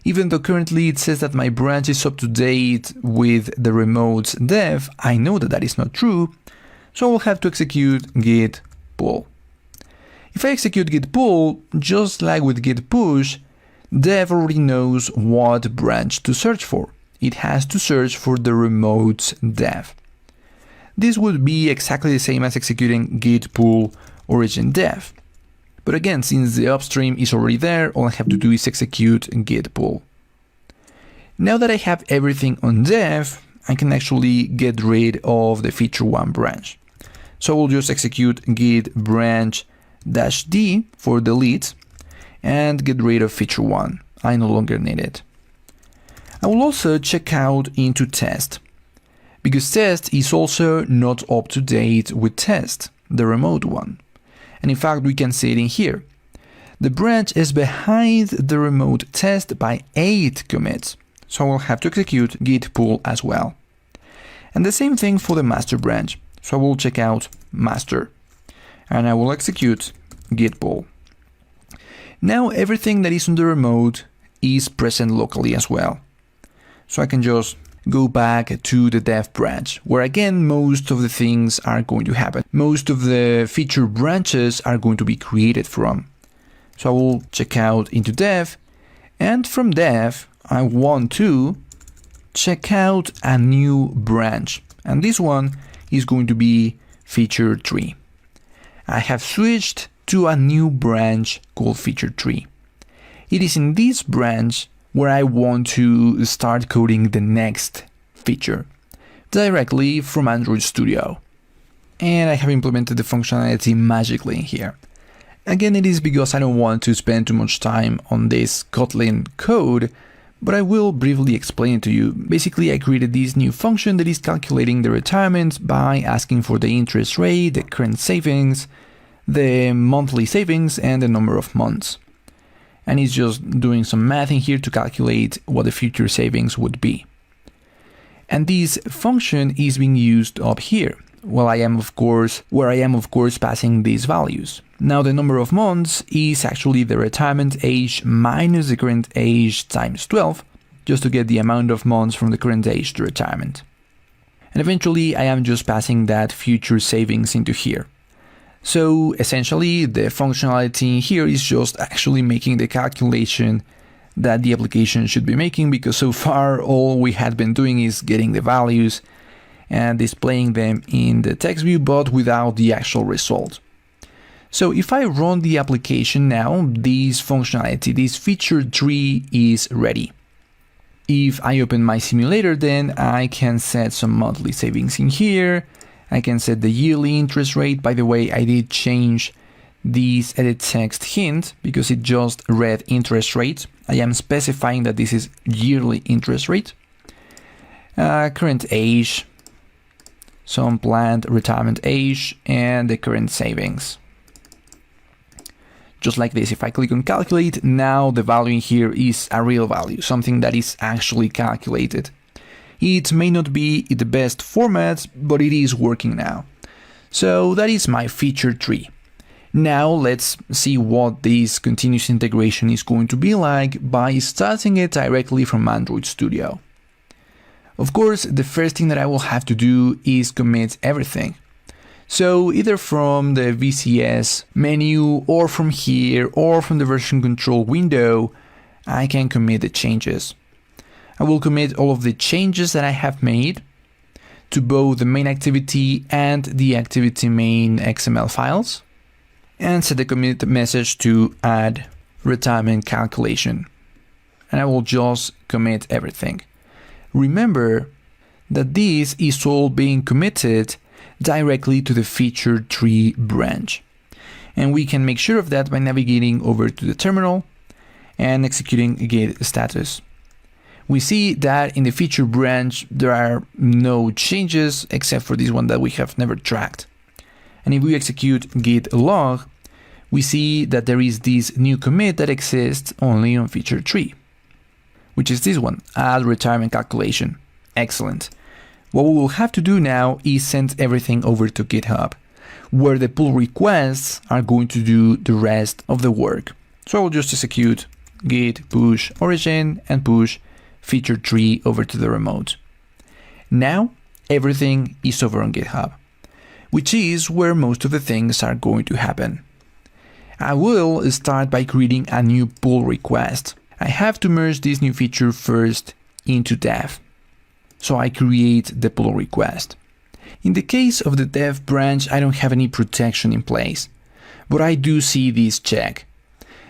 Even though currently it says that my branch is up to date with the remote's dev, I know that that is not true, so I will have to execute git pull. If I execute git pull, just like with git push, dev already knows what branch to search for. It has to search for the remote's dev. This would be exactly the same as executing git pull origin dev. But again, since the upstream is already there, all I have to do is execute git pull. Now that I have everything on dev, I can actually get rid of the feature 1 branch. So I will just execute git branch -d for delete and get rid of feature 1. I no longer need it. I will also check out into test, because test is also not up to date with test, the remote one. And in fact, we can see it in here. The branch is behind the remote test by 8 commits, so I will have to execute git pull as well. And the same thing for the master branch. So I will check out master, and I will execute git pull. Now everything that is on the remote is present locally as well. So I can just go back to the dev branch, where again most of the things are going to happen. Most of the feature branches are going to be created from. So I will check out into dev, and from dev I want to check out a new branch, and this one is going to be feature 3. I have switched to a new branch called feature 3. It is in this branch where I want to start coding the next feature directly from Android Studio. And I have implemented the functionality magically in here. Again, it is because I don't want to spend too much time on this Kotlin code, but I will briefly explain it to you. Basically, I created this new function that is calculating the retirement by asking for the interest rate, the current savings, the monthly savings, and the number of months. And it's just doing some math in here to calculate what the future savings would be. And this function is being used up here, where I am of course passing these values. Now the number of months is actually the retirement age minus the current age times 12, just to get the amount of months from the current age to retirement. And eventually I am just passing that future savings into here. So essentially the functionality here is just actually making the calculation that the application should be making, because so far all we had been doing is getting the values and displaying them in the text view, but without the actual result. So if I run the application now, this functionality, this feature 3 is ready. If I open my simulator, then I can set some monthly savings in here. I can set the yearly interest rate. By the way, I did change this edit text hint because it just read interest rate. I am specifying that this is yearly interest rate. Current age, some planned retirement age, and the current savings. Just like this, if I click on calculate, now the value in here is a real value, something that is actually calculated. It may not be the best format, but it is working now. So that is my feature tree. Now let's see what this continuous integration is going to be like by starting it directly from Android Studio. Of course, the first thing that I will have to do is commit everything. So either from the VCS menu or from here or from the version control window, I can commit the changes. I will commit all of the changes that I have made to both the main activity and the activity main XML files, and set the commit message to add retirement calculation. And I will just commit everything. Remember that this is all being committed directly to the feature tree branch. And we can make sure of that by navigating over to the terminal and executing git status. We see that in the feature branch, there are no changes except for this one that we have never tracked. And if we execute git log, we see that there is this new commit that exists only on feature tree, which is this one, add retirement calculation. Excellent. What we will have to do now is send everything over to GitHub, where the pull requests are going to do the rest of the work. So I will just execute git push origin and push feature tree over to the remote. Now everything is over on GitHub, which is where most of the things are going to happen. I will start by creating a new pull request. I have to merge this new feature first into dev. So I create the pull request. In the case of the dev branch, I don't have any protection in place, but I do see this check,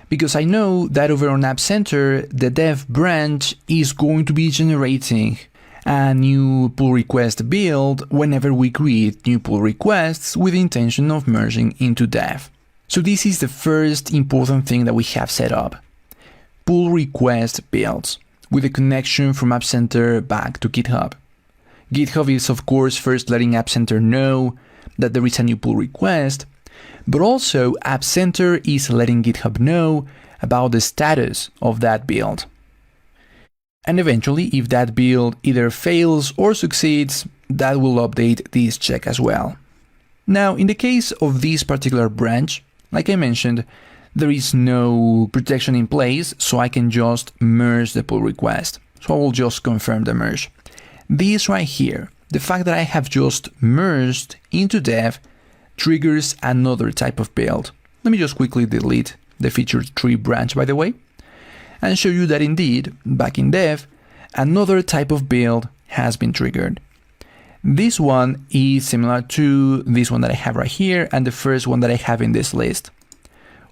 because I know that over on App Center, the dev branch is going to be generating a new pull request build whenever we create new pull requests with the intention of merging into dev. So this is the first important thing that we have set up. Pull request builds with a connection from App Center back to GitHub. GitHub is of course first letting App Center know that there is a new pull request, but also App Center is letting GitHub know about the status of that build. And eventually, if that build either fails or succeeds, that will update this check as well. Now, in the case of this particular branch, like I mentioned, there is no protection in place, so I can just merge the pull request. So I will just confirm the merge. This right here, the fact that I have just merged into dev, triggers another type of build. Let me just quickly delete the feature tree branch, by the way, and show you that indeed, back in dev, another type of build has been triggered. This one is similar to this one that I have right here and the first one that I have in this list.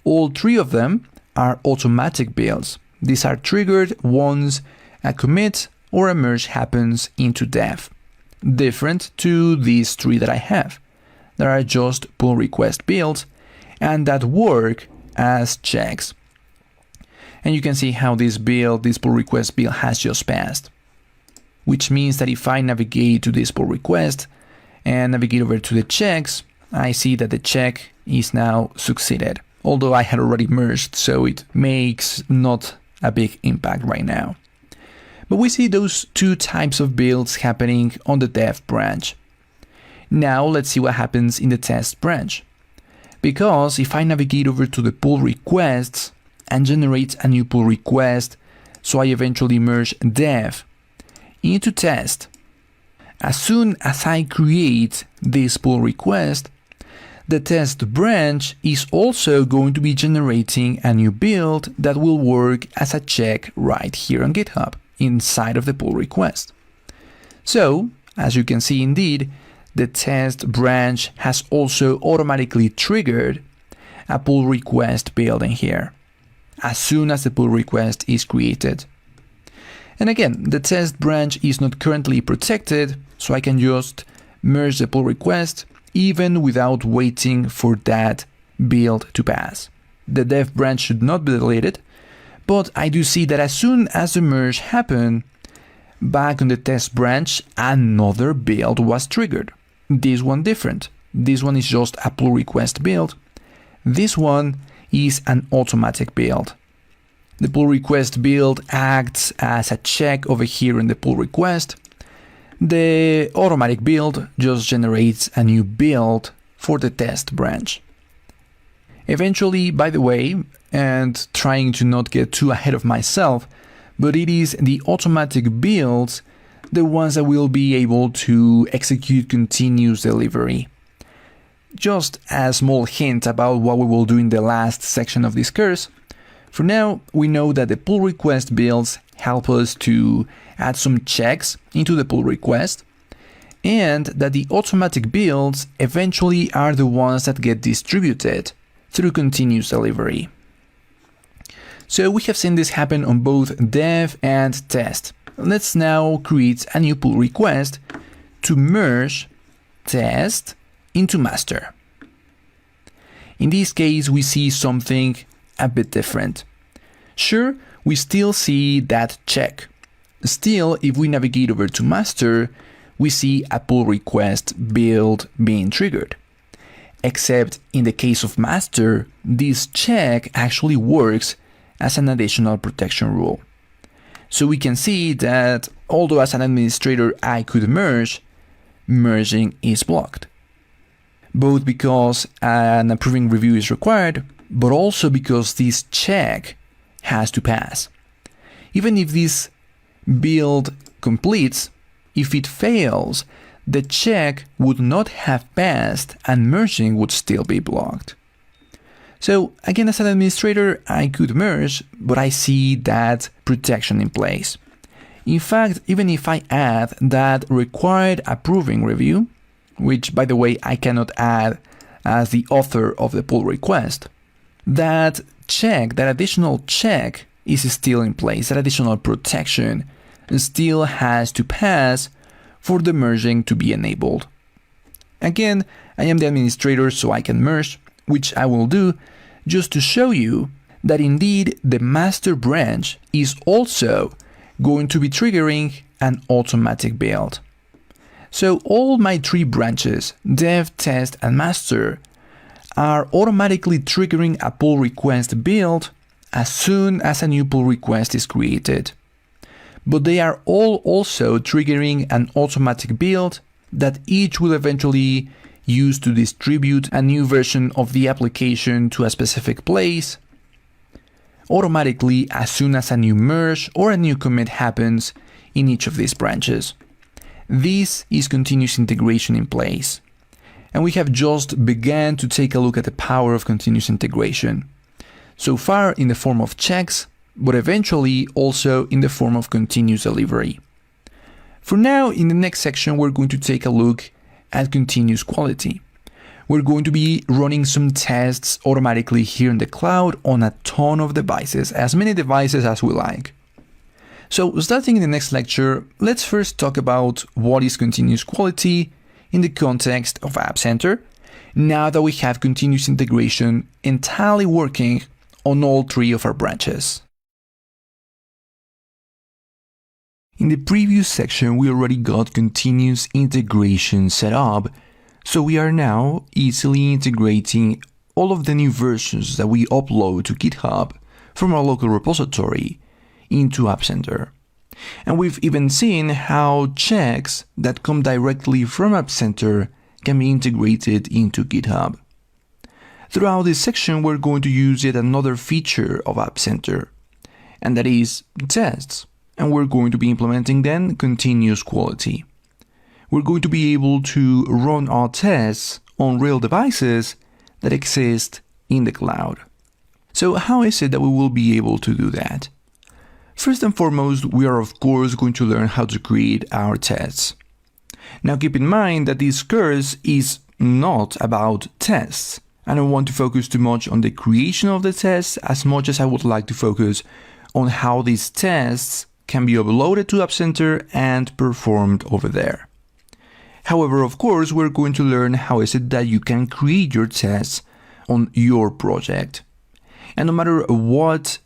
All three of them are automatic builds. These are triggered once a commit or a merge happens into dev, different to these three that I have. There are just pull request builds and that work as checks. And you can see how this pull request build has just passed, which means that if I navigate to this pull request and navigate over to the checks, I see that the check is now succeeded, although I had already merged, so it makes not a big impact right now. But we see those two types of builds happening on the dev branch. Now let's see what happens in the test branch. Because if I navigate over to the pull requests and generate a new pull request, so I eventually merge dev into test, as soon as I create this pull request, the test branch is also going to be generating a new build that will work as a check right here on GitHub inside of the pull request. So, as you can see indeed, the test branch has also automatically triggered a pull request build in here as soon as the pull request is created. And again, the test branch is not currently protected, so I can just merge the pull request even without waiting for that build to pass. The dev branch should not be deleted, but I do see that as soon as the merge happened, back on the test branch, another build was triggered. This one different. This one is just a pull request build. This one is an automatic build. The pull request build acts as a check over here in the pull request. The automatic build just generates a new build for the test branch. Eventually, by the way, and trying to not get too ahead of myself, but it is the automatic builds, the ones that will be able to execute continuous delivery. Just a small hint about what we will do in the last section of this course. For now, we know that the pull request builds help us to add some checks into the pull request, and that the automatic builds eventually are the ones that get distributed through continuous delivery. So we have seen this happen on both dev and test. Let's now create a new pull request to merge test into master. In this case, we see something a bit different. Sure, we still see that check. Still, if we navigate over to master, we see a pull request build being triggered. Except in the case of master, this check actually works as an additional protection rule. So we can see that although as an administrator I could merge, merging is blocked. Both because an approving review is required, but also because this check has to pass. Even if this build completes, if it fails, the check would not have passed and merging would still be blocked. So again, as an administrator, I could merge, but I see that protection in place. In fact, even if I add that required approving review, which by the way, I cannot add as the author of the pull request, that check, that additional check is still in place. That additional protection still has to pass for the merging to be enabled. Again, I am the administrator, so I can merge, which I will do just to show you that indeed the master branch is also going to be triggering an automatic build. So all my three branches, dev, test, and master, are automatically triggering a pull request build as soon as a new pull request is created. But they are all also triggering an automatic build that each will eventually use to distribute a new version of the application to a specific place automatically as soon as a new merge or a new commit happens in each of these branches. This is continuous integration in place. And we have just begun to take a look at the power of continuous integration. So far in the form of checks, but eventually also in the form of continuous delivery. For now, in the next section, we're going to take a look at continuous quality. We're going to be running some tests automatically here in the cloud on a ton of devices, as many devices as we like. So starting in the next lecture, let's first talk about what is continuous quality in the context of App Center, now that we have continuous integration entirely working on all three of our branches. In the previous section, we already got continuous integration set up, so we are now easily integrating all of the new versions that we upload to GitHub from our local repository into App Center. And we've even seen how checks that come directly from App Center can be integrated into GitHub. Throughout this section, we're going to use yet another feature of App Center, and that is tests. And we're going to be implementing then continuous quality. We're going to be able to run our tests on real devices that exist in the cloud. So how is it that we will be able to do that? First and foremost, we are of course going to learn how to create our tests. Now keep in mind that this course is not about tests. I don't want to focus too much on the creation of the tests as much as I would like to focus on how these tests can be uploaded to App Center and performed over there. However, of course, we're going to learn how is it that you can create your tests on your project. And no matter what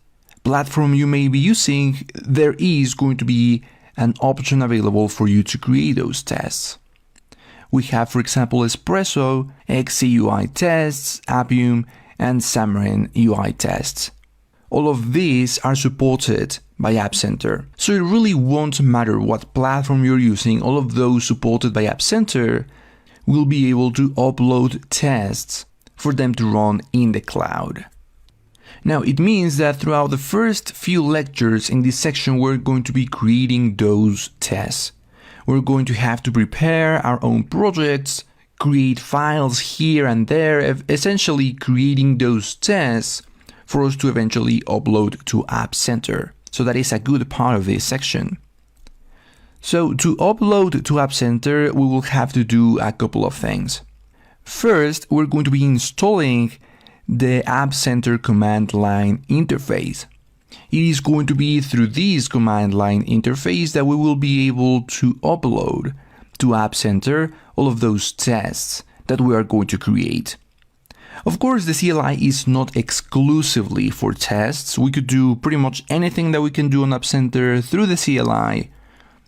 platform you may be using, there is going to be an option available for you to create those tests. We have, for example, Espresso, XCUI tests, Appium, and Xamarin UI tests. All of these are supported by App Center. So it really won't matter what platform you're using, all of those supported by App Center will be able to upload tests for them to run in the cloud. Now, it means that throughout the first few lectures in this section, we're going to be creating those tests. We're going to have to prepare our own projects, create files here and there, essentially creating those tests for us to eventually upload to App Center. So that is a good part of this section. So to upload to App Center, we will have to do a couple of things. First, we're going to be installing the App Center command line interface. It is going to be through this command line interface that we will be able to upload to App Center all of those tests that we are going to create. Of course, the CLI is not exclusively for tests. We could do pretty much anything that we can do on App Center through the CLI,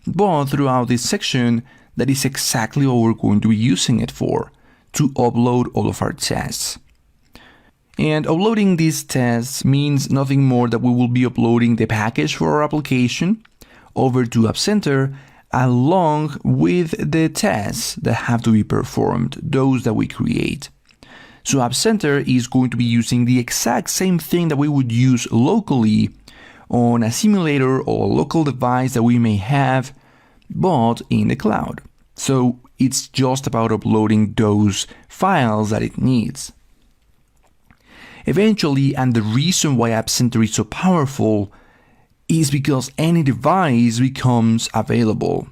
but throughout this section, that is exactly what we're going to be using it for, to upload all of our tests. And uploading these tests means nothing more that we will be uploading the package for our application over to App Center along with the tests that have to be performed, those that we create. So App Center is going to be using the exact same thing that we would use locally on a simulator or a local device that we may have, but in the cloud. So it's just about uploading those files that it needs. Eventually, and the reason why App Center is so powerful is because any device becomes available.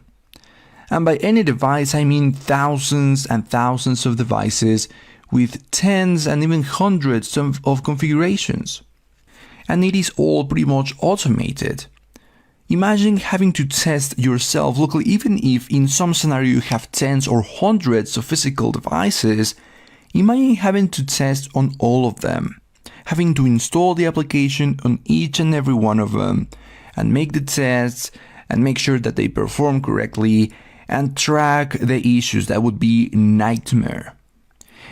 And by any device, I mean thousands and thousands of devices with tens and even hundreds of configurations. And it is all pretty much automated. Imagine having to test yourself locally, even if in some scenario you have tens or hundreds of physical devices. Imagine having to test on all of them, having to install the application on each and every one of them, and make the tests, and make sure that they perform correctly, and track the issues. That would be a nightmare.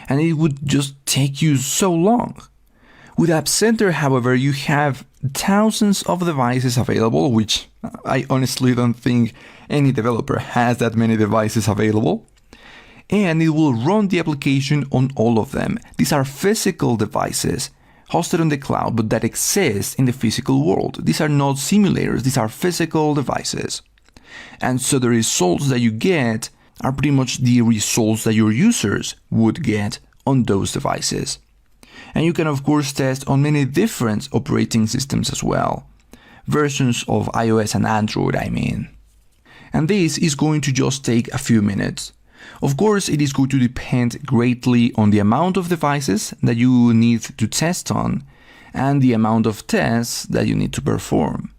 And it would just take you so long. With App Center, however, you have thousands of devices available, which I honestly don't think any developer has that many devices available. And it will run the application on all of them. These are physical devices hosted on the cloud, but that exist in the physical world. These are not simulators, these are physical devices. And so the results that you get are pretty much the results that your users would get on those devices. And you can of course test on many different operating systems as well. Versions of iOS and Android, I mean. And this is going to just take a few minutes. Of course, it is going to depend greatly on the amount of devices that you need to test on and the amount of tests that you need to perform.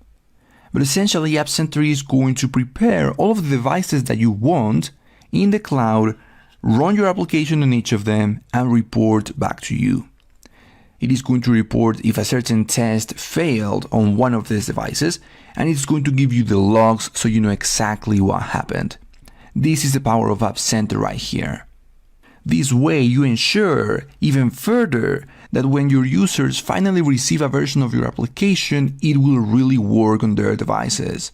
But essentially, App Center is going to prepare all of the devices that you want in the cloud, run your application on each of them, and report back to you. It is going to report if a certain test failed on one of these devices, and it's going to give you the logs so you know exactly what happened. This is the power of App Center right here. This way you ensure even further that when your users finally receive a version of your application, it will really work on their devices.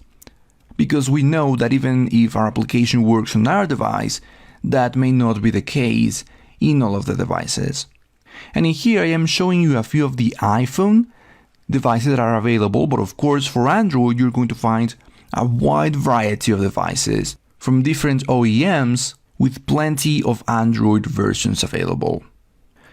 Because we know that even if our application works on our device, that may not be the case in all of the devices. And in here I am showing you a few of the iPhone devices that are available, but of course for Android you're going to find a wide variety of devices from different OEMs with plenty of Android versions available.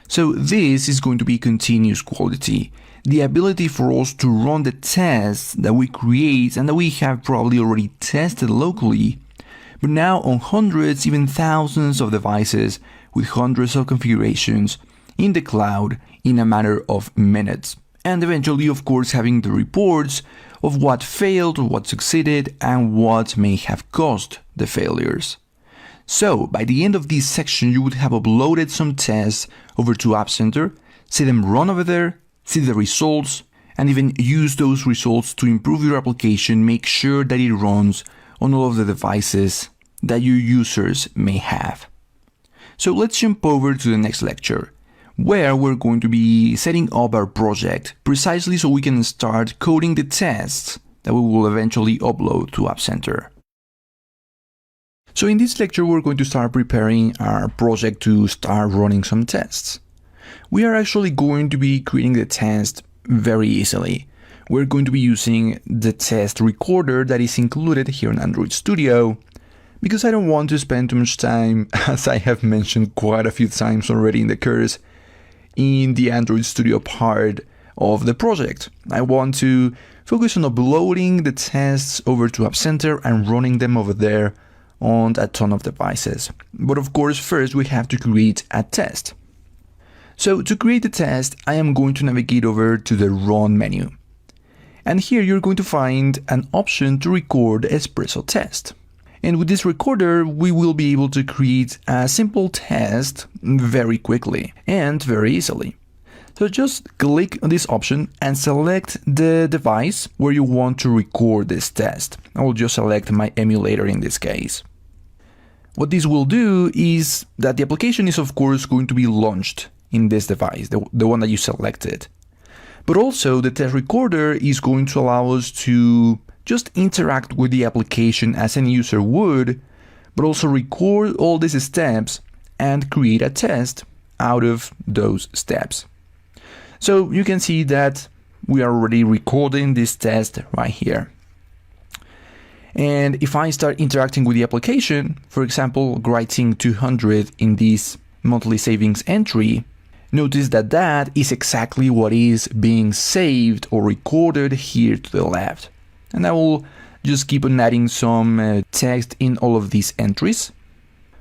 So this is going to be continuous quality, the ability for us to run the tests that we create and that we have probably already tested locally, but now on hundreds, even thousands of devices with hundreds of configurations in the cloud in a matter of minutes. and eventually, of course, having the reports of what failed, what succeeded, and what may have caused the failures. So, by the end of this section, you would have uploaded some tests over to App Center, see them run over there, see the results, and even use those results to improve your application, make sure that it runs on all of the devices that your users may have. So let's jump over to the next lecture, where we're going to be setting up our project precisely so we can start coding the tests that we will eventually upload to App Center. So in this lecture, we're going to start preparing our project to start running some tests. We are actually going to be creating the test very easily. We're going to be using the test recorder that is included here in Android Studio, because I don't want to spend too much time, as I have mentioned quite a few times already in the course, in the Android Studio part of the project. I want to focus on uploading the tests over to App Center and running them over there on a ton of devices. But of course, first we have to create a test. So to create the test, I am going to navigate over to the Run menu. And here you're going to find an option to record Espresso test. And with this recorder, we will be able to create a simple test very quickly and very easily. So just click on this option and select the device where you want to record this test. I will just select my emulator in this case. What this will do is that the application is of course going to be launched in this device, the one that you selected. But also the test recorder is going to allow us to just interact with the application as any user would, but also record all these steps and create a test out of those steps. So you can see that we are already recording this test right here. And if I start interacting with the application, for example, writing 200 in this monthly savings entry, notice that that is exactly what is being saved or recorded here to the left. And I will just keep on adding some text in all of these entries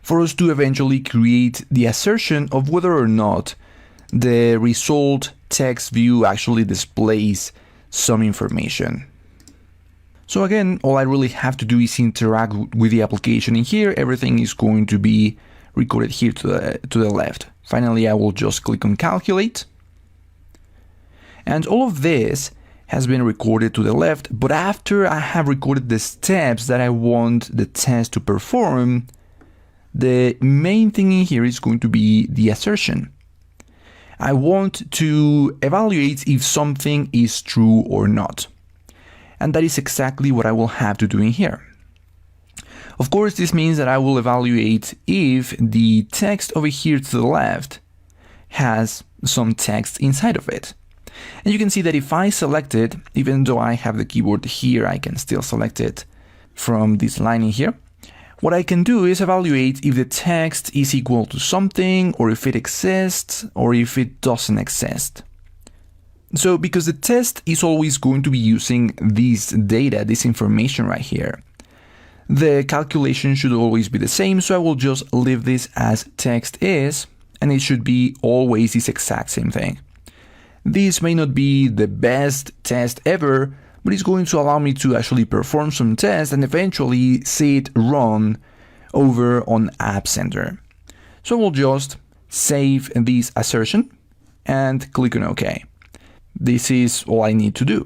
for us to eventually create the assertion of whether or not the result text view actually displays some information. So again, all I really have to do is interact with the application in here. Everything is going to be recorded here to the left. Finally, I will just click on calculate. And all of this has been recorded to the left, but after I have recorded the steps that I want the test to perform, the main thing in here is going to be the assertion. I want to evaluate if something is true or not. And that is exactly what I will have to do in here. Of course, this means that I will evaluate if the text over here to the left has some text inside of it. And you can see that if I select it, even though I have the keyboard here, I can still select it from this line in here. What I can do is evaluate if the text is equal to something, or if it exists, or if it doesn't exist. So because the test is always going to be using this data, this information right here, the calculation should always be the same. So I will just leave this as text is, and it should be always this exact same thing. This may not be the best test ever, but it's going to allow me to actually perform some tests and eventually see it run over on App Center. So I will just save this assertion and click on OK. This is all I need to do.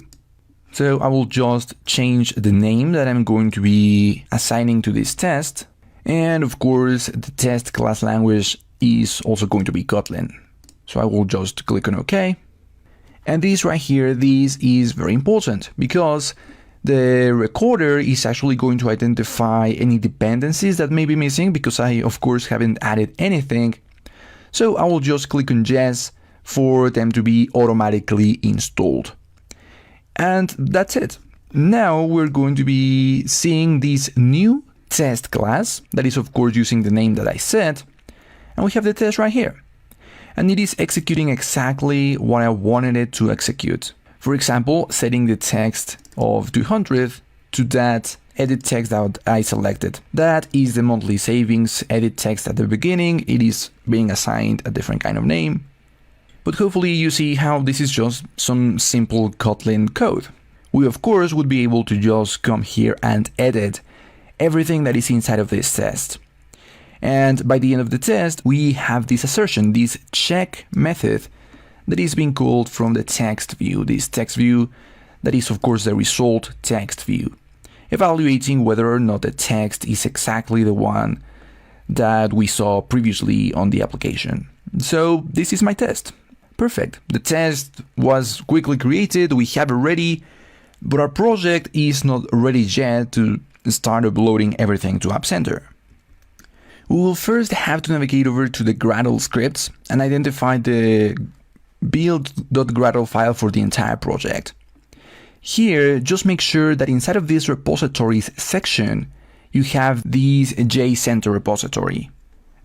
So I will just change the name that I'm going to be assigning to this test. And of course, the test class language is also going to be Kotlin. So I will just click on OK. And this right here, this is very important because the recorder is actually going to identify any dependencies that may be missing, because I, of course, haven't added anything. So I will just click on yes for them to be automatically installed. And that's it. Now we're going to be seeing this new test class that is, of course, using the name that I set. And we have the test right here. And it is executing exactly what I wanted it to execute. For example, setting the text of 200 to that edit text that I selected. That is the monthly savings edit text at the beginning. It is being assigned a different kind of name. But hopefully you see how this is just some simple Kotlin code. We of course would be able to just come here and edit everything that is inside of this test. And by the end of the test, we have this assertion, this check method that is being called from the text view, this text view that is of course the result text view, evaluating whether or not the text is exactly the one that we saw previously on the application. So this is my test. Perfect. The test was quickly created, we have it ready, but our project is not ready yet to start uploading everything to App Center. We will first have to navigate over to the Gradle scripts and identify the build.gradle file for the entire project. Here, just make sure that inside of this repositories section, you have this JCenter repository.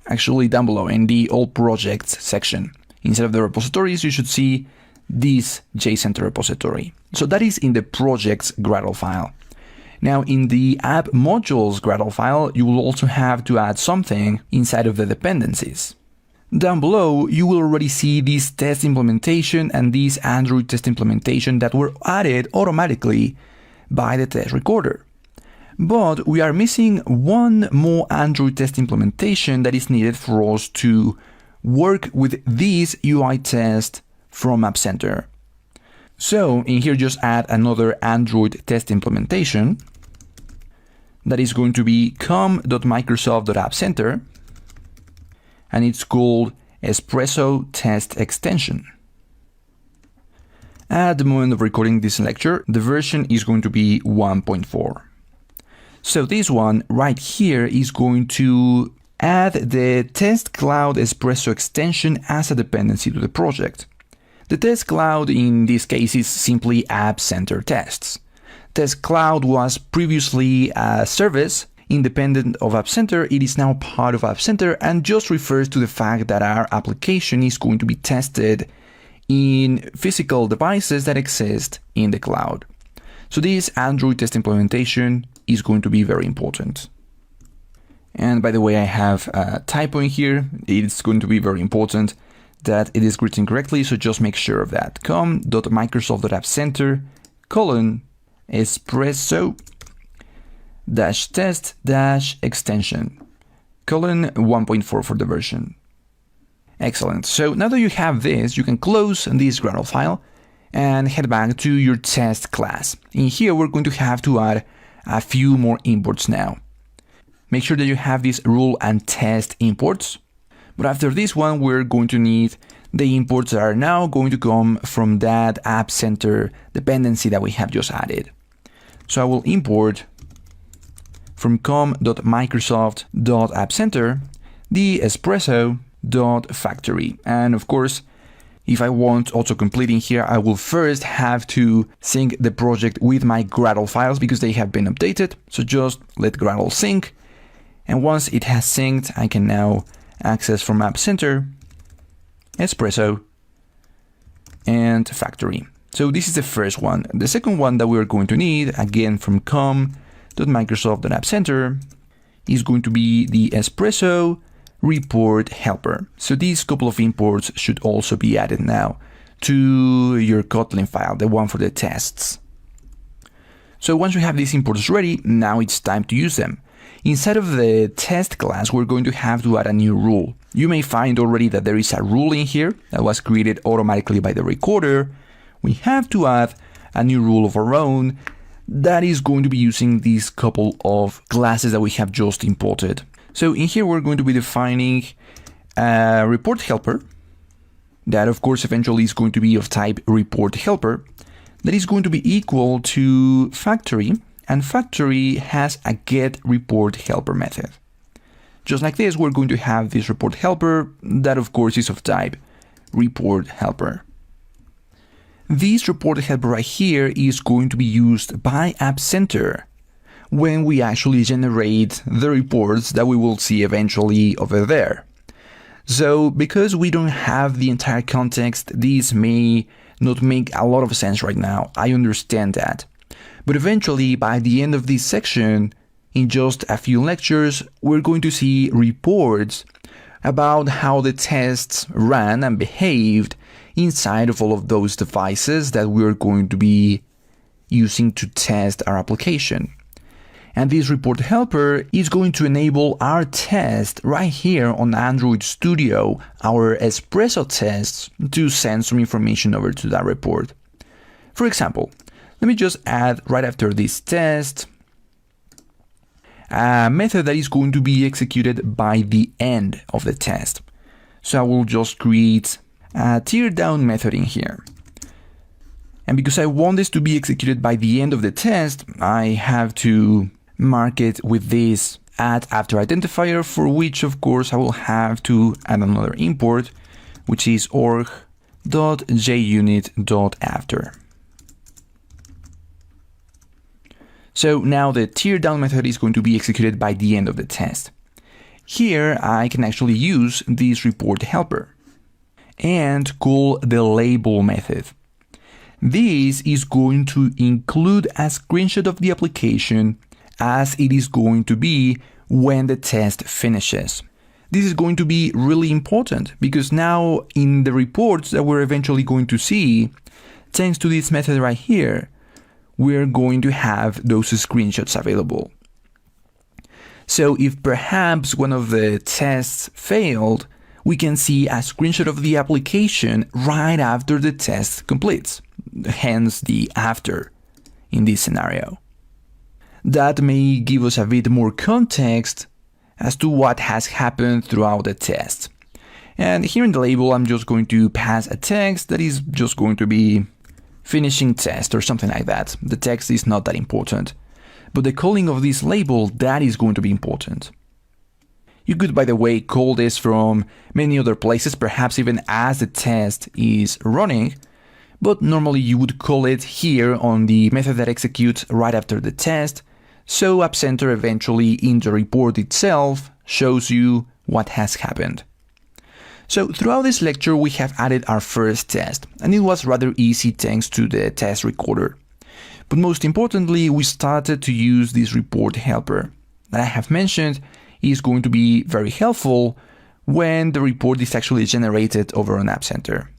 Actually, down below in the all projects section. Instead of the repositories, you should see this JCenter repository. So that is in the projects Gradle file. Now in the app modules Gradle file, you will also have to add something inside of the dependencies. Down below, you will already see this test implementation and this Android test implementation that were added automatically by the test recorder. But we are missing one more Android test implementation that is needed for us to work with this UI test from App Center. So in here, just add another Android test implementation that is going to be com.microsoft.appcenter, and it's called Espresso Test Extension. At the moment of recording this lecture, the version is going to be 1.4. So this one right here is going to add the Test Cloud Espresso extension as a dependency to the project. The Test Cloud in this case is simply App Center tests. Test Cloud was previously a service independent of App Center. It is now part of App Center and just refers to the fact that our application is going to be tested in physical devices that exist in the cloud. So this Android test implementation is going to be very important. And by the way, I have a typo in here. It's going to be very important that it is written correctly, so just make sure of that. com.microsoft.appcenter : espresso test extension : 1.4 for the version. Excellent. So now that you have this, you can close this Gradle file and head back to your test class. In here, we're going to have to add a few more imports now. Make sure that you have these rule and test imports. But after this one, we're going to need the imports that are now going to come from that App Center dependency that we have just added. So I will import from com.microsoft.appcenter the espresso.factory. And of course, if I want autocomplete in here, I will first have to sync the project with my Gradle files because they have been updated. So just let Gradle sync. And once it has synced, I can now access from App Center, Espresso, and Factory. So this is the first one. The second one that we're going to need, again from com.microsoft.appcenter, is going to be the Espresso report helper. So these couple of imports should also be added now to your Kotlin file, the one for the tests. So once we have these imports ready, now it's time to use them. Inside of the test class, we're going to have to add a new rule. You may find already that there is a rule in here that was created automatically by the recorder. We have to add a new rule of our own that is going to be using these couple of classes that we have just imported. So in here, we're going to be defining a report helper that of course eventually is going to be of type report helper that is going to be equal to factory, and factory has a get report helper method. Just like this, we're going to have this report helper that of course is of type report helper. This report helper right here is going to be used by App Center when we actually generate the reports that we will see eventually over there. So because we don't have the entire context, this may not make a lot of sense right now. I understand that. But eventually, by the end of this section, in just a few lectures, we're going to see reports about how the tests ran and behaved inside of all of those devices that we're going to be using to test our application. And this report helper is going to enable our test right here on Android Studio, our espresso tests, to send some information over to that report. For example, let me just add right after this test a method that is going to be executed by the end of the test. So I will just create a tear down method in here. And because I want this to be executed by the end of the test, I have to mark it with this add after identifier, for which of course I will have to add another import, which is org.junit.after. So now the tear down method is going to be executed by the end of the test. Here I can actually use this report helper and call the label method. This is going to include a screenshot of the application as it is going to be when the test finishes. This is going to be really important because now in the reports that we're eventually going to see, thanks to this method right here, we're going to have those screenshots available. So if perhaps one of the tests failed, we can see a screenshot of the application right after the test completes, hence the after in this scenario. That may give us a bit more context as to what has happened throughout the test. And here in the label, I'm just going to pass a text that is just going to be finishing test or something like that. The text is not that important, but the calling of this label, that is going to be important. You could, by the way, call this from many other places, perhaps even as the test is running, but normally you would call it here on the method that executes right after the test, so App Center eventually in the report itself shows you what has happened. So throughout this lecture we have added our first test, and it was rather easy thanks to the test recorder. But most importantly, we started to use this report helper that I have mentioned is going to be very helpful when the report is actually generated over on App Center.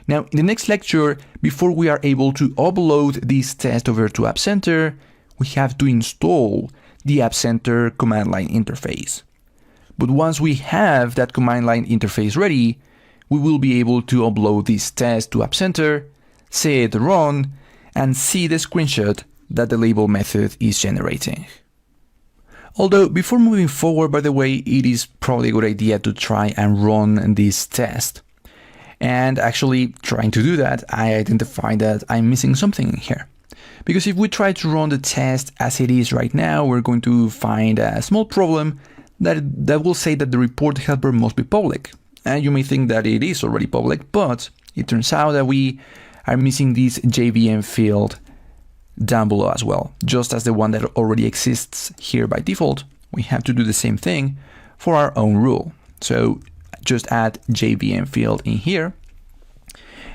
Now, in the next lecture, before we are able to upload this test over to App Center, we have to install the App Center command line interface. But once we have that command line interface ready, we will be able to upload this test to App Center, say it run, and see the screenshot that the label method is generating. Although before moving forward, by the way, it is probably a good idea to try and run this test. And actually trying to do that, I identified that I'm missing something in here. Because if we try to run the test as it is right now, we're going to find a small problem that will say that the report helper must be public. And you may think that it is already public, but it turns out that we are missing this JVM field down below as well. Just as the one that already exists here by default, we have to do the same thing for our own rule. So just add JVM field in here,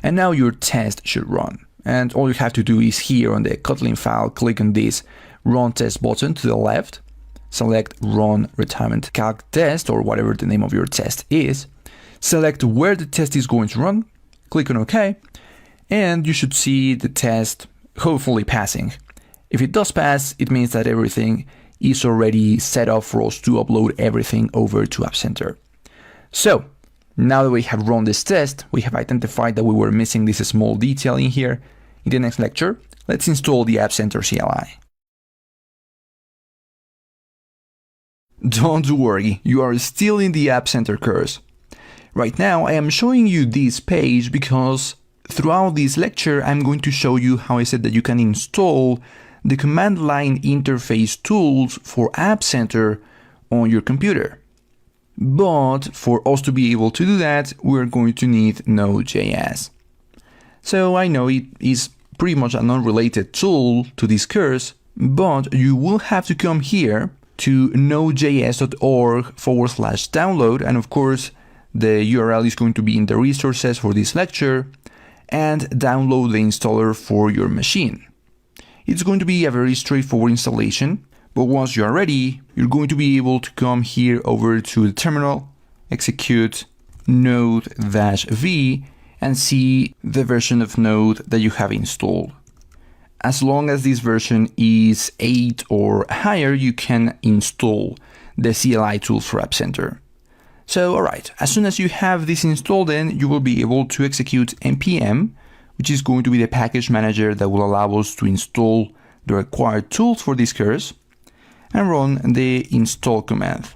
and now your test should run. And all you have to do is here on the Kotlin file, click on this run test button to the left, select run retirement calc test or whatever the name of your test is, select where the test is going to run, click on OK, and you should see the test hopefully passing. If it does pass, it means that everything is already set up for us to upload everything over to App Center. So now that we have run this test, we have identified that we were missing this small detail in here. In the next lecture, let's install the App Center CLI. Don't worry, you are still in the App Center course. Right now, I am showing you this page because throughout this lecture, I'm going to show you how I said that you can install the command line interface tools for App Center on your computer. But for us to be able to do that, we're going to need Node.js. So I know it is pretty much an unrelated tool to this course, but you will have to come here to nodejs.org/download, and of course the URL is going to be in the resources for this lecture, and download the installer for your machine. It's going to be a very straightforward installation, but once you are ready, you're going to be able to come here over to the terminal, execute node-v, and see the version of Node that you have installed. As long as this version is 8 or higher, you can install the CLI tools for App Center. So, alright, as soon as you have this installed, then you will be able to execute npm, which is going to be the package manager that will allow us to install the required tools for this course, and run the install command.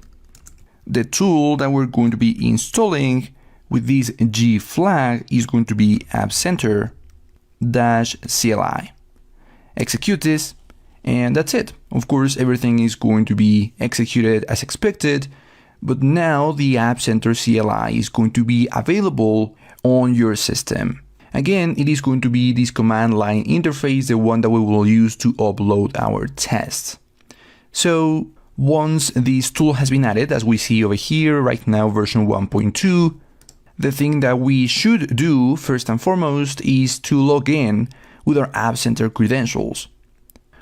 The tool that we're going to be installing with this G flag is going to be appcenter-CLI. Execute this, and that's it. Of course, everything is going to be executed as expected, but now the App Center CLI is going to be available on your system. Again, it is going to be this command line interface, the one that we will use to upload our tests. So once this tool has been added, as we see over here, right now version 1.2, the thing that we should do first and foremost is to log in with our App Center credentials.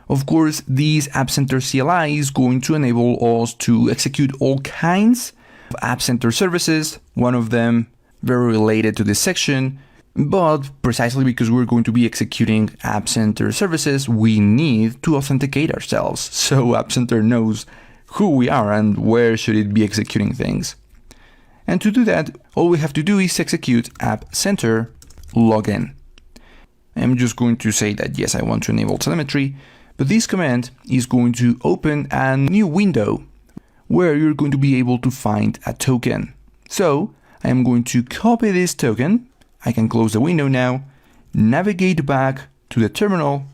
Of course, this App Center CLI is going to enable us to execute all kinds of App Center services, one of them very related to this section, but precisely because we're going to be executing App Center services, we need to authenticate ourselves, so App Center knows who we are and where should it be executing things. And to do that, all we have to do is execute App Center login. I'm just going to say that yes, I want to enable telemetry, but this command is going to open a new window where you're going to be able to find a token. So I am going to copy this token. I can close the window now, navigate back to the terminal,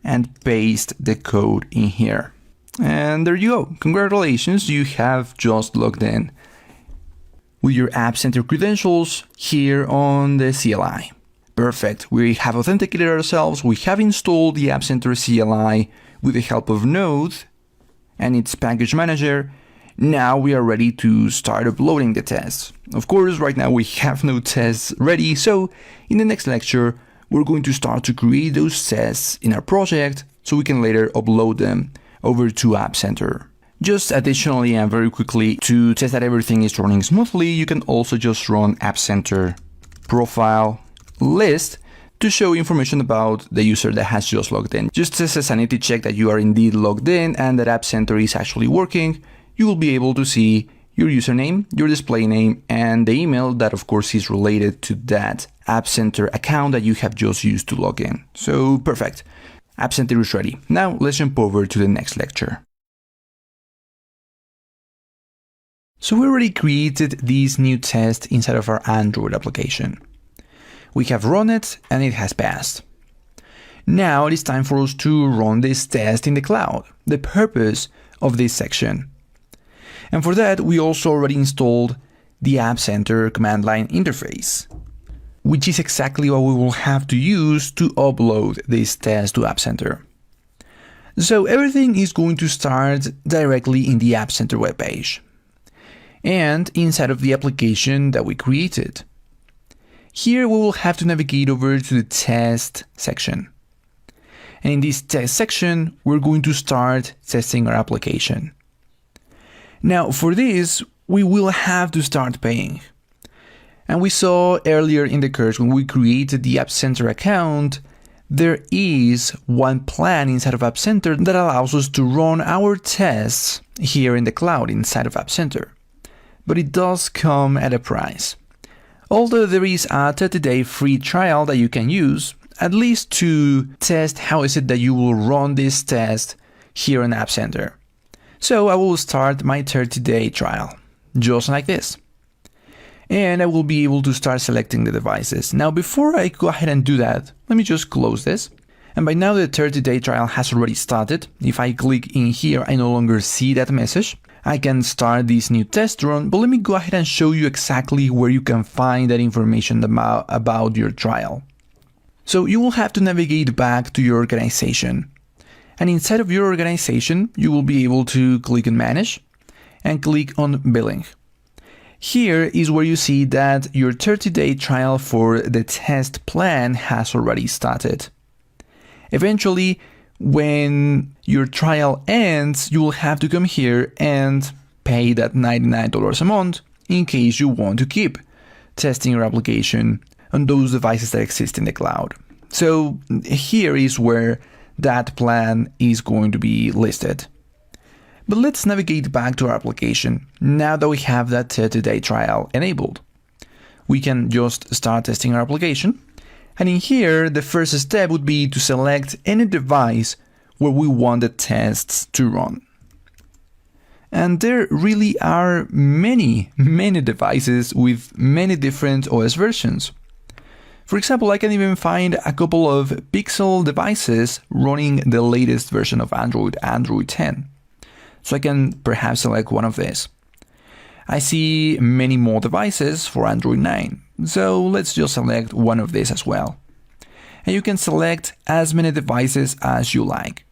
and paste the code in here. And there you go. Congratulations, you have just logged in with your App Center credentials here on the CLI. Perfect. We have authenticated ourselves. We have installed the App Center CLI with the help of Node and its package manager. Now we are ready to start uploading the tests. Of course, right now we have no tests ready, so in the next lecture, we're going to start to create those tests in our project so we can later upload them over to App Center. Just additionally and very quickly, to test that everything is running smoothly, you can also just run App Center profile list to show information about the user that has just logged in. Just as a sanity check that you are indeed logged in and that App Center is actually working, you will be able to see your username, your display name, and the email that of course is related to that App Center account that you have just used to log in. So perfect. App Center is ready. Now let's jump over to the next lecture. So we already created this new test inside of our Android application. We have run it and it has passed. Now it is time for us to run this test in the cloud, the purpose of this section. And for that, we also already installed the App Center command line interface, which is exactly what we will have to use to upload this test to App Center. So everything is going to start directly in the App Center webpage and inside of the application that we created. Here we will have to navigate over to the test section. And in this test section, we're going to start testing our application. Now for this, we will have to start paying. And we saw earlier in the course when we created the App Center account, there is one plan inside of App Center that allows us to run our tests here in the cloud inside of App Center. But it does come at a price. Although there is a 30-day free trial that you can use, at least to test how is it that you will run this test here in App Center. So I will start my 30-day trial, just like this. And I will be able to start selecting the devices. Now, before I go ahead and do that, let me just close this. And by now the 30-day trial has already started. If I click in here, I no longer see that message. I can start this new test run, but let me go ahead and show you exactly where you can find that information about your trial. So you will have to navigate back to your organization. And inside of your organization, you will be able to click on Manage and click on Billing. Here is where you see that your 30-day trial for the test plan has already started. Eventually, when your trial ends, you will have to come here and pay that $99 a month in case you want to keep testing your application on those devices that exist in the cloud. So here is where that plan is going to be listed. But let's navigate back to our application now that we have that 30-day trial enabled. We can just start testing our application. And in here, the first step would be to select any device where we want the tests to run. And there really are many devices with many different OS versions. For example, I can even find a couple of Pixel devices running the latest version of Android 10. So I can perhaps select one of these. I see many more devices for Android 9, so let's just select one of these as well. And you can select as many devices as you like.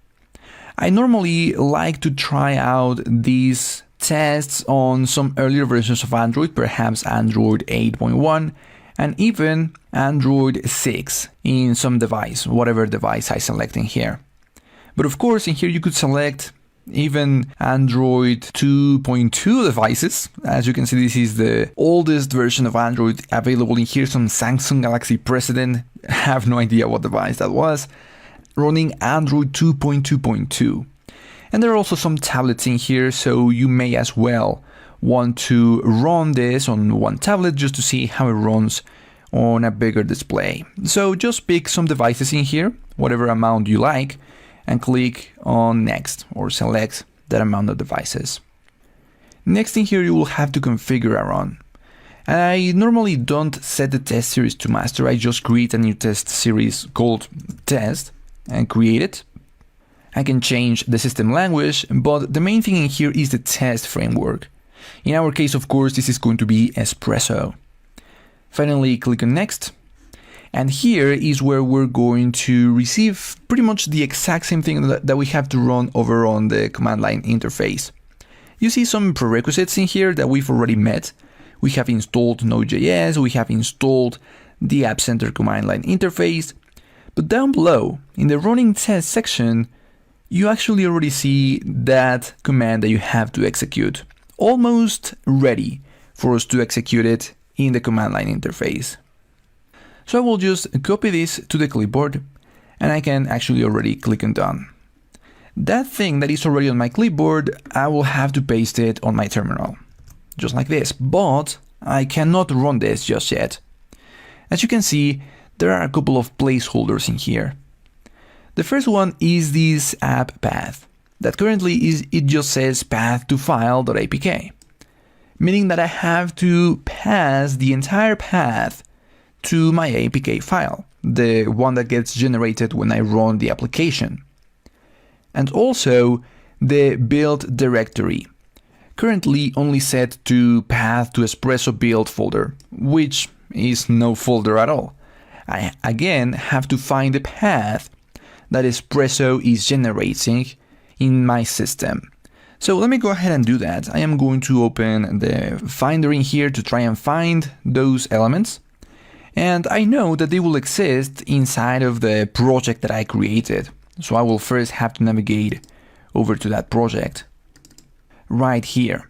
I normally like to try out these tests on some earlier versions of Android, perhaps Android 8.1 and even Android 6 in some device, whatever device I select in here. But of course, in here you could select even Android 2.2 devices. As you can see, this is the oldest version of Android available in here, some Samsung Galaxy President. I have no idea what device that was, running Android 2.2.2. And there are also some tablets in here, so you may as well want to run this on one tablet just to see how it runs on a bigger display. So just pick some devices in here, whatever amount you like, and click on next or select that amount of devices. Next in here, you will have to configure a run. I normally don't set the test series to master. I just create a new test series called test and create it. I can change the system language, but the main thing in here is the test framework. In our case, of course, this is going to be Espresso. Finally, click on next. And here is where we're going to receive pretty much the exact same thing that we have to run over on the command line interface. You see some prerequisites in here that we've already met. We have installed Node.js, we have installed the App Center command line interface. But down below, in the running test section, you actually already see that command that you have to execute. Almost ready for us to execute it in the command line interface. So I will just copy this to the clipboard and I can actually already click on done. That thing that is already on my clipboard, I will have to paste it on my terminal, just like this, but I cannot run this just yet. As you can see, there are a couple of placeholders in here. The first one is this app path, that currently it just says path to file.apk, meaning that I have to pass the entire path to my APK file, the one that gets generated when I run the application. And also the build directory, currently only set to path to Espresso build folder, which is no folder at all. I again have to find the path that Espresso is generating in my system. So let me go ahead and do that. I am going to open the Finder in here to try and find those elements. And I know that they will exist inside of the project that I created. So I will first have to navigate over to that project right here.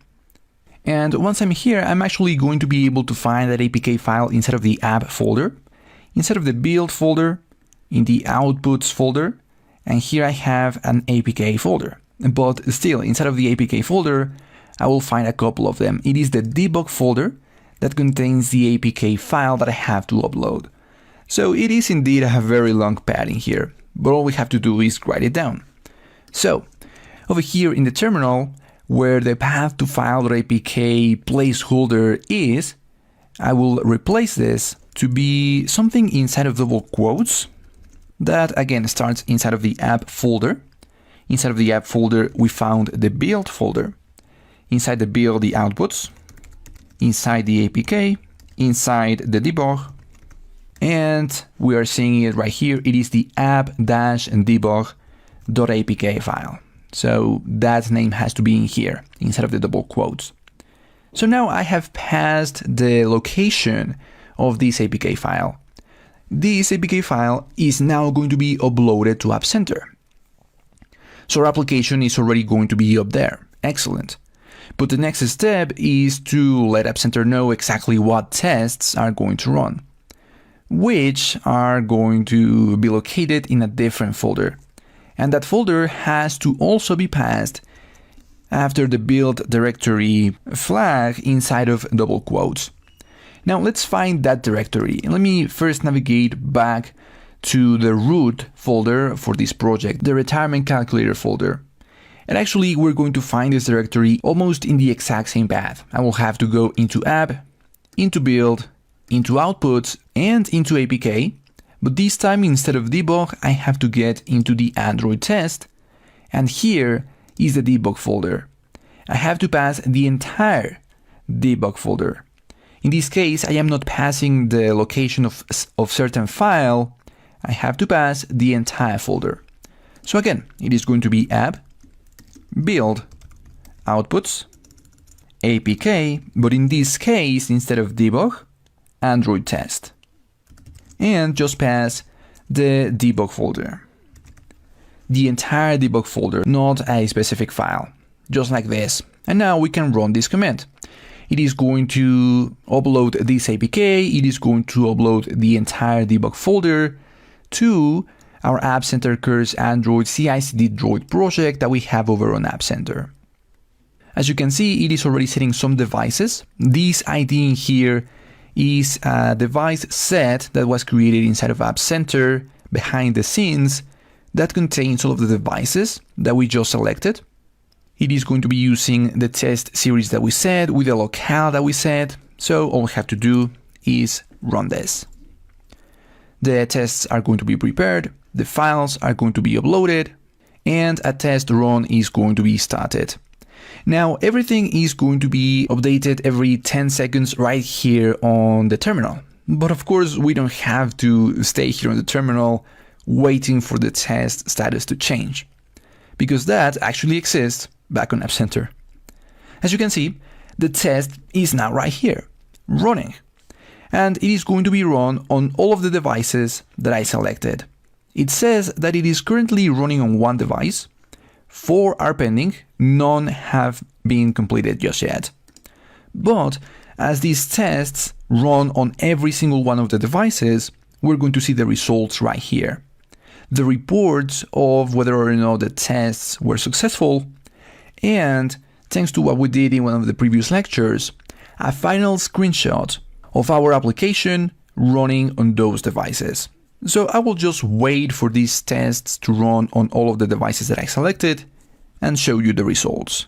And once I'm here, I'm actually going to be able to find that APK file inside of the app folder, inside of the build folder, in the outputs folder, and here I have an APK folder. But still, inside of the APK folder, I will find a couple of them. It is the debug folder that contains the APK file that I have to upload. So it is indeed a very long path in here, but all we have to do is write it down. So over here in the terminal, where the path to file.apk placeholder is, I will replace this to be something inside of double quotes that again starts inside of the app folder. Inside of the app folder, we found the build folder. Inside the build, the outputs. Inside the APK, inside the debug, and we are seeing it right here. It is the app-debug.apk file. So that name has to be in here, inside of the double quotes. So now I have passed the location of this APK file. This APK file is now going to be uploaded to App Center. So our application is already going to be up there. Excellent. But the next step is to let App Center know exactly what tests are going to run. which are going to be located in a different folder. And that folder has to also be passed after the build directory flag inside of double quotes. Now let's find that directory. Let me first navigate back to the root folder for this project, the retirement calculator folder. And actually we're going to find this directory almost in the exact same path. I will have to go into app, into build, into outputs, and into APK. But this time, instead of debug, I have to get into the Android test. And here is the debug folder. I have to pass the entire debug folder. In this case, I am not passing the location of certain file. I have to pass the entire folder. So again, it is going to be app, build, outputs, APK, but in this case, instead of debug, Android test. And just pass the debug folder. The entire debug folder, not a specific file, just like this. And now we can run this command. It is going to upload this APK, it is going to upload the entire debug folder to our App Center Curse Android CI/CD Droid project that we have over on App Center. As you can see, it is already setting some devices. This ID in here is a device set that was created inside of App Center behind the scenes that contains all of the devices that we just selected. It is going to be using the test series that we set with the locale that we set. So all we have to do is run this. The tests are going to be prepared, the files are going to be uploaded, and a test run is going to be started. Now everything is going to be updated every 10 seconds right here on the terminal. But of course we don't have to stay here on the terminal waiting for the test status to change, because that actually exists back on App Center. As you can see, the test is now right here, running. And it is going to be run on all of the devices that I selected. It says that it is currently running on one device. 4 are pending, none have been completed just yet. But as these tests run on every single one of the devices, we're going to see the results right here. The reports of whether or not the tests were successful, and thanks to what we did in one of the previous lectures, a final screenshot of our application running on those devices. So I will just wait for these tests to run on all of the devices that I selected and show you the results.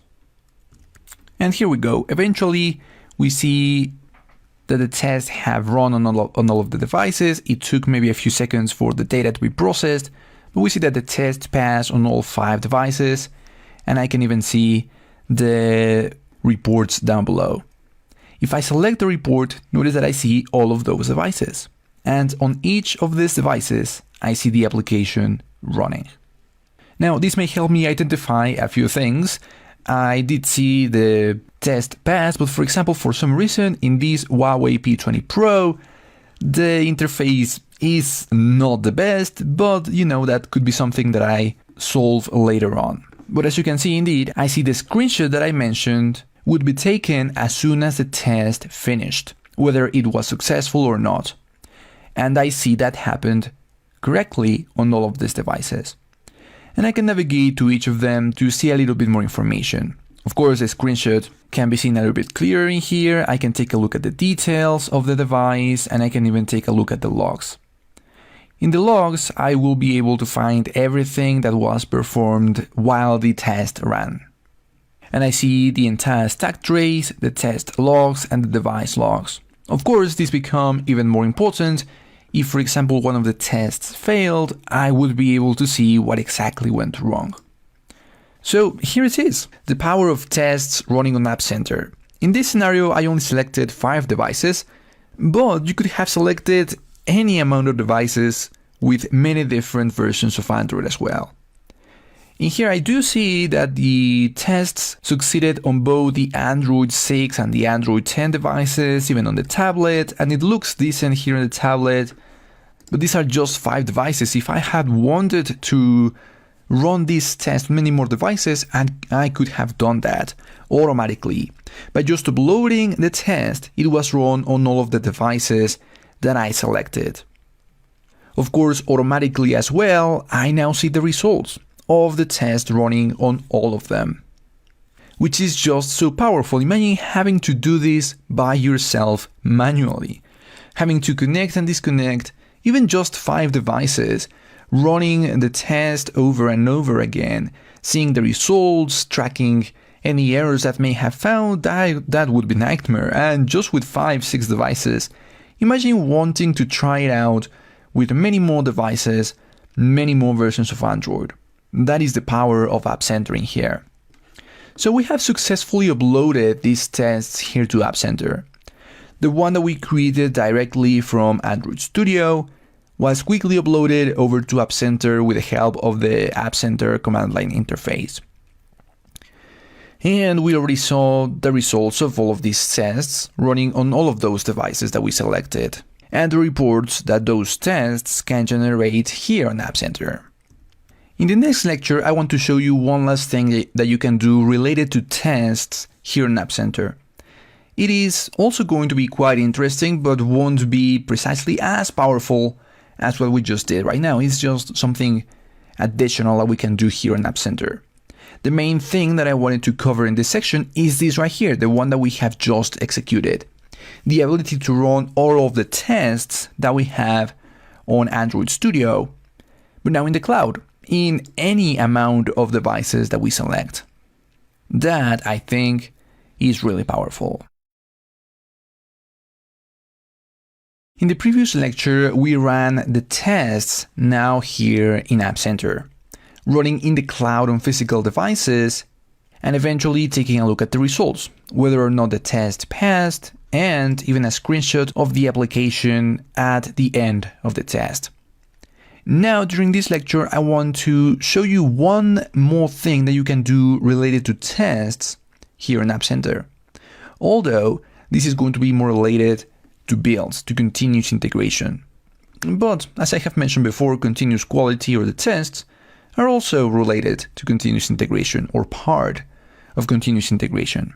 And here we go. Eventually, we see that the tests have run on all of the devices. It took maybe a few seconds for the data to be processed, but we see that the test passed on all 5 devices, and I can even see the reports down below. If I select the report, notice that I see all of those devices. And on each of these devices, I see the application running. Now, this may help me identify a few things. I did see the test pass, but for example, for some reason, in this Huawei P20 Pro, the interface is not the best, but you know, that could be something that I solve later on. But as you can see, indeed, I see the screenshot that I mentioned would be taken as soon as the test finished, whether it was successful or not. And I see that happened correctly on all of these devices. And I can navigate to each of them to see a little bit more information. Of course, the screenshot can be seen a little bit clearer in here. I can take a look at the details of the device, and I can even take a look at the logs. In the logs, I will be able to find everything that was performed while the test ran. And I see the entire stack trace, the test logs, and the device logs. Of course, these become even more important. If, for example, one of the tests failed, I would be able to see what exactly went wrong. So here it is, the power of tests running on App Center. In this scenario, I only selected 5 devices, but you could have selected any amount of devices with many different versions of Android as well. In here, I do see that the tests succeeded on both the Android 6 and the Android 10 devices, even on the tablet, and it looks decent here on the tablet. But these are just 5 devices. If I had wanted to run this test on many more devices, and I could have done that automatically. By just uploading the test, it was run on all of the devices that I selected. Of course, automatically as well, I now see the results of the test running on all of them, which is just so powerful. Imagine having to do this by yourself manually, having to connect and disconnect even just 5 devices, running the test over and over again, seeing the results, tracking any errors that may have found. That would be a nightmare. And just with 5-6 devices, imagine wanting to try it out with many more devices, many more versions of Android. That is the power of App Center in here. So we have successfully uploaded these tests here to App Center. The one that we created directly from Android Studio was quickly uploaded over to App Center with the help of the App Center command line interface. And we already saw the results of all of these tests running on all of those devices that we selected, and the reports that those tests can generate here on App Center. In the next lecture, I want to show you one last thing that you can do related to tests here in App Center. It is also going to be quite interesting, but won't be precisely as powerful as what we just did right now. It's just something additional that we can do here in App Center. The main thing that I wanted to cover in this section is this right here, the one that we have just executed. The ability to run all of the tests that we have on Android Studio, but now in the cloud, in any amount of devices that we select. That, I think, is really powerful. In the previous lecture, we ran the tests now here in App Center, running in the cloud on physical devices, and eventually taking a look at the results, whether or not the test passed, and even a screenshot of the application at the end of the test. Now, during this lecture, I want to show you one more thing that you can do related to tests here in App Center. Although this is going to be more related to builds, to continuous integration. But as I have mentioned before, continuous quality or the tests are also related to continuous integration or part of continuous integration.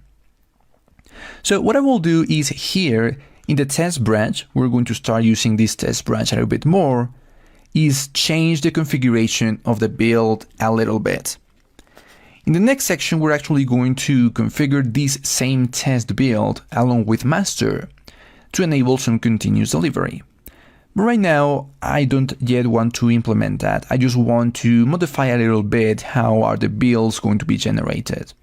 So what I will do is here in the test branch, we're going to start using this test branch a little bit more, is change the configuration of the build a little bit. In the next section, we're actually going to configure this same test build along with master to enable some continuous delivery. But right now, I don't yet want to implement that. I just want to modify a little bit how are the builds going to be generated.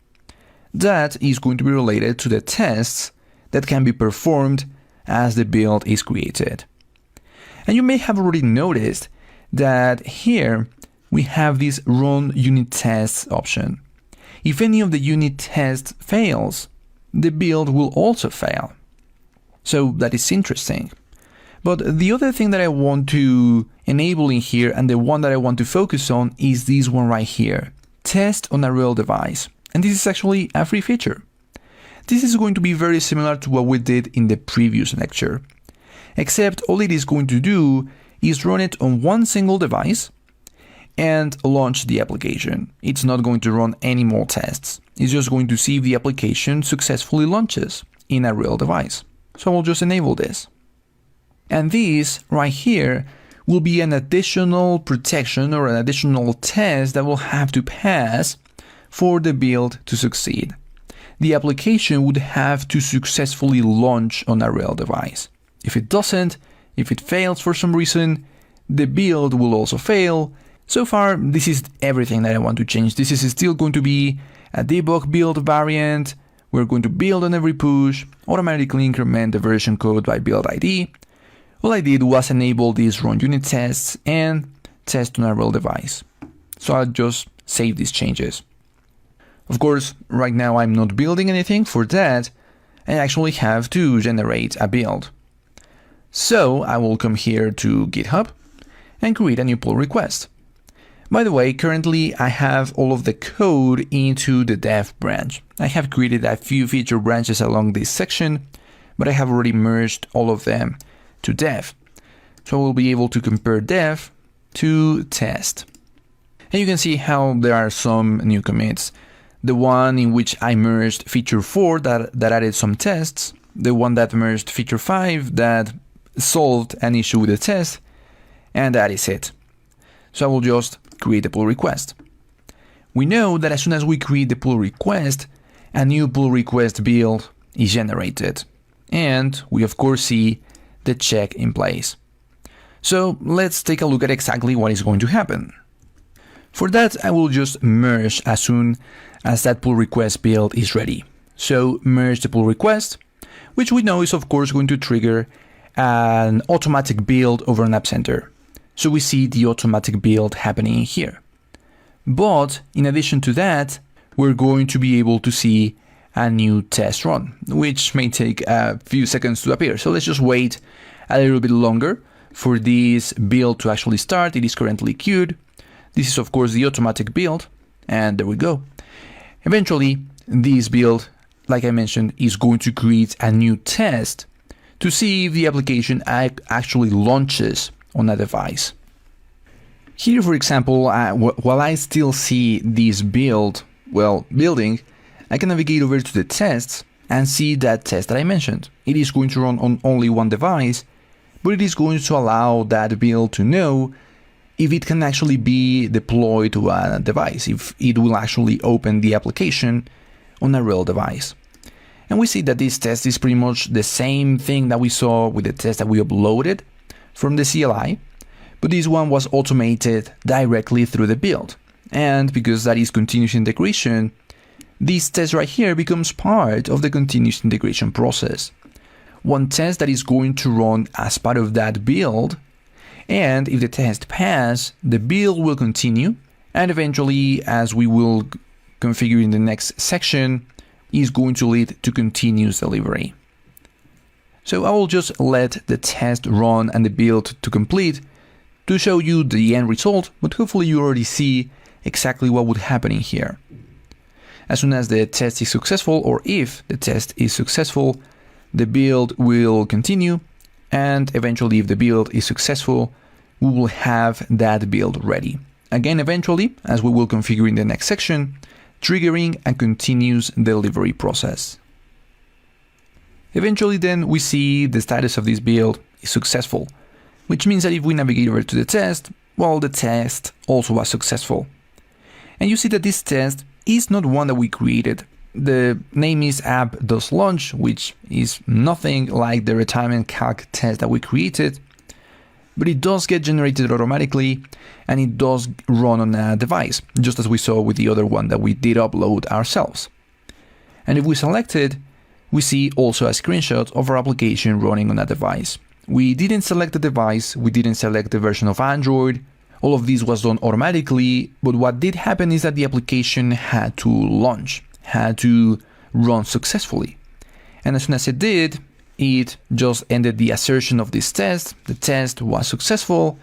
That is going to be related to the tests that can be performed as the build is created. And you may have already noticed that here we have this run unit tests option. If any of the unit tests fails, the build will also fail. So that is interesting. But the other thing that I want to enable in here, and the one that I want to focus on, is this one right here, test on a real device. And this is actually a free feature. This is going to be very similar to what we did in the previous lecture, except all it is going to do is run it on one single device and launch the application. It's not going to run any more tests. It's just going to see if the application successfully launches in a real device. So I'll just enable this. And this right here will be an additional protection or an additional test that will have to pass for the build to succeed. The application would have to successfully launch on a real device. If it doesn't, if it fails for some reason, the build will also fail. So far, this is everything that I want to change. This is still going to be a debug build variant. We're going to build on every push, automatically increment the version code by build ID. All I did was enable these run unit tests and test on a real device. So I'll just save these changes. Of course, right now I'm not building anything. For that, I actually have to generate a build. So I will come here to GitHub and create a new pull request. By the way, currently I have all of the code into the dev branch. I have created a few feature branches along this section, but I have already merged all of them to dev. So we'll be able to compare dev to test. And you can see how there are some new commits. The one in which I merged feature 4 that added some tests, the one that merged feature 5 that solved an issue with the test, And that is it. So I will just create a pull request. We know that as soon as we create the pull request, a new pull request build is generated. And we of course see the check in place. So let's take a look at exactly what is going to happen. For that, I will just merge as soon as that pull request build is ready. So merge the pull request, which we know is of course going to trigger an automatic build over an App Center. So we see the automatic build happening here. But in addition to that, we're going to be able to see a new test run, which may take a few seconds to appear. So let's just wait a little bit longer for this build to actually start. It is currently queued. This is of course the automatic build, and there we go. Eventually, this build, like I mentioned, is going to create a new test to see if the application actually launches on a device. Here, for example, while I still see this building, I can navigate over to the tests and see that test that I mentioned. It is going to run on only one device, but it is going to allow that build to know if it can actually be deployed to a device, if it will actually open the application on a real device. And we see that this test is pretty much the same thing that we saw with the test that we uploaded from the CLI, but this one was automated directly through the build. And because that is continuous integration, this test right here becomes part of the continuous integration process. One test that is going to run as part of that build, and if the test passes, the build will continue, and eventually, as we will configure in the next section, is going to lead to continuous delivery. So I will just let the test run and the build to complete to show you the end result, but hopefully you already see exactly what would happen in here. As soon as the test is successful, or if the test is successful, the build will continue, and eventually if the build is successful, we will have that build ready. Again, eventually, as we will configure in the next section, triggering a continuous delivery process. Eventually then we see the status of this build is successful, which means that if we navigate over to the test, well, the test also was successful. And you see that this test is not one that we created. The name is app.launch, which is nothing like the retirement calc test that we created, but it does get generated automatically and it does run on a device, just as we saw with the other one that we did upload ourselves. And if we select it, we see also a screenshot of our application running on a device. We didn't select the device, we didn't select the version of Android, all of this was done automatically, but what did happen is that the application had to launch, had to run successfully. And as soon as it did, it just ended the assertion of this test, the test was successful,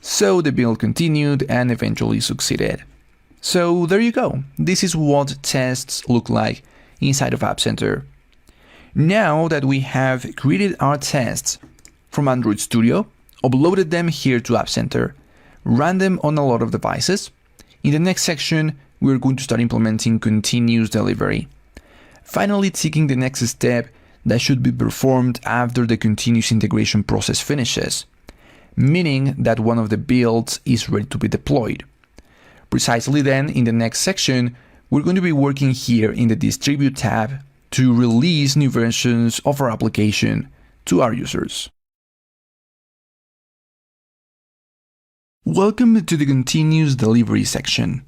so the build continued and eventually succeeded. So there you go, this is what tests look like inside of App Center. Now that we have created our tests from Android Studio, uploaded them here to App Center, ran them on a lot of devices, in the next section we're going to start implementing continuous delivery. Finally taking the next step that should be performed after the continuous integration process finishes, meaning that one of the builds is ready to be deployed. Precisely then, in the next section, we're going to be working here in the Distribute tab to release new versions of our application to our users. Welcome to the continuous delivery section.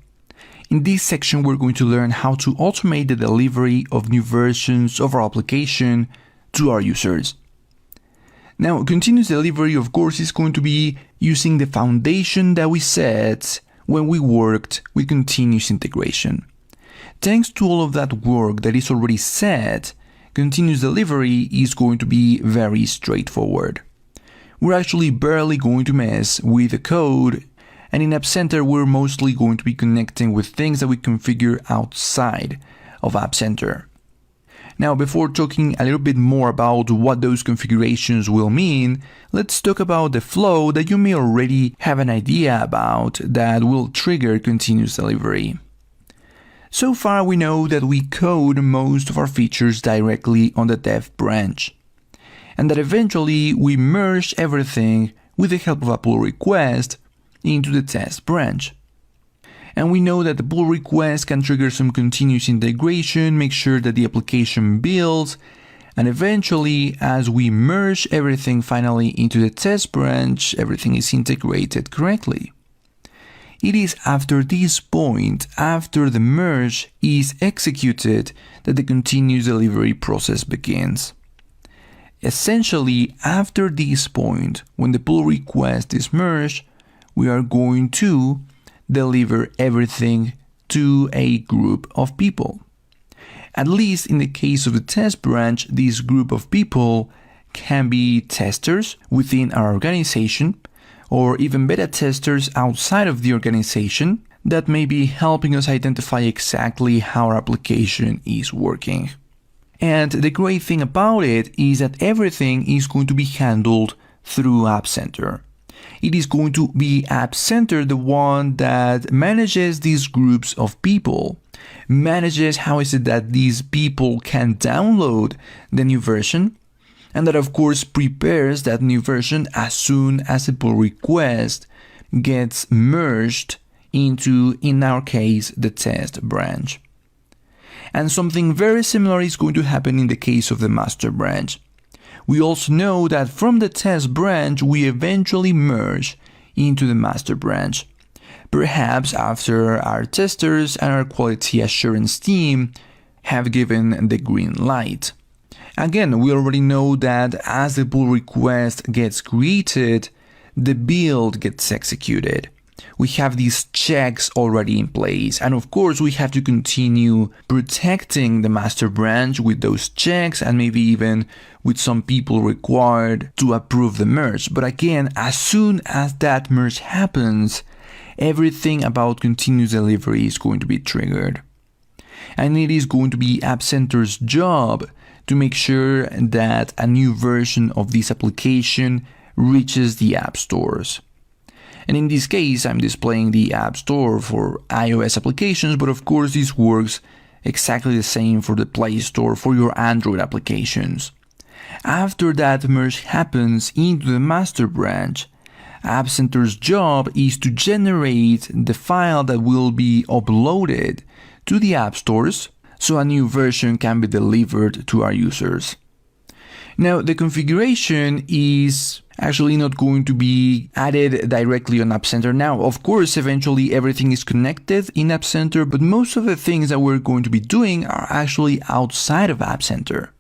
In this section, we're going to learn how to automate the delivery of new versions of our application to our users. Now, continuous delivery, of course, is going to be using the foundation that we set when we worked with continuous integration. Thanks to all of that work that is already set, continuous delivery is going to be very straightforward. We're actually barely going to mess with the code, and in App Center we're mostly going to be connecting with things that we configure outside of App Center. Now, before talking a little bit more about what those configurations will mean, let's talk about the flow that you may already have an idea about that will trigger continuous delivery. So far we know that we code most of our features directly on the dev branch, and that eventually we merge everything with the help of a pull request into the test branch. And we know that the pull request can trigger some continuous integration, make sure that the application builds, and eventually, as we merge everything finally into the test branch, everything is integrated correctly. It is after this point, after the merge is executed, that the continuous delivery process begins. Essentially, after this point, when the pull request is merged, we are going to deliver everything to a group of people. At least in the case of the test branch, this group of people can be testers within our organization, or even beta testers outside of the organization that may be helping us identify exactly how our application is working. And the great thing about it is that everything is going to be handled through App Center. It is going to be App Center, the one that manages these groups of people, manages how is it that these people can download the new version, and that of course prepares that new version as soon as the pull request gets merged into, in our case, the test branch. And something very similar is going to happen in the case of the master branch. We also know that from the test branch, we eventually merge into the master branch. Perhaps after our testers and our quality assurance team have given the green light. Again, we already know that as the pull request gets created, the build gets executed. We have these checks already in place, and of course we have to continue protecting the master branch with those checks, and maybe even with some people required to approve the merge. But again, as soon as that merge happens, everything about continuous delivery is going to be triggered. And it is going to be App Center's job to make sure that a new version of this application reaches the app stores. And in this case, I'm displaying the App Store for iOS applications, but of course this works exactly the same for the Play Store for your Android applications. After that merge happens into the master branch, App Center's job is to generate the file that will be uploaded to the app stores so a new version can be delivered to our users. Now, the configuration is actually not going to be added directly on App Center. Now, of course, eventually everything is connected in App Center, but most of the things that we're going to be doing are actually outside of App Center.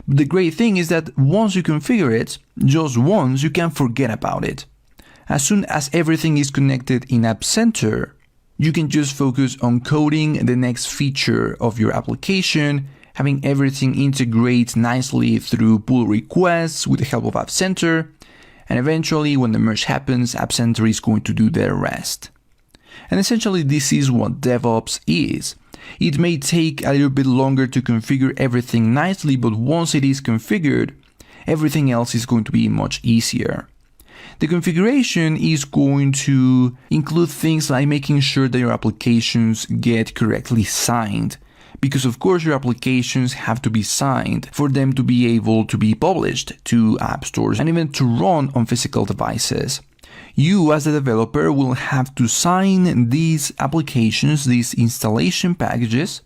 But the great thing is that once you configure it, just once, you can forget about it. As soon as everything is connected in App Center, you can just focus on coding the next feature of your application, having everything integrate nicely through pull requests with the help of App Center, and eventually when the merge happens, App Center is going to do the rest. And essentially this is what DevOps is. It may take a little bit longer to configure everything nicely, but once it is configured, everything else is going to be much easier. The configuration is going to include things like making sure that your applications get correctly signed, because of course your applications have to be signed for them to be able to be published to app stores and even to run on physical devices. You as a developer will have to sign these applications, these installation packages,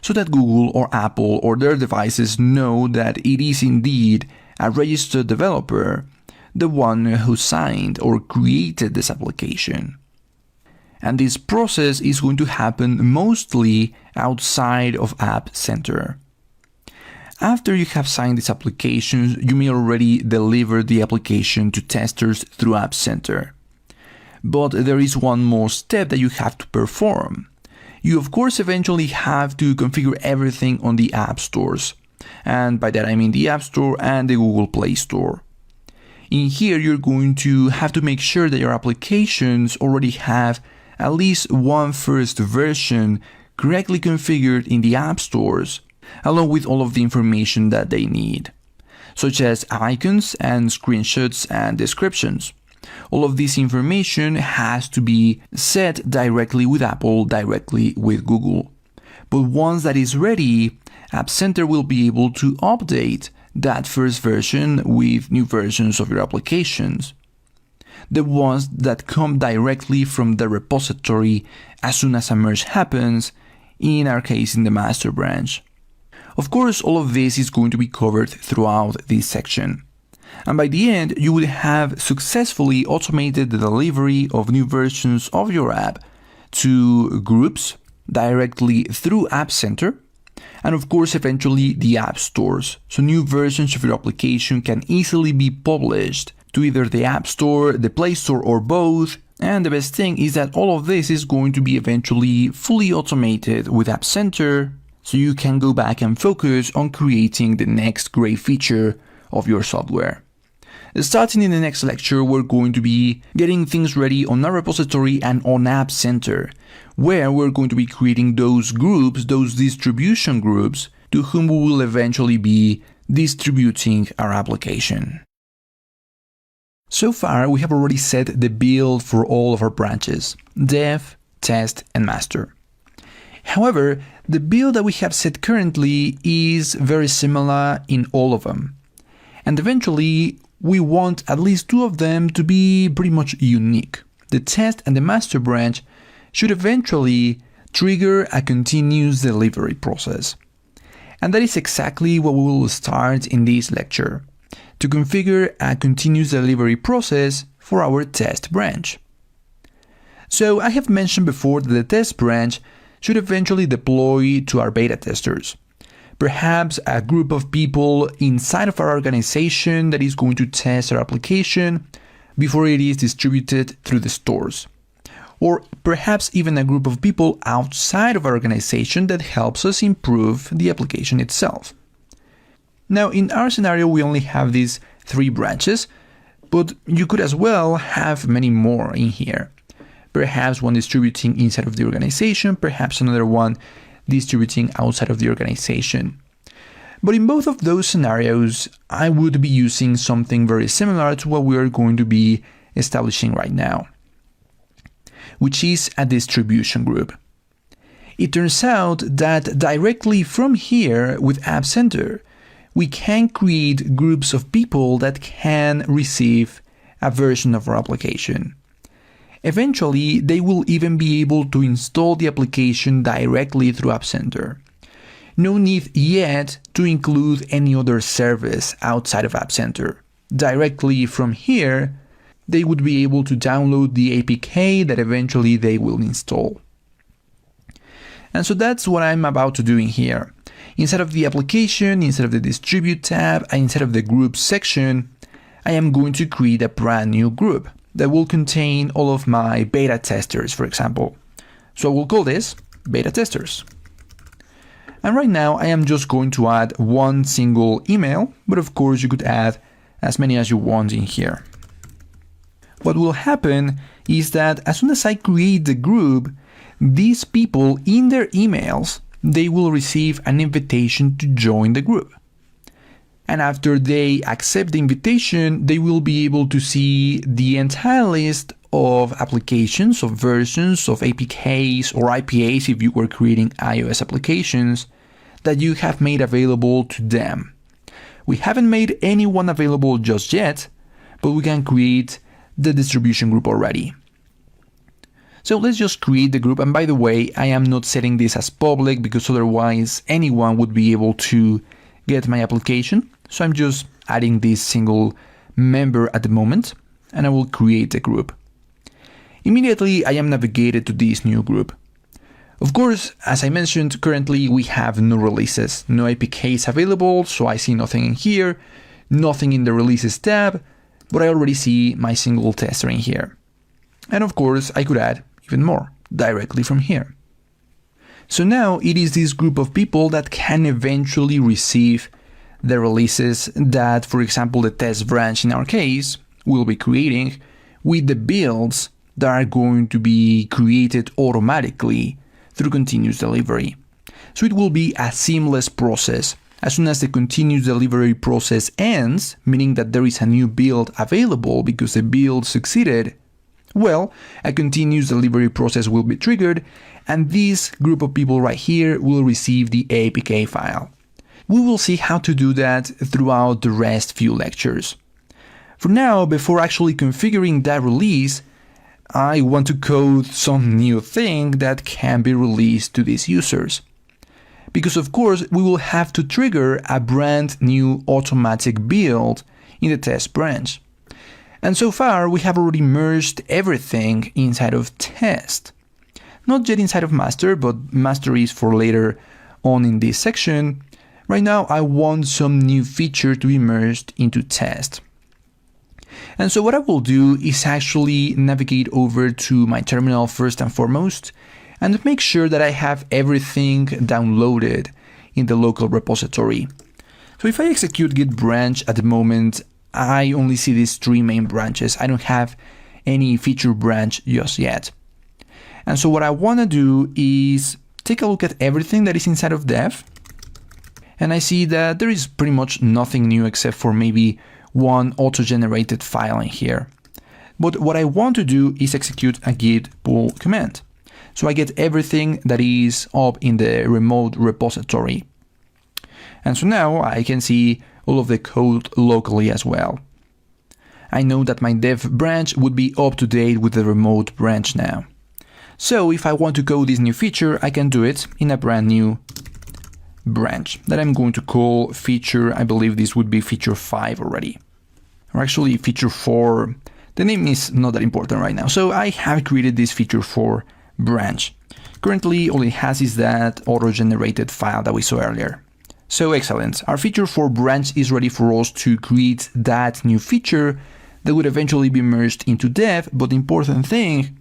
so that Google or Apple or their devices know that it is indeed a registered developer, the one who signed or created this application. And this process is going to happen mostly outside of App Center. After you have signed these applications, you may already deliver the application to testers through App Center. But there is one more step that you have to perform. You of course eventually have to configure everything on the app stores. And by that I mean the App Store and the Google Play Store. In here you're going to have to make sure that your applications already have at least one first version correctly configured in the app stores, along with all of the information that they need, such as icons and screenshots and descriptions. All of this information has to be set directly with Apple, directly with Google. But once that is ready, App Center will be able to update that first version with new versions of your applications, the ones that come directly from the repository as soon as a merge happens, in our case in the master branch. Of course, all of this is going to be covered throughout this section. And by the end, you will have successfully automated the delivery of new versions of your app to groups directly through App Center, and of course eventually the app stores. So new versions of your application can easily be published to either the App Store, the Play Store, or both. And the best thing is that all of this is going to be eventually fully automated with App Center, so you can go back and focus on creating the next great feature of your software. Starting in the next lecture, we're going to be getting things ready on our repository and on App Center, where we're going to be creating those groups, those distribution groups, to whom we will eventually be distributing our application. So far, we have already set the build for all of our branches: dev, test, and master. However, the build that we have set currently is very similar in all of them. And eventually, we want at least two of them to be pretty much unique. The test and the master branch should eventually trigger a continuous delivery process. And that is exactly what we will start in this lecture, to configure a continuous delivery process for our test branch. So I have mentioned before that the test branch should eventually deploy to our beta testers. Perhaps a group of people inside of our organization that is going to test our application before it is distributed through the stores. Or perhaps even a group of people outside of our organization that helps us improve the application itself. Now, in our scenario, we only have these 3 branches, but you could as well have many more in here. Perhaps one distributing inside of the organization, perhaps another one distributing outside of the organization. But in both of those scenarios, I would be using something very similar to what we are going to be establishing right now, which is a distribution group. It turns out that directly from here with App Center, we can create groups of people that can receive a version of our application. Eventually, they will even be able to install the application directly through App Center. No need yet to include any other service outside of App Center. Directly from here, they would be able to download the APK that eventually they will install. And so that's what I'm about to do in here. Instead of the application, instead of the distribute tab, and instead of the group section, I am going to create a brand new group that will contain all of my beta testers, for example. So I will call this beta testers. And right now I am just going to add one single email, but of course you could add as many as you want in here. What will happen is that as soon as I create the group, these people in their emails, they will receive an invitation to join the group. And after they accept the invitation, they will be able to see the entire list of applications, of versions, of APKs or IPAs if you were creating iOS applications that you have made available to them. We haven't made anyone available just yet, but we can create the distribution group already. So let's just create the group. And by the way, I am not setting this as public because otherwise anyone would be able to get my application. So I'm just adding this single member at the moment, and I will create the group. Immediately, I am navigated to this new group. Of course, as I mentioned, currently we have no releases, no APKs available, so I see nothing in here, nothing in the releases tab, but I already see my single tester in here. And of course, I could add even more directly from here. So now it is this group of people that can eventually receive the releases that, for example, the test branch in our case will be creating with the builds that are going to be created automatically through continuous delivery. So it will be a seamless process. As soon as the continuous delivery process ends, meaning that there is a new build available because the build succeeded, well, a continuous delivery process will be triggered, and this group of people right here will receive the APK file. We will see how to do that throughout the rest few lectures. For now, before actually configuring that release, I want to code some new thing that can be released to these users. Because of course, we will have to trigger a brand new automatic build in the test branch. And so far, we have already merged everything inside of test. Not yet inside of master, but master is for later on in this section. Right now, I want some new feature to be merged into test. And so what I will do is actually navigate over to my terminal first and foremost, and make sure that I have everything downloaded in the local repository. So if I execute git branch at the moment, I only see these three main branches. I don't have any feature branch just yet. And so what I want to do is take a look at everything that is inside of dev. And I see that there is pretty much nothing new except for maybe one auto-generated file in here. But what I want to do is execute a git pull command. So I get everything that is up in the remote repository. And so now I can see all of the code locally as well. I know that my dev branch would be up to date with the remote branch now. So if I want to code this new feature, I can do it in a brand new branch that I'm going to call feature. I believe this would be feature 5 already. Or actually feature 4. The name is not that important right now. So I have created this feature 4 branch. Currently, all it has is that auto-generated file that we saw earlier. So excellent. Our feature 4 branch is ready for us to create that new feature that would eventually be merged into dev. But the important thing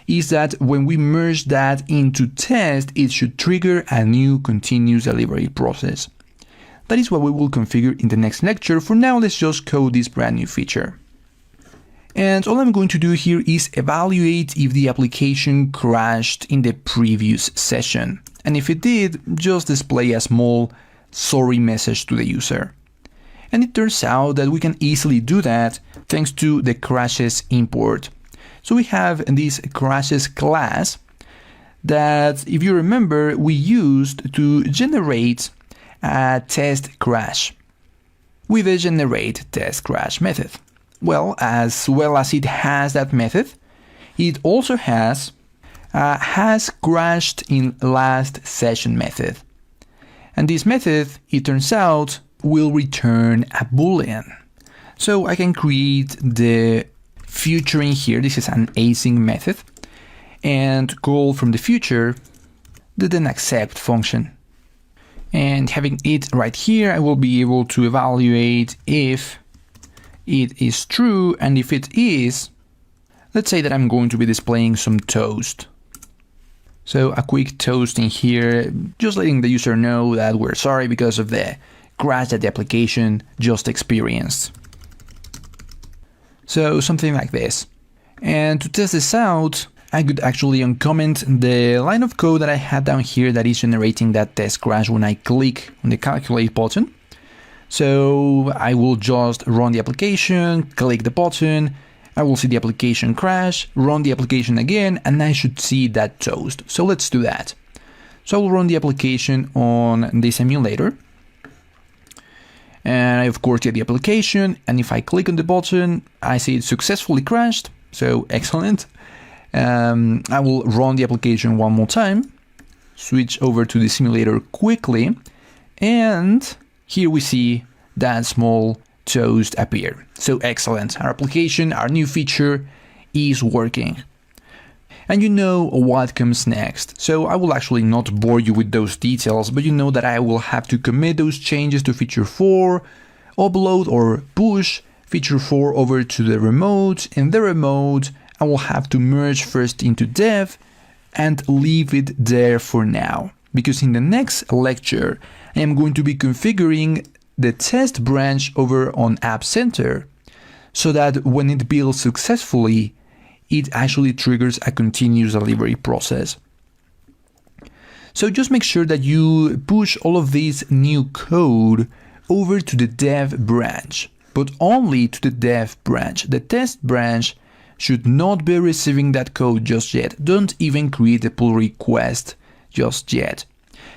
is that when we merge that into test, it should trigger a new continuous delivery process. That is what we will configure in the next lecture. For now, let's just code this brand new feature. And all I'm going to do here is evaluate if the application crashed in the previous session. And if it did, just display a small sorry message to the user. And it turns out that we can easily do that thanks to the crashes import. So we have this crashes class that, if you remember, we used to generate a test crash with the generate test crash method. Well as it has that method, it also has crashed in last session method. And this method, it turns out, will return a boolean. So I can create the future in here. This is an async method, and call from the future the then accept function. And having it right here, I will be able to evaluate if it is true, and if it is, let's say that I'm going to be displaying some toast. So a quick toast in here, just letting the user know that we're sorry because of the crash that the application just experienced. So something like this. And to test this out, I could actually uncomment the line of code that I had down here that is generating that test crash when I click on the calculate button. So I will just run the application, click the button, I will see the application crash, run the application again, and I should see that toast. So let's do that. So I will run the application on this emulator. And I of course get the application, and if I click on the button, I see it successfully crashed. So excellent. I will run the application one more time, switch over to the simulator quickly, and here we see that small toast appear. So excellent. Our application, our new feature is working. And you know what comes next. So I will actually not bore you with those details, but you know that I will have to commit those changes to feature 4, upload or push feature 4 over to the remote. In the remote, I will have to merge first into dev and leave it there for now. Because in the next lecture, I am going to be configuring the test branch over on App Center so that when it builds successfully, it actually triggers a continuous delivery process. So just make sure that you push all of this new code over to the dev branch, but only to the dev branch. The test branch should not be receiving that code just yet. Don't even create a pull request just yet.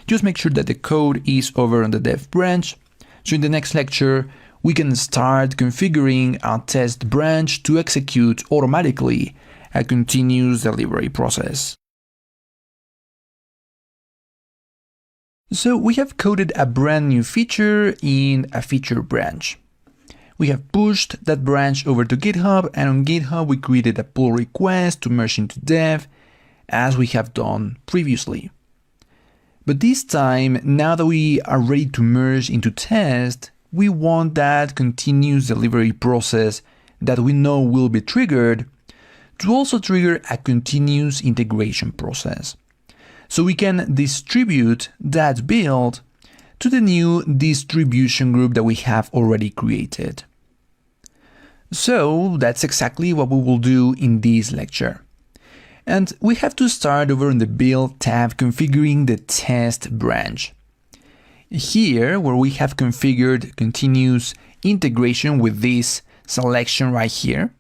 just make sure that the code is over on the dev branch. So in the next lecture, we can start configuring our test branch to execute automatically a continuous delivery process. So we have coded a brand new feature in a feature branch. We have pushed that branch over to GitHub, and on GitHub we created a pull request to merge into dev, as we have done previously. But this time, now that we are ready to merge into test, we want that continuous delivery process that we know will be triggered to also trigger a continuous integration process. So we can distribute that build to the new distribution group that we have already created. So that's exactly what we will do in this lecture. And we have to start over in the build tab configuring the test branch. Here, where we have configured continuous integration with this selection right here,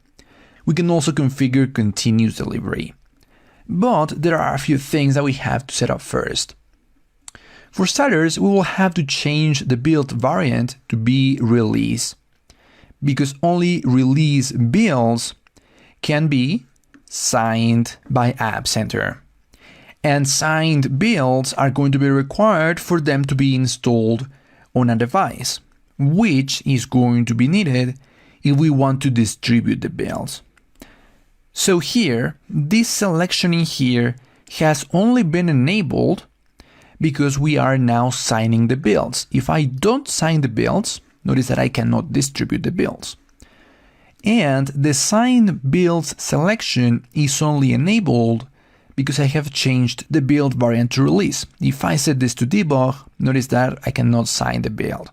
we can also configure continuous delivery. But there are a few things that we have to set up first. For starters, we will have to change the build variant to be release, because only release builds can be signed by App Center. And signed builds are going to be required for them to be installed on a device, which is going to be needed if we want to distribute the builds. So here, this selection in here has only been enabled because we are now signing the builds. If I don't sign the builds, notice that I cannot distribute the builds. And the sign builds selection is only enabled because I have changed the build variant to release. If I set this to debug, notice that I cannot sign the build.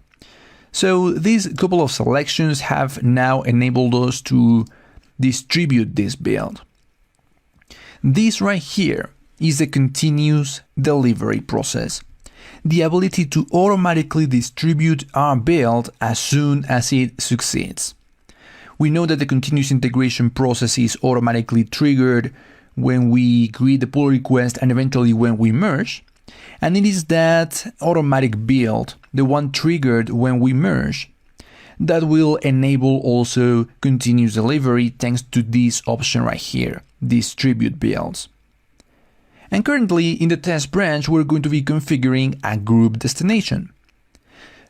So these couple of selections have now enabled us to distribute this build. This right here is the continuous delivery process. The ability to automatically distribute our build as soon as it succeeds. We know that the continuous integration process is automatically triggered when we create the pull request and eventually when we merge. And it is that automatic build, the one triggered when we merge, that will enable also continuous delivery thanks to this option right here, distribute builds. And currently in the test branch, we're going to be configuring a group destination.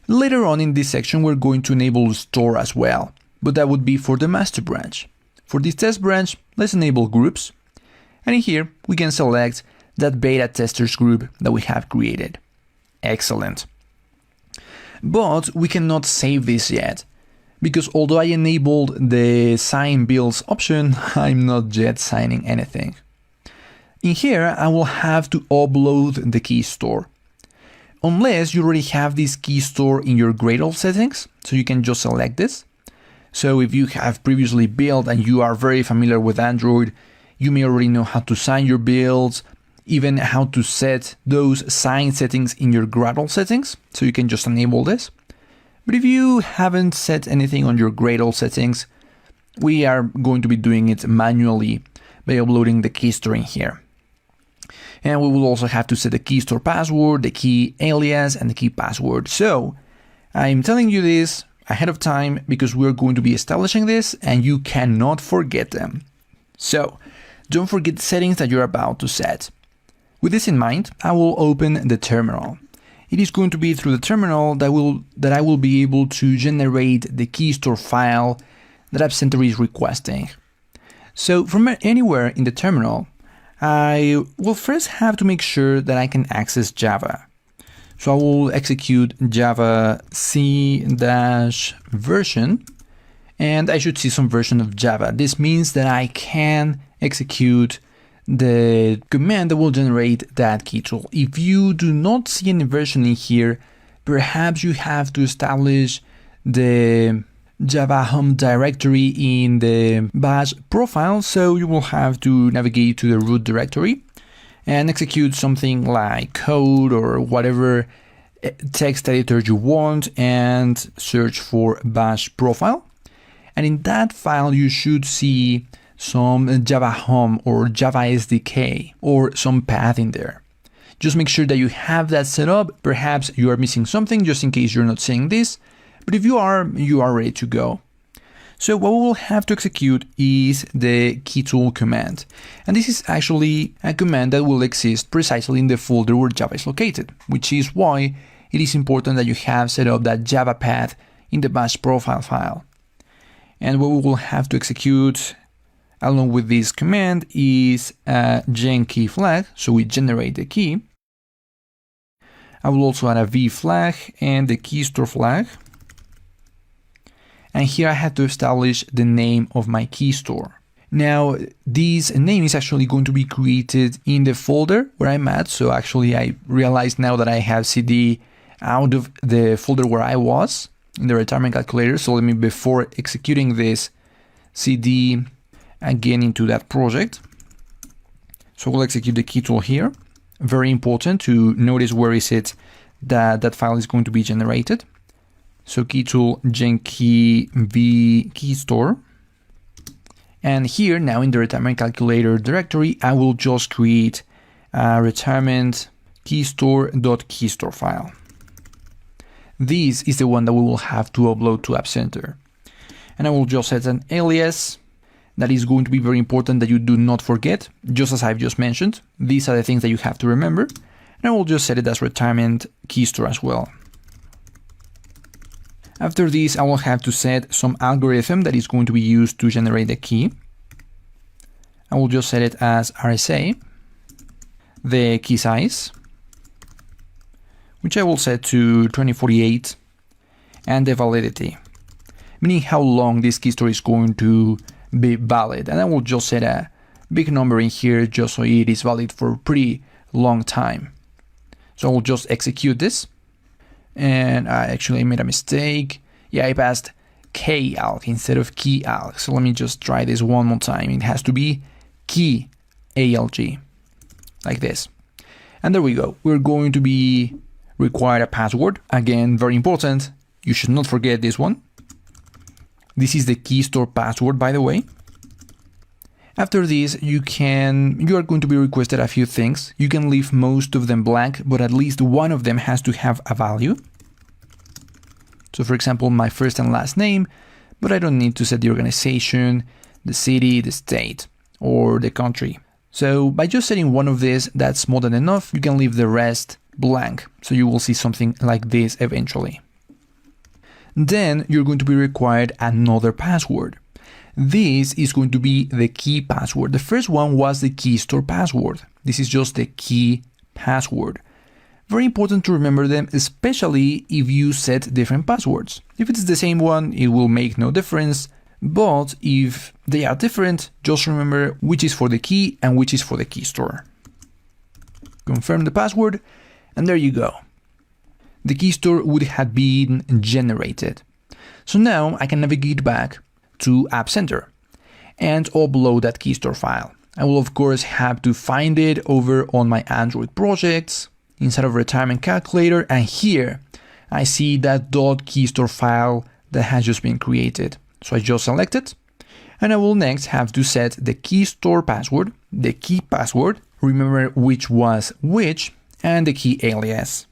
Later on in this section, we're going to enable store as well, but that would be for the master branch. For this test branch, let's enable groups. And in here, we can select that beta testers group that we have created. Excellent. But we cannot save this yet, because although I enabled the sign builds option, I'm not yet signing anything. In here, I will have to upload the key store. Unless you already have this key store in your Gradle settings, so you can just select this. So if you have previously built and you are very familiar with Android, you may already know how to sign your builds, even how to set those sign settings in your Gradle settings, so you can just enable this. But if you haven't set anything on your Gradle settings, we are going to be doing it manually by uploading the key store in here. And we will also have to set the key store password, the key alias, and the key password. So I'm telling you this ahead of time because we're going to be establishing this and you cannot forget them. So don't forget the settings that you're about to set. With this in mind, I will open the terminal. It is going to be through the terminal that I will be able to generate the key store file that App Center is requesting. So from anywhere in the terminal, I will first have to make sure that I can access Java. So I will execute Java c-version, and I should see some version of Java. This means that I can execute the command that will generate that key tool. If you do not see any version in here, perhaps you have to establish the Java home directory in the bash profile. So you will have to navigate to the root directory and execute something like code or whatever text editor you want and search for bash profile. And in that file, you should see some Java home or Java SDK or some path in there. Just make sure that you have that set up. Perhaps you are missing something just in case you're not seeing this. But if you are ready to go. So what we will have to execute is the keytool command. And this is actually a command that will exist precisely in the folder where Java is located, which is why it is important that you have set up that Java path in the bash profile file. And what we will have to execute along with this command is a gen key flag, so we generate the key. I will also add a v flag and the key store flag. And here I have to establish the name of my key store. Now, this name is actually going to be created in the folder where I'm at. So actually I realized now that I have CD out of the folder where I was in the retirement calculator. So let me, before executing this, CD again into that project. So we'll execute the key tool here. Very important to notice where is it that file is going to be generated. So key tool gen key v key store. And here now in the retirement calculator directory, I will just create a retirement keystore.keystore file. This is the one that we will have to upload to App Center. And I will just set an alias. That is going to be very important that you do not forget, just as I've just mentioned. These are the things that you have to remember. And I will just set it as retirement keystore as well. After this, I will have to set some algorithm that is going to be used to generate the key. I will just set it as RSA, the key size, which I will set to 2048, and the validity, meaning how long this key store is going to be valid. And I will just set a big number in here just so it is valid for a pretty long time. So I will just execute this. And I actually made a mistake. Yeah, I passed kalg instead of keyalg. So let me just try this one more time. It has to be keyalg, like this. And there we go. We're going to be required a password. Again, very important. You should not forget this one. This is the key store password, by the way. After this, you are going to be requested a few things. You can leave most of them blank, but at least one of them has to have a value. So for example, my first and last name, but I don't need to set the organization, the city, the state, or the country. So by just setting one of these, that's more than enough. You can leave the rest blank. So you will see something like this eventually. Then you're going to be required another password. This is going to be the key password. The first one was the key store password. This is just the key password. Very important to remember them, especially if you set different passwords. If it's the same one, it will make no difference. But if they are different, just remember which is for the key and which is for the key store. Confirm the password, and there you go. The key store would have been generated. So now I can navigate back to App Center and upload that key store file. I will of course have to find it over on my Android projects inside of retirement calculator, and here I see that .keystore file that has just been created. So I just select it, and I will next have to set the key store password, the key password, remember which was which, and the key alias.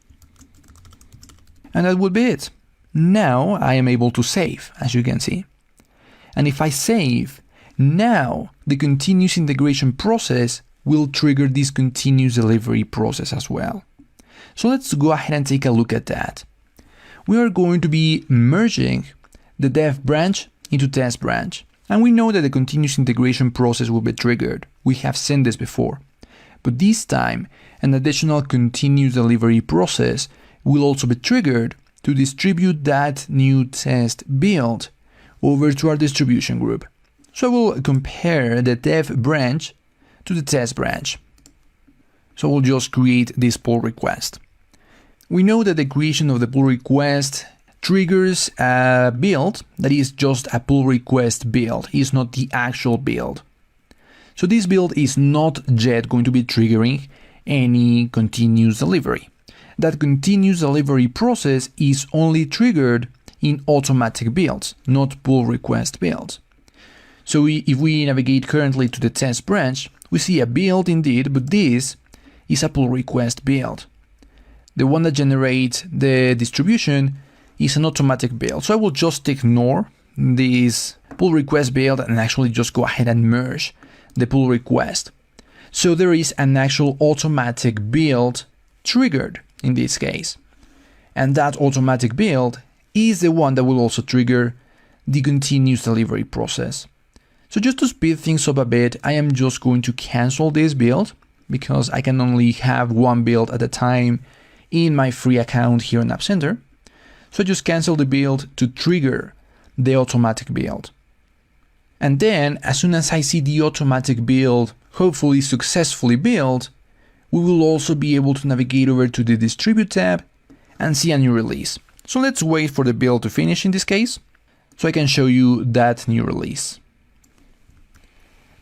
And that would be it. Now I am able to save, as you can see. And if I save, now the continuous integration process will trigger this continuous delivery process as well. So let's go ahead and take a look at that. We are going to be merging the dev branch into test branch. And we know that the continuous integration process will be triggered. We have seen this before. But this time, an additional continuous delivery process will also be triggered to distribute that new test build over to our distribution group. So we'll compare the dev branch to the test branch. So we'll just create this pull request. We know that the creation of the pull request triggers a build that is just a pull request build. It's not the actual build. So this build is not yet going to be triggering any continuous delivery. That continuous delivery process is only triggered in automatic builds, not pull request builds. So if we navigate currently to the test branch, we see a build indeed, but this is a pull request build. The one that generates the distribution is an automatic build. So I will just ignore this pull request build and actually just go ahead and merge the pull request. So there is an actual automatic build triggered in this case. And that automatic build is the one that will also trigger the continuous delivery process. So just to speed things up a bit, I am just going to cancel this build because I can only have one build at a time in my free account here in App Center. So I just cancel the build to trigger the automatic build. And then as soon as I see the automatic build hopefully successfully built, we will also be able to navigate over to the Distribute tab and see a new release. So let's wait for the build to finish in this case, so I can show you that new release.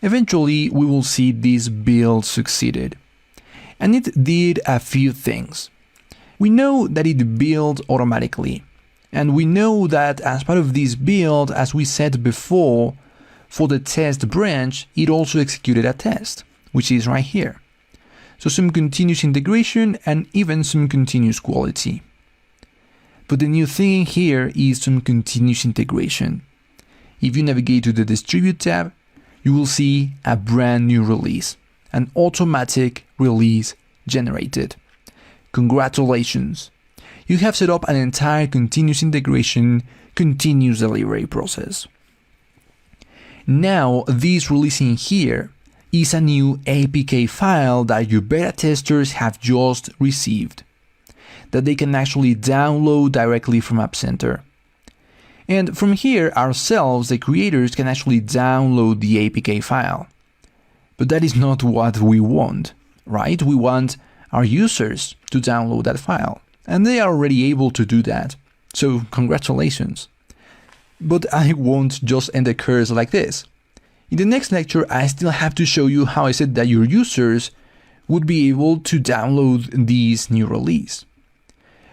Eventually, we will see this build succeeded. And it did a few things. We know that it built automatically. And we know that as part of this build, as we said before, for the test branch, it also executed a test, which is right here. So some continuous integration and even some continuous quality. But the new thing here is some continuous integration. If you navigate to the Distribute tab, you will see a brand new release, an automatic release generated. Congratulations! You have set up an entire continuous integration, continuous delivery process. Now, this release in here is a new APK file that your beta testers have just received, that they can actually download directly from App Center. And from here, ourselves, the creators, can actually download the APK file. But that is not what we want, right? We want our users to download that file, and they are already able to do that. So congratulations. But I won't just end the course like this. In the next lecture, I still have to show you how I said that your users would be able to download this new release.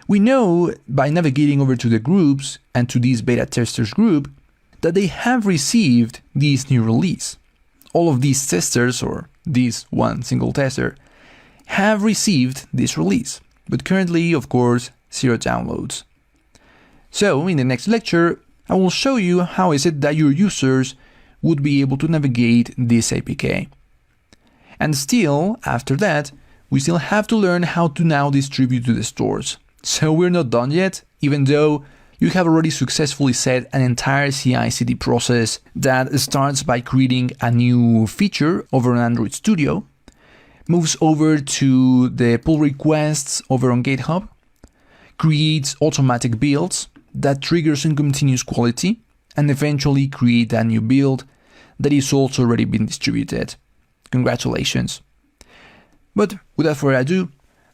We know by navigating over to the groups and to this beta testers group that they have received this new release. All of these testers, or this one single tester, have received this release, but currently, of course, 0 downloads. So in the next lecture, I will show you how is it that your users would be able to navigate this APK. And still, after that, we still have to learn how to now distribute to the stores. So we're not done yet, even though you have already successfully set an entire CI/CD process that starts by creating a new feature over on Android Studio, moves over to the pull requests over on GitHub, creates automatic builds that triggers some continuous quality, and eventually create a new build that is also already been distributed. Congratulations. But without further ado,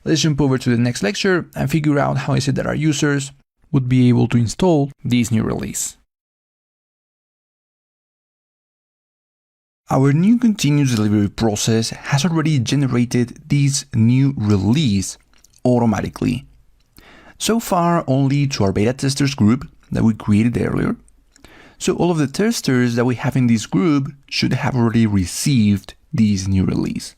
let's jump over to the next lecture and figure out how is it that our users would be able to install this new release. Our new continuous delivery process has already generated this new release automatically. So far, only to our beta testers group that we created earlier. So all of the testers that we have in this group should have already received this new release.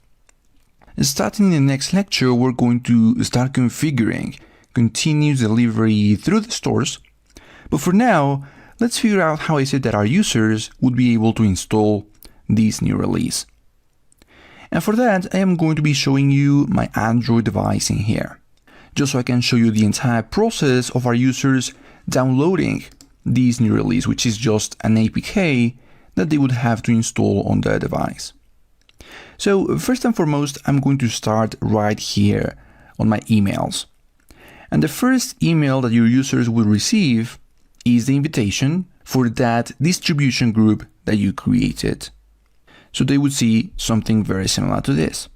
Starting in the next lecture, we're going to start configuring continuous delivery through the stores. But for now, let's figure out how is it that our users would be able to install this new release. And for that, I am going to be showing you my Android device in here, just so I can show you the entire process of our users downloading this new release, which is just an APK that they would have to install on their device. So first and foremost, I'm going to start right here on my emails. And the first email that your users will receive is the invitation for that distribution group that you created. So they would see something very similar to this.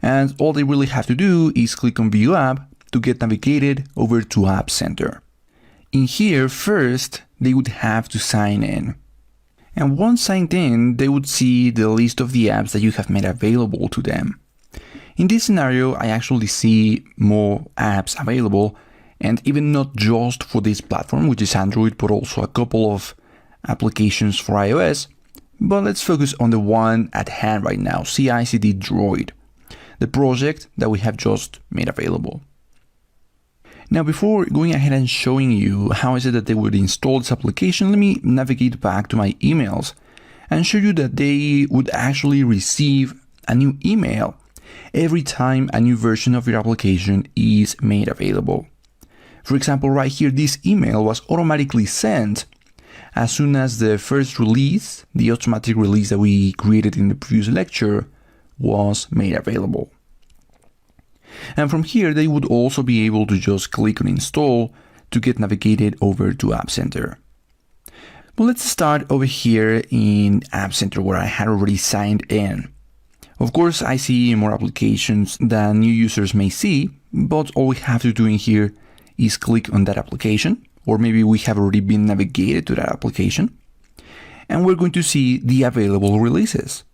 And all they really have to do is click on View App to get navigated over to App Center. In here, first, they would have to sign in. And once signed in, they would see the list of the apps that you have made available to them. In this scenario, I actually see more apps available, and even not just for this platform, which is Android, but also a couple of applications for iOS. But let's focus on the one at hand right now, CI/CD Droid. the project that we have just made available. Now, before going ahead and showing you how is it that they would install this application, let me navigate back to my emails and show you that they would actually receive a new email every time a new version of your application is made available. For example, right here, this email was automatically sent as soon as the first release, the automatic release that we created in the previous lecture, was made available. And from here, they would also be able to just click on install to get navigated over to App Center. But let's start over here in App Center where I had already signed in. Of course, I see more applications than new users may see, but all we have to do in here is click on that application, or maybe we have already been navigated to that application, and we're going to see the available releases.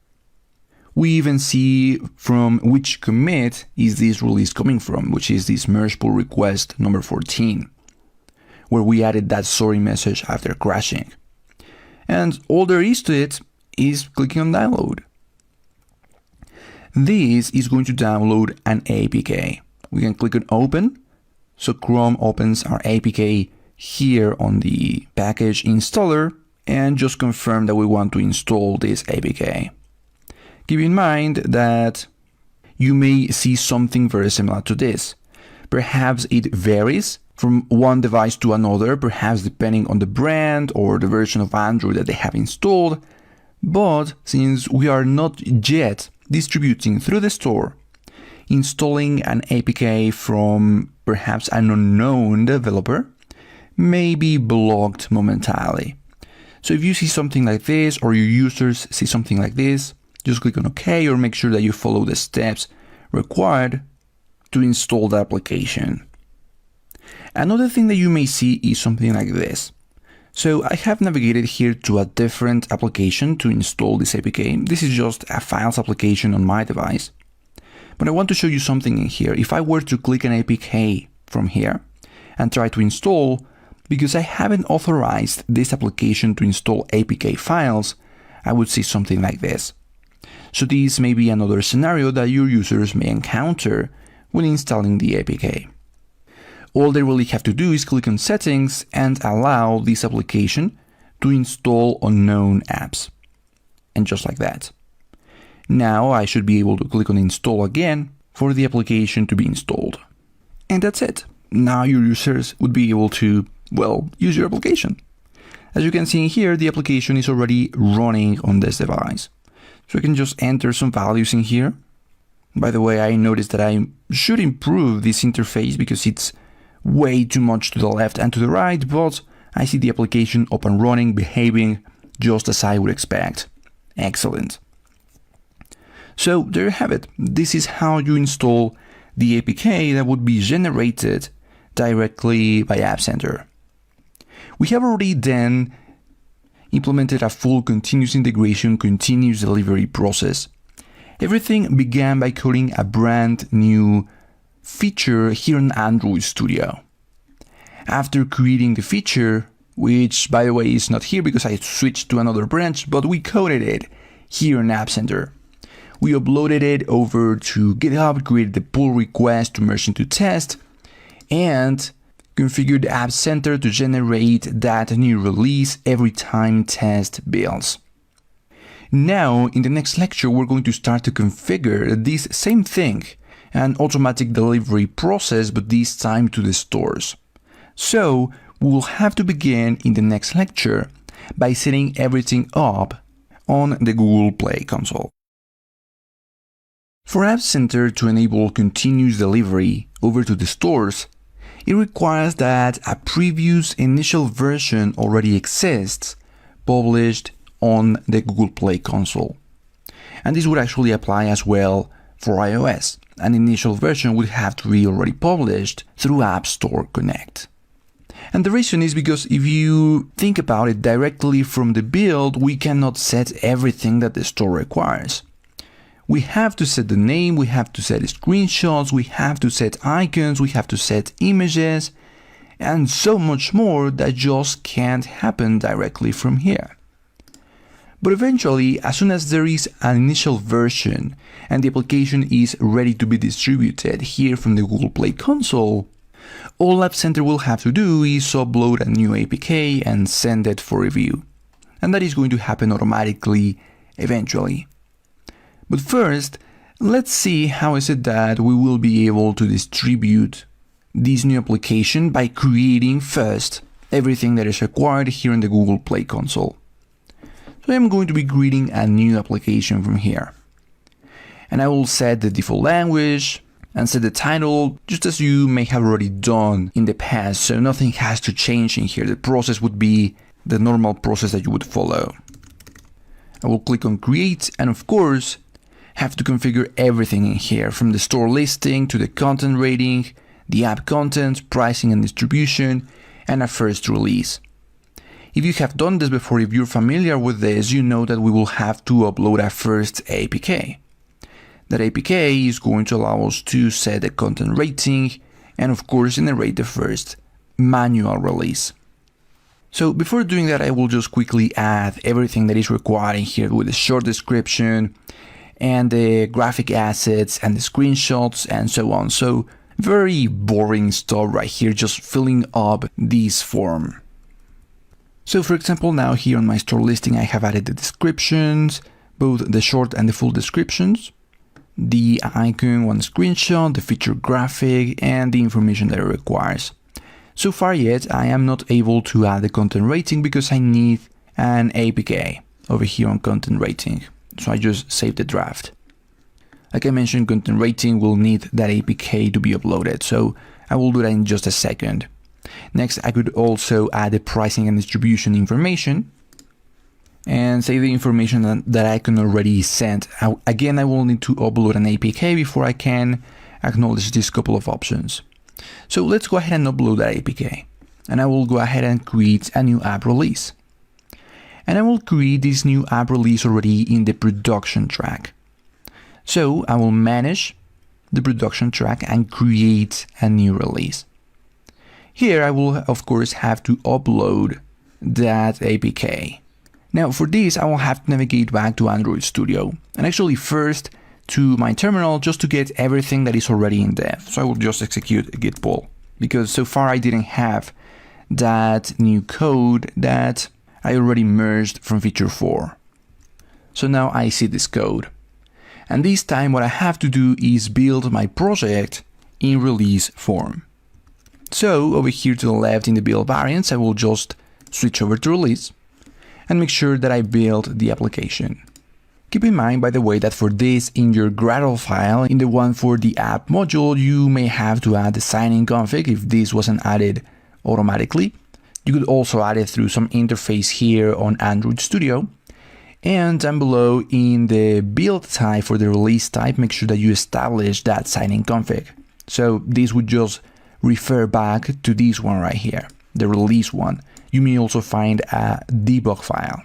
We even see from which commit is this release coming from, which is this merge pull request number 14, where we added that sorry message after crashing. And all there is to it is clicking on download. This is going to download an APK. We can click on open. So Chrome opens our APK here on the package installer and just confirm that we want to install this APK. Keep in mind that you may see something very similar to this. Perhaps it varies from one device to another, perhaps depending on the brand or the version of Android that they have installed. But since we are not yet distributing through the store, installing an APK from perhaps an unknown developer may be blocked momentarily. So if you see something like this, or your users see something like this, just click on OK, or make sure that you follow the steps required to install the application. Another thing that you may see is something like this. So I have navigated here to a different application to install this APK. This is just a files application on my device. But I want to show you something in here. If I were to click an APK from here and try to install, because I haven't authorized this application to install APK files, I would see something like this. So this may be another scenario that your users may encounter when installing the APK. All they really have to do is click on settings and allow this application to install unknown apps. And just like that. Now I should be able to click on install again for the application to be installed. And that's it. Now your users would be able to, well, use your application. As you can see in here, the application is already running on this device. So I can just enter some values in here. By the way, I noticed that I should improve this interface because it's way too much to the left and to the right, but I see the application up and running, behaving just as I would expect. Excellent. So there you have it. This is how you install the APK that would be generated directly by App Center. We have already then implemented a full continuous integration, continuous delivery process. Everything began by coding a brand new feature here in Android Studio. After creating the feature, which by the way is not here because I switched to another branch, but we coded it here in App Center. We uploaded it over to GitHub, created the pull request to merge into test, and configured App Center to generate that new release every time test builds. Now, in the next lecture, we're going to start to configure this same thing, an automatic delivery process, but this time to the stores. So, we'll have to begin in the next lecture by setting everything up on the Google Play console. For App Center to enable continuous delivery over to the stores, it requires that a previous initial version already exists, published on the Google Play console. And this would actually apply as well for iOS. An initial version would have to be already published through App Store Connect. And the reason is because if you think about it directly from the build, we cannot set everything that the store requires. We have to set the name, we have to set screenshots, we have to set icons, we have to set images, and so much more that just can't happen directly from here. But eventually, as soon as there is an initial version and the application is ready to be distributed here from the Google Play console, all App Center will have to do is upload a new APK and send it for review. And that is going to happen automatically eventually. But first, let's see how is it that we will be able to distribute this new application by creating first everything that is required here in the Google Play console. So I'm going to be creating a new application from here. And I will set the default language and set the title just as you may have already done in the past, so nothing has to change in here. The process would be the normal process that you would follow. I will click on create and of course have to configure everything in here, from the store listing to the content rating, the app content, pricing and distribution, and a first release. If you have done this before, if you're familiar with this, you know that we will have to upload a first APK. That APK is going to allow us to set the content rating and of course generate the first manual release. So before doing that, I will just quickly add everything that is required in here with the short description and the graphic assets and the screenshots and so on. So very boring stuff right here, just filling up this form. So for example, now here on my store listing, I have added the descriptions, both the short and the full descriptions, the icon, one screenshot, the feature graphic, and the information that it requires. So far yet, I am not able to add the content rating because I need an APK over here on content rating. So I just saved the draft. Like I mentioned, content rating will need that APK to be uploaded, so I will do that in just a second. Next, I could also add the pricing and distribution information and save the information that I can already send. Again, I will need to upload an APK before I can acknowledge these couple of options. So let's go ahead and upload that APK. And I will go ahead and create a new app release. And I will create this new app release already in the production track. So I will manage the production track and create a new release. Here I will of course have to upload that APK. Now for this I will have to navigate back to Android Studio and actually first to my terminal just to get everything that is already in dev. So I will just execute a git pull because so far I didn't have that new code that I already merged from feature 4. So now I see this code. And this time what I have to do is build my project in release form. So over here to the left in the build variants, I will just switch over to release and make sure that I build the application. Keep in mind, by the way, that for this in your Gradle file, in the one for the app module, you may have to add the sign-in config if this wasn't added automatically. You could also add it through some interface here on Android Studio. And down below in the build type for the release type, make sure that you establish that sign-in config. So this would just refer back to this one right here, the release one. You may also find a debug file.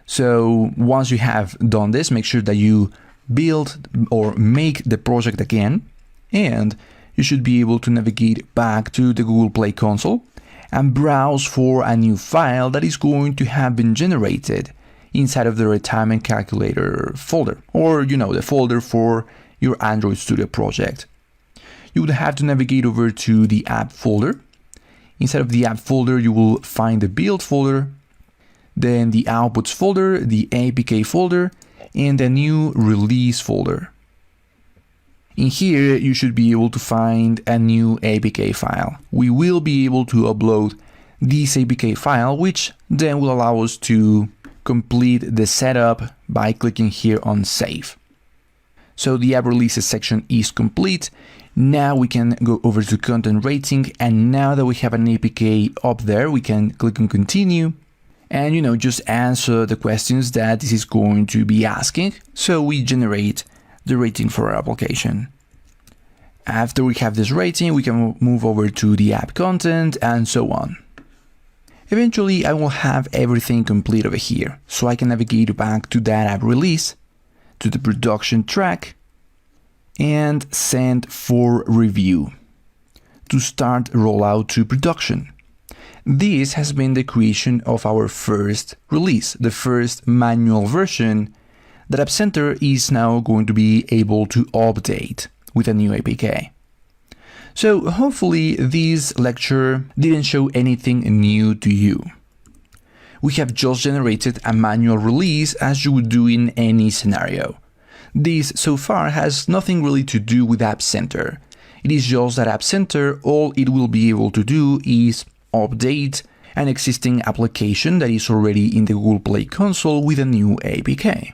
So once you have done this, make sure that you build or make the project again, and you should be able to navigate back to the Google Play console and browse for a new file that is going to have been generated inside of the retirement calculator folder, or the folder for your Android Studio project. You would have to navigate over to the app folder. Inside of the app folder, you will find the build folder, then the outputs folder, the APK folder, and the new release folder. In here, you should be able to find a new APK file. We will be able to upload this APK file, which then will allow us to complete the setup by clicking here on save. So the app releases section is complete. Now we can go over to content rating, and now that we have an APK up there, we can click on continue and just answer the questions that this is going to be asking. So we generate the rating for our application. After we have this rating, we can move over to the app content and so on. Eventually, I will have everything complete over here, so I can navigate back to that app release, to the production track, and send for review to start rollout to production. this has been the creation of our first release, the first manual version that App Center is now going to be able to update with a new APK. So hopefully this lecture didn't show anything new to you. We have just generated a manual release as you would do in any scenario. This so far has nothing really to do with App Center. It is just that App Center, all it will be able to do is update an existing application that is already in the Google Play console with a new APK.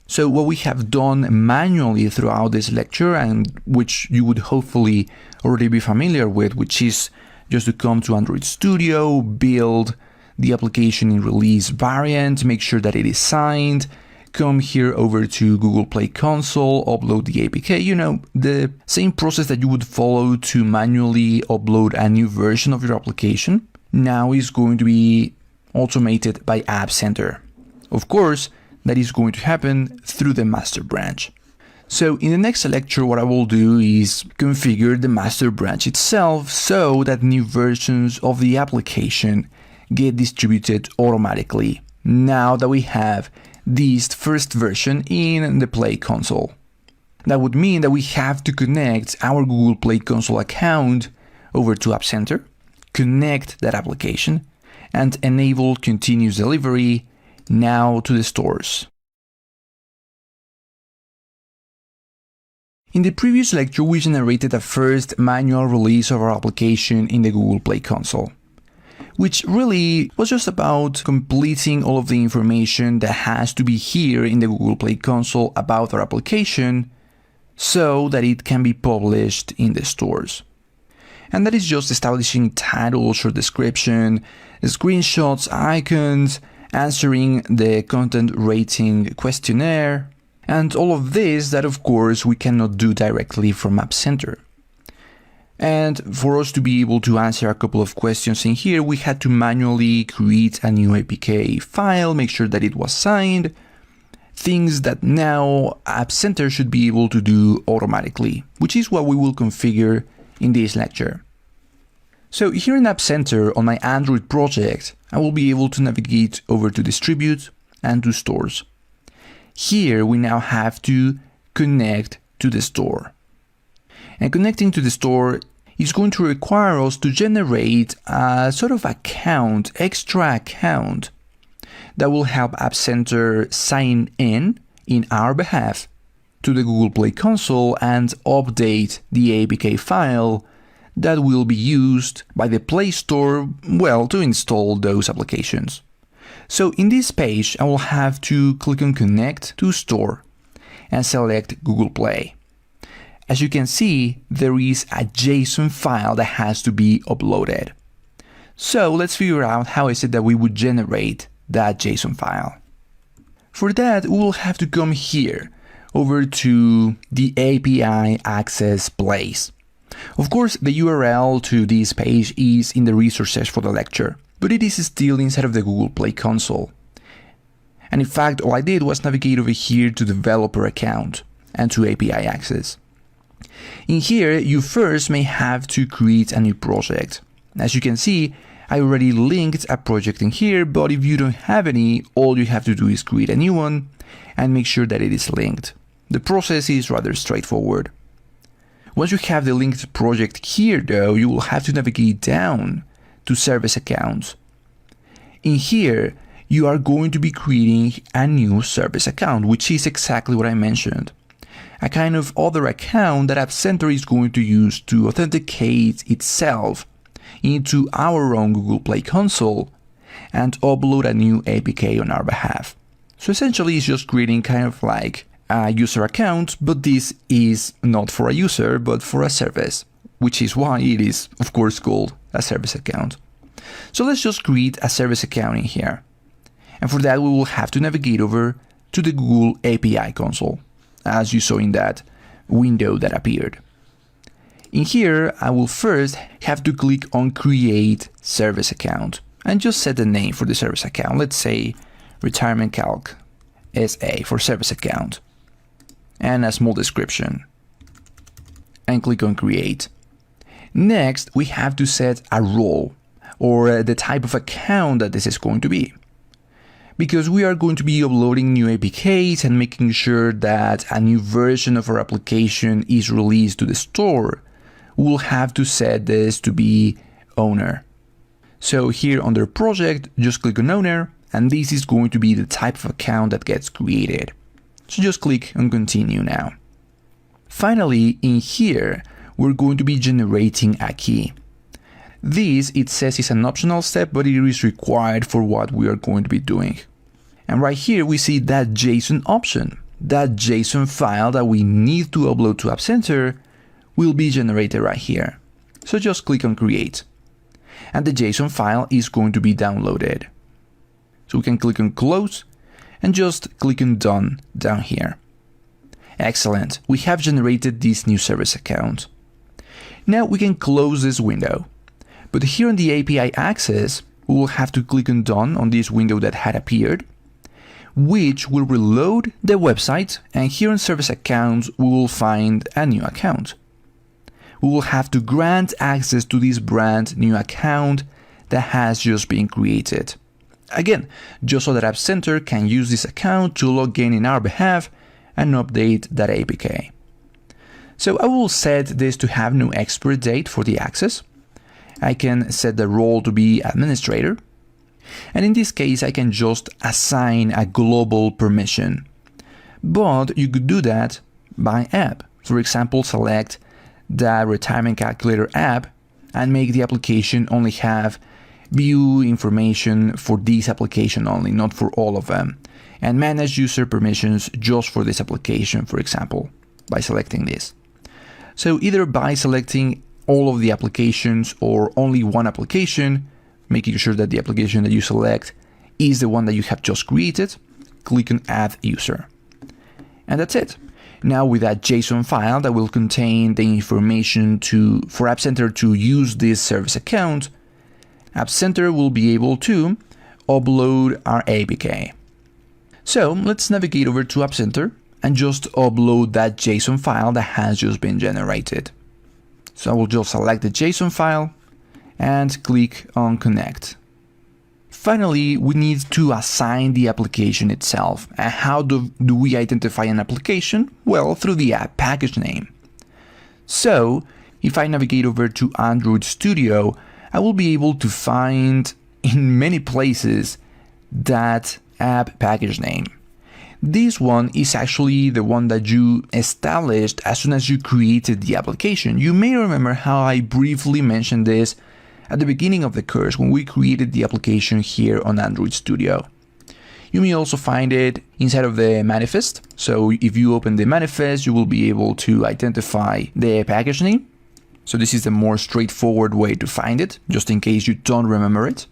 So what we have done manually throughout this lecture, and which you would hopefully already be familiar with, which is just to come to Android Studio, build the application in release variant, make sure that it is signed, come here over to Google Play console, upload the APK, you know, the same process that you would follow to manually upload a new version of your application, now is going to be automated by App Center. Of course, that is going to happen through the master branch. So in the next lecture, what I will do is configure the master branch itself so that new versions of the application get distributed automatically now that we have this first version in the Play console. That would mean that we have to connect our Google Play console account over to App Center, connect that application, and enable continuous delivery now to the stores. In the previous lecture, we generated a first manual release of our application in the Google Play console, which really was just about completing all of the information that has to be here in the Google Play console about our application so that it can be published in the stores. And that is just establishing title, short description, screenshots, icons, answering the content rating questionnaire, and all of this that of course we cannot do directly from App Center. And for us to be able to answer a couple of questions in here, we had to manually create a new APK file, make sure that it was signed, things that now App Center should be able to do automatically, which is what we will configure in this lecture. So here in App Center on my Android project, I will be able to navigate over to Distribute and to Stores. Here we now have to connect to the store. And connecting to the store is going to require us to generate a sort of account, extra account, that will help App Center sign in our behalf to the Google Play console and update the APK file that will be used by the Play Store, well, to install those applications. So in this page, I will have to click on Connect to Store and select Google Play. As you can see, there is a JSON file that has to be uploaded. So let's figure out how is it that we would generate that JSON file. For that, we will have to come here over to the API access place. Of course, the URL to this page is in the resources for the lecture, but it is still inside of the Google Play console. And in fact, all I did was navigate over here to developer account and to API access. In here, you first may have to create a new project. As you can see, I already linked a project in here, but if you don't have any, all you have to do is create a new one and make sure that it is linked. The process is rather straightforward. Once you have the linked project here though, you will have to navigate down to service accounts. In here, you are going to be creating a new service account, which is exactly what I mentioned. A kind of other account that App Center is going to use to authenticate itself into our own Google Play console and upload a new APK on our behalf. So essentially it's just creating kind of like a user account, but this is not for a user, but for a service, which is why it is, of course, called a service account. So let's just create a service account in here. And for that, we will have to navigate over to the Google API console, as you saw in that window that appeared. In here, I will first have to click on Create Service Account and just set the name for the service account. Let's say Retirement Calc SA for service account, and a small description, and click on Create. Next, we have to set a role. or the type of account that this is going to be. Because we are going to be uploading new APKs and making sure that a new version of our application is released to the store, we'll have to set this to be owner. So here under project, just click on owner, and this is going to be the type of account that gets created. So just click on continue now. Finally, in here, we're going to be generating a key. This, it says, is an optional step, but it is required for what we are going to be doing. And right here, we see that JSON option. That JSON file that we need to upload to App Center will be generated right here. So just click on create. And the JSON file is going to be downloaded. So we can click on close and just click on done down here. Excellent. We have generated this new service account. Now we can close this window. But here in the API access, we will have to click on done on this window that had appeared, which will reload the website, and here in service accounts, we will find a new account. We will have to grant access to this brand new account that has just been created. Again, just so that App Center can use this account to log in our behalf and update that APK. So I will set this to have no expire date for the access. I can set the role to be administrator. And in this case, I can just assign a global permission. But you could do that by app. For example, select the retirement calculator app and make the application only have view information for this application only, not for all of them. And manage user permissions just for this application, for example, by selecting this. So either by selecting all of the applications or only one application, making sure that the application that you select is the one that you have just created, click on add user. And that's it. Now with that JSON file that will contain the information for App Center to use this service account, App Center will be able to upload our APK. So let's navigate over to App Center and just upload that JSON file that has just been generated. So I will just select the JSON file and click on connect. Finally, we need to assign the application itself. And how do we identify an application? Well, through the app package name. So if I navigate over to Android Studio, I will be able to find in many places that app package name. This one is actually the one that you established as soon as you created the application. You may remember how I briefly mentioned this at the beginning of the course when we created the application here on Android Studio. You may also find it inside of the manifest. So if you open the manifest, you will be able to identify the package name. So this is the more straightforward way to find it, just in case you don't remember it.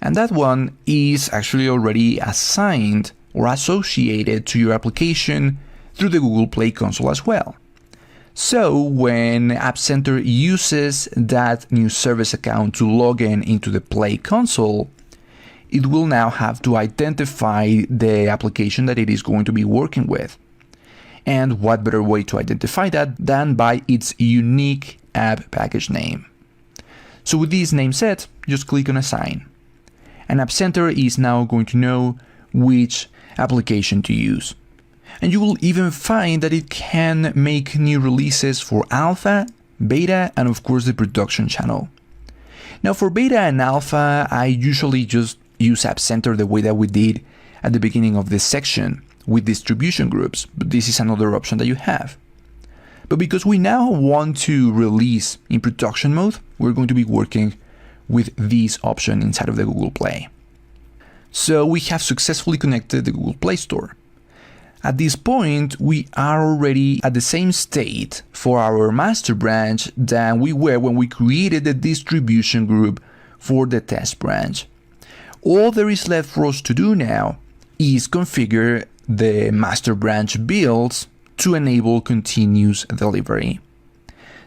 And that one is actually already assigned or associated to your application through the Google Play console as well. So when App Center uses that new service account to log in into the Play console, it will now have to identify the application that it is going to be working with. And what better way to identify that than by its unique app package name. So with this name set, just click on assign. And App Center is now going to know which application to use. And you will even find that it can make new releases for alpha, beta, and of course the production channel. Now for beta and alpha, I usually just use App Center the way that we did at the beginning of this section with distribution groups, but this is another option that you have. But because we now want to release in production mode, we're going to be working with this option inside of the Google Play. So we have successfully connected the Google Play Store. At this point, we are already at the same state for our master branch than we were when we created the distribution group for the test branch. All there is left for us to do now is configure the master branch builds to enable continuous delivery.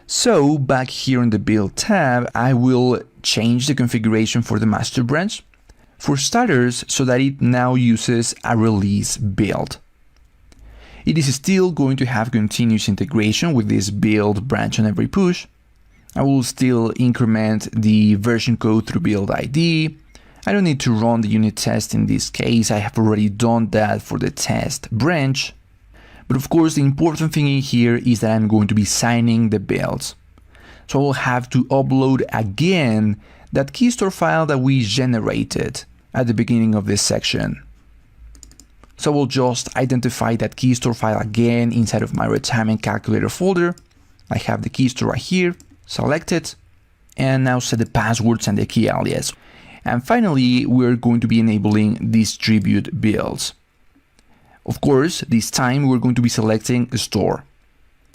So back here in the build tab, I will change the configuration for the master branch. For starters, so that it now uses a release build. It is still going to have continuous integration with this build branch on every push, I will still increment the version code through build ID. I don't need to run the unit test in this case. I have already done that for the test branch. But of course, the important thing in here is that I'm going to be signing the builds. So I'll have to upload again that key store file that we generated at the beginning of this section. So we'll just identify that key store file again inside of my retirement calculator folder. I have the key store right here, select it, and now set the passwords and the key alias. And finally, we're going to be enabling distribute builds. Of course, this time we're going to be selecting a store.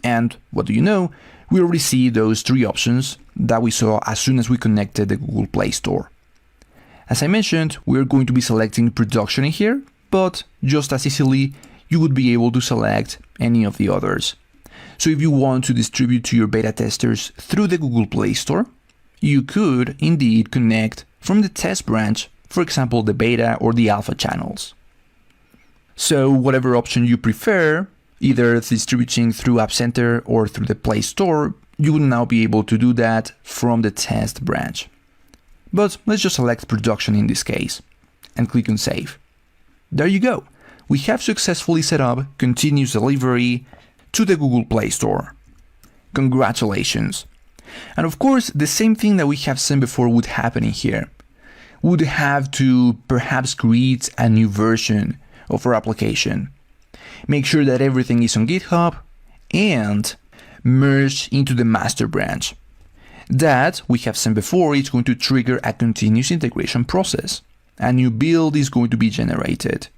And what do you know? We already see those three options that we saw as soon as we connected the Google Play Store. As I mentioned, we're going to be selecting production in here, but just as easily, you would be able to select any of the others. So if you want to distribute to your beta testers through the Google Play Store, you could indeed connect from the test branch, for example, the beta or the alpha channels. So whatever option you prefer, either distributing through App Center or through the Play Store, you will now be able to do that from the test branch. But let's just select production in this case and click on save. There you go. We have successfully set up continuous delivery to the Google Play Store. Congratulations. And of course, the same thing that we have seen before would happen in here. We would have to perhaps create a new version of our application. Make sure that everything is on GitHub and merge into the master branch. That, we have seen before, is going to trigger a continuous integration process. A new build is going to be generated.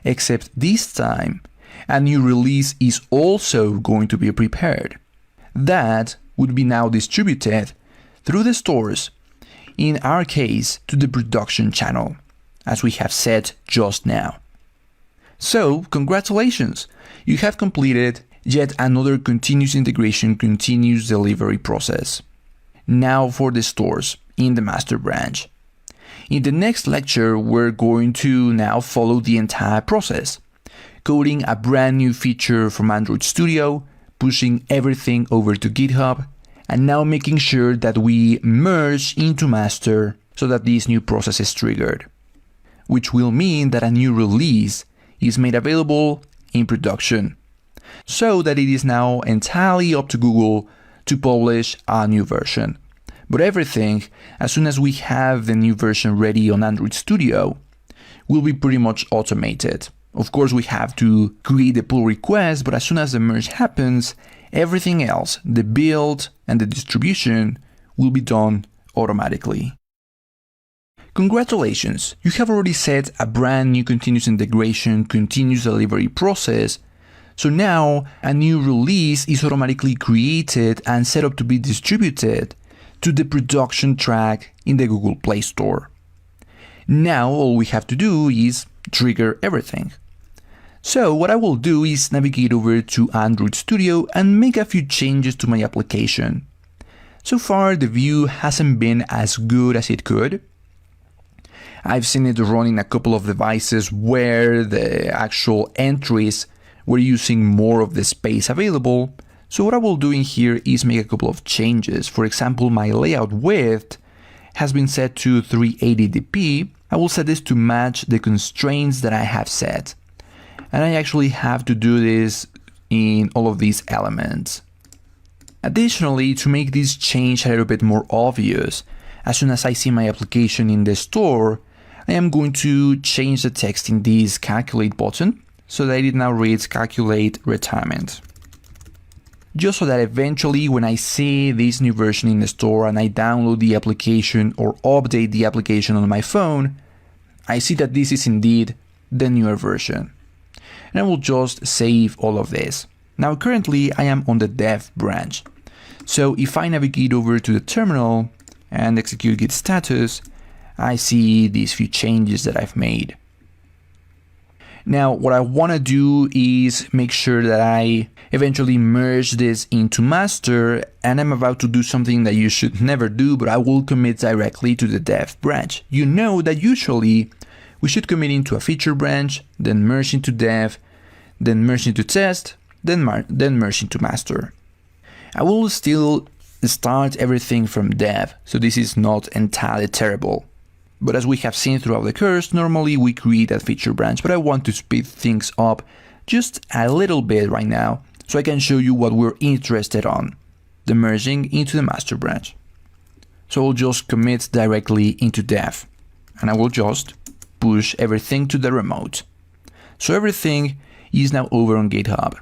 Except this time, a new release is also going to be prepared. That would be now distributed through the stores, in our case to the production channel, as we have said just now. So, congratulations! You have completed yet another continuous integration, continuous delivery process. Now for the stores in the master branch. In the next lecture, we're going to now follow the entire process, coding a brand new feature from Android Studio, pushing everything over to GitHub, and now making sure that we merge into master so that this new process is triggered, which will mean that a new release is made available in production, so that it is now entirely up to Google to publish a new version. But everything, as soon as we have the new version ready on Android Studio, will be pretty much automated. Of course, we have to create the pull request, but as soon as the merge happens, everything else, the build and the distribution, will be done automatically. Congratulations, you have already set a brand new continuous integration, continuous delivery process. So now a new release is automatically created and set up to be distributed to the production track in the Google Play Store. Now all we have to do is trigger everything. So what I will do is navigate over to Android Studio and make a few changes to my application. So far the view hasn't been as good as it could. I've seen it run in a couple of devices where the actual entries were using more of the space available. So what I will do in here is make a couple of changes. For example, my layout width has been set to 380dp. I will set this to match the constraints that I have set. And I actually have to do this in all of these elements. Additionally, to make this change a little bit more obvious, as soon as I see my application in the store, I am going to change the text in this calculate button so that it now reads calculate retirement. Just so that eventually when I see this new version in the store and I download the application or update the application on my phone, I see that this is indeed the newer version. And I will just save all of this. Now currently I am on the dev branch. So if I navigate over to the terminal and execute git status, I see these few changes that I've made. Now what I want to do is make sure that I eventually merge this into master, and I'm about to do something that you should never do, but I will commit directly to the dev branch. You know that usually we should commit into a feature branch, then merge into dev, then merge into test, then merge into master. I will still start everything from dev, so this is not entirely terrible. But as we have seen throughout the course, normally we create a feature branch, but I want to speed things up just a little bit right now, so I can show you what we're interested on, the merging into the master branch. So I'll just commit directly into dev, and I will just push everything to the remote. So everything is now over on GitHub.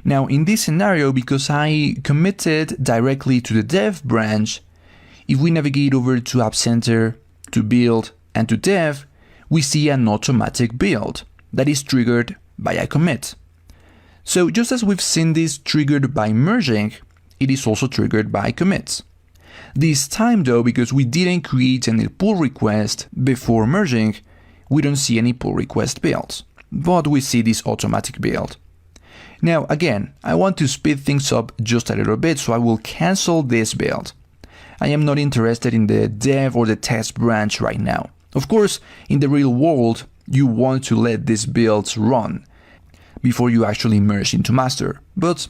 Now in this scenario, because I committed directly to the dev branch, if we navigate over to App Center, to build, and to dev, we see an automatic build that is triggered by a commit. So just as we've seen this triggered by merging, it is also triggered by commits. This time though, because we didn't create any pull request before merging, we don't see any pull request builds, but we see this automatic build. Now again, I want to speed things up just a little bit, so I will cancel this build. I am not interested in the dev or the test branch right now. Of course, in the real world, you want to let these builds run before you actually merge into master. But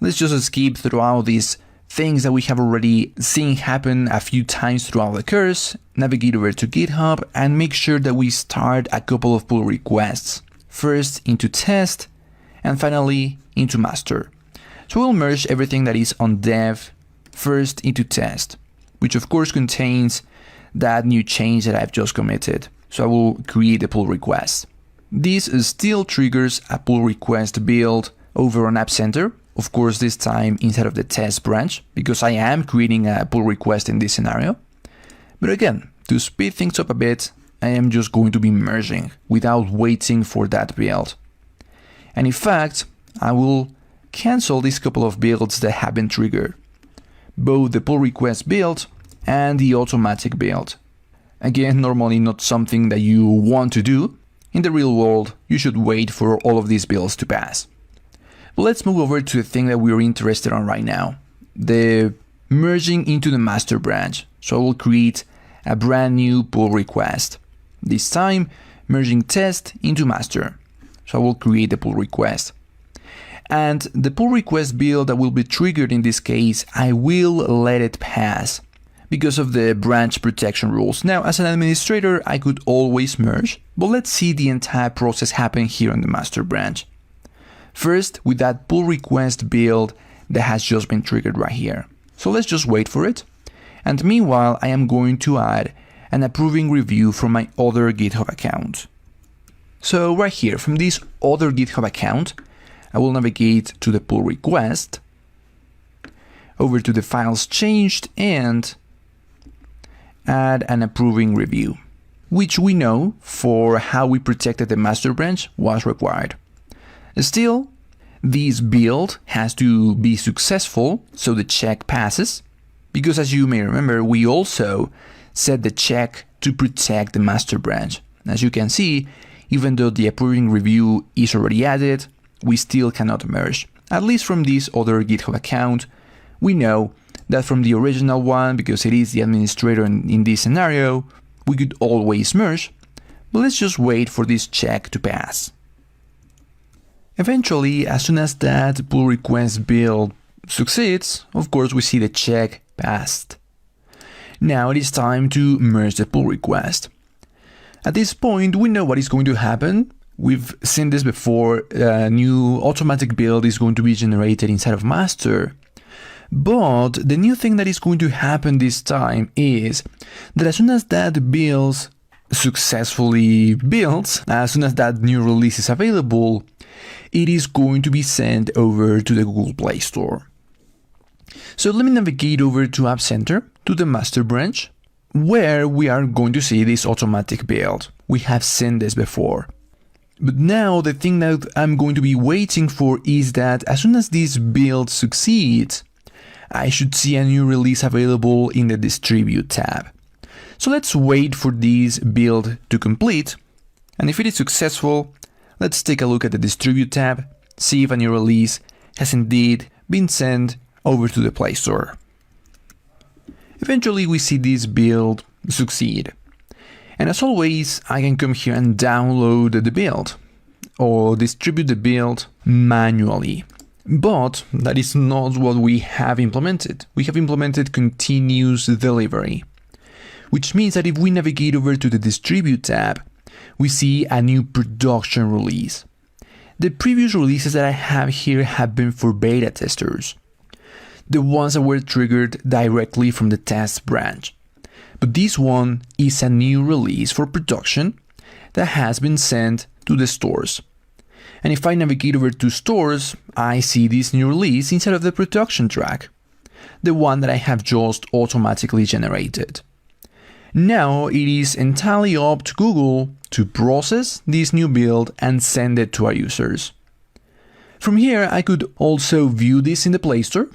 let's just skip through all these things that we have already seen happen a few times throughout the course, navigate over to GitHub and make sure that we start a couple of pull requests. First into test and finally into master. So we'll merge everything that is on dev first into test, which of course contains that new change that I've just committed. So I will create a pull request. This still triggers a pull request build over on App Center, of course this time inside of the test branch, because I am creating a pull request in this scenario. But again, to speed things up a bit, I am just going to be merging without waiting for that build. And in fact, I will cancel these couple of builds that have been triggered, both the pull request build and the automatic build. Again, normally not something that you want to do. In the real world, you should wait for all of these builds to pass. But let's move over to the thing that we're interested on right now, the merging into the master branch. So I will create a brand new pull request. This time, merging test into master. So I will create a pull request. And the pull request build that will be triggered in this case, I will let it pass because of the branch protection rules. Now, as an administrator, I could always merge, but let's see the entire process happen here on the master branch. First, with that pull request build that has just been triggered right here. So let's just wait for it. And meanwhile, I am going to add an approving review from my other GitHub account. So right here, from this other GitHub account, I will navigate to the pull request, over to the files changed, and add an approving review, which we know for how we protected the master branch was required. Still, this build has to be successful, so the check passes, because as you may remember, we also set the check to protect the master branch. As you can see, even though the approving review is already added, we still cannot merge. At least from this other GitHub account, we know that from the original one, because it is the administrator in this scenario, we could always merge, but let's just wait for this check to pass. Eventually, as soon as that pull request build succeeds, of course we see the check passed. Now it is time to merge the pull request. At this point, we know what is going to happen. We've seen this before. A new automatic build is going to be generated inside of master. But the new thing that is going to happen this time is that as soon as that build successfully builds, as soon as that new release is available, it is going to be sent over to the Google Play Store. So let me navigate over to App Center, to the master branch, where we are going to see this automatic build. We have seen this before. But now the thing that I'm going to be waiting for is that as soon as this build succeeds, I should see a new release available in the Distribute tab. So let's wait for this build to complete, and if it is successful, let's take a look at the Distribute tab, see if a new release has indeed been sent over to the Play Store. Eventually we see this build succeed. And as always, I can come here and download the build or distribute the build manually. But that is not what we have implemented. We have implemented continuous delivery, which means that if we navigate over to the Distribute tab, we see a new production release. The previous releases that I have here have been for beta testers, the ones that were triggered directly from the test branch. But this one is a new release for production that has been sent to the stores. And if I navigate over to stores, I see this new release inside of the production track, the one that I have just automatically generated. Now it is entirely up to Google to process this new build and send it to our users. From here, I could also view this in the Play Store,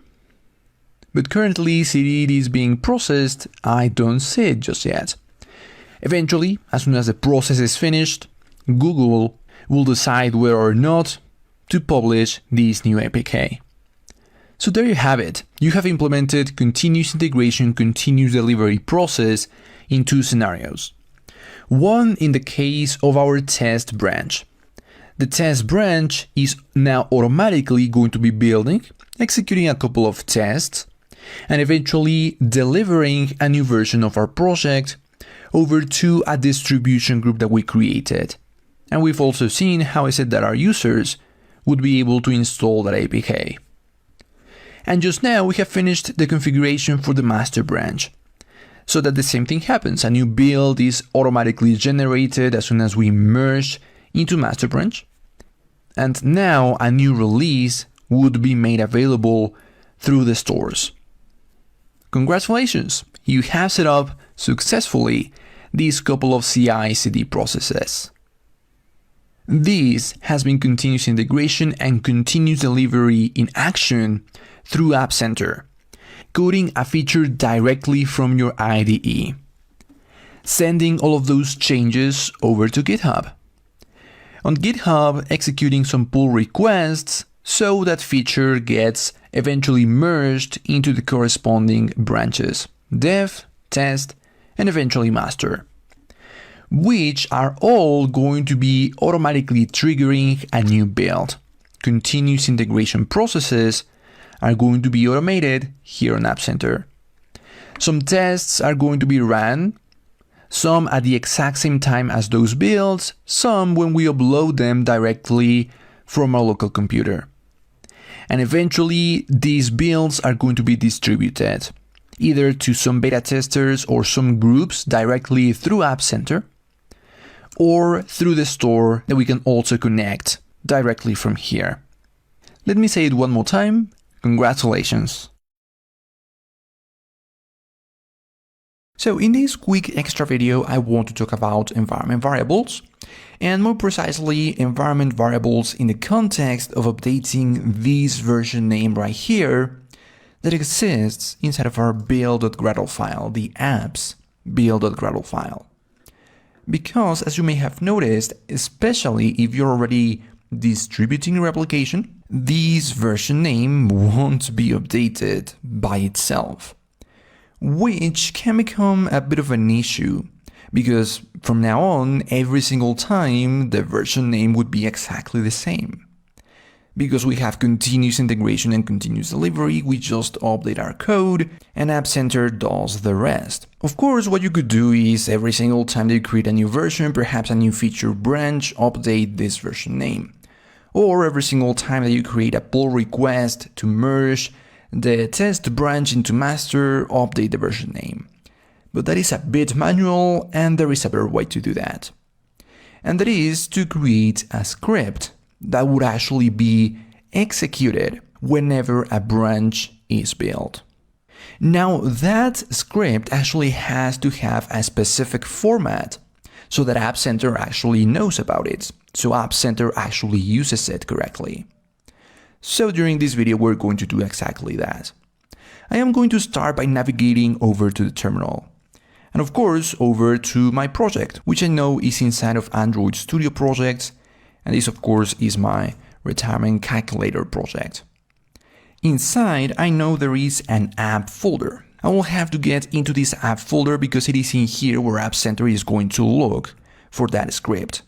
but currently since it is being processed, I don't see it just yet. Eventually, as soon as the process is finished, Google will decide whether or not to publish this new APK. So there you have it. You have implemented continuous integration, continuous delivery process in two scenarios. One in the case of our test branch. The test branch is now automatically going to be building, executing a couple of tests, and eventually delivering a new version of our project over to a distribution group that we created. And we've also seen how I said that our users would be able to install that APK. And just now we have finished the configuration for the master branch, so that the same thing happens. A new build is automatically generated as soon as we merge into master branch. And now a new release would be made available through the stores. Congratulations, you have set up successfully these couple of CI/CD processes. This has been continuous integration and continuous delivery in action through App Center, coding a feature directly from your IDE, sending all of those changes over to GitHub. On GitHub, executing some pull requests so that feature gets eventually merged into the corresponding branches, dev, test, and eventually master, which are all going to be automatically triggering a new build. Continuous integration processes are going to be automated here on App Center. Some tests are going to be ran, some at the exact same time as those builds, some when we upload them directly from our local computer. And eventually, these builds are going to be distributed, either to some beta testers or some groups directly through App Center, or through the store that we can also connect directly from here. Let me say it one more time. Congratulations. So in this quick extra video, I want to talk about environment variables, and more precisely environment variables in the context of updating this version name right here that exists inside of our build.gradle file, the apps build.gradle file. Because as you may have noticed, especially if you're already distributing your application, this version name won't be updated by itself, which can become a bit of an issue, because from now on, every single time the version name would be exactly the same. Because we have continuous integration and continuous delivery, we just update our code and App Center does the rest. Of course, what you could do is every single time that you create a new version, perhaps a new feature branch, update this version name. Or every single time that you create a pull request to merge the test branch into master, update the version name. But that is a bit manual, and there is a better way to do that. And that is to create a script that would actually be executed whenever a branch is built. Now, that script actually has to have a specific format so that App Center actually knows about it, so App Center actually uses it correctly. So during this video, we're going to do exactly that. I am going to start by navigating over to the terminal, and of course over to my project, which I know is inside of Android Studio projects, and this of course is my retirement calculator project. Inside, I know there is an app folder. I will have to get into this app folder because it is in here where App Center is going to look for that script.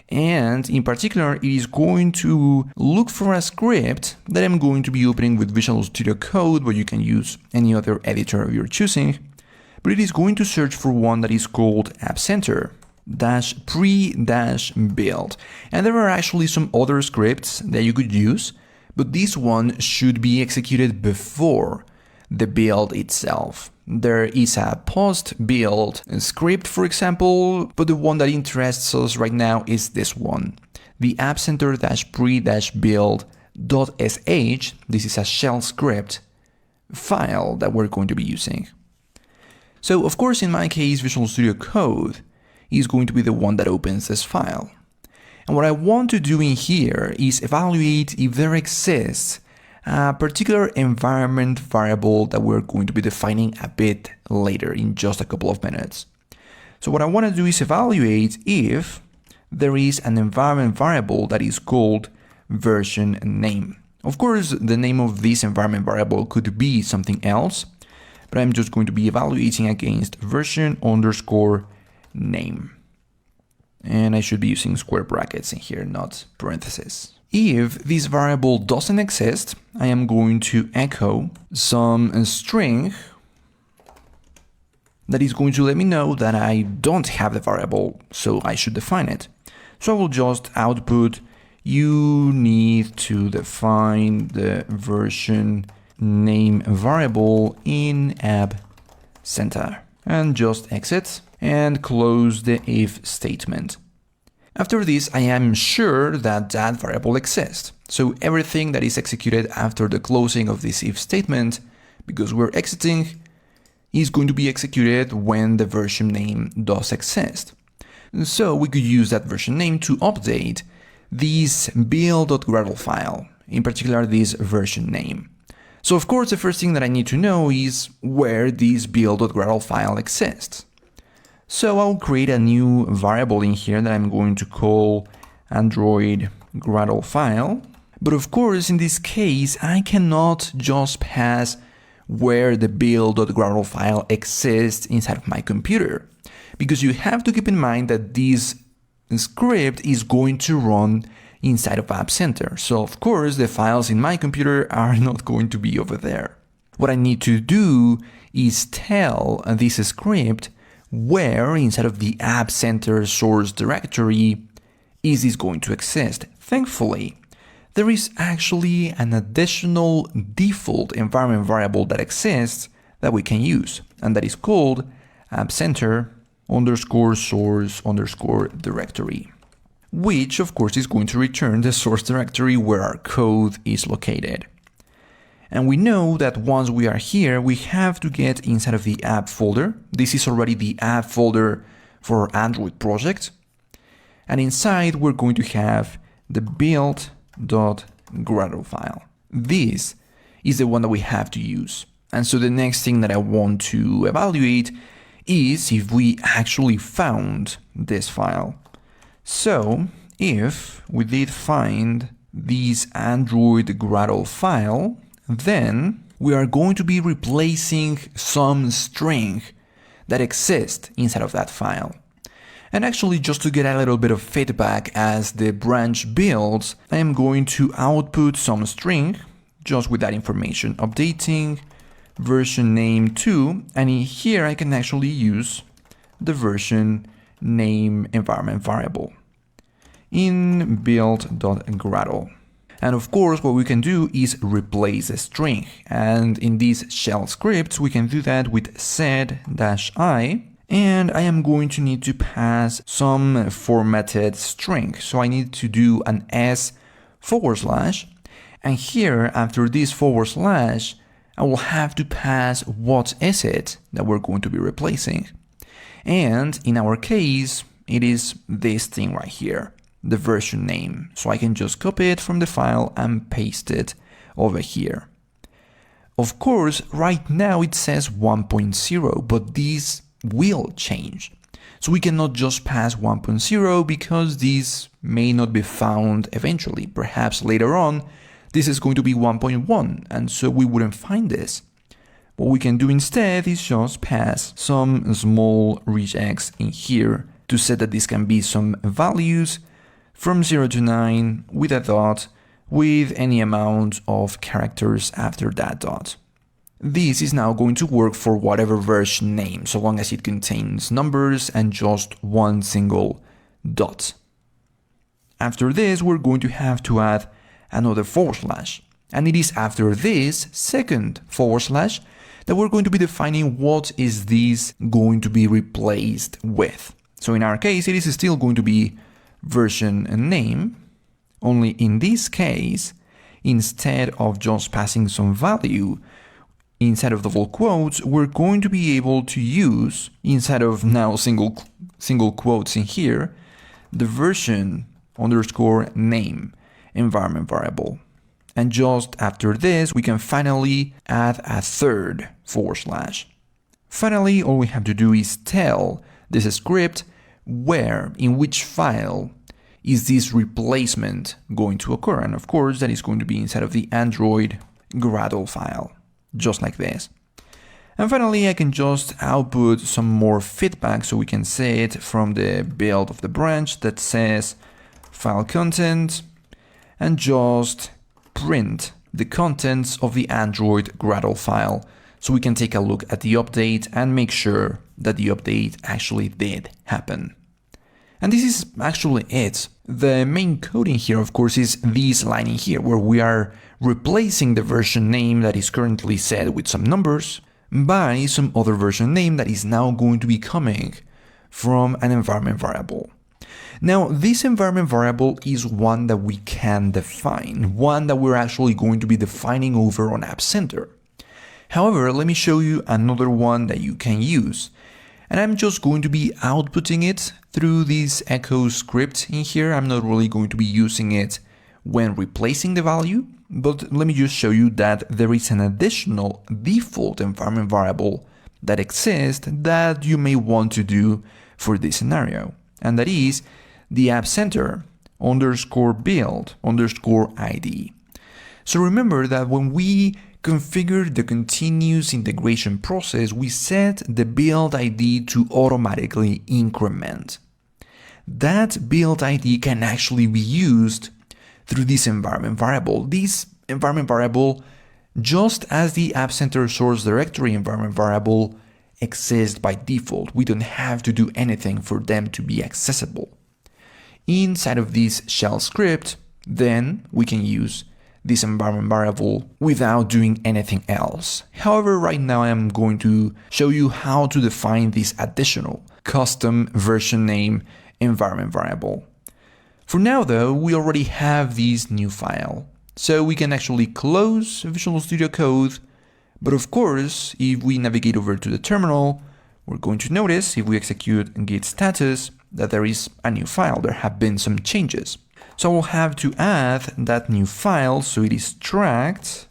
And in particular, it is going to look for a script that I'm going to be opening with Visual Studio Code, but you can use any other editor of your choosing. But it is going to search for one that is called App Center -pre-build. And there are actually some other scripts that you could use, but this one should be executed before the build itself. There is a post-build script, for example, but the one that interests us right now is this one, the appcenter-pre-build.sh. This is a shell script file that we're going to be using. So, of course, in my case, Visual Studio Code is going to be the one that opens this file. And what I want to do in here is evaluate if there exists a particular environment variable that we're going to be defining a bit later in just a couple of minutes. So what I want to do is evaluate if there is an environment variable that is called version name. Of course, the name of this environment variable could be something else, but I'm just going to be evaluating against version_name. And I should be using square brackets in here, not parentheses. If this variable doesn't exist, I am going to echo some string that is going to let me know that I don't have the variable, so I should define it. So I will just output, you need to define the version name variable in App Center, and just exit and close the if statement. After this, I am sure that that variable exists. So everything that is executed after the closing of this if statement, because we're exiting, is going to be executed when the version name does exist. So we could use that version name to update this build.gradle file, in particular this version name. So of course, the first thing that I need to know is where this build.gradle file exists. So I'll create a new variable in here that I'm going to call Android Gradle file. But of course, in this case, I cannot just pass where the build.gradle file exists inside of my computer, because you have to keep in mind that this script is going to run inside of App Center. So of course, the files in my computer are not going to be over there. What I need to do is tell this script where inside of the App Center source directory is this going to exist. Thankfully, there is actually an additional default environment variable that exists that we can use, and that is called appcenter_source_directory, which of course is going to return the source directory where our code is located. And we know that once we are here, we have to get inside of the app folder. This is already the app folder for our Android project. And inside, we're going to have the build.gradle file. This is the one that we have to use. And so the next thing that I want to evaluate is if we actually found this file. So if we did find this Android Gradle file, then we are going to be replacing some string that exists inside of that file. And actually, just to get a little bit of feedback as the branch builds, I am going to output some string just with that information, updating version name to, and in here I can actually use the version name environment variable in build.gradle. And of course, what we can do is replace a string. And in these shell scripts, we can do that with sed-i. And I am going to need to pass some formatted string. So I need to do an s/. And here, after this /, I will have to pass what is it that we're going to be replacing. And in our case, it is this thing right here, the version name. So I can just copy it from the file and paste it over here. Of course, right now it says 1.0, but this will change. So we cannot just pass 1.0 because this may not be found eventually. Perhaps later on, this is going to be 1.1, and so we wouldn't find this. What we can do instead is just pass some small regex in here to set that this can be some values from 0 to 9 with a dot with any amount of characters after that dot. This is now going to work for whatever version name, so long as it contains numbers and just one single dot. After this, we're going to have to add another /, and it is after this second / that we're going to be defining what is this going to be replaced with. So in our case, it is still going to be version name, only in this case, instead of just passing some value inside of double quotes, we're going to be able to use, instead of now single quotes in here, the version _name environment variable. And just after this, we can finally add a third /. Finally, all we have to do is tell this script where, in which file, is this replacement going to occur. And of course, that is going to be inside of the Android Gradle file, just like this. And finally, I can just output some more feedback, so we can say it from the build of the branch that says file content, and just print the contents of the Android Gradle file, so we can take a look at the update and make sure that the update actually did happen. And this is actually it. The main coding here, of course, is this line in here, where we are replacing the version name that is currently set with some numbers by some other version name that is now going to be coming from an environment variable. Now, this environment variable is one that we can define, one that we're actually going to be defining over on App Center. However, let me show you another one that you can use. And I'm just going to be outputting it through this echo script in here. I'm not really going to be using it when replacing the value, but let me just show you that there is an additional default environment variable that exists that you may want to do for this scenario. And that is the App Center _build _ID. So remember that when we configure the continuous integration process, we set the build ID to automatically increment. That build ID can actually be used through this environment variable. This environment variable, just as the App Center source directory environment variable, exists by default. We don't have to do anything for them to be accessible. Inside of this shell script, then we can use this environment variable without doing anything else. However, right now I am going to show you how to define this additional custom version name environment variable. For now though, we already have this new file, so we can actually close Visual Studio Code. But of course, if we navigate over to the terminal, we're going to notice, if we execute git status, that there is a new file. There have been some changes. So we'll have to add that new file, so it is tracked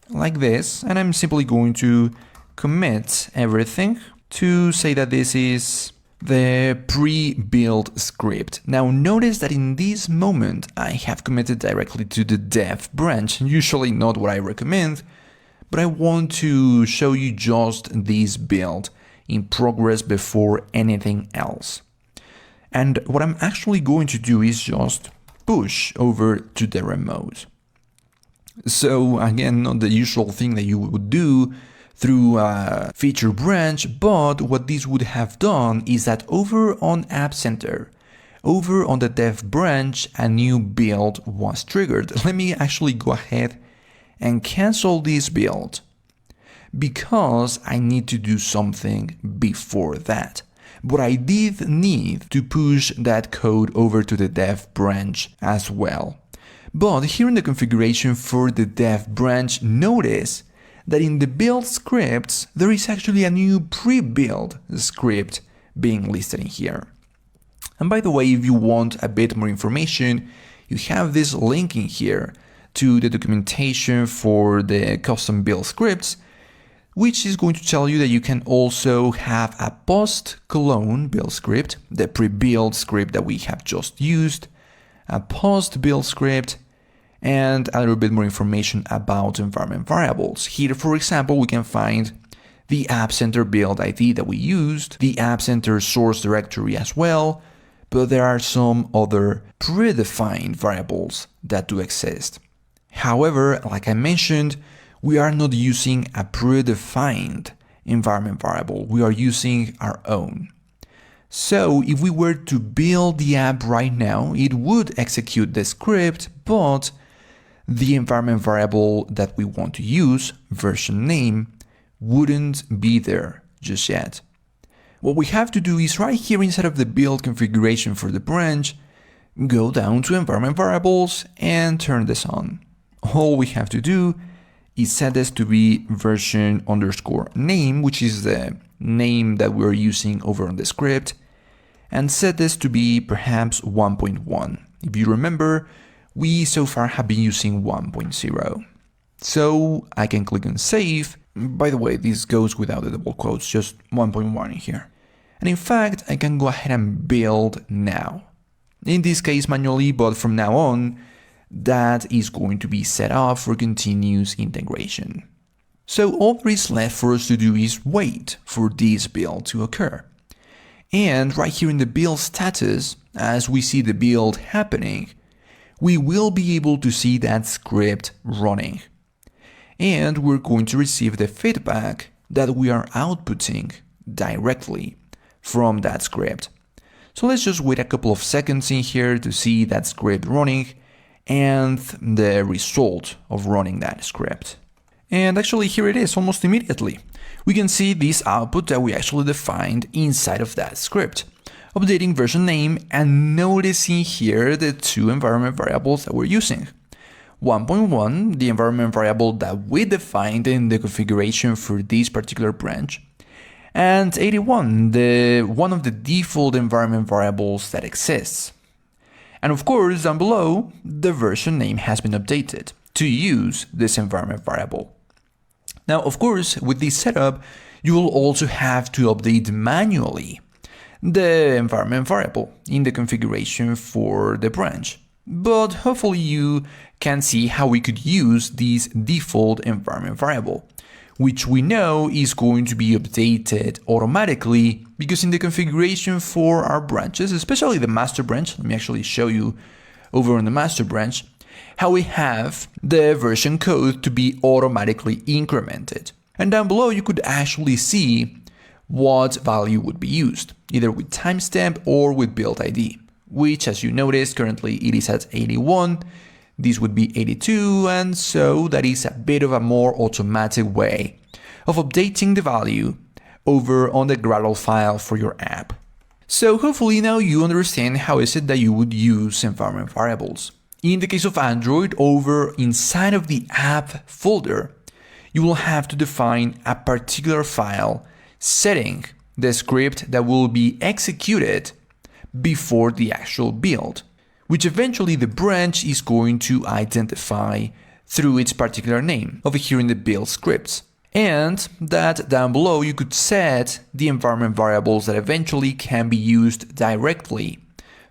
like this, and I'm simply going to commit everything to say that this is the pre-built script. Now notice that in this moment I have committed directly to the dev branch, usually not what I recommend, but I want to show you just this build in progress before anything else. And what I'm actually going to do is just push over to the remote. So again, not the usual thing that you would do through a feature branch, but what this would have done is that over on App Center, over on the dev branch, a new build was triggered. Let me actually go ahead and cancel this build because I need to do something before that. But I did need to push that code over to the dev branch as well. But here in the configuration for the dev branch, notice that in the build scripts, there is actually a new pre-build script being listed in here. And by the way, if you want a bit more information, you have this link in here to the documentation for the custom build scripts, which is going to tell you that you can also have a post-clone build script, the pre-build script that we have just used, a post-build script, and a little bit more information about environment variables. Here, for example, we can find the App Center build ID that we used, the App Center source directory as well, but there are some other predefined variables that do exist. However, like I mentioned, we are not using a predefined environment variable. We are using our own. So if we were to build the app right now, it would execute the script, but the environment variable that we want to use, version name, wouldn't be there just yet. What we have to do is right here inside of the build configuration for the branch, go down to environment variables and turn this on. All we have to do is set this to be version_name, which is the name that we're using over on the script, and set this to be perhaps 1.1. If you remember, we so far have been using 1.0. So I can click on save. By the way, this goes without the double quotes, just 1.1 in here. And in fact, I can go ahead and build now. In this case manually, but from now on, that is going to be set up for continuous integration. So all there is left for us to do is wait for this build to occur. And right here in the build status, as we see the build happening, we will be able to see that script running. And we're going to receive the feedback that we are outputting directly from that script. So let's just wait a couple of seconds in here to see that script running and the result of running that script. And actually here it is almost immediately. We can see this output that we actually defined inside of that script, updating version name and noticing here the two environment variables that we're using. 1.1, the environment variable that we defined in the configuration for this particular branch, and 81, one of the default environment variables that exists. And of course, down below, the version name has been updated to use this environment variable. Now, of course, with this setup, you will also have to update manually the environment variable in the configuration for the branch. But hopefully you can see how we could use this default environment variable, which we know is going to be updated automatically because in the configuration for our branches, especially the master branch, let me actually show you over on the master branch, how we have the version code to be automatically incremented. And down below you could actually see what value would be used, either with timestamp or with build ID, which as you notice currently it is at 81, this would be 82, and so that is a bit of a more automatic way of updating the value over on the Gradle file for your app. So hopefully now you understand how is it that you would use environment variables. In the case of Android, over inside of the app folder, you will have to define a particular file setting the script that will be executed before the actual build, which eventually the branch is going to identify through its particular name over here in the build scripts. And that down below you could set the environment variables that eventually can be used directly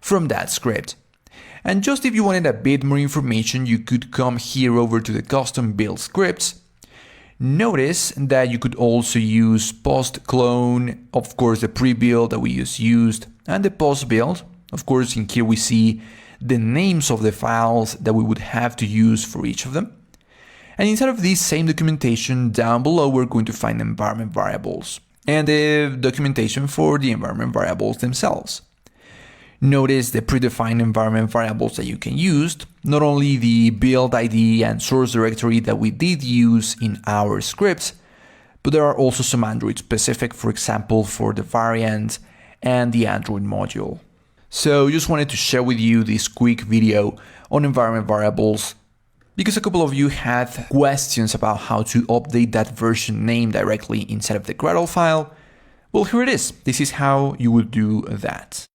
from that script. And just if you wanted a bit more information, you could come here over to the custom build scripts. Notice that you could also use post clone, of course the pre-build that we used, and the post build. Of course, in here we see the names of the files that we would have to use for each of them. And inside of this same documentation down below, we're going to find environment variables and the documentation for the environment variables themselves. Notice the predefined environment variables that you can use, not only the build ID and source directory that we did use in our scripts, but there are also some Android specific, for example, for the variant and the Android module. So just wanted to share with you this quick video on environment variables because a couple of you had questions about how to update that version name directly inside of the Gradle file. Well, here it is. This is how you would do that.